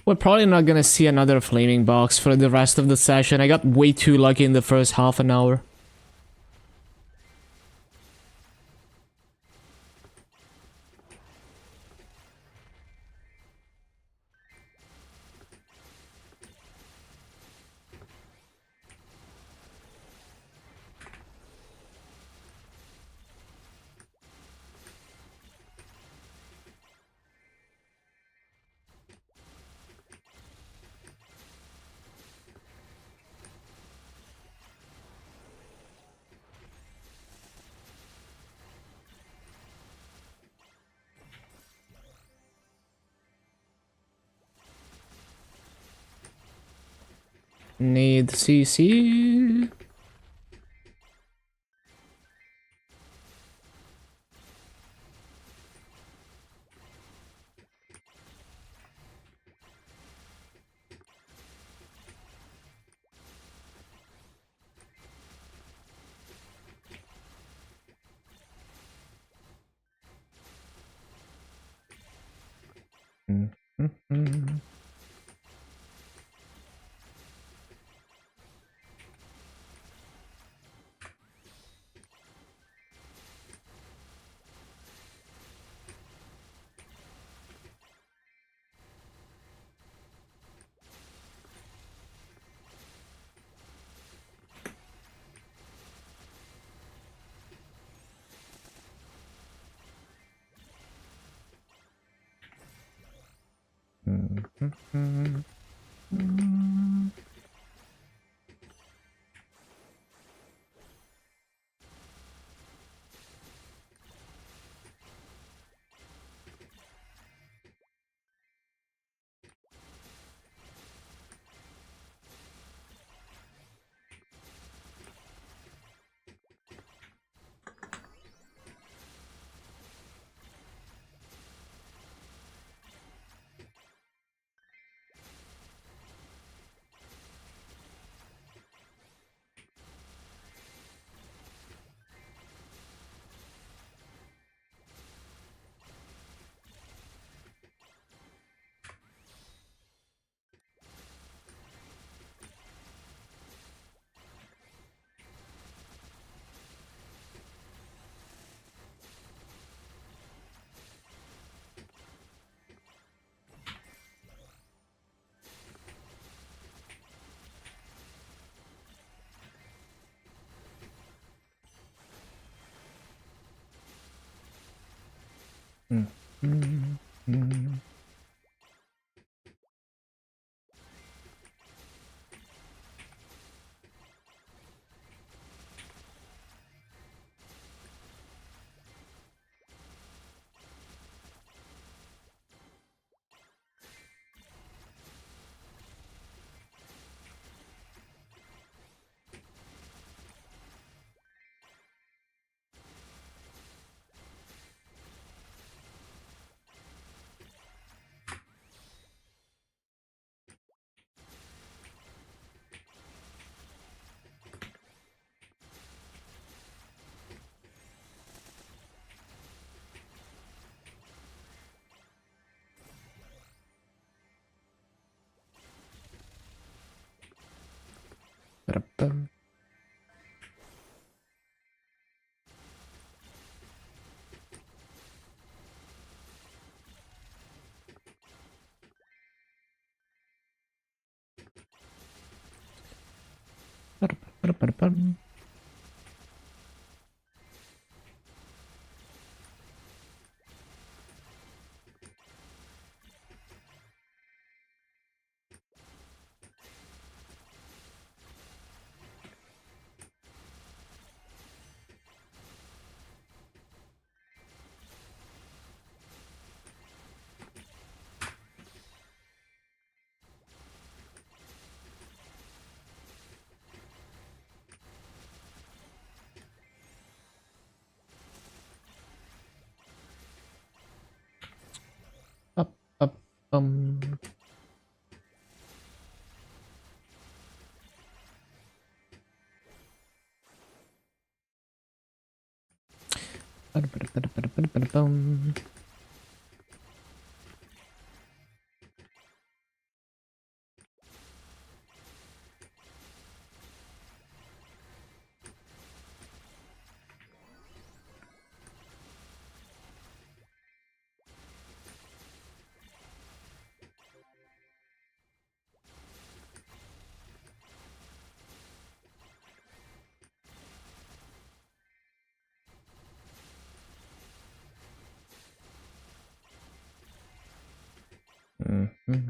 We're probably not gonna see another flaming box for the rest of the session. I got way too lucky in the first half an hour. Need CC. Ba-da-bum. Ba-da-bum. Up, up, Ba-da-ba-da-ba-da-ba-da-ba-da-bum. Mhm.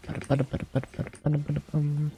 Ba-da-ba-da-ba-da-ba-da-ba-da-bum.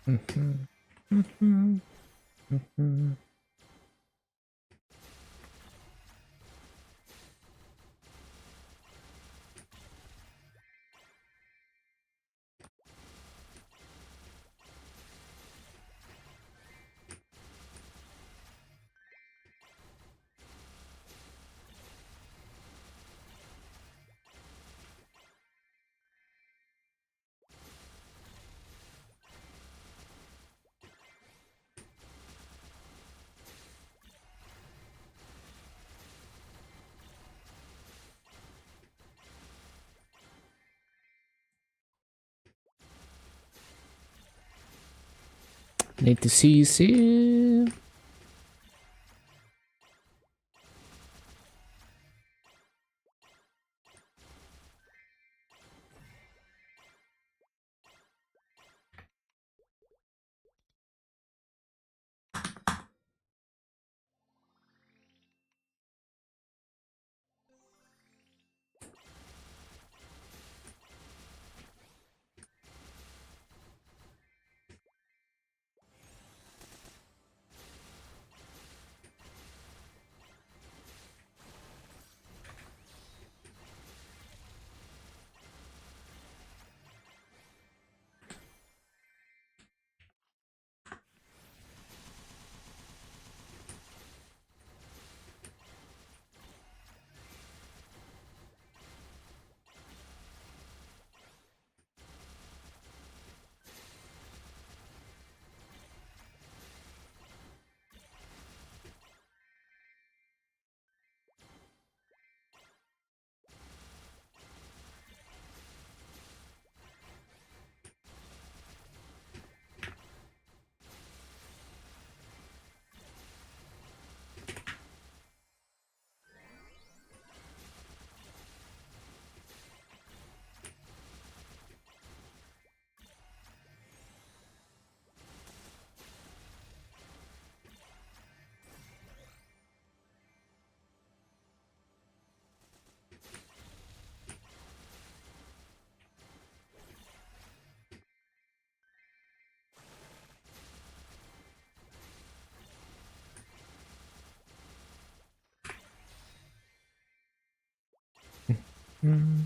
Mhm. Mhm. Mhm. Need to see. Mm.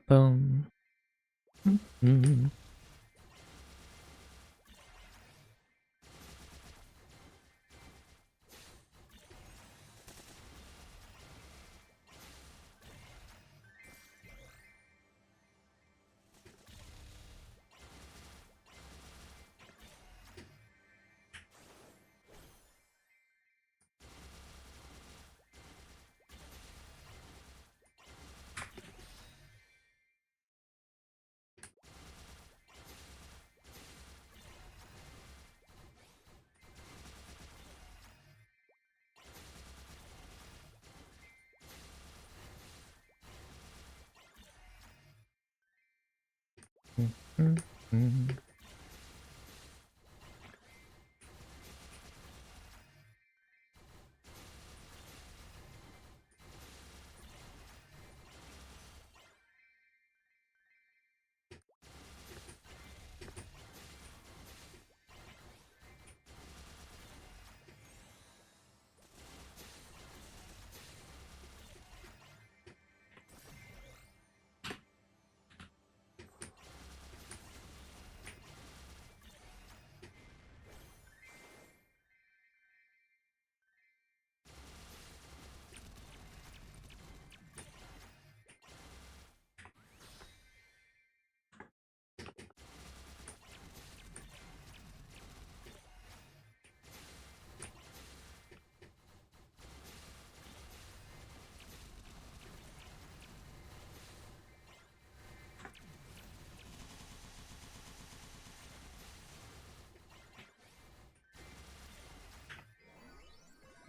Boom. Mm. Mm. Mm.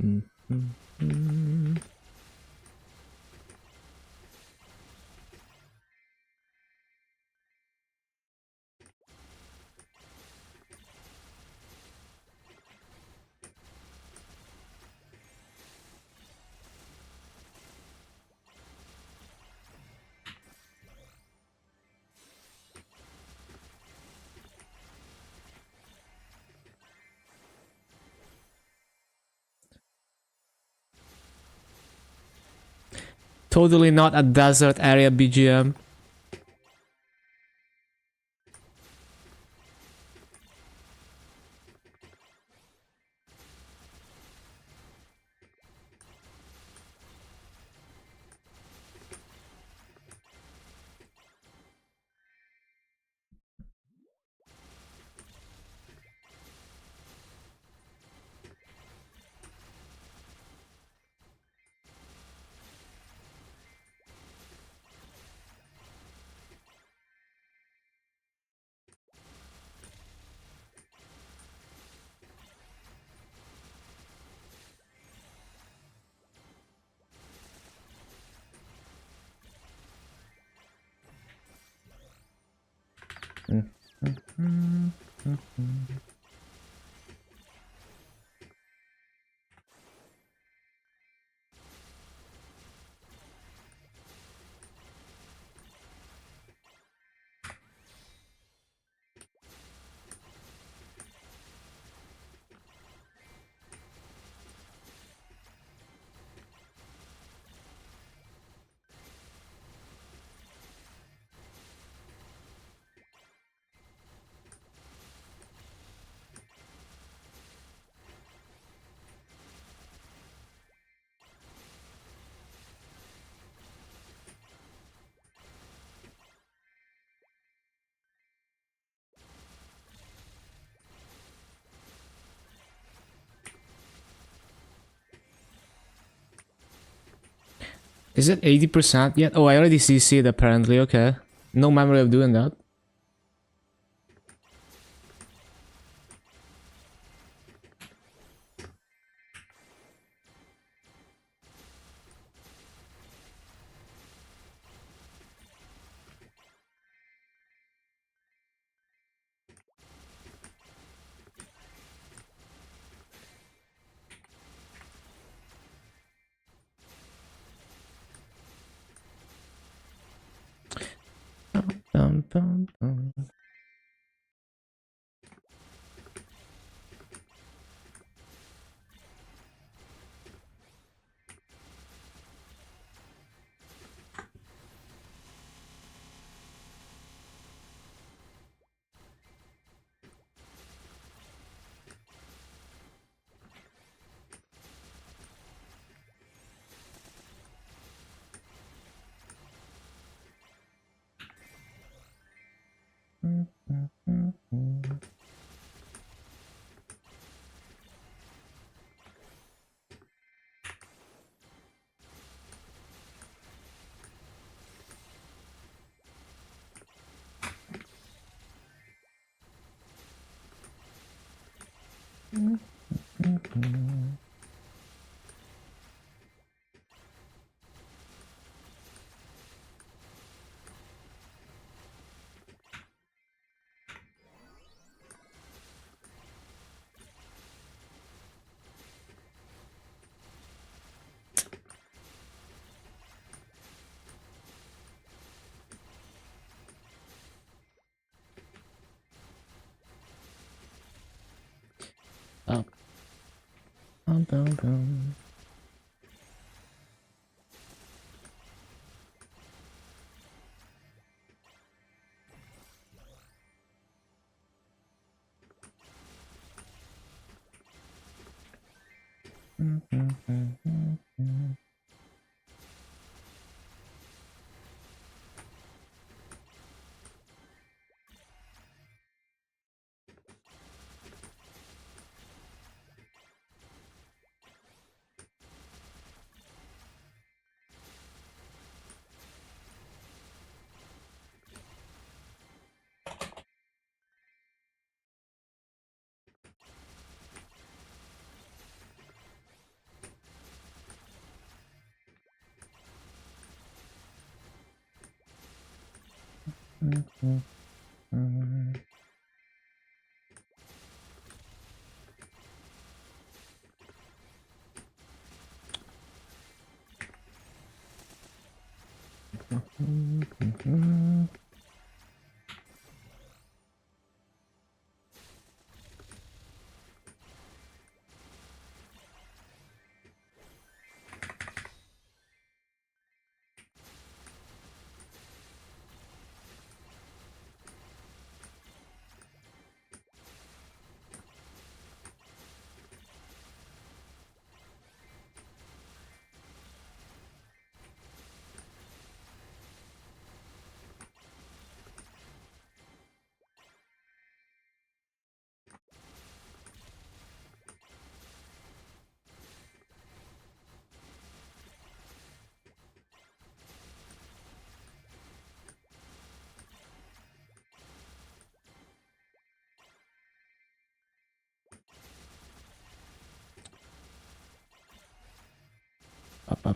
Mm. Mm. Mm. Totally not a desert area BGM. Mm. Mm. Mm. Mm. Is it 80% yet? Oh, I already CC'd apparently, okay. No memory of doing that. Up.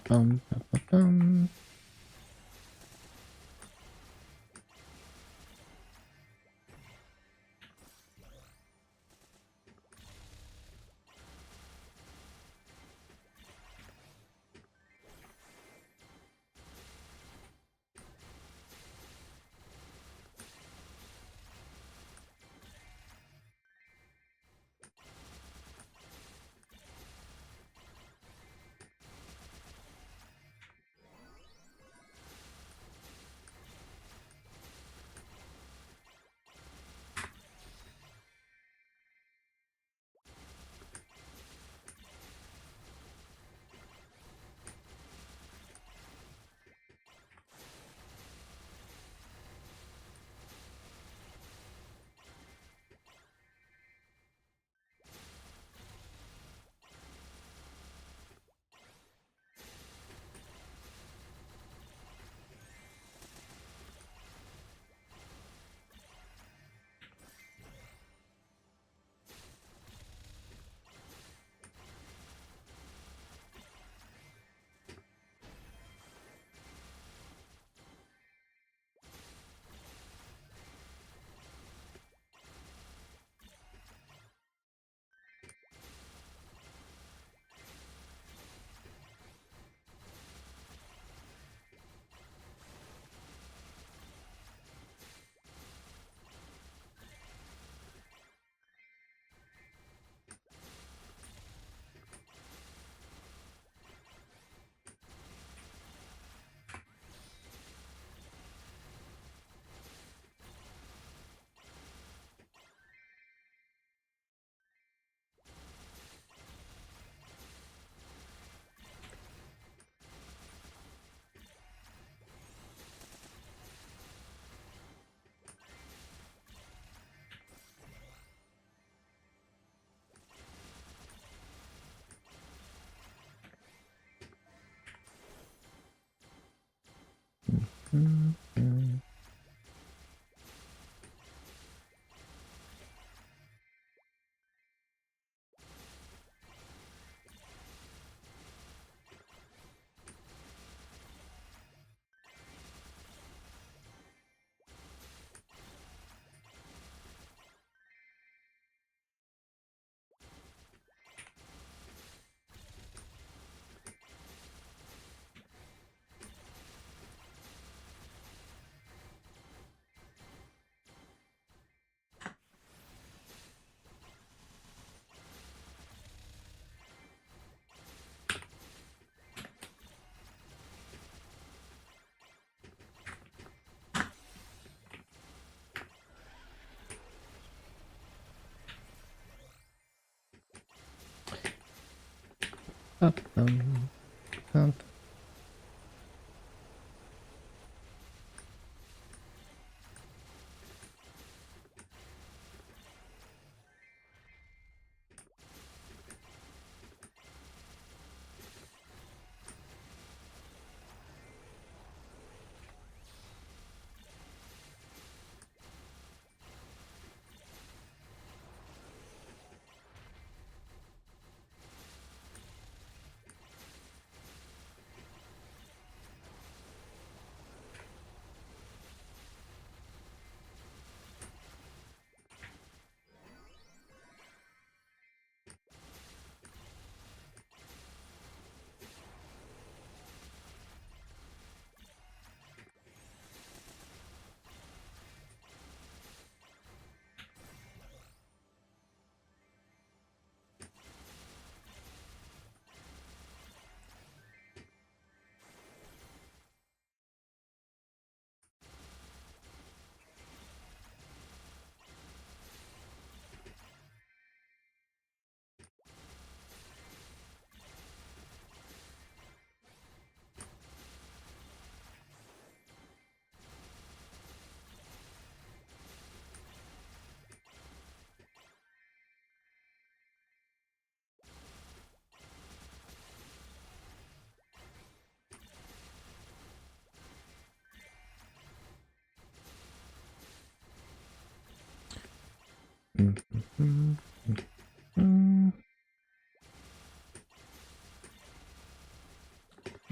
Bum. Bum. Up, up.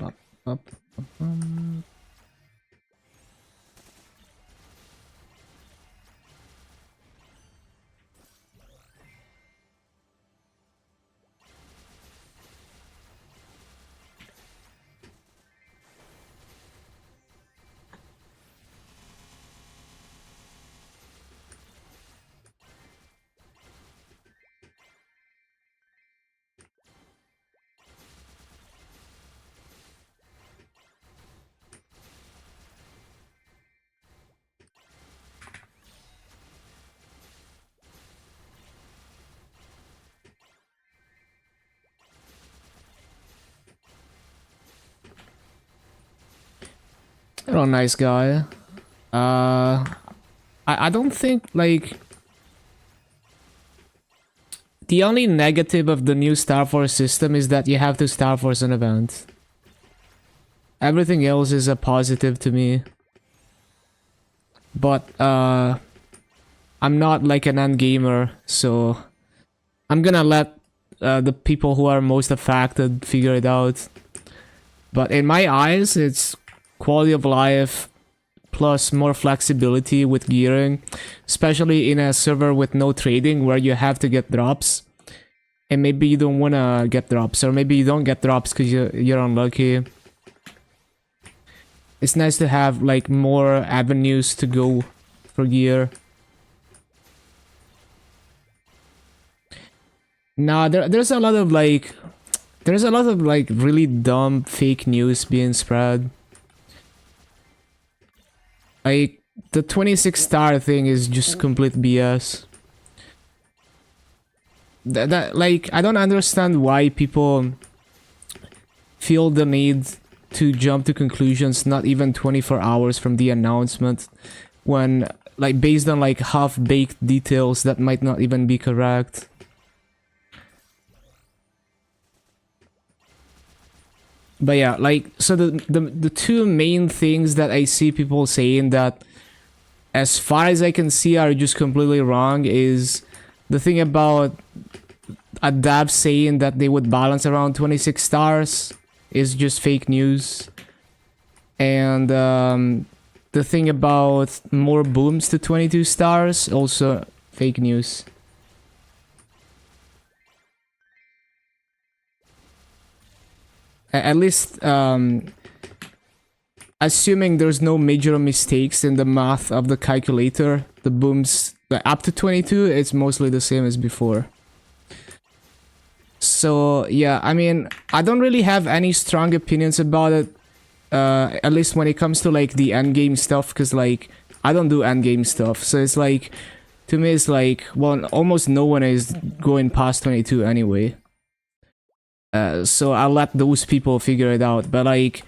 Up, up, up. You're a nice guy. I don't think, like, the only negative of the new Star Force system is that you have to Star Force an event. Everything else is a positive to me. But, I'm not like an end gamer, so I'm gonna let the people who are most affected figure it out. But in my eyes, it's quality of life plus more flexibility with gearing, especially in a server with no trading where you have to get drops. And maybe you don't wanna get drops, or maybe you don't get drops because you're unlucky. It's nice to have like more avenues to go for gear. Nah, there's a lot of like really dumb fake news being spread. Like the 26-star thing is just complete BS. That like I don't understand why people feel the need to jump to conclusions not even 24 hours from the announcement, when like based on like half-baked details that might not even be correct. But yeah, like, so the two main things that I see people saying that, as far as I can see, are just completely wrong is the thing about Adapt saying that they would balance around 26 stars is just fake news. And the thing about more booms to 22 stars, also fake news. At least, assuming there's no major mistakes in the math of the calculator, the booms up to 22, it's mostly the same as before. So yeah, I mean, I don't really have any strong opinions about it, at least when it comes to like the endgame stuff, because like I don't do endgame stuff, so it's like, to me it's like, well, almost no one is going past 22 anyway. So I'll let those people figure it out. But like,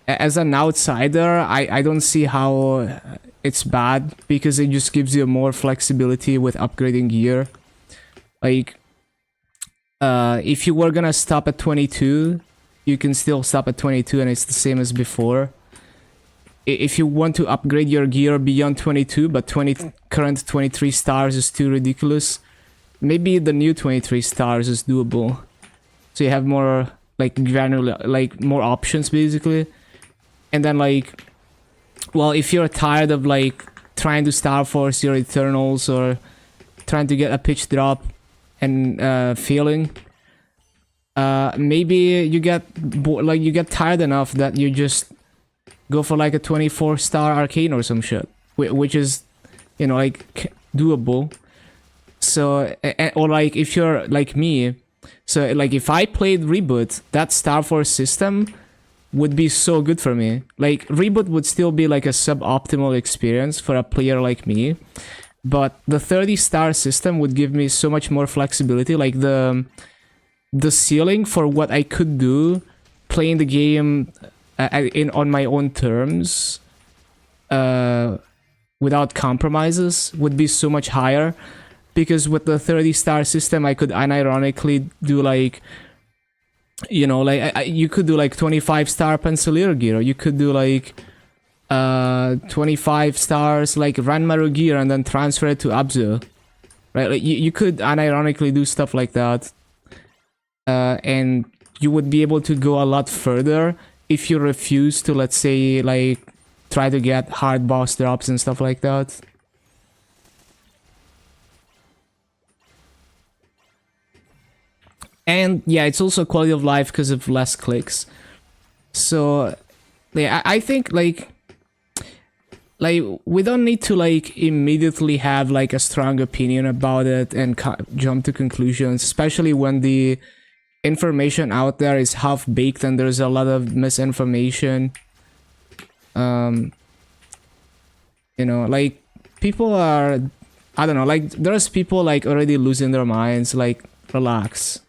as an outsider, I don't see how it's bad, because it just gives you more flexibility with upgrading gear. Like, if you were gonna stop at 22, you can still stop at 22 and it's the same as before. If you want to upgrade your gear beyond 22, but current 23 stars is too ridiculous, maybe the new 23 stars is doable. So you have more like granular, like more options basically. And then like, well, if you're tired of like trying to Star Force your Eternals or trying to get a pitch drop and failing, maybe you get you get tired enough that you just go for like a 24-star arcane or some shit, which is, you know, like doable. So, or like if you're like me, so like if I played Reboot, that Star Force system would be so good for me. Like Reboot would still be like a suboptimal experience for a player like me, but the 30-star system would give me so much more flexibility. Like the ceiling for what I could do playing the game on my own terms, without compromises, would be so much higher. Because with the 30-star system, I could unironically do like, you know, like you could do like 25-star Pencilier gear. You could do like 25 stars like Ranmaru gear and then transfer it to Abzu, right? Like you could unironically do stuff like that, and you would be able to go a lot further if you refuse to, let's say, like try to get hard boss drops and stuff like that. And yeah, it's also quality of life because of less clicks. So yeah, I think like we don't need to like immediately have like a strong opinion about it and jump to conclusions, especially when the information out there is half baked and there's a lot of misinformation. You know, like people are, I don't know, like there's people like already losing their minds. Like, relax.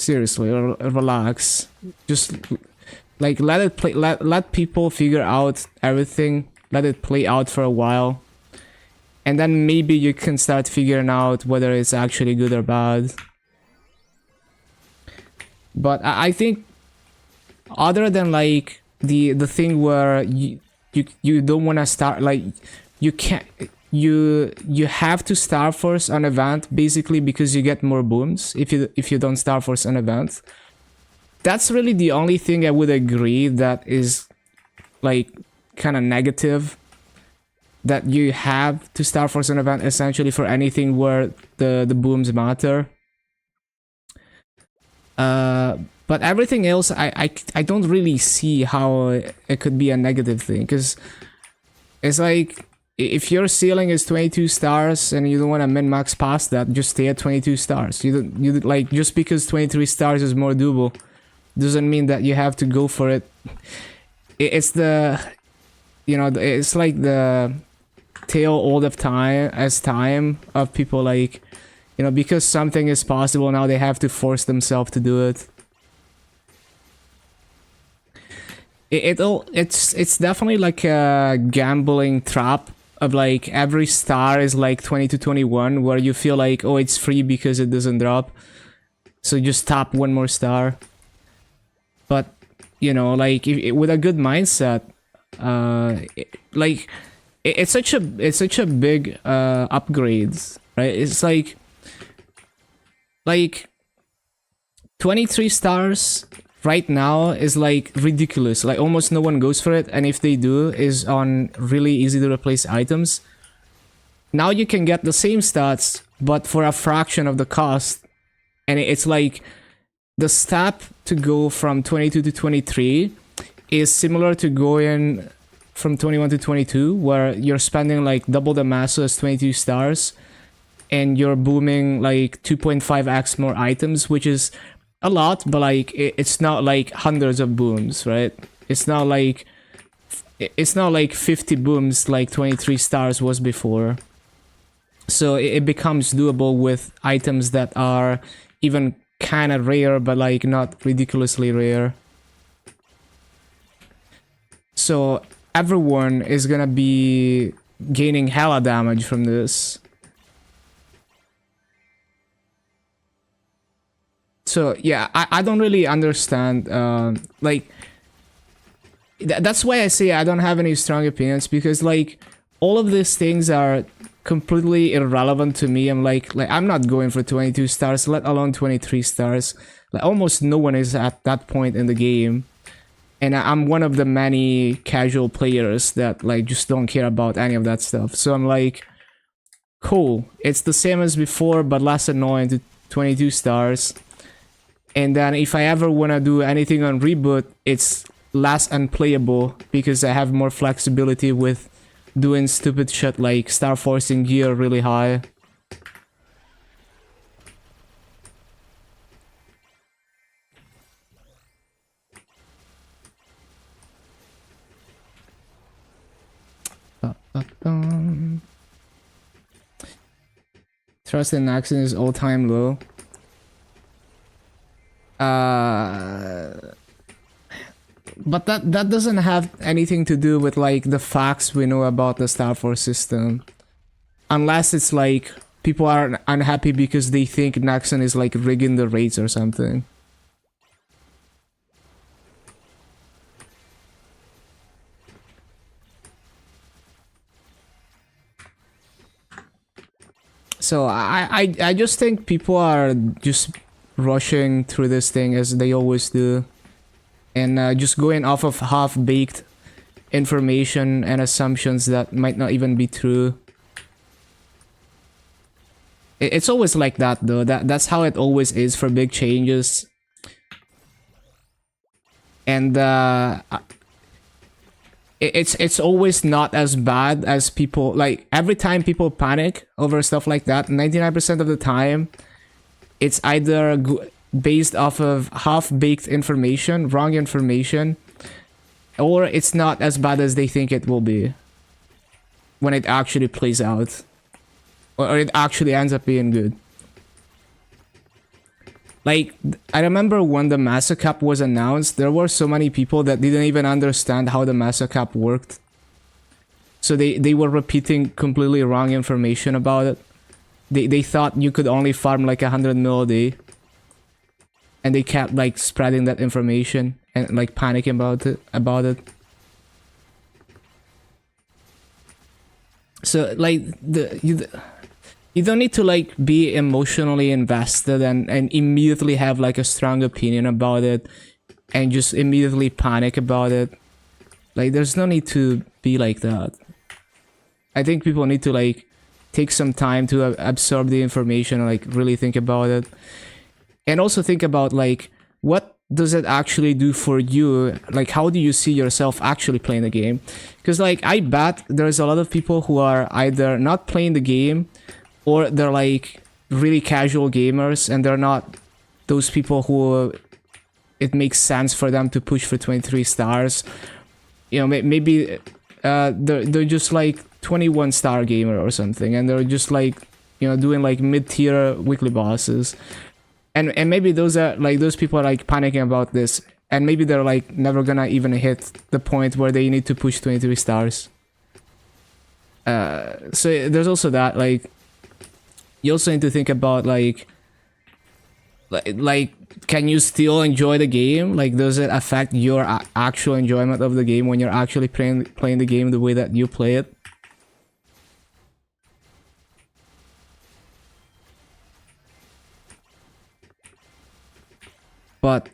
Seriously, relax. Just like let it play. Let people figure out everything. Let it play out for a while, and then maybe you can start figuring out whether it's actually good or bad. But I think, other than like the thing where you don't want to start, like you can't. You have to Star Force an event basically because you get more booms if you don't Star Force an event. That's really the only thing I would agree that is like kind of negative, that you have to Star Force an event essentially for anything where the booms matter. But everything else, I don't really see how it could be a negative thing, because it's like, if your ceiling is 22 stars and you don't want to min-max past that, just stay at 22 stars. You like, just because 23 stars is more doable doesn't mean that you have to go for it. It's the, you know, it's like the tale old of time of people, like, you know, because something is possible now they have to force themselves to do it. It's definitely like a gambling trap of like every star is like 20 to 21, where you feel like, oh, it's free because it doesn't drop. So just tap one more star. But you know, like with a good mindset, it's such a big upgrades, right? It's like 23 stars right now is like ridiculous. Like almost no one goes for it, and if they do, is on really easy to replace items. Now you can get the same stats, but for a fraction of the cost, and it's like the step to go from 22 to 23 is similar to going from 21 to 22, where you're spending like double the mass as 22 stars, and you're booming like 2.5x more items, which is a lot, but like it's not like hundreds of booms, right? It's not like 50 booms like 23 stars was before. So it becomes doable with items that are even kind of rare, but like not ridiculously rare. So everyone is gonna be gaining hella damage from this. So yeah, I don't really understand, like, that's why I say I don't have any strong opinions, because like all of these things are completely irrelevant to me. I'm like I'm not going for 22 stars, let alone 23 stars. Like almost no one is at that point in the game, and I'm one of the many casual players that like just don't care about any of that stuff. So I'm like, cool, it's the same as before but less annoying to 22 stars. And then if I ever want to do anything on reboot, it's less unplayable because I have more flexibility with doing stupid shit like star forcing gear really high. Trust in Maxing is all-time low. But that doesn't have anything to do with like the facts we know about the Star Force system, unless it's like people are unhappy because they think Naxxon is like rigging the rates or something. So I just think people are just rushing through this thing as they always do, and just going off of half-baked information and assumptions that might not even be true. It's always like that though. That's how it always is for big changes. And it's always not as bad as people like. Every time people panic over stuff like that, 99% of the time it's either based off of half-baked information, wrong information, or it's not as bad as they think it will be when it actually plays out, or it actually ends up being good. Like, I remember when the Massa Cap was announced, there were so many people that didn't even understand how the Massa Cap worked. So they were repeating completely wrong information about it. They thought you could only farm like 100 mil a day. And they kept like spreading that information and like panicking about it. So like you don't need to like be emotionally invested and immediately have like a strong opinion about it and just immediately panic about it. Like there's no need to be like that. I think people need to like take some time to absorb the information and like really think about it. And also think about like, what does it actually do for you? Like, how do you see yourself actually playing the game? Because like, I bet there's a lot of people who are either not playing the game, or they're like really casual gamers, and they're not those people who it makes sense for them to push for 23 stars. You know, maybe they're just like 21 star gamer or something, and they're just like, you know, doing like mid-tier weekly bosses. And maybe those are like, those people are like panicking about this, and maybe they're like never gonna even hit the point where they need to push 23 stars. So there's also that, like, you also need to think about like like can you still enjoy the game? Like, does it affect your actual enjoyment of the game when you're actually playing the game the way that you play it? But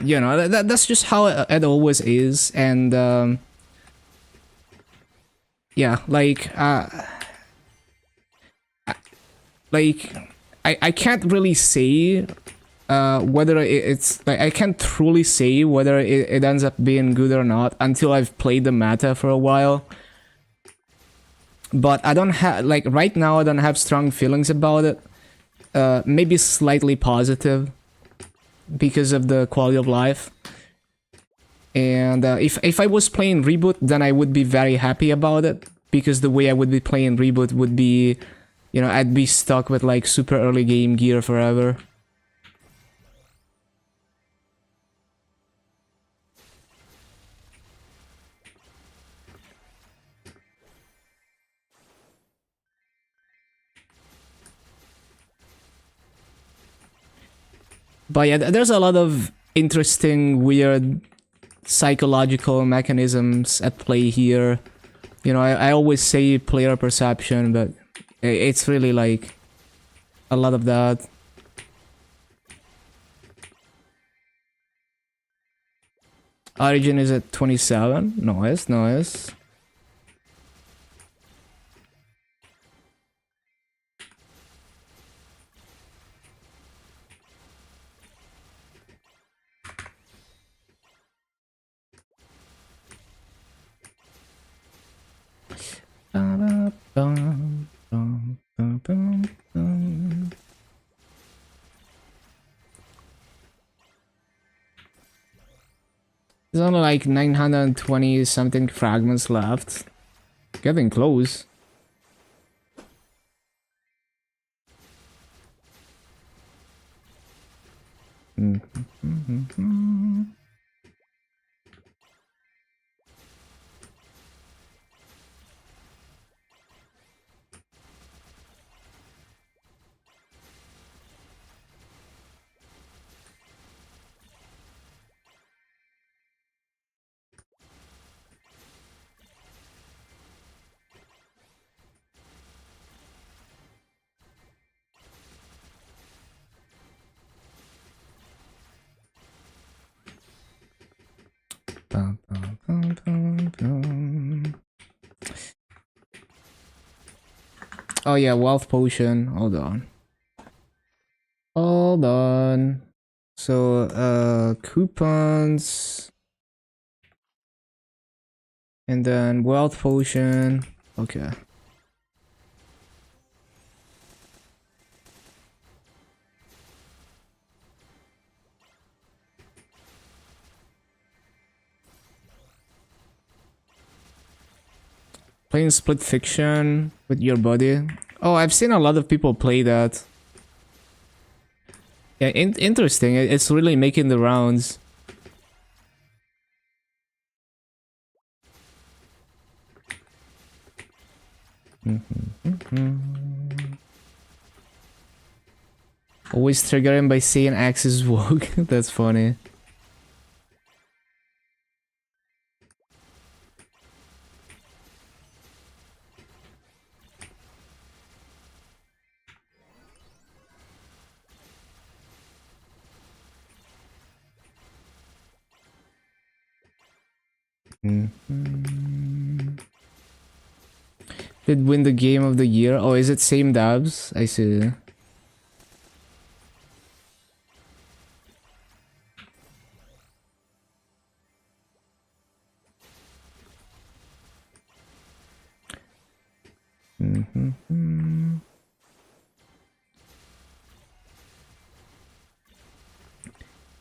you know, that's just how it always is. And yeah, like I can't really say whether it's like I can't truly say whether it ends up being good or not until I've played the meta for a while. But I don't have, like, right now I don't have strong feelings about it. Maybe slightly positive because of the quality of life. And if I was playing Reboot, then I would be very happy about it, because the way I would be playing Reboot would be, you know, I'd be stuck with like super early game gear forever. But yeah, there's a lot of interesting, weird psychological mechanisms at play here. You know, I always say player perception, but it's really like a lot of that. Origin is at 27. Nice, nice. There's only like 920 something fragments left. Getting close. Oh yeah, wealth potion. Hold on. Hold on. So, coupons. And then wealth potion. Okay. Playing split fiction with your buddy. Oh, I've seen a lot of people play that. Yeah, interesting. It's really making the rounds. Always trigger him by saying Axe is woke. That's funny. Did win the game of the year. Oh, is it same dabs? I see.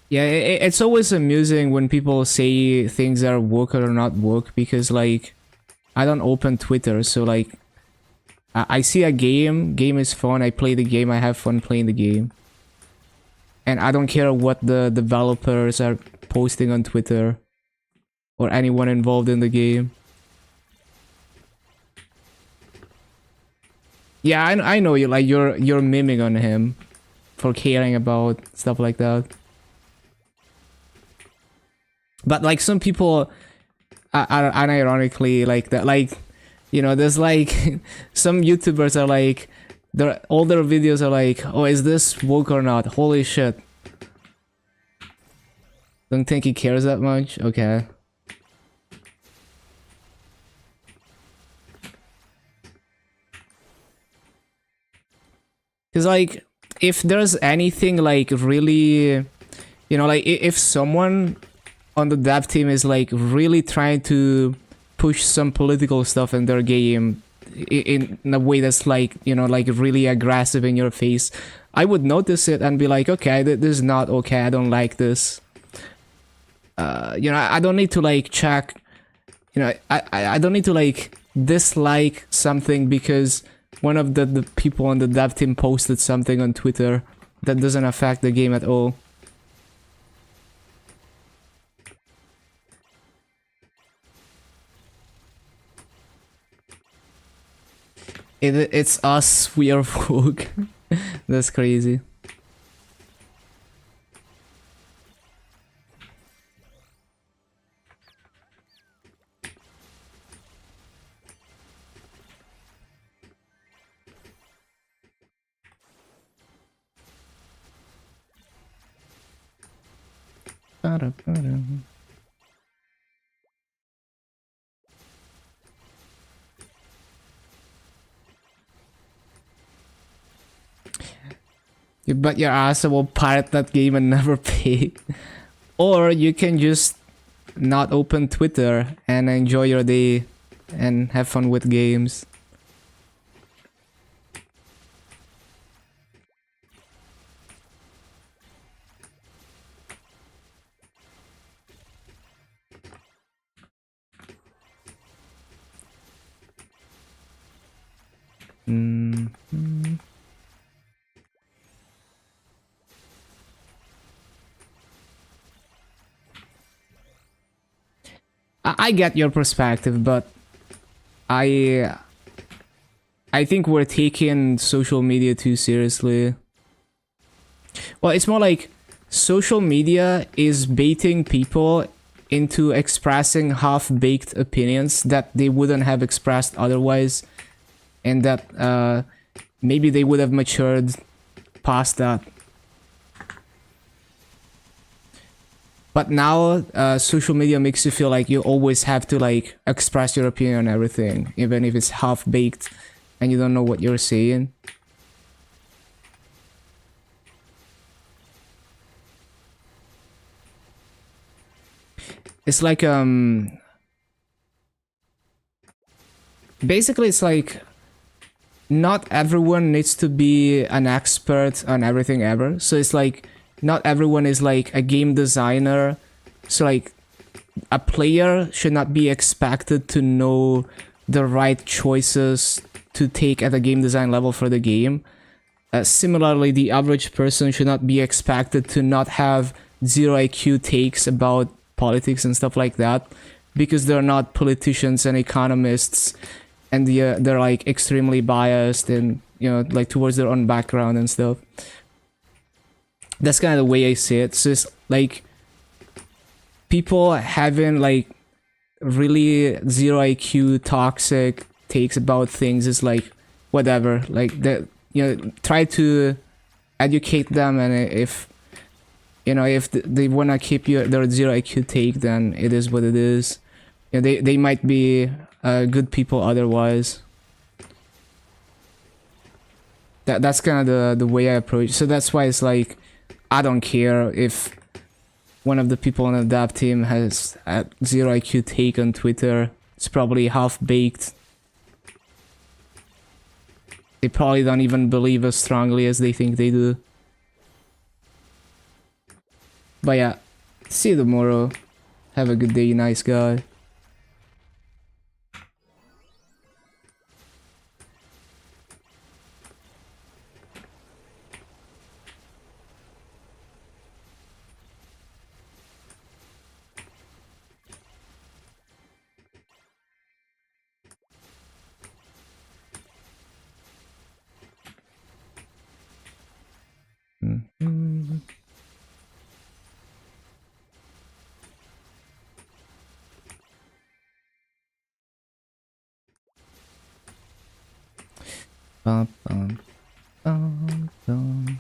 Yeah, it's always amusing when people say things are woke or not woke, because like I don't open Twitter, so like I see a game is fun, I play the game, I have fun playing the game. And I don't care what the developers are posting on Twitter or anyone involved in the game. Yeah, I know you, like you're miming on him for caring about stuff like that. But like some people are unironically like that. Like, you know, there's like some YouTubers are like, all their videos are like, oh, is this woke or not? Holy shit. Don't think he cares that much? Okay. Cause like, if there's anything like really, you know, like if someone on the dev team is like really trying to push some political stuff in their game in a way that's like, you know, like really aggressive in your face, I would notice it and be like, okay, this is not okay, I don't like this. You know, I don't need to like check, you know, I don't need to like dislike something because one of the people on the dev team posted something on Twitter that doesn't affect the game at all. It's us, we are woke. That's crazy. You bet your ass I will pirate that game and never pay. Or you can just not open Twitter and enjoy your day and have fun with games. I get your perspective, but I think we're taking social media too seriously. Well, it's more like social media is baiting people into expressing half-baked opinions that they wouldn't have expressed otherwise, and that maybe they would have matured past that. But now, social media makes you feel like you always have to like express your opinion on everything, even if it's half-baked and you don't know what you're saying. It's like, basically it's like, not everyone needs to be an expert on everything ever. So it's like, not everyone is like a game designer. So like, a player should not be expected to know the right choices to take at a game design level for the game. Similarly, the average person should not be expected to not have zero IQ takes about politics and stuff like that, because they're not politicians and economists, and they're like extremely biased and, you know, like towards their own background and stuff. That's kind of the way I see it. So it's like, people having like really zero IQ toxic takes about things is like, whatever, like that, you know, try to educate them, and if, you know, if they want to keep their zero IQ take, then it is what it is. You know, they might be good people otherwise. That's kind of the way I approach. So that's why it's like, I don't care if one of the people on the dev team has a zero IQ take on Twitter. It's probably half-baked. They probably don't even believe as strongly as they think they do. But yeah, see you tomorrow. Have a good day, nice guy. Hmm. Bum, bum, bum, bum.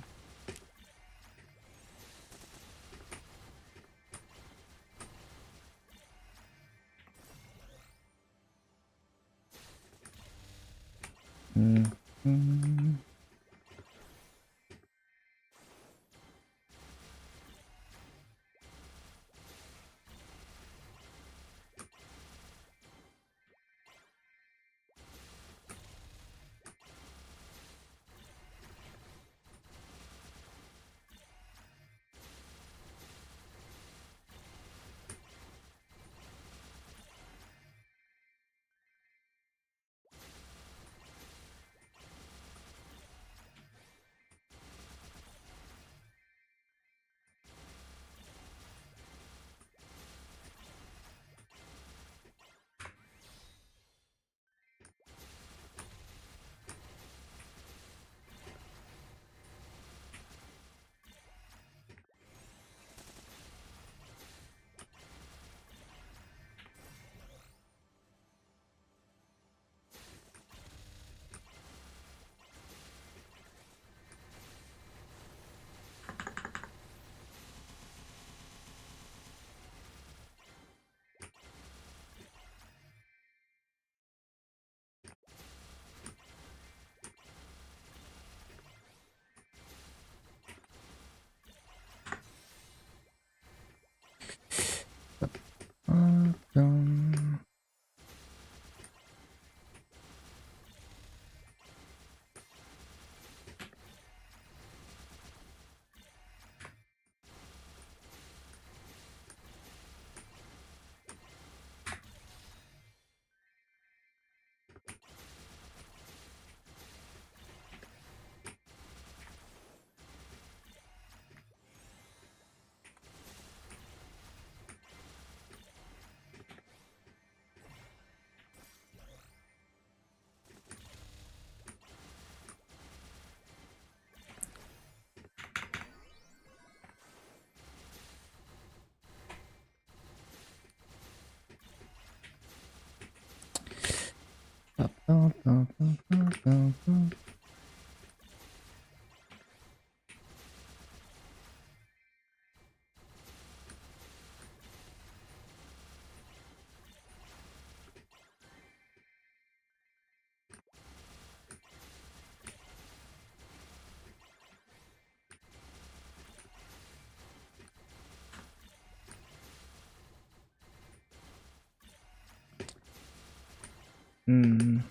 Mm-hmm.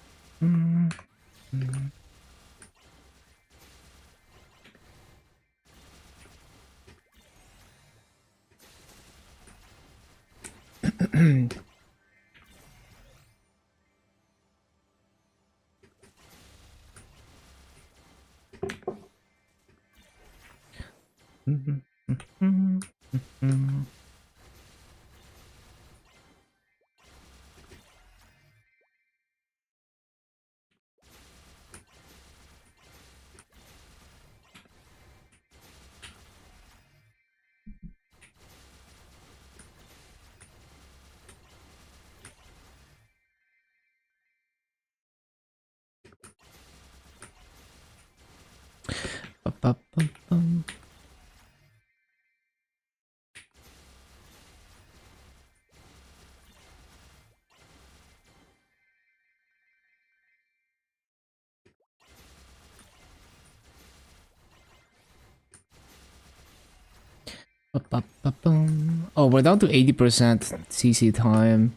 Oh, we're down to 80% CC time.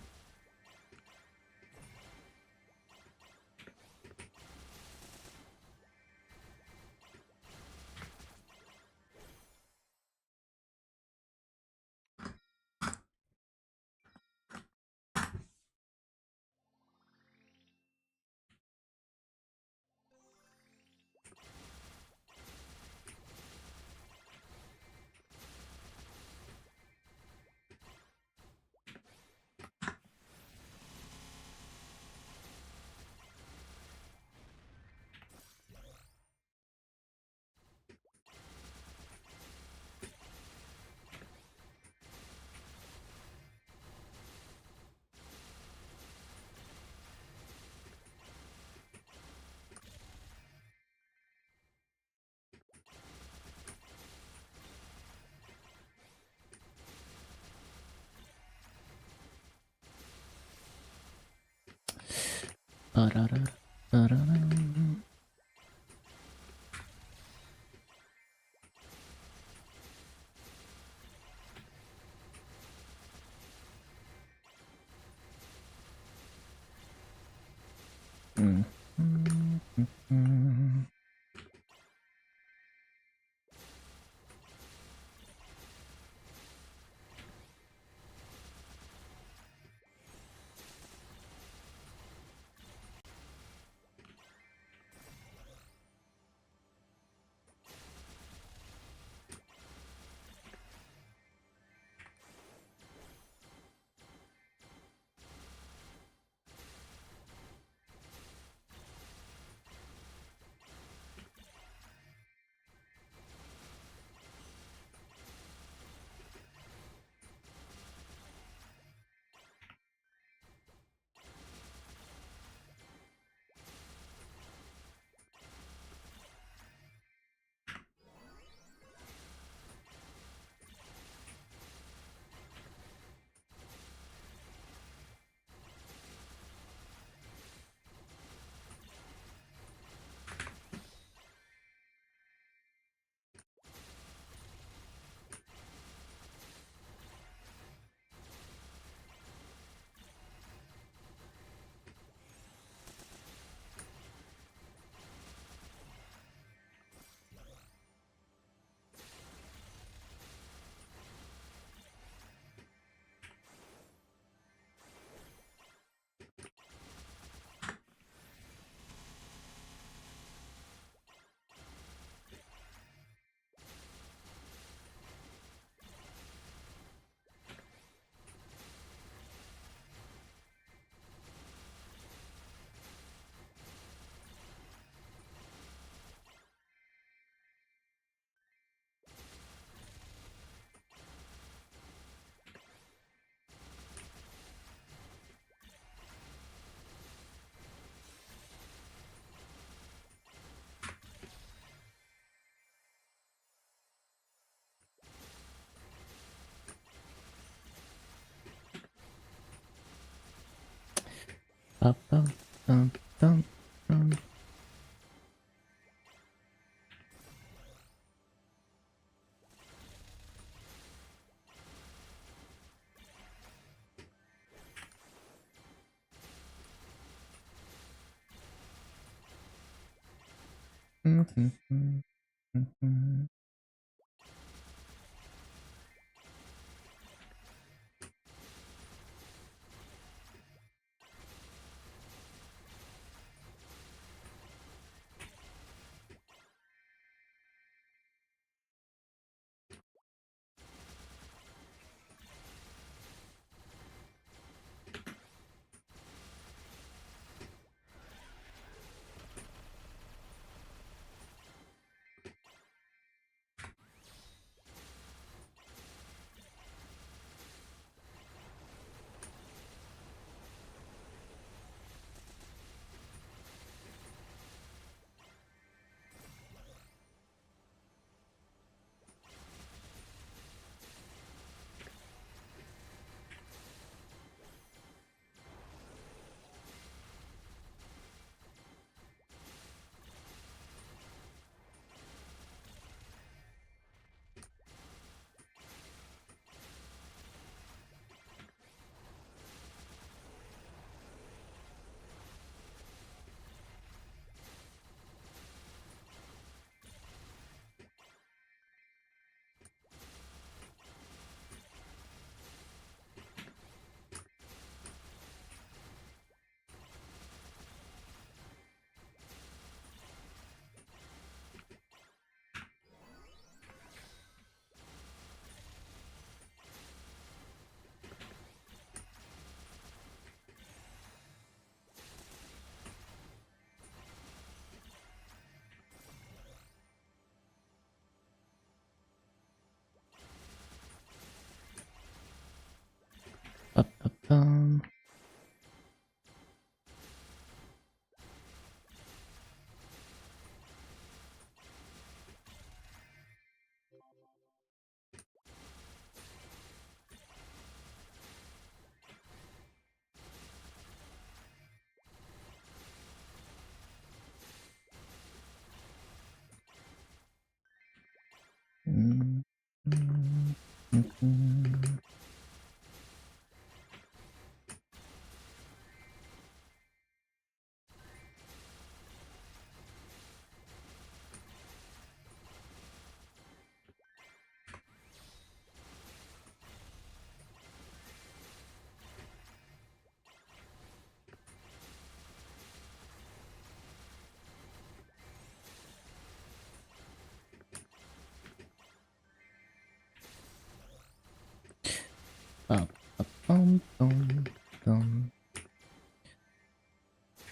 dum.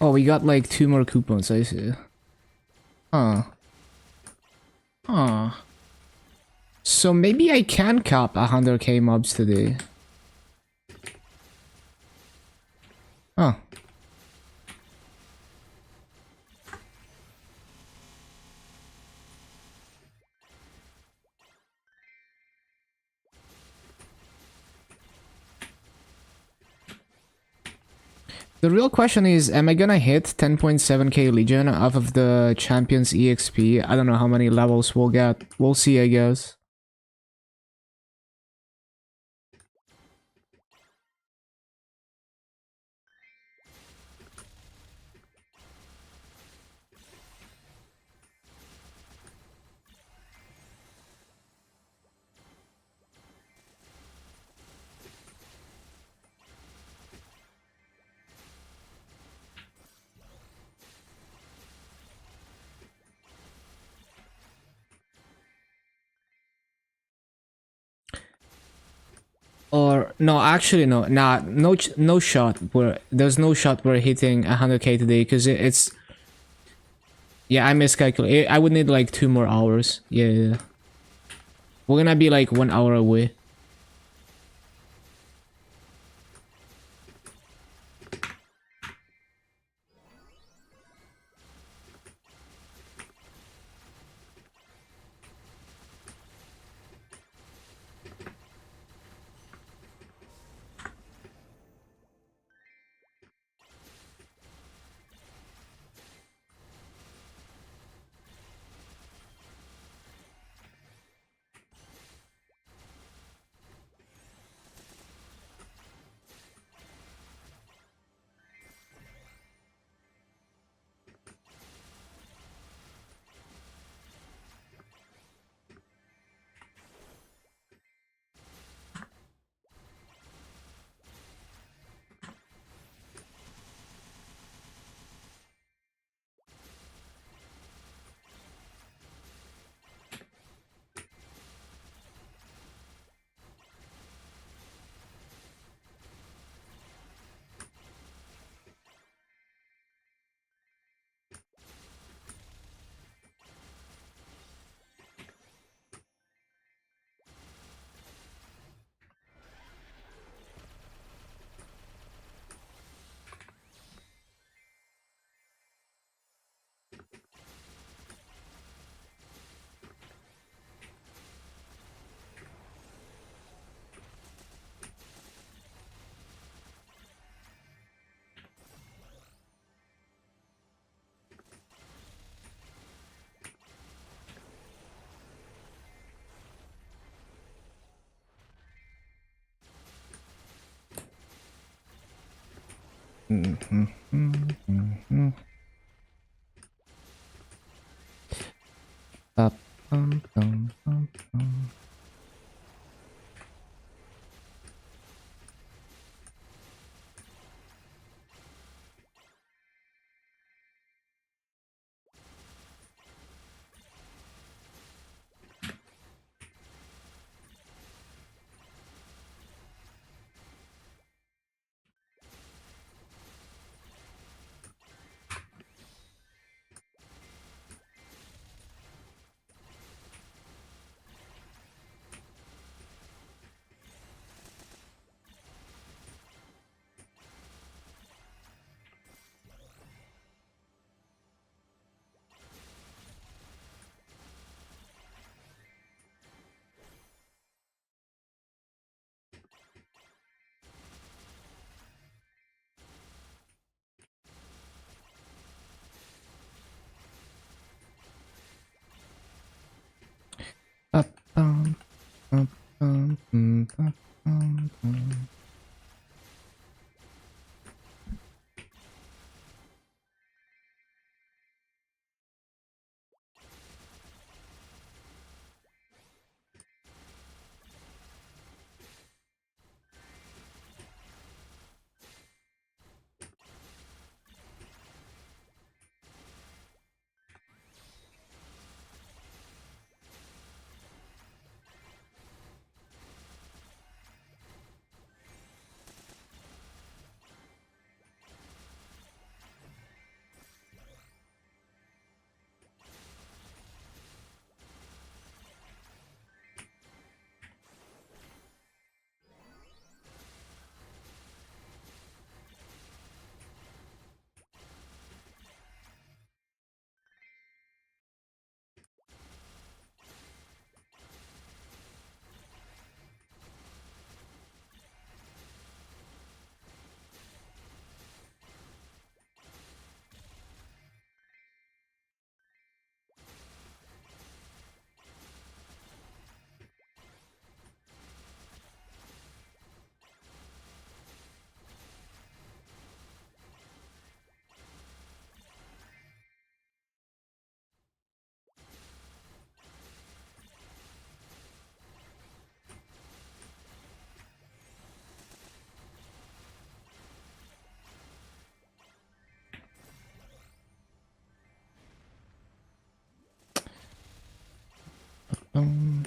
Oh, we got like 2 more coupons, I see. Huh. Huh. So maybe I can cap 100k mobs today. Huh. The real question is, am I gonna hit 10.7k Legion off of the Champions EXP? I don't know how many levels we'll get. We'll see, I guess. Or no, actually no, no shot. There's no shot we're hitting 100k today because it's. Yeah, I miscalculated. I would need like 2 more hours. Yeah. We're gonna be like 1 hour away. Um,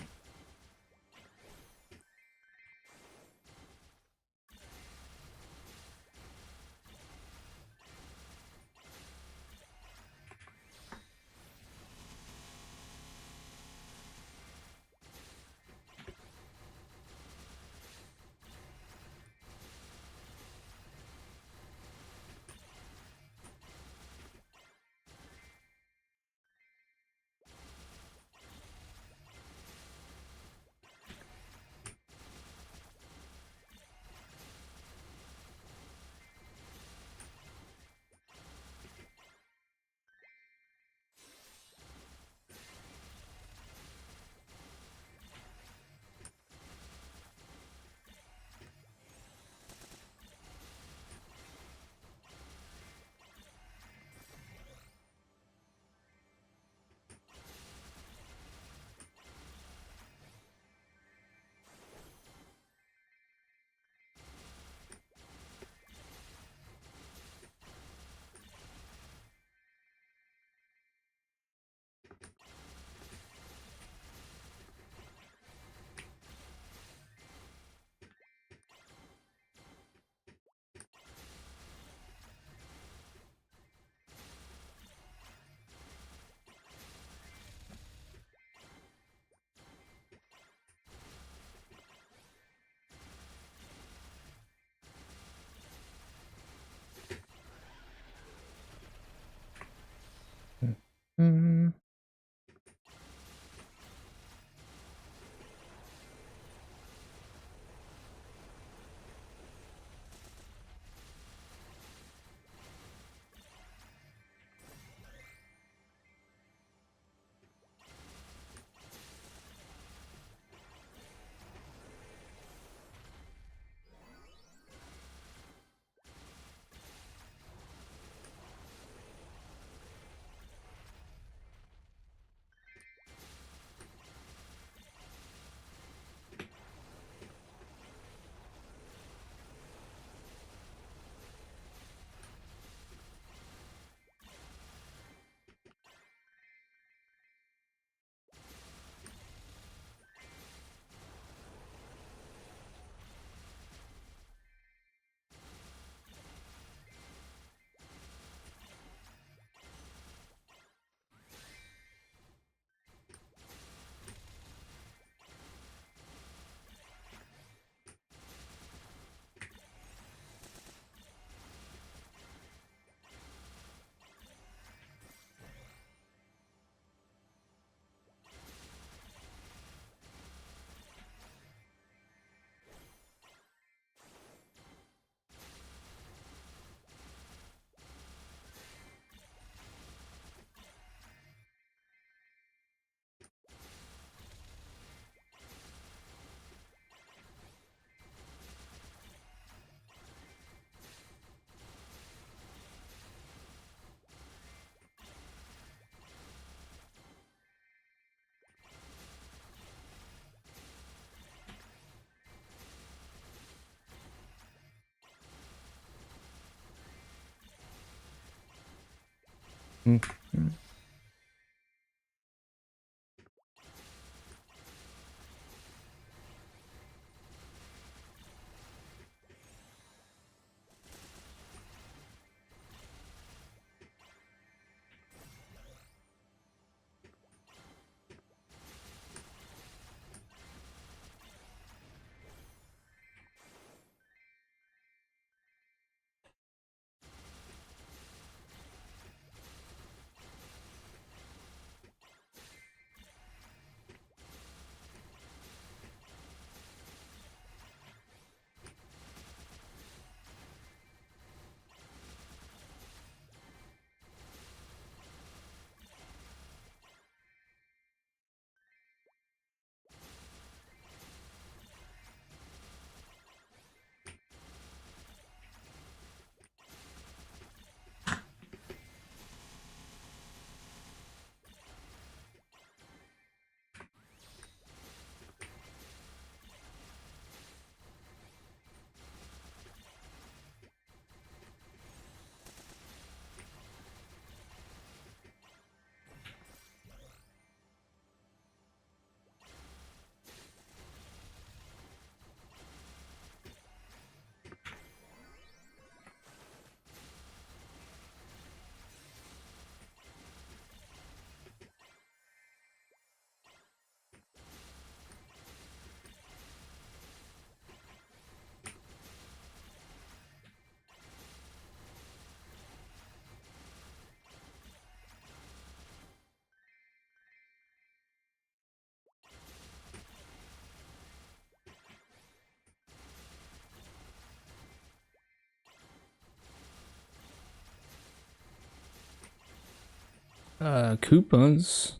mm, mm, mm. Coupons.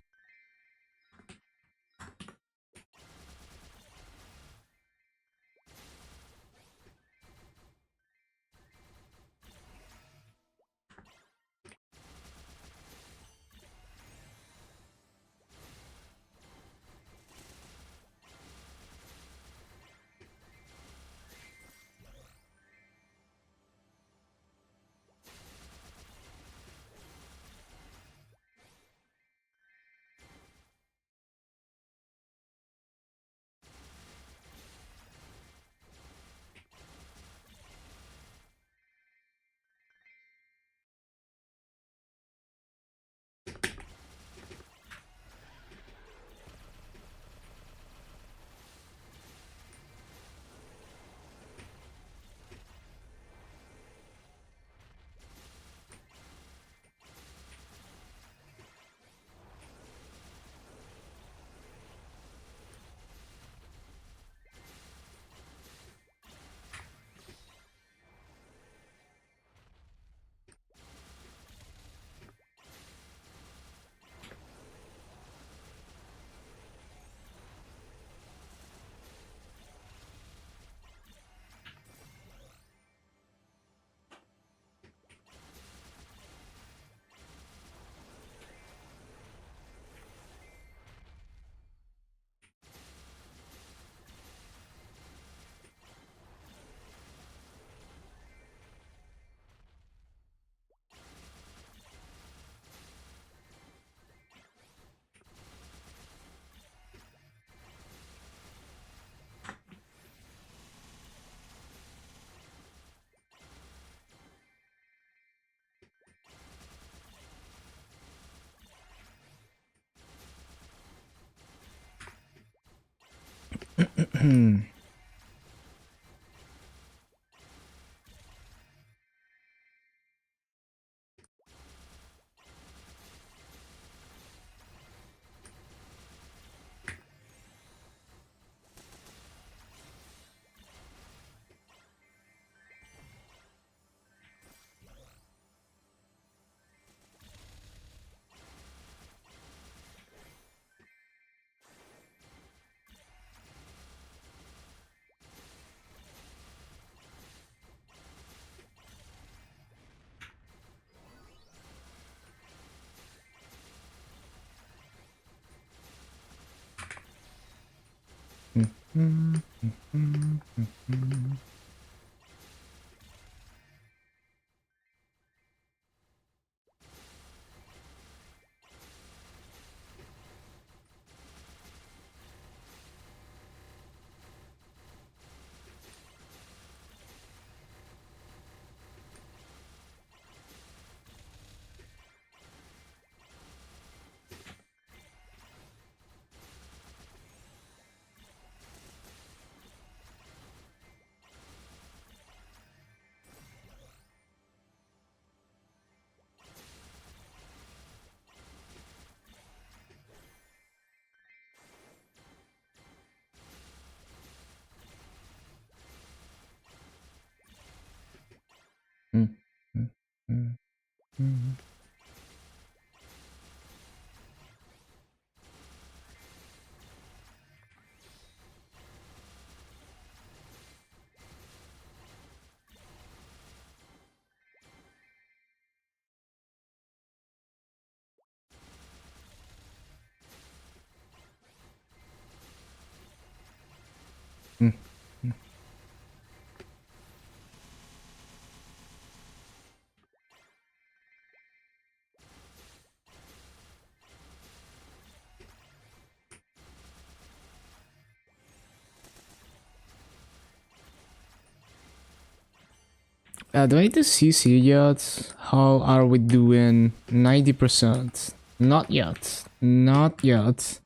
Do I need to CC yet? How are we doing? 90%. Not yet. Not yet.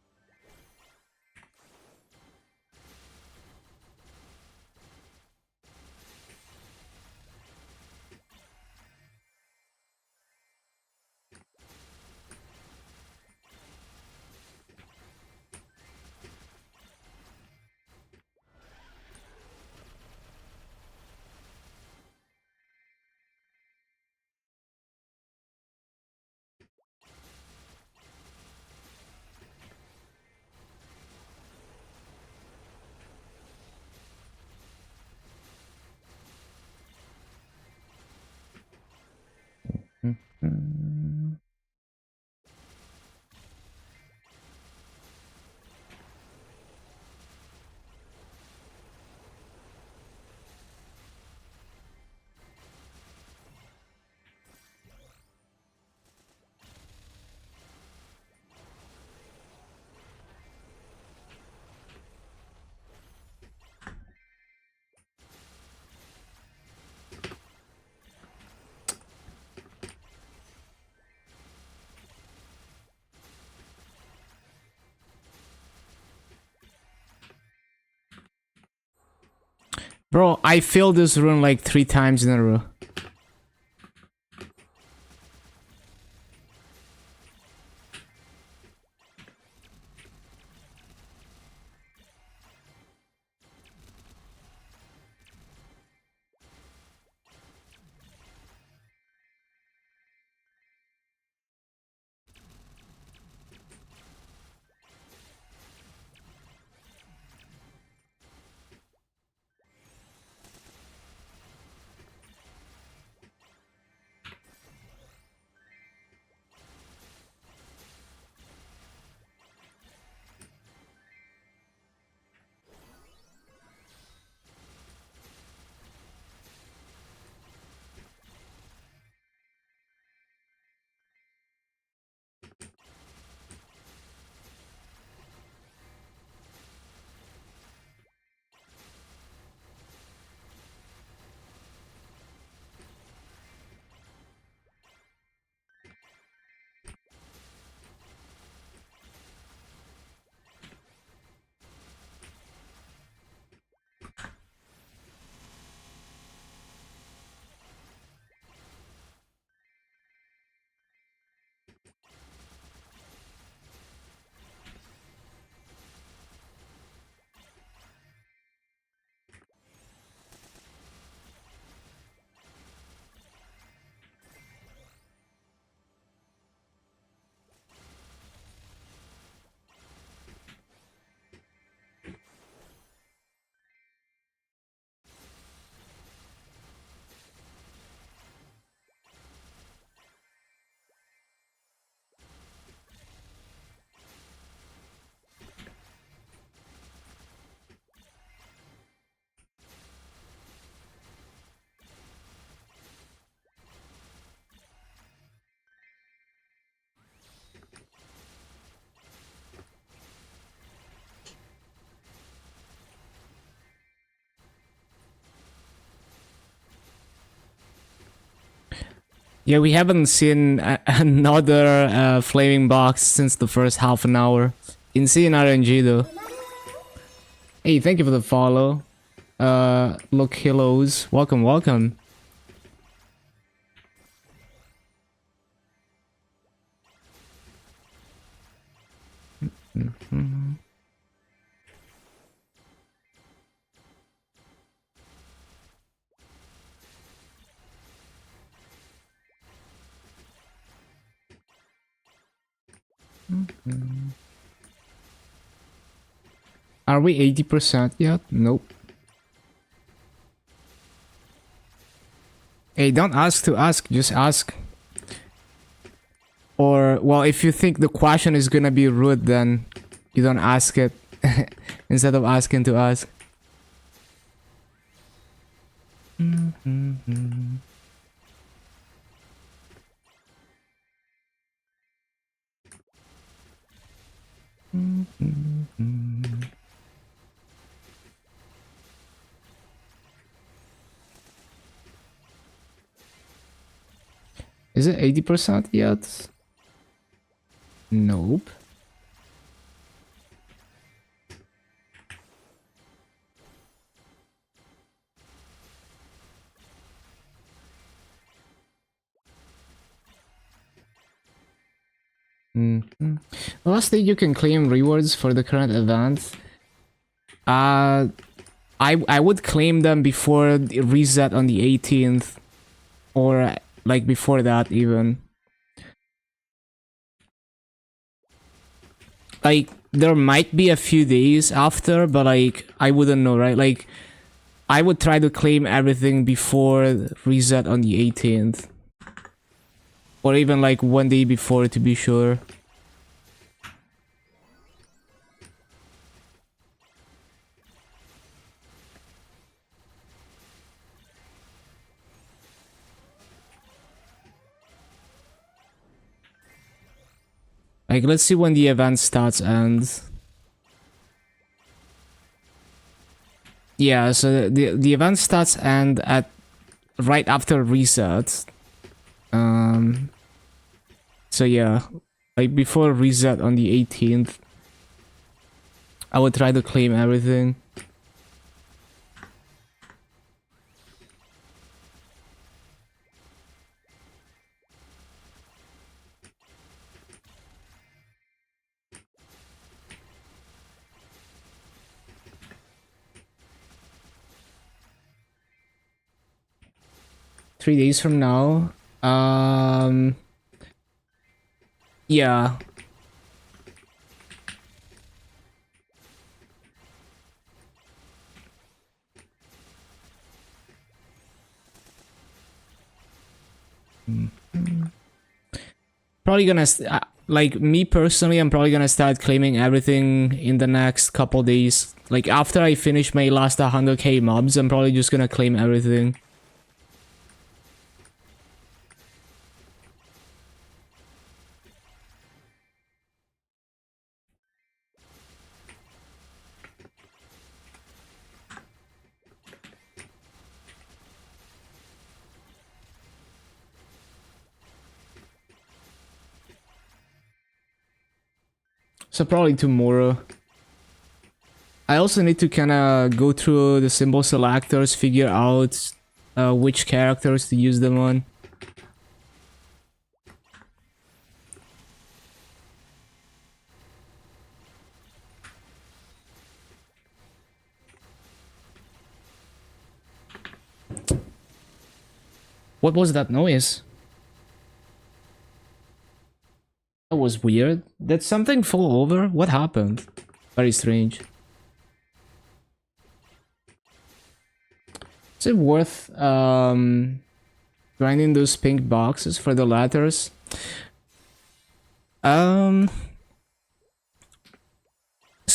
Bro, I failed this rune like 3 times in a row. Yeah, we haven't seen another flaming box since the first half an hour. Insane RNG though. Hey, thank you for the follow. Look, hellos. Welcome, welcome. Are we 80% yet? Nope. Hey, don't ask to ask, just ask. Or, well, if you think the question is gonna be rude, then you don't ask it instead of asking to ask. Is it 80% yet? Nope. The last day you can claim rewards for the current event. I would claim them before the reset on the 18th, or like before that even. Like there might be a few days after, but like I wouldn't know, right? Like I would try to claim everything before reset on the 18th. Or even like 1 day before to be sure. Like let's see when the event starts and yeah, so the event starts and at right after reset. So yeah, like before reset on the 18th, I would try to claim everything. 3 days from now. Yeah. Probably gonna like me personally, I'm probably gonna start claiming everything in the next couple days. Like after I finish my last 100k mobs, I'm probably just gonna claim everything. So probably tomorrow. I also need to kind of go through the symbol selectors, figure out which characters to use them on. What was that noise? That was weird. Did something fall over? What happened? Very strange. Is it worth grinding those pink boxes for the letters? So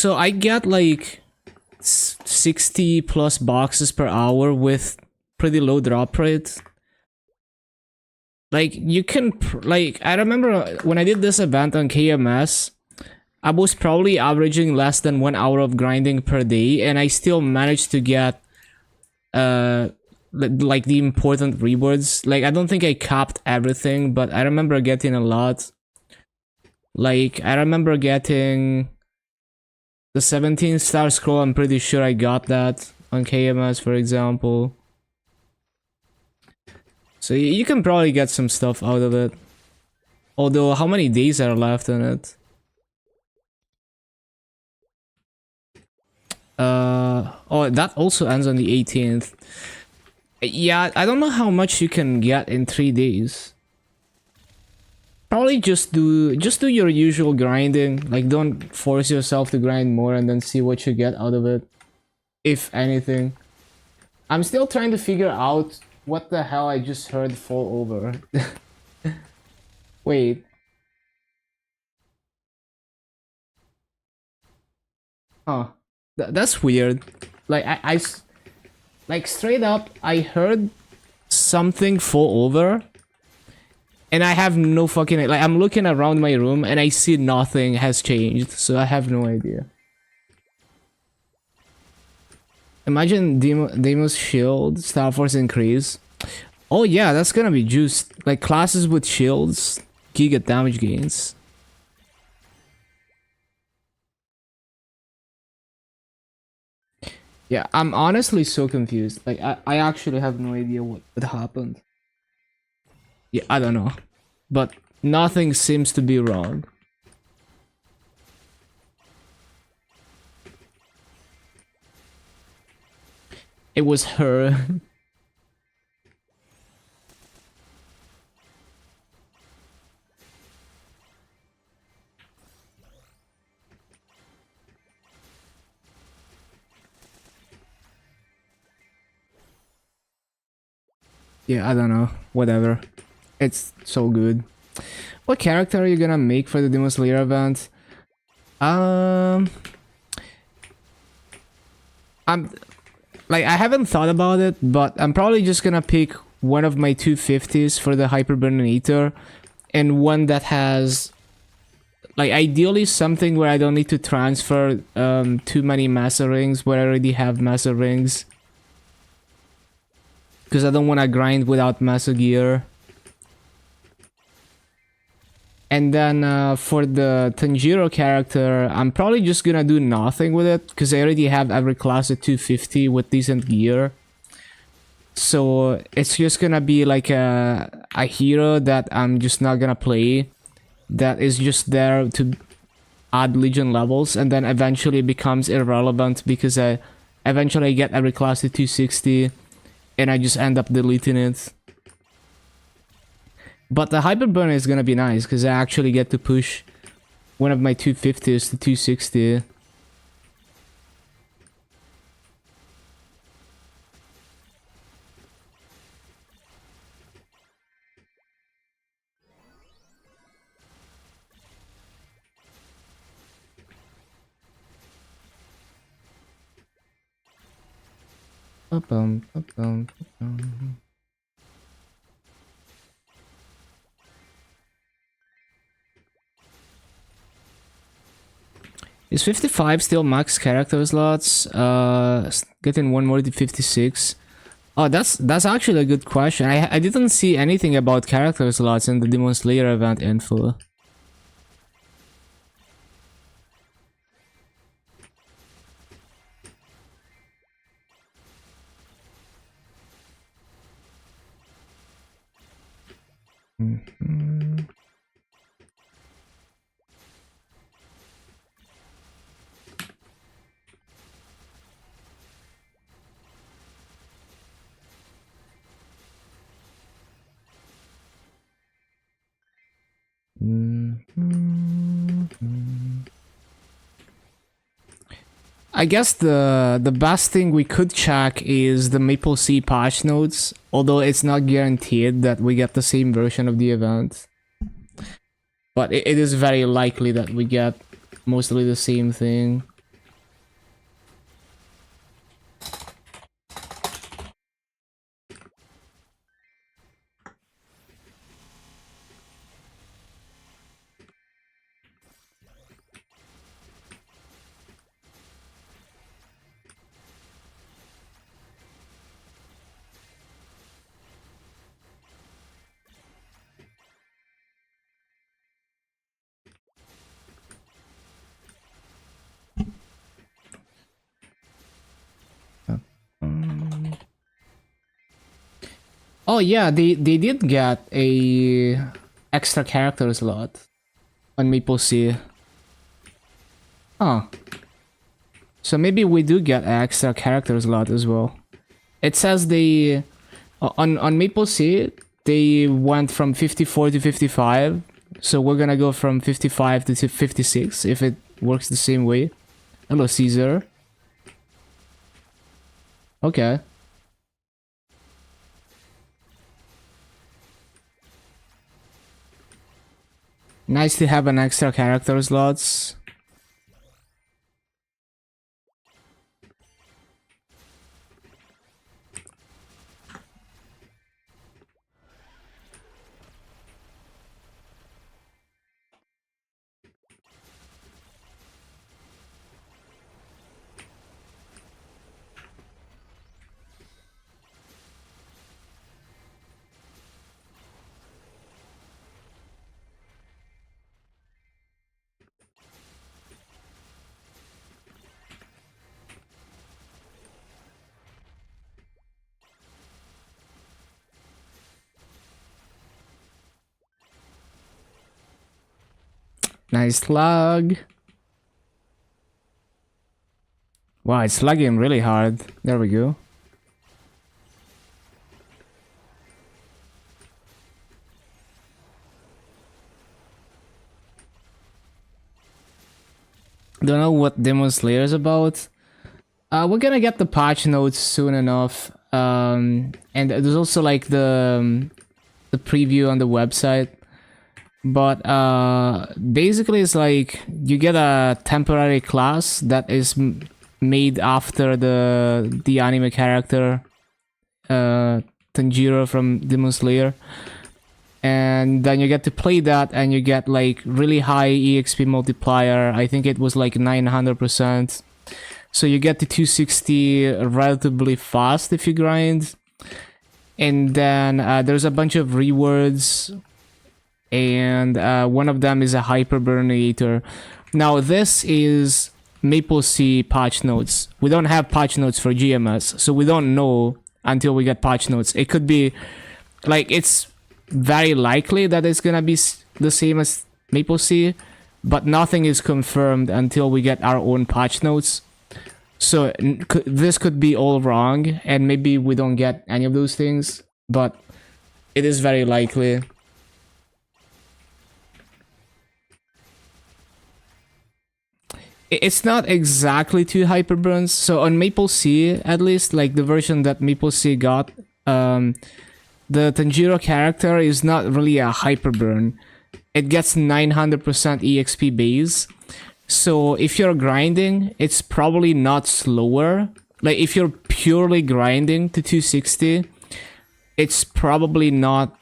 I get like 60 plus boxes per hour with pretty low drop rate. Like you can like I remember when I did this event on KMS, I was probably averaging less than 1 hour of grinding per day, and I still managed to get like the important rewards. Like I don't think I capped everything, but I remember getting a lot. Like I remember getting the 17-star scroll. I'm pretty sure I got that on KMS, for example. So you can probably get some stuff out of it. Although, how many days are left in it? Oh, that also ends on the 18th. Yeah, I don't know how much you can get in 3 days. Probably just do your usual grinding. Like, don't force yourself to grind more and then see what you get out of it. If anything. I'm still trying to figure out what the hell I just heard fall over. Wait. Huh. That's weird. Like, I like, straight up, I heard something fall over. And I have no fucking... Like, I'm looking around my room and I see nothing has changed. So I have no idea. Imagine Deimos shield, Star Force increase. Oh yeah, that's gonna be juiced. Like classes with shields, giga damage gains. Yeah, I'm honestly so confused. Like I actually have no idea what happened. Yeah, I don't know. But nothing seems to be wrong. It was her. Yeah, I don't know. Whatever. It's so good. What character are you gonna make for the Demon Slayer event? I'm like, I haven't thought about it, but I'm probably just gonna pick one of my 250s for the Hyperburnator, and one that has, like, ideally something where I don't need to transfer too many Massa Rings, where I already have Massa Rings. Because I don't want to grind without Massa Gear. And then for the Tanjiro character, I'm probably just gonna do nothing with it, because I already have every class at 250 with decent gear. So it's just gonna be like a hero that I'm just not gonna play, that is just there to add Legion levels, and then eventually becomes irrelevant because I eventually get every class at 260, and I just end up deleting it. But the Hyperburn is gonna be nice, because I actually get to push one of my 250s to 260. Ba-bum, ba-bum, ba-bum. Is 55 still max character slots? Getting one more to 56. Oh, that's actually a good question. I didn't see anything about character slots in the Demon Slayer event info. Mm-hmm. I guess the best thing we could check is the MapleStory patch notes, although it's not guaranteed that we get the same version of the event. But it is very likely that we get mostly the same thing. Oh yeah, they did get a extra character slot on MapleStory. Huh. So maybe we do get an extra character slot as well. It says they on MapleStory they went from 54 to 55. So we're gonna go from 55 to 56 if it works the same way. Hello, Caesar. Okay. Nice to have an extra character slots. Nice slug. Wow, it's slugging really hard. There we go. Don't know what Demon Slayer is about. We're gonna get the patch notes soon enough. And there's also like the preview on the website. But basically it's like you get a temporary class that is made after the anime character Tanjiro from Demon Slayer. And then you get to play that and you get like really high EXP multiplier. I think it was like 900%. So you get to 260 relatively fast if you grind. And then there's a bunch of rewards. And one of them is a Hyperburnator. Now this is MapleStory patch notes. We don't have patch notes for GMS. So we don't know until we get patch notes. It could be like it's very likely that it's gonna be the same as MapleStory, but nothing is confirmed until we get our own patch notes. So this could be all wrong, and maybe we don't get any of those things, but it is very likely. It's not exactly two hyperburns. So on Maple C, at least, like the version that Maple C got, the Tanjiro character is not really a hyperburn. It gets 900% EXP base. So if you're grinding, it's probably not slower. Like if you're purely grinding to 260, it's probably not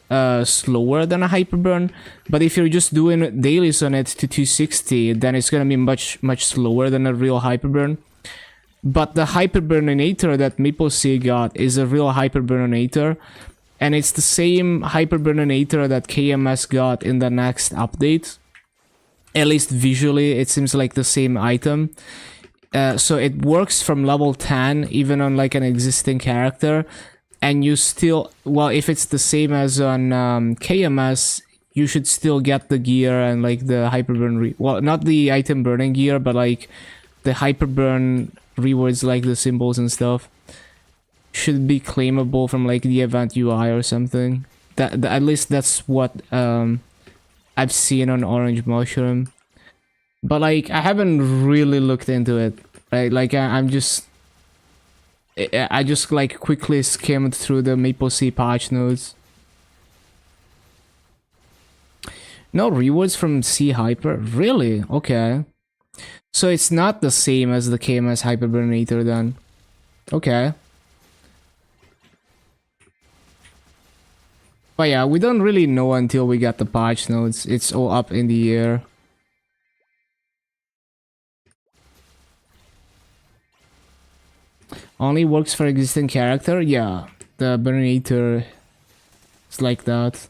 slower than a hyperburn. But if you're just doing dailies on it to 260, then it's gonna be much slower than a real hyperburn. But the hyperburninator that Maple C got is a real hyperburninator, and it's the same hyperburninator that KMS got in the next update. At least visually, it seems like the same item. So it works from level 10, even on like an existing character. And you still, well, if it's the same as on KMS, you should still get the gear and like the hyperburn, well, not the item burning gear, but like the hyperburn rewards, like the symbols and stuff. Should be claimable from like the event UI or something. That at least that's what I've seen on Orange Mushroom, but like I haven't really looked into it. Right, like I just like quickly skimmed through the Maple C patch notes. No rewards from C Hyper, really? Okay, so it's not the same as the KMS Hyperburnator then. Okay. But yeah, we don't really know until we get the patch notes. It's all up in the air. Only works for existing character? Yeah, the Burninator is like that.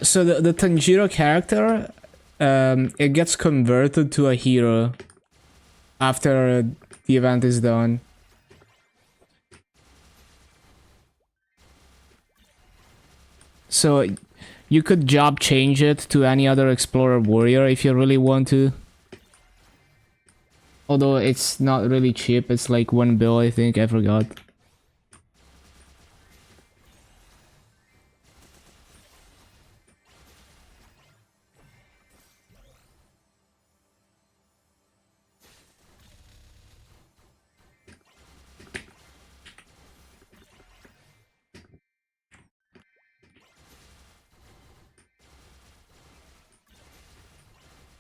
So the Tanjiro character, it gets converted to a hero after the event is done. So you could job change it to any other Explorer Warrior if you really want to. Although it's not really cheap, it's like 1 bill, I think, I forgot.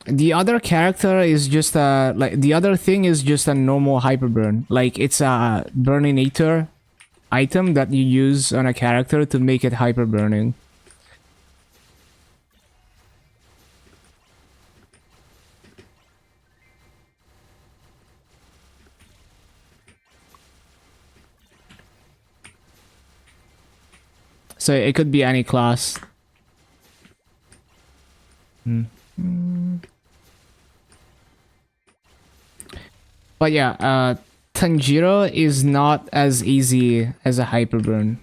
The other character is just a like the other thing is just a normal hyperburn. Like it's a burninator item that you use on a character to make it hyperburning. So it could be any class. But yeah, Tanjiro is not as easy as a hyperburn.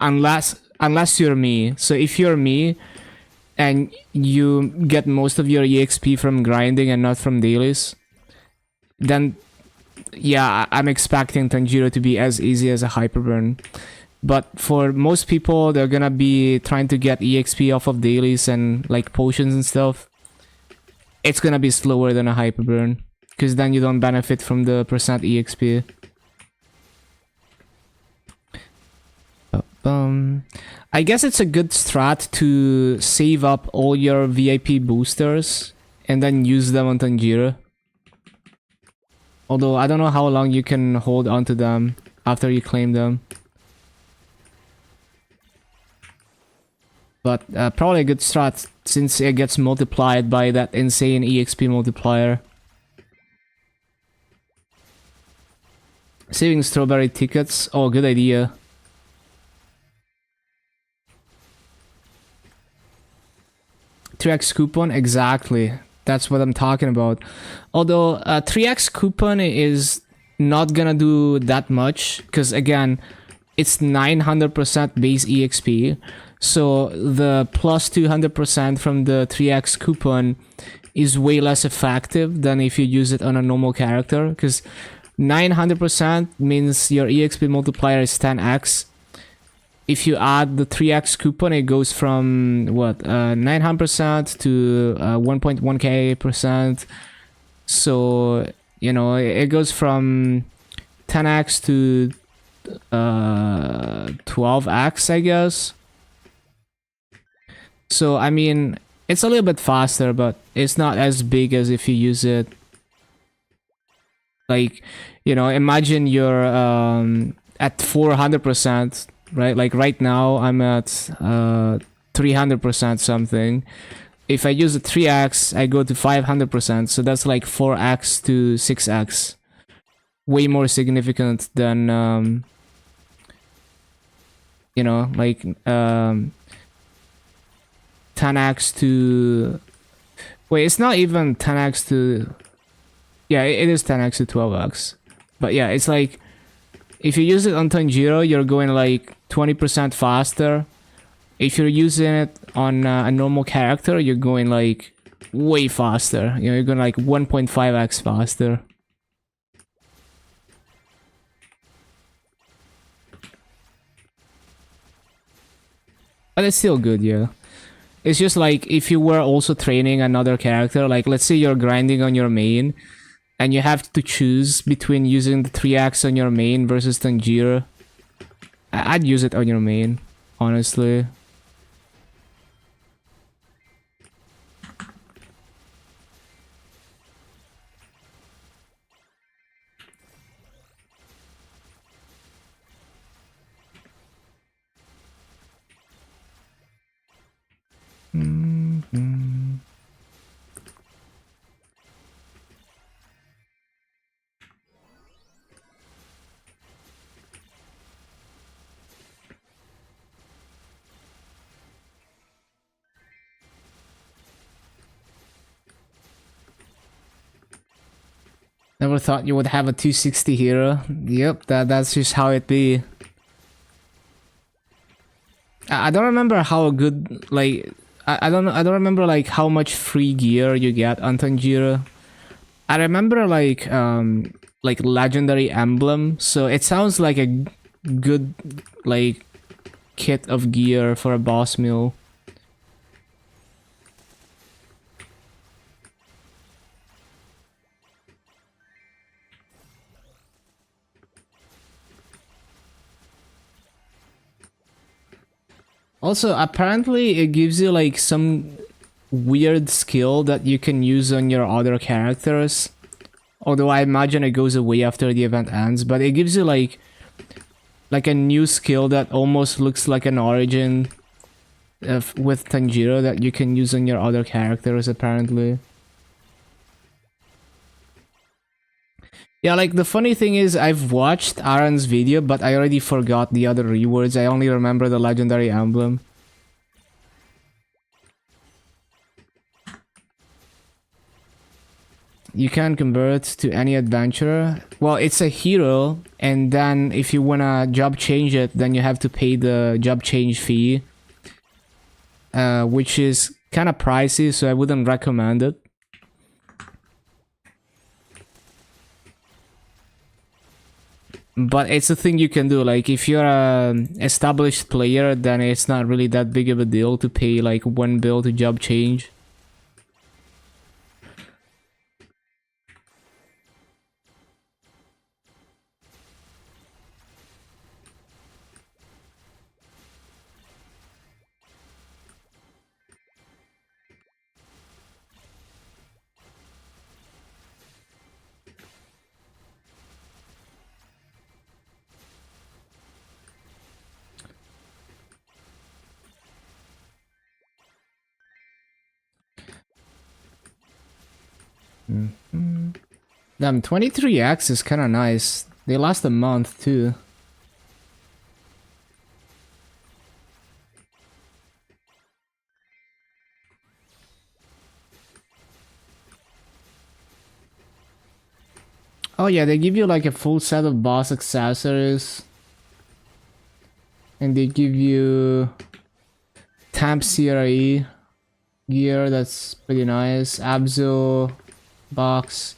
Unless you're me. So if you're me and you get most of your EXP from grinding and not from dailies, then yeah, I'm expecting Tanjiro to be as easy as a hyperburn. But for most people, they're gonna be trying to get EXP off of dailies and like potions and stuff. It's gonna be slower than a hyperburn, because then you don't benefit from the percent EXP. I guess it's a good strat to save up all your VIP boosters and then use them on Tanjiro. Although I don't know how long you can hold onto them after you claim them. But probably a good strat since it gets multiplied by that insane EXP multiplier. Saving strawberry tickets. Oh, good idea. T-Rex coupon, exactly. That's what I'm talking about. Although 3x coupon is not gonna do that much, because again, it's 900% base EXP. So the plus 200% from the 3x coupon is way less effective than if you use it on a normal character, because 900% means your EXP multiplier is 10x. If you add the 3x coupon, it goes from what 900% to 1.1k%. So you know it goes from 10x to 12x, I guess. So I mean, it's a little bit faster, but it's not as big as if you use it. Like, you know, imagine you're at 400%, right? Like right now, I'm at 300% something. If I use the 3x, I go to 500%. So that's like 4x to 6x. Way more significant than, you know, like 10x to... Wait, it's not even 10x to... Yeah, it is 10x to 12x. But yeah, it's like... If you use it on Tanjiro, you're going like 20% faster. If you're using it on a normal character, you're going like way faster. You know, you're going like 1.5x faster. But it's still good, yeah. It's just like if you were also training another character, like let's say you're grinding on your main, and you have to choose between using the 3x on your main versus Tanjiro. I'd use it on your main, honestly. Never thought you would have a 260 hero. Yep, that's just how it be. I don't remember how good, like, I don't remember like how much free gear you get on Tanjiro. I remember like legendary emblem, so it sounds like a good like kit of gear for a boss mill. Also, apparently it gives you like some weird skill that you can use on your other characters. Although I imagine it goes away after the event ends, but it gives you like a new skill that almost looks like an origin with Tanjiro that you can use on your other characters apparently. Yeah, like the funny thing is I've watched Aaron's video, but I already forgot the other rewards. I only remember the legendary emblem. You can convert to any adventurer. Well, it's a hero, and then if you wanna job change it, then you have to pay the job change fee. Which is kind of pricey, so I wouldn't recommend it. But it's a thing you can do. Like if you're an established player, then it's not really that big of a deal to pay like 1 bill to job change. Damn, 23x is kind of nice. They last a month too. Oh yeah, they give you like a full set of boss accessories. And they give you Tamp CRE gear, that's pretty nice. Abzo box.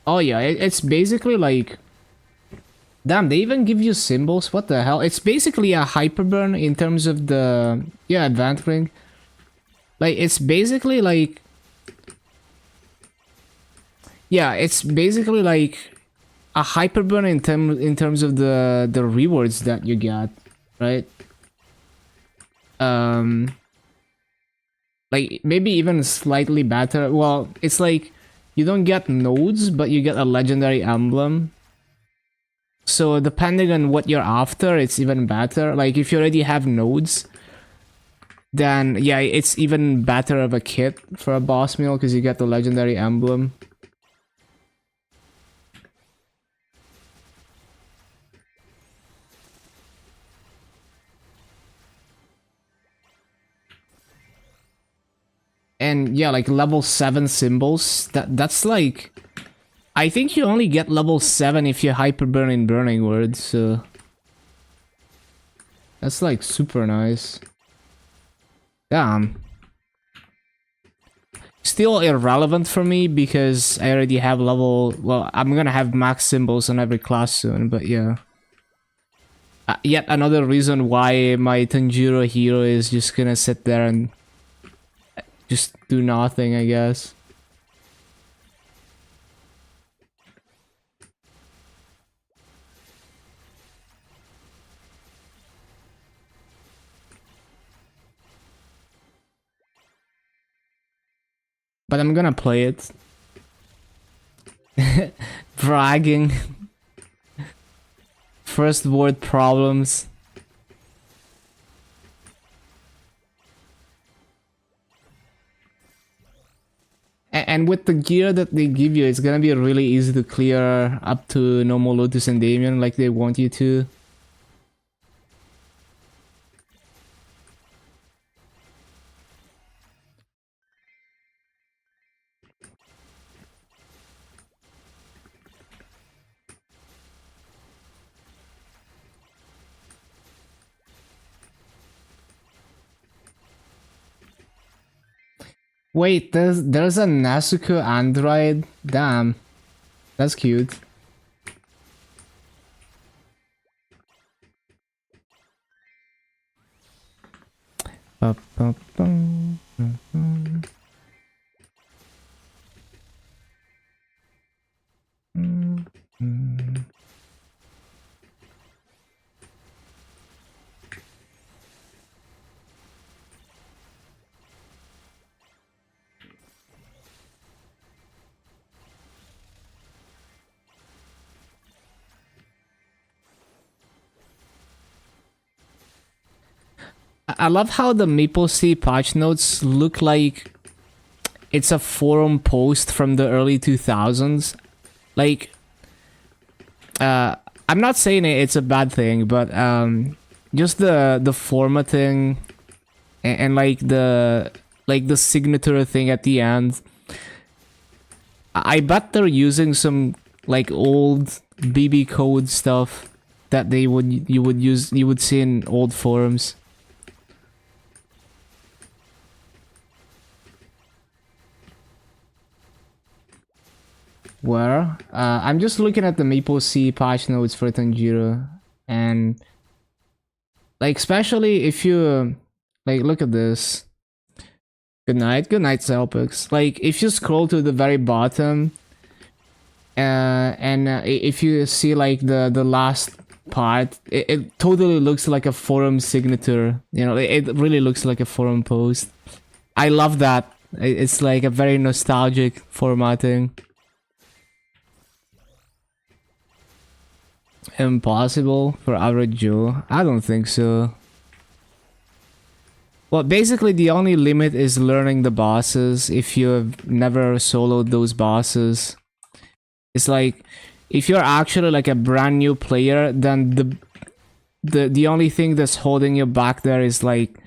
Oh yeah, it's basically like... Damn, they even give you symbols, what the hell? It's basically a hyperburn in terms of the... Yeah, advanced ring. Like, it's basically like... Yeah, it's basically like a hyperburn in terms of the rewards that you get, right? Like maybe even slightly better. Well, it's like you don't get nodes, but you get a legendary emblem. So depending on what you're after, it's even better. Like if you already have nodes, then yeah, it's even better of a kit for a boss meal because you get the legendary emblem. And yeah, like level 7 symbols, that's like... I think you only get level 7 if you hyperburn in Burning Word, so... That's like super nice. Damn. Still irrelevant for me because I already have level... Well, I'm gonna have max symbols on every class soon, but yeah. Yet another reason why my Tanjiro hero is just gonna sit there and... just do nothing, I guess. But I'm gonna play it. Bragging. First world problems. And with the gear that they give you, it's gonna be really easy to clear up to normal Lotus and Damien like they want you to. Wait, there's a Nezuko android? Damn. That's cute. I love how the MapleStory patch notes look like it's a forum post from the early 2000s. Like, I'm not saying it's a bad thing, but just the formatting and like the signature thing at the end. I bet they're using some like old BB code stuff that you would see in old forums. Where? I'm just looking at the MapleStory patch notes for Tanjiro, and like especially if you like look at this. Good night, Zelpix. Like if you scroll to the very bottom, and if you see like the last part, it totally looks like a forum signature. You know, it really looks like a forum post. I love that. It's like a very nostalgic formatting. Impossible for average Joe? I don't think so. Well, basically the only limit is learning the bosses if you have never soloed those bosses. It's like, if you're actually like a brand new player, then the only thing that's holding you back there is like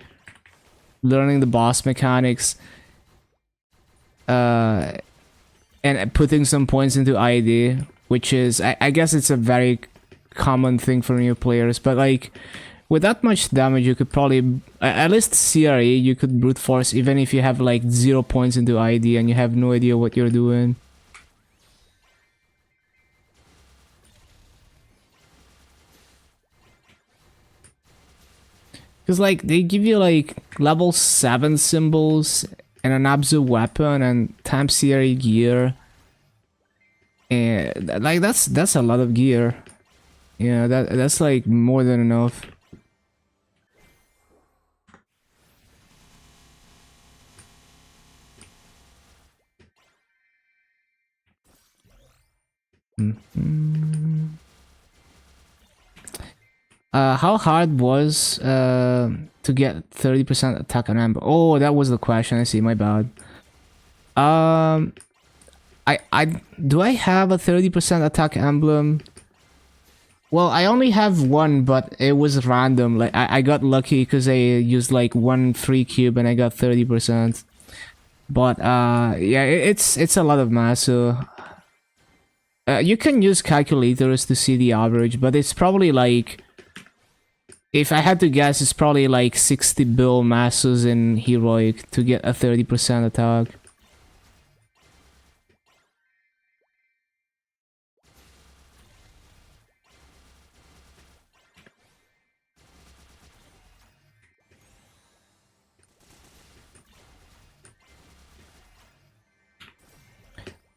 learning the boss mechanics and putting some points into ID. which is I guess it's a very common thing for new players, but like with that much damage you could probably at least CRE you could brute force even if you have like 0 points into ID and you have no idea what you're doing. Because like they give you like level 7 symbols and an Abzu weapon and times CRE gear. And like that's a lot of gear. Yeah, that's like more than enough. How hard was to get 30% attack on Amber? Oh, that was the question. I see. My bad. Do I have a 30% attack emblem? Well, I only have one, but it was random. Like I got lucky because I used like one free cube and I got 30%. But yeah, it's a lot of mass. So you can use calculators to see the average, but it's probably like, if I had to guess, it's probably like 60 bill masses in heroic to get a 30% attack.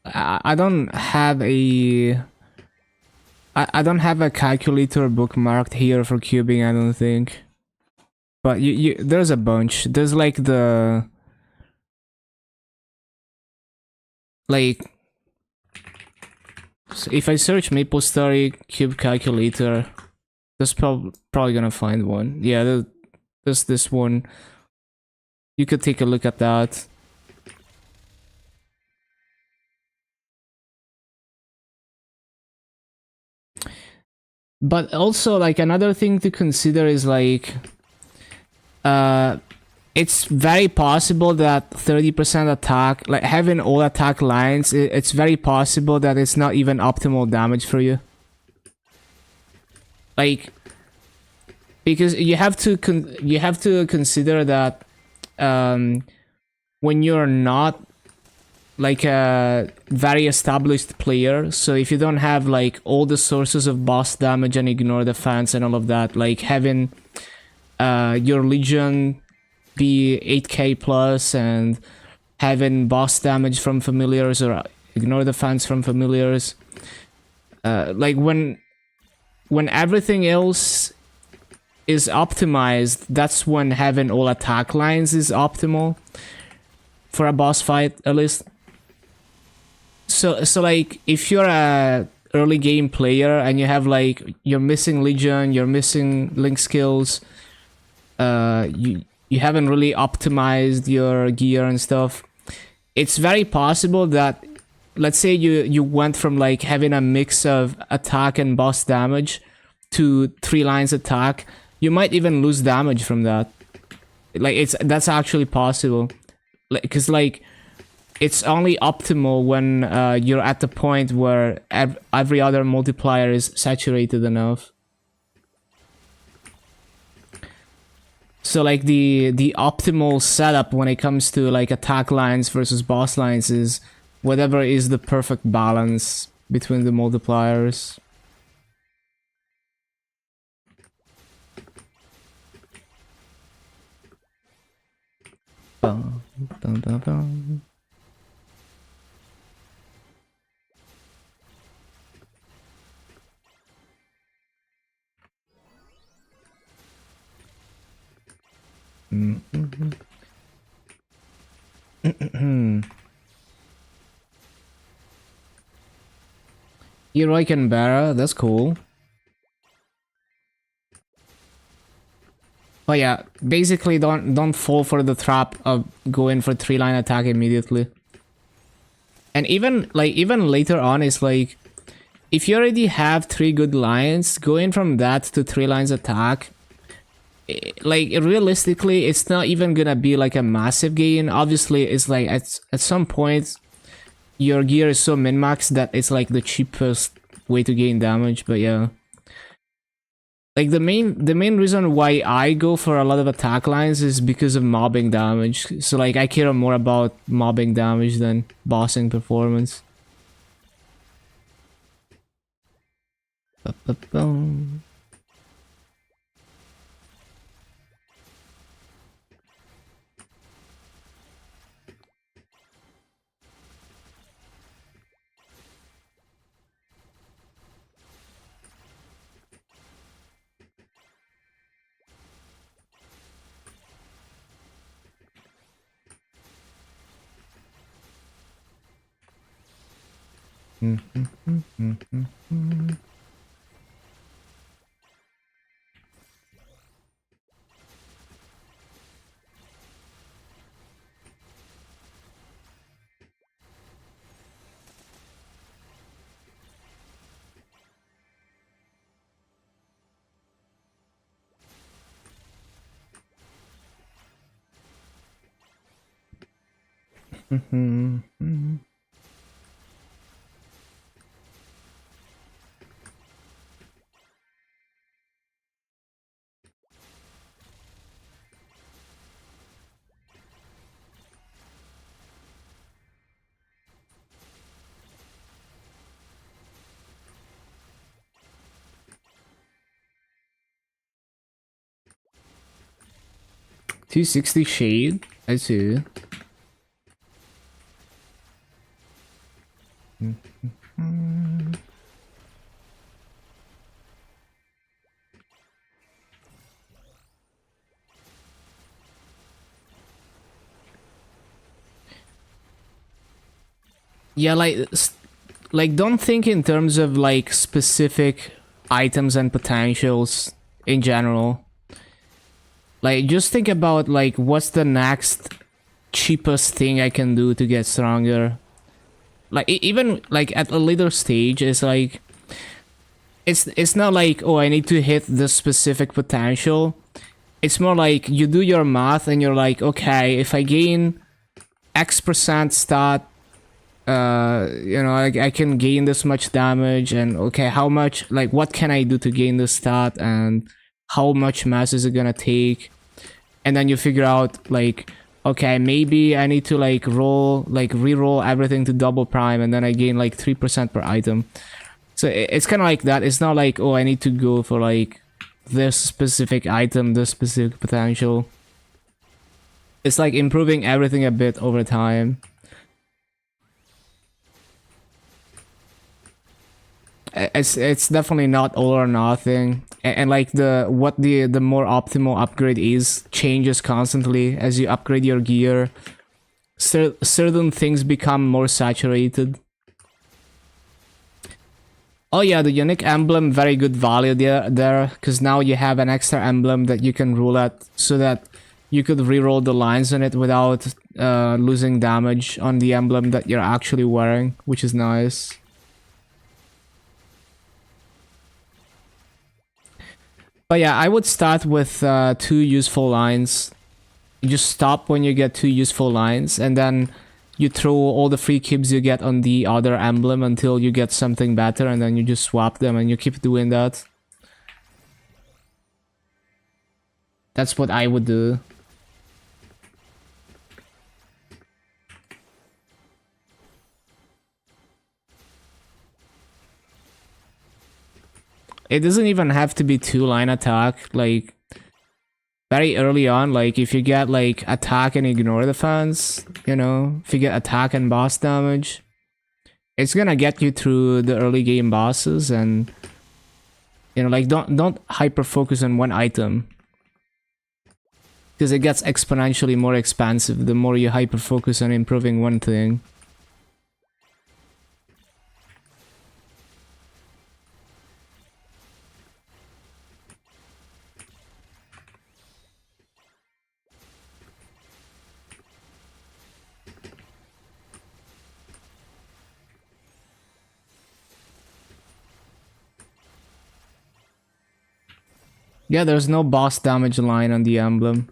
I don't have a calculator bookmarked here for cubing, I don't think. But there's a bunch. There's like the so if I search MapleStory cube calculator, there's probably gonna find one. Yeah, there's this one. You could take a look at that. But also, like, another thing to consider is, like, it's very possible that 30% attack, like, having all attack lines, it's very possible that it's not even optimal damage for you. Like, because you have to consider that, when you're not like a very established player, so if you don't have like all the sources of boss damage and ignore defense and all of that, like having your legion be 8k plus and having boss damage from familiars or ignore defense from familiars, like when everything else is optimized, that's when having all attack lines is optimal for a boss fight, at least. So like, if you're a early game player and you have like, you're missing legion, you're missing link skills, you haven't really optimized your gear and stuff, it's very possible that, let's say you went from like having a mix of attack and boss damage to 3 lines attack, you might even lose damage from that. Like, that's actually possible, because like, it's only optimal when you're at the point where every other multiplier is saturated enough. So like the optimal setup when it comes to like attack lines versus boss lines is whatever is the perfect balance between the multipliers. Dun, dun, dun, dun. Heroic and Barra, that's cool. But yeah, basically don't fall for the trap of going for 3-line attack immediately. And even later on, it's like, if you already have 3 good lines, going from that to 3 lines attack, like, realistically, it's not even gonna be like a massive gain. Obviously, it's like at some point your gear is so min-maxed that it's like the cheapest way to gain damage, but yeah. Like the main reason why I go for a lot of attack lines is because of mobbing damage. So like I care more about mobbing damage than bossing performance. Ba-ba-boom. $260 shade. I see. Yeah, like don't think in terms of like specific items and potentials in general. Like just think about like what's the next cheapest thing I can do to get stronger. Like even like at a later stage, it's like it's not like, oh, I need to hit this specific potential. It's more like you do your math and you're like, okay, if I gain X% stat, you know, I can gain this much damage, and okay, how much, like what can I do to gain this stat, and how much mass is it gonna take? And then you figure out like, okay, maybe I need to like re-roll everything to double prime, and then I gain like 3% per item. So it's kind of like that. It's not like, oh, I need to go for like this specific item, this specific potential. It's like improving everything a bit over time. It's definitely not all or nothing, and like the more optimal upgrade is changes constantly as you upgrade your gear. Certain things become more saturated. Oh yeah, the unique emblem, very good value there, because now you have an extra emblem that you can rule at, so that you could reroll the lines on it without losing damage on the emblem that you're actually wearing, which is nice. But yeah, I would start with 2 useful lines. You just stop when you get 2 useful lines, and then you throw all the free cubes you get on the other emblem until you get something better, and then you just swap them, and you keep doing that. That's what I would do. It doesn't even have to be 2-line attack, like very early on, like if you get like attack and ignore defense, you know, if you get attack and boss damage, it's gonna get you through the early game bosses. And you know, like don't hyper focus on one item, because it gets exponentially more expensive the more you hyper focus on improving one thing. Yeah, there's no boss damage line on the emblem.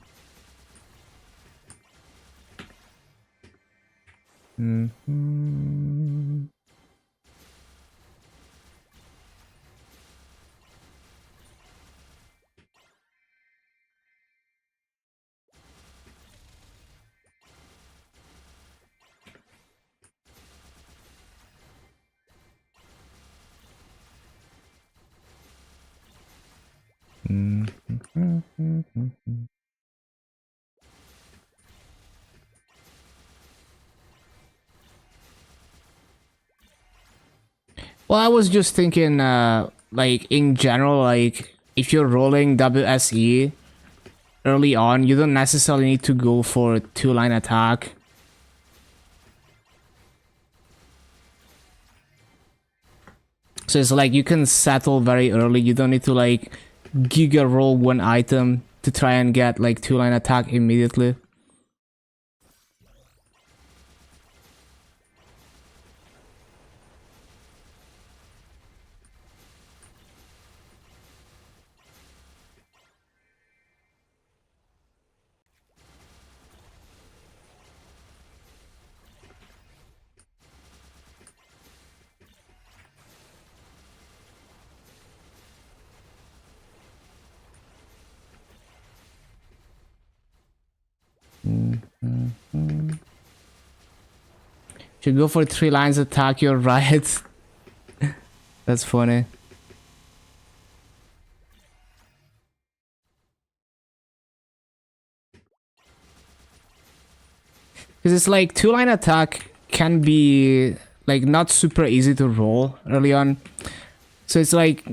Well, I was just thinking, like in general, like if you're rolling WSE early on, you don't necessarily need to go for a two-line attack. So it's like you can settle very early. You don't need to like giga roll one item to try and get like two-line attack immediately. Should go for 3 lines attack, you're right. That's funny. Because it's like 2-line attack can be like not super easy to roll early on. So it's like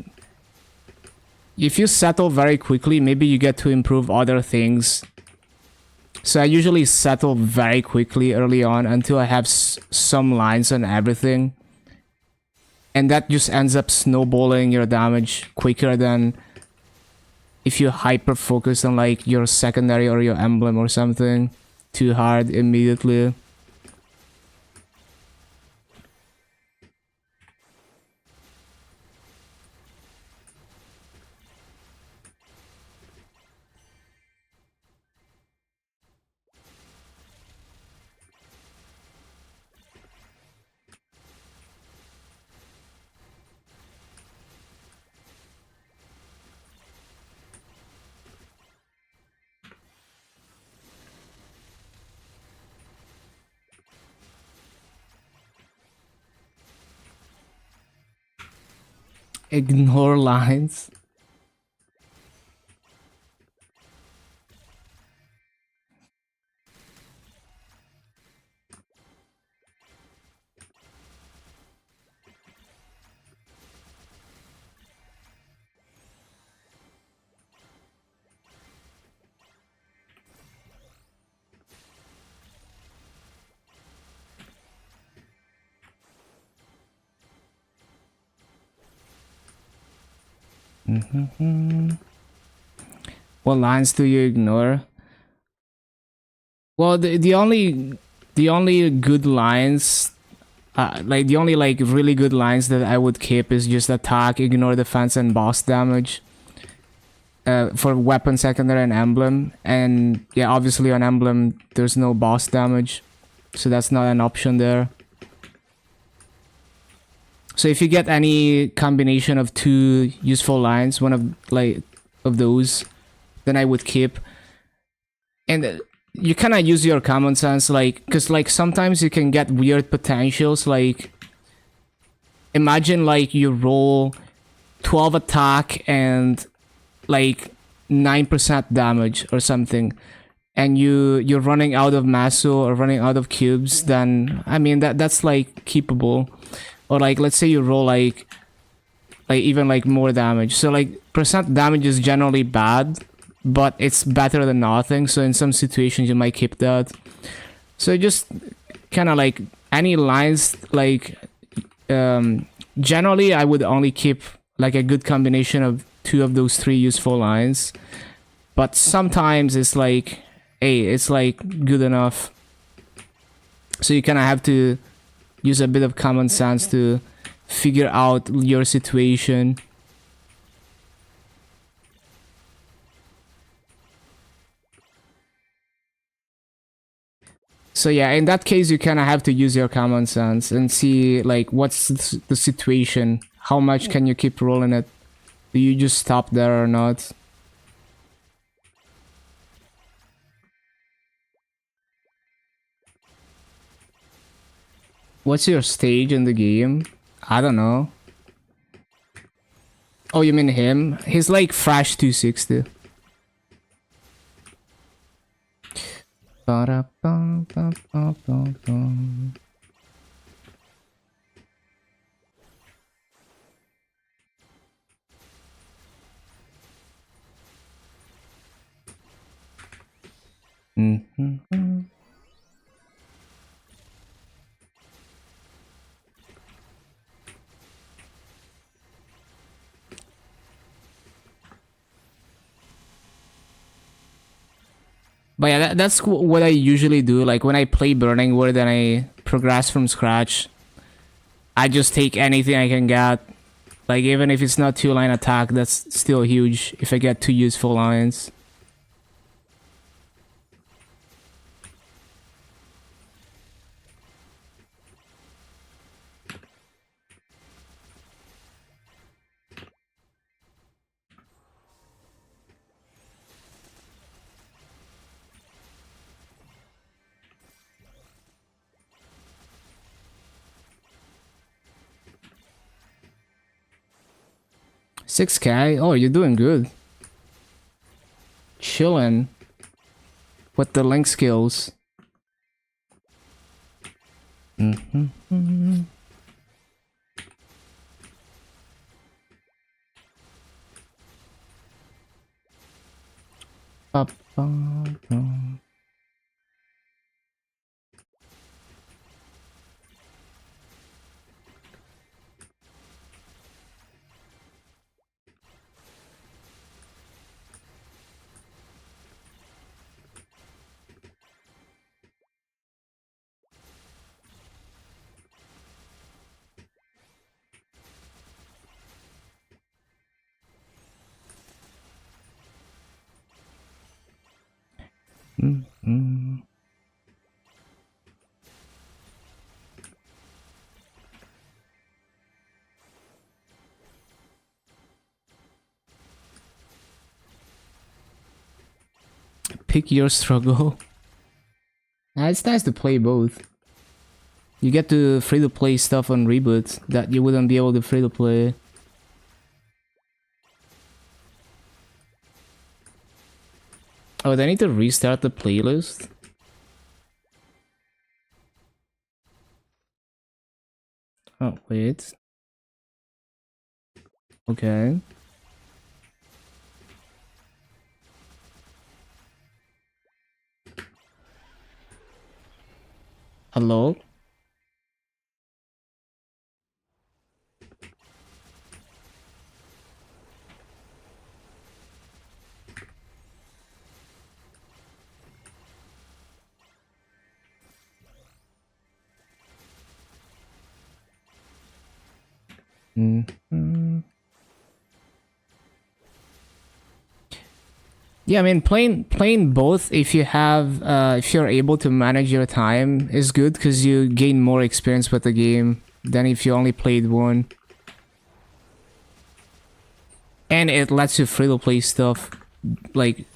if you settle very quickly, maybe you get to improve other things. So I usually settle very quickly early on until I have some lines on everything. And that just ends up snowballing your damage quicker than if you hyper focus on like your secondary or your emblem or something too hard immediately. Ignore lines. What lines do you ignore? Well, the only good lines, like the only like really good lines that I would keep is just attack, ignore defense, and boss damage. For weapon, secondary, and emblem. And yeah, obviously on emblem there's no boss damage, so that's not an option there. So if you get any combination of 2 useful lines, one of those, then I would keep. And you kind of use your common sense, like, because like sometimes you can get weird potentials. Like imagine like you roll 12 attack and like 9% damage or something, and you're running out of masso or running out of cubes. Then I mean that's like keepable. Or like let's say you roll like even like more damage, so like percent damage is generally bad, but it's better than nothing. So in some situations you might keep that. So just kind of like any lines, like generally I would only keep like a good combination of 2 of those 3 useful lines, but sometimes it's like, hey, it's like good enough. So you kind of have to use a bit of common sense to figure out your situation. So yeah, in that case you kind of have to use your common sense and see like what's the situation, how much can you keep rolling it, do you just stop there or not. What's your stage in the game? I don't know. Oh, you mean him? He's like Fresh 260. Ba-da-bum-bum-bum-bum. Mm-hmm. But yeah, that's what I usually do. Like when I play Burning Word and I progress from scratch, I just take anything I can get. Like even if it's not 2-line attack, that's still huge if I get 2 useful lines. $6K? Oh, you're doing good. Chillin' with the link skills. Mm-hmm. Ba-ba-bum. Mm-hmm. Pick your struggle. It's nice to play both. You get to free-to-play stuff on Reboot that you wouldn't be able to free-to-play. Oh, they need to restart the playlist? Oh, wait. Okay. Hello? Mm-hmm. Yeah, I mean, playing both if you have if you're able to manage your time is good because you gain more experience with the game than if you only played one. And it lets you free to play stuff like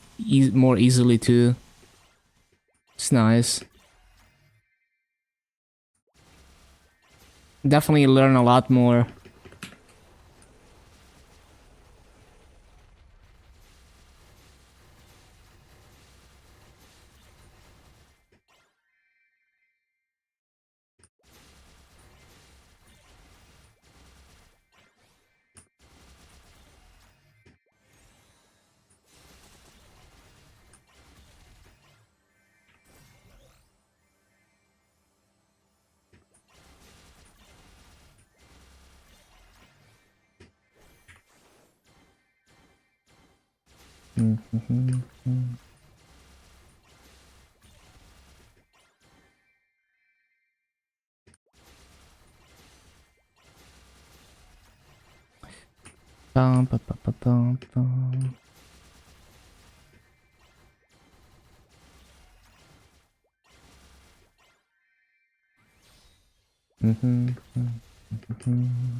more easily too. It's nice. Definitely learn a lot more. Mm-hmm. Bum, ba, ba, ba, bum, bum. Mm-hmm. Mm-hmm.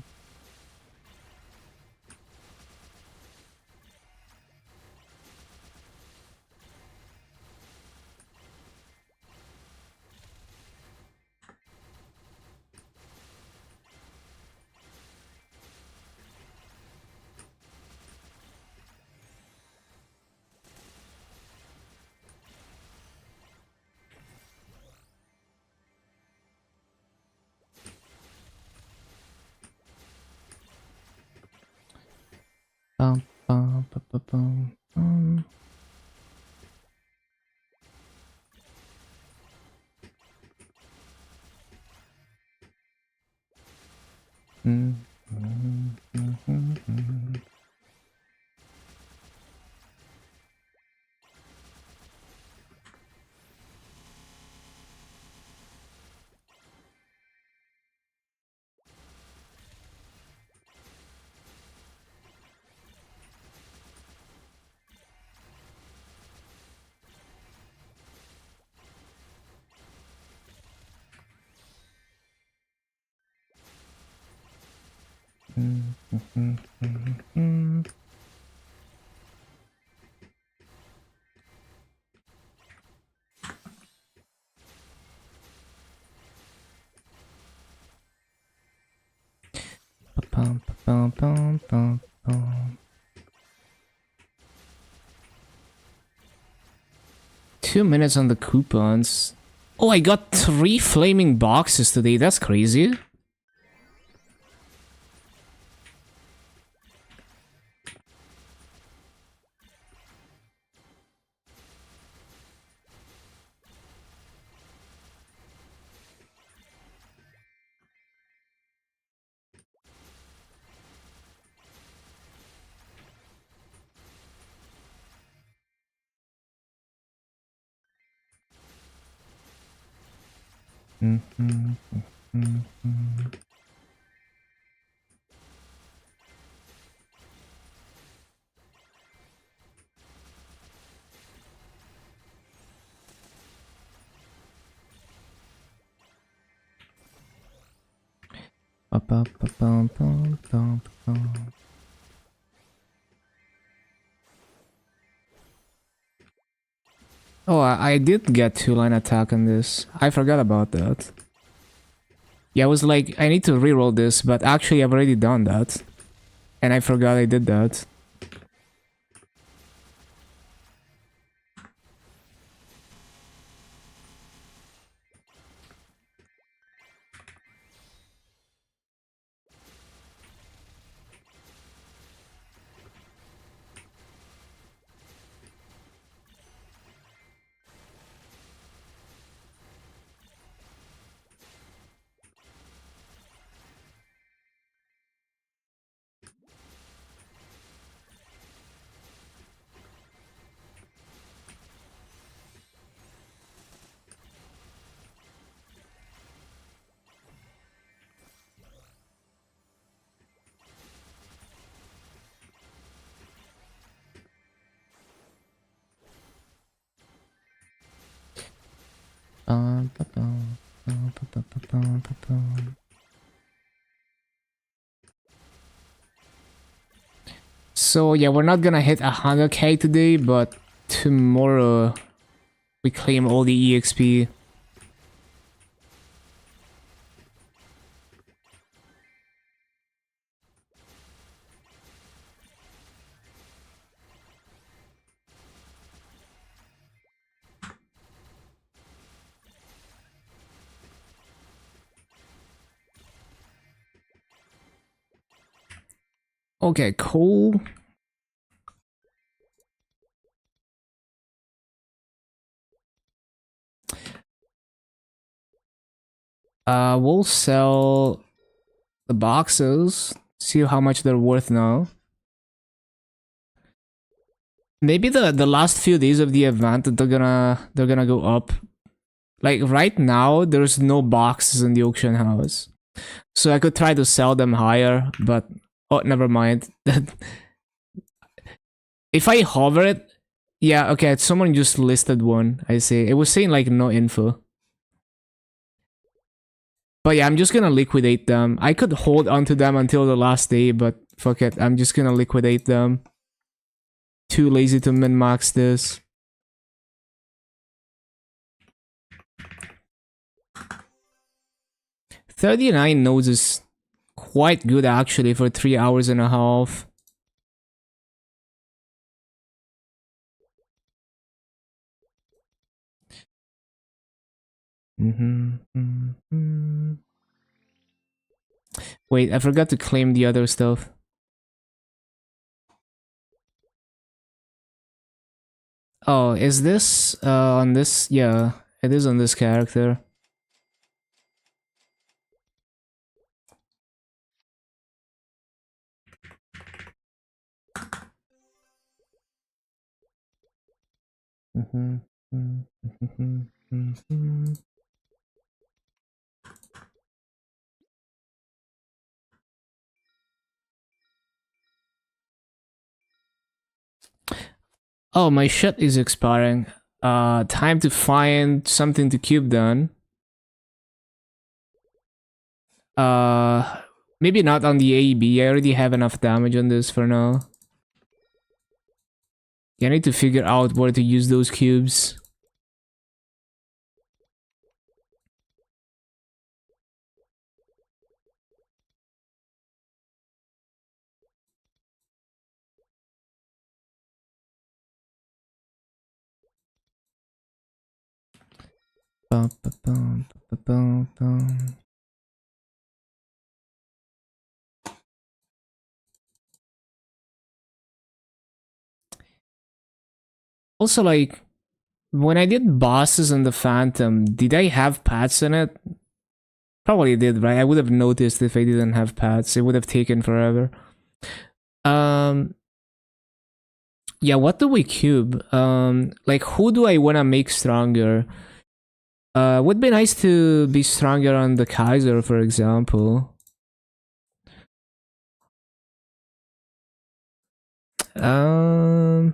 Bum, bum, bum, bum, bum, bum. Mm, mm, mm, mm, mm. Mm, mm, mm, mm. Ba-bum, ba-bum, bum, bum, bum. 2 minutes on the coupons. Oh, I got 3 flaming boxes today. That's crazy. Mm, mm, mm, mm. Ba-ba-ba-bum, bum, bum, bum. Oh, I did get 2-line attack on this. I forgot about that. Yeah, I was like, I need to reroll this, but actually I've already done that. And I forgot I did that. Ba-bum, ba-bum, ba-bum. So yeah, we're not gonna hit 100k today, but tomorrow we claim all the EXP. Okay, cool. We'll sell the boxes. See how much they're worth now. Maybe the last few days of the event they're gonna go up. Like right now, there's no boxes in the auction house, so I could try to sell them higher. But oh, never mind. If I hover it, yeah, okay. Someone just listed one. I see. It was saying like no info. But yeah, I'm just gonna liquidate them. I could hold onto them until the last day, but fuck it. I'm just gonna liquidate them. Too lazy to min-max this. $39 nodes is quite good actually for 3 hours and a half. Wait, I forgot to claim the other stuff. Oh, is this on this? Yeah, it is on this character. Oh, my shit is expiring. Time to find something to cube then. Maybe not on the AEB. I already have enough damage on this for now. Yeah, I need to figure out where to use those cubes. Bum, ba, bum, ba, bum, bum. Also, like, when I did bosses in the Phantom, did I have paths in it? Probably did, right? I would have noticed if I didn't have paths. It would have taken forever. Um, yeah, what do we cube? Like, who do I want to make stronger? Would be nice to be stronger on the Kaiser, for example. Um,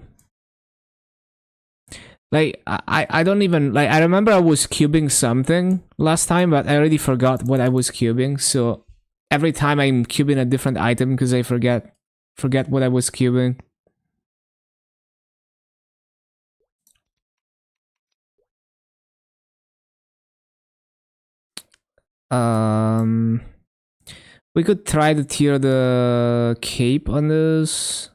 like I don't even like. I remember I was cubing something last time, but I already forgot what I was cubing. So every time I'm cubing a different item because I forget what I was cubing. Um, we could try to tier the cape on this.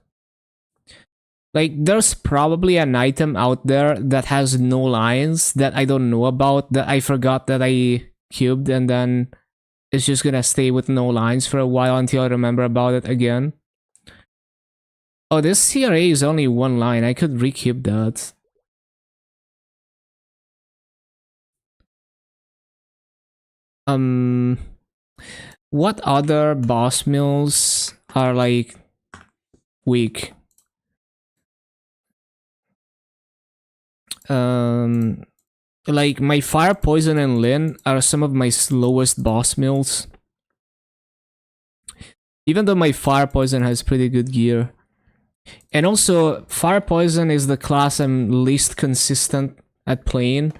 Like, there's probably an item out there that has no lines that I don't know about that I forgot that I cubed, and then it's just gonna stay with no lines for a while until I remember about it again. Oh, this CRA is only one line. I could recube that. Um, what other boss mills are like weak? Um, like my Fire Poison and Lin are some of my slowest boss mills. Even though my Fire Poison has pretty good gear. And also, Fire Poison is the class I'm least consistent at playing.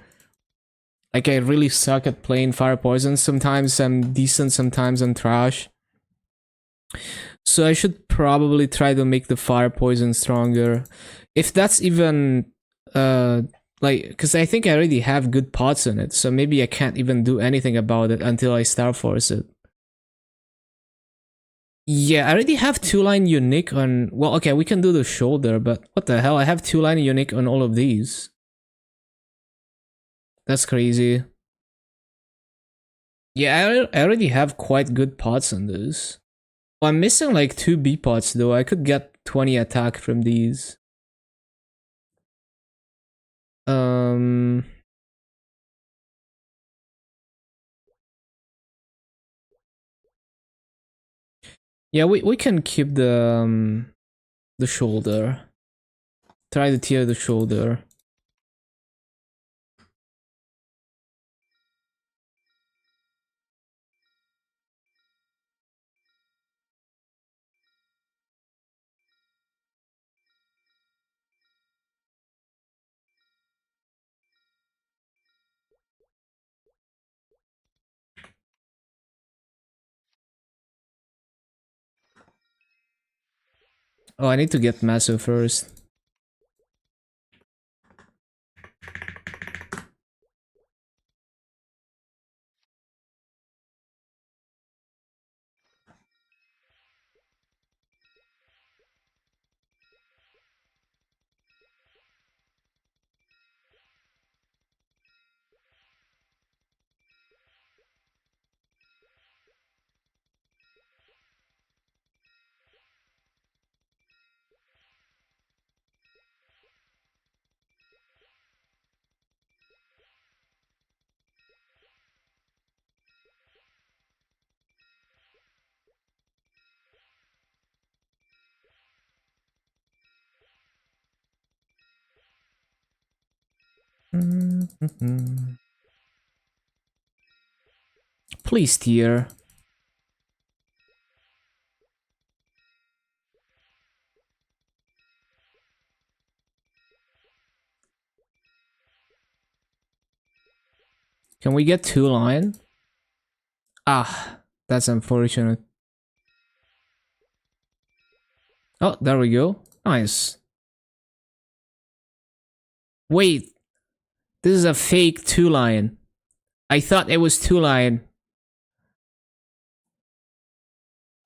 Like, I really suck at playing Fire Poison. Sometimes I'm decent, sometimes I'm trash. So I should probably try to make the Fire Poison stronger. If that's even, like, because I think I already have good pots in it, so maybe I can't even do anything about it until I Star Force it. Yeah, I already have 2-line unique on... Well, okay, we can do the shoulder, but what the hell? I have 2-line unique on all of these. That's crazy. Yeah, I already have quite good pots on this. Well, I'm missing like 2 B pots though. I could get 20 attack from these. Um... Yeah, we can keep the shoulder. Try to tear the shoulder. Oh, I need to get Maso first. Please, tier. Can we get 2 line? Ah, that's unfortunate. Oh, there we go. Nice. Wait, this is a fake 2 line. I thought it was 2 line.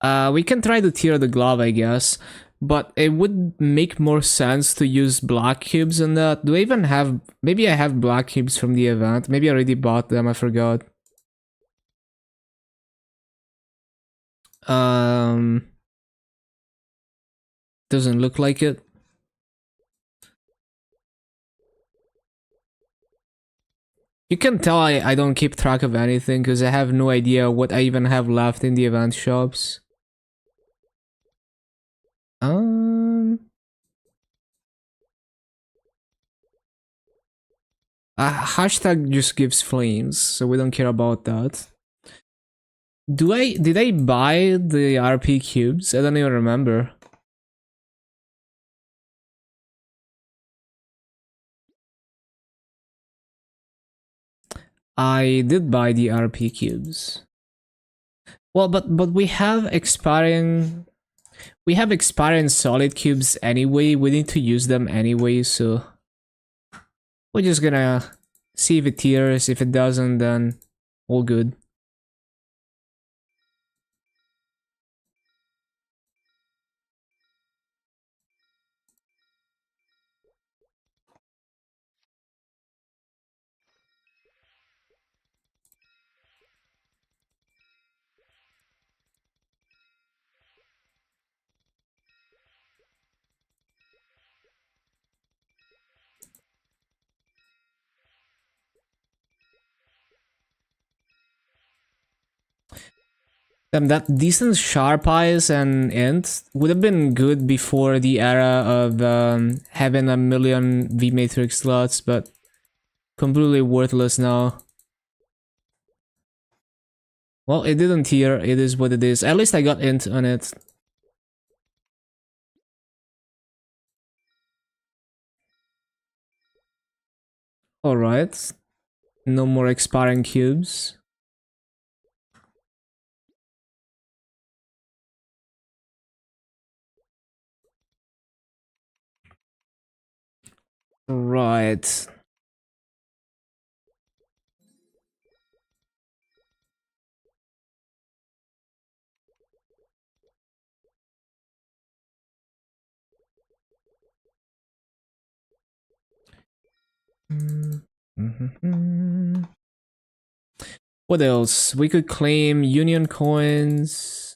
We can try to tier the glove, I guess. But it would make more sense to use black cubes in that. Do I even have... Maybe I have black cubes from the event. Maybe I already bought them, I forgot. Doesn't look like it. You can tell I don't keep track of anything because I have no idea what I even have left in the event shops. Hashtag just gives flames, so we don't care about that. Did I buy the RP cubes? I don't even remember. I did buy the RP cubes. Well, but we have expiring solid cubes anyway. We need to use them anyway, so we're just gonna see if it tiers. If it doesn't, then all good. That decent sharp eyes and int would have been good before the era of having a million V matrix slots, but completely worthless now. Well, it didn't tier. It is what it is. At least I got int on it. Alright. No more expiring cubes. Right. What else? We could claim union coins.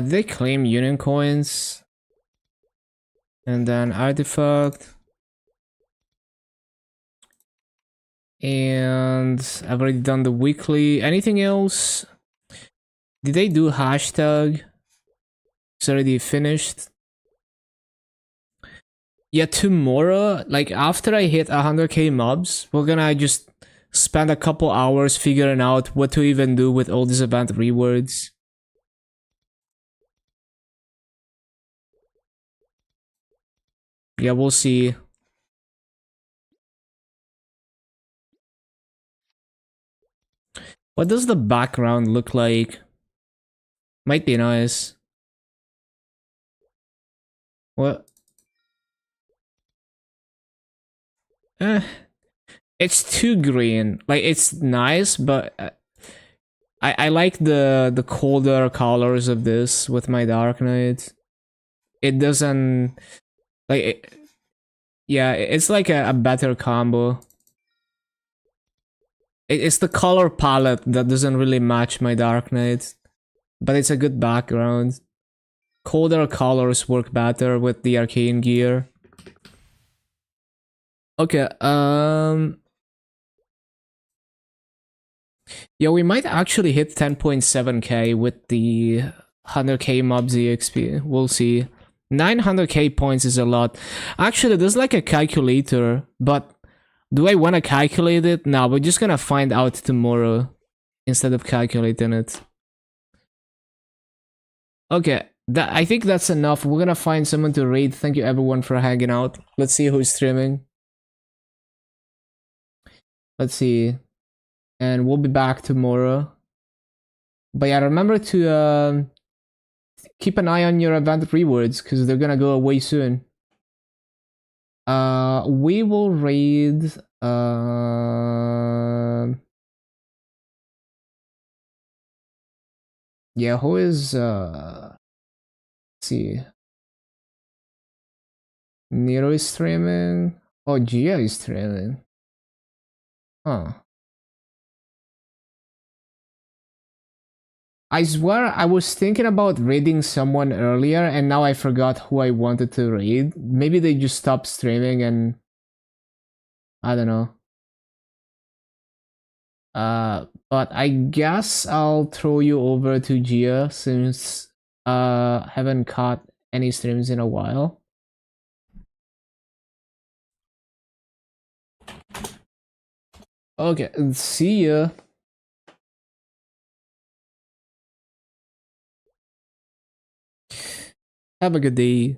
They claim union coins. And then artifact. And I've already done the weekly. Anything else? Did they do hashtag? It's already finished. Yeah, tomorrow, like after I hit 100k mobs, we're gonna just spend a couple hours figuring out what to even do with all these event rewards. Yeah, we'll see. What does the background look like? Might be nice. What? Eh. it's too green. Like it's nice, but I like the colder colors of this with my Dark Knight. It doesn't like yeah, it's like a better combo. It's the color palette that doesn't really match my Dark Knight, but it's a good background. Colder colors work better with the arcane gear. Okay, yeah, we might actually hit 10.7k with the 100k mobs EXP. We'll see. 900k points is a lot. Actually, there's like a calculator, but do I want to calculate it? No, we're just gonna find out tomorrow instead of calculating it. Okay, I think that's enough. We're gonna find someone to raid. Thank you everyone for hanging out. Let's see who's streaming. Let's see. And we'll be back tomorrow. But yeah, remember to keep an eye on your event rewards because they're gonna go away soon. We will raid yeah, who is let's see. Nero is streaming. Oh, Gia is streaming. Huh. I swear I was thinking about raiding someone earlier and now I forgot who I wanted to raid. Maybe they just stopped streaming and I don't know. But I guess I'll throw you over to Gia since haven't caught any streams in a while. Okay, see ya. Have a good day.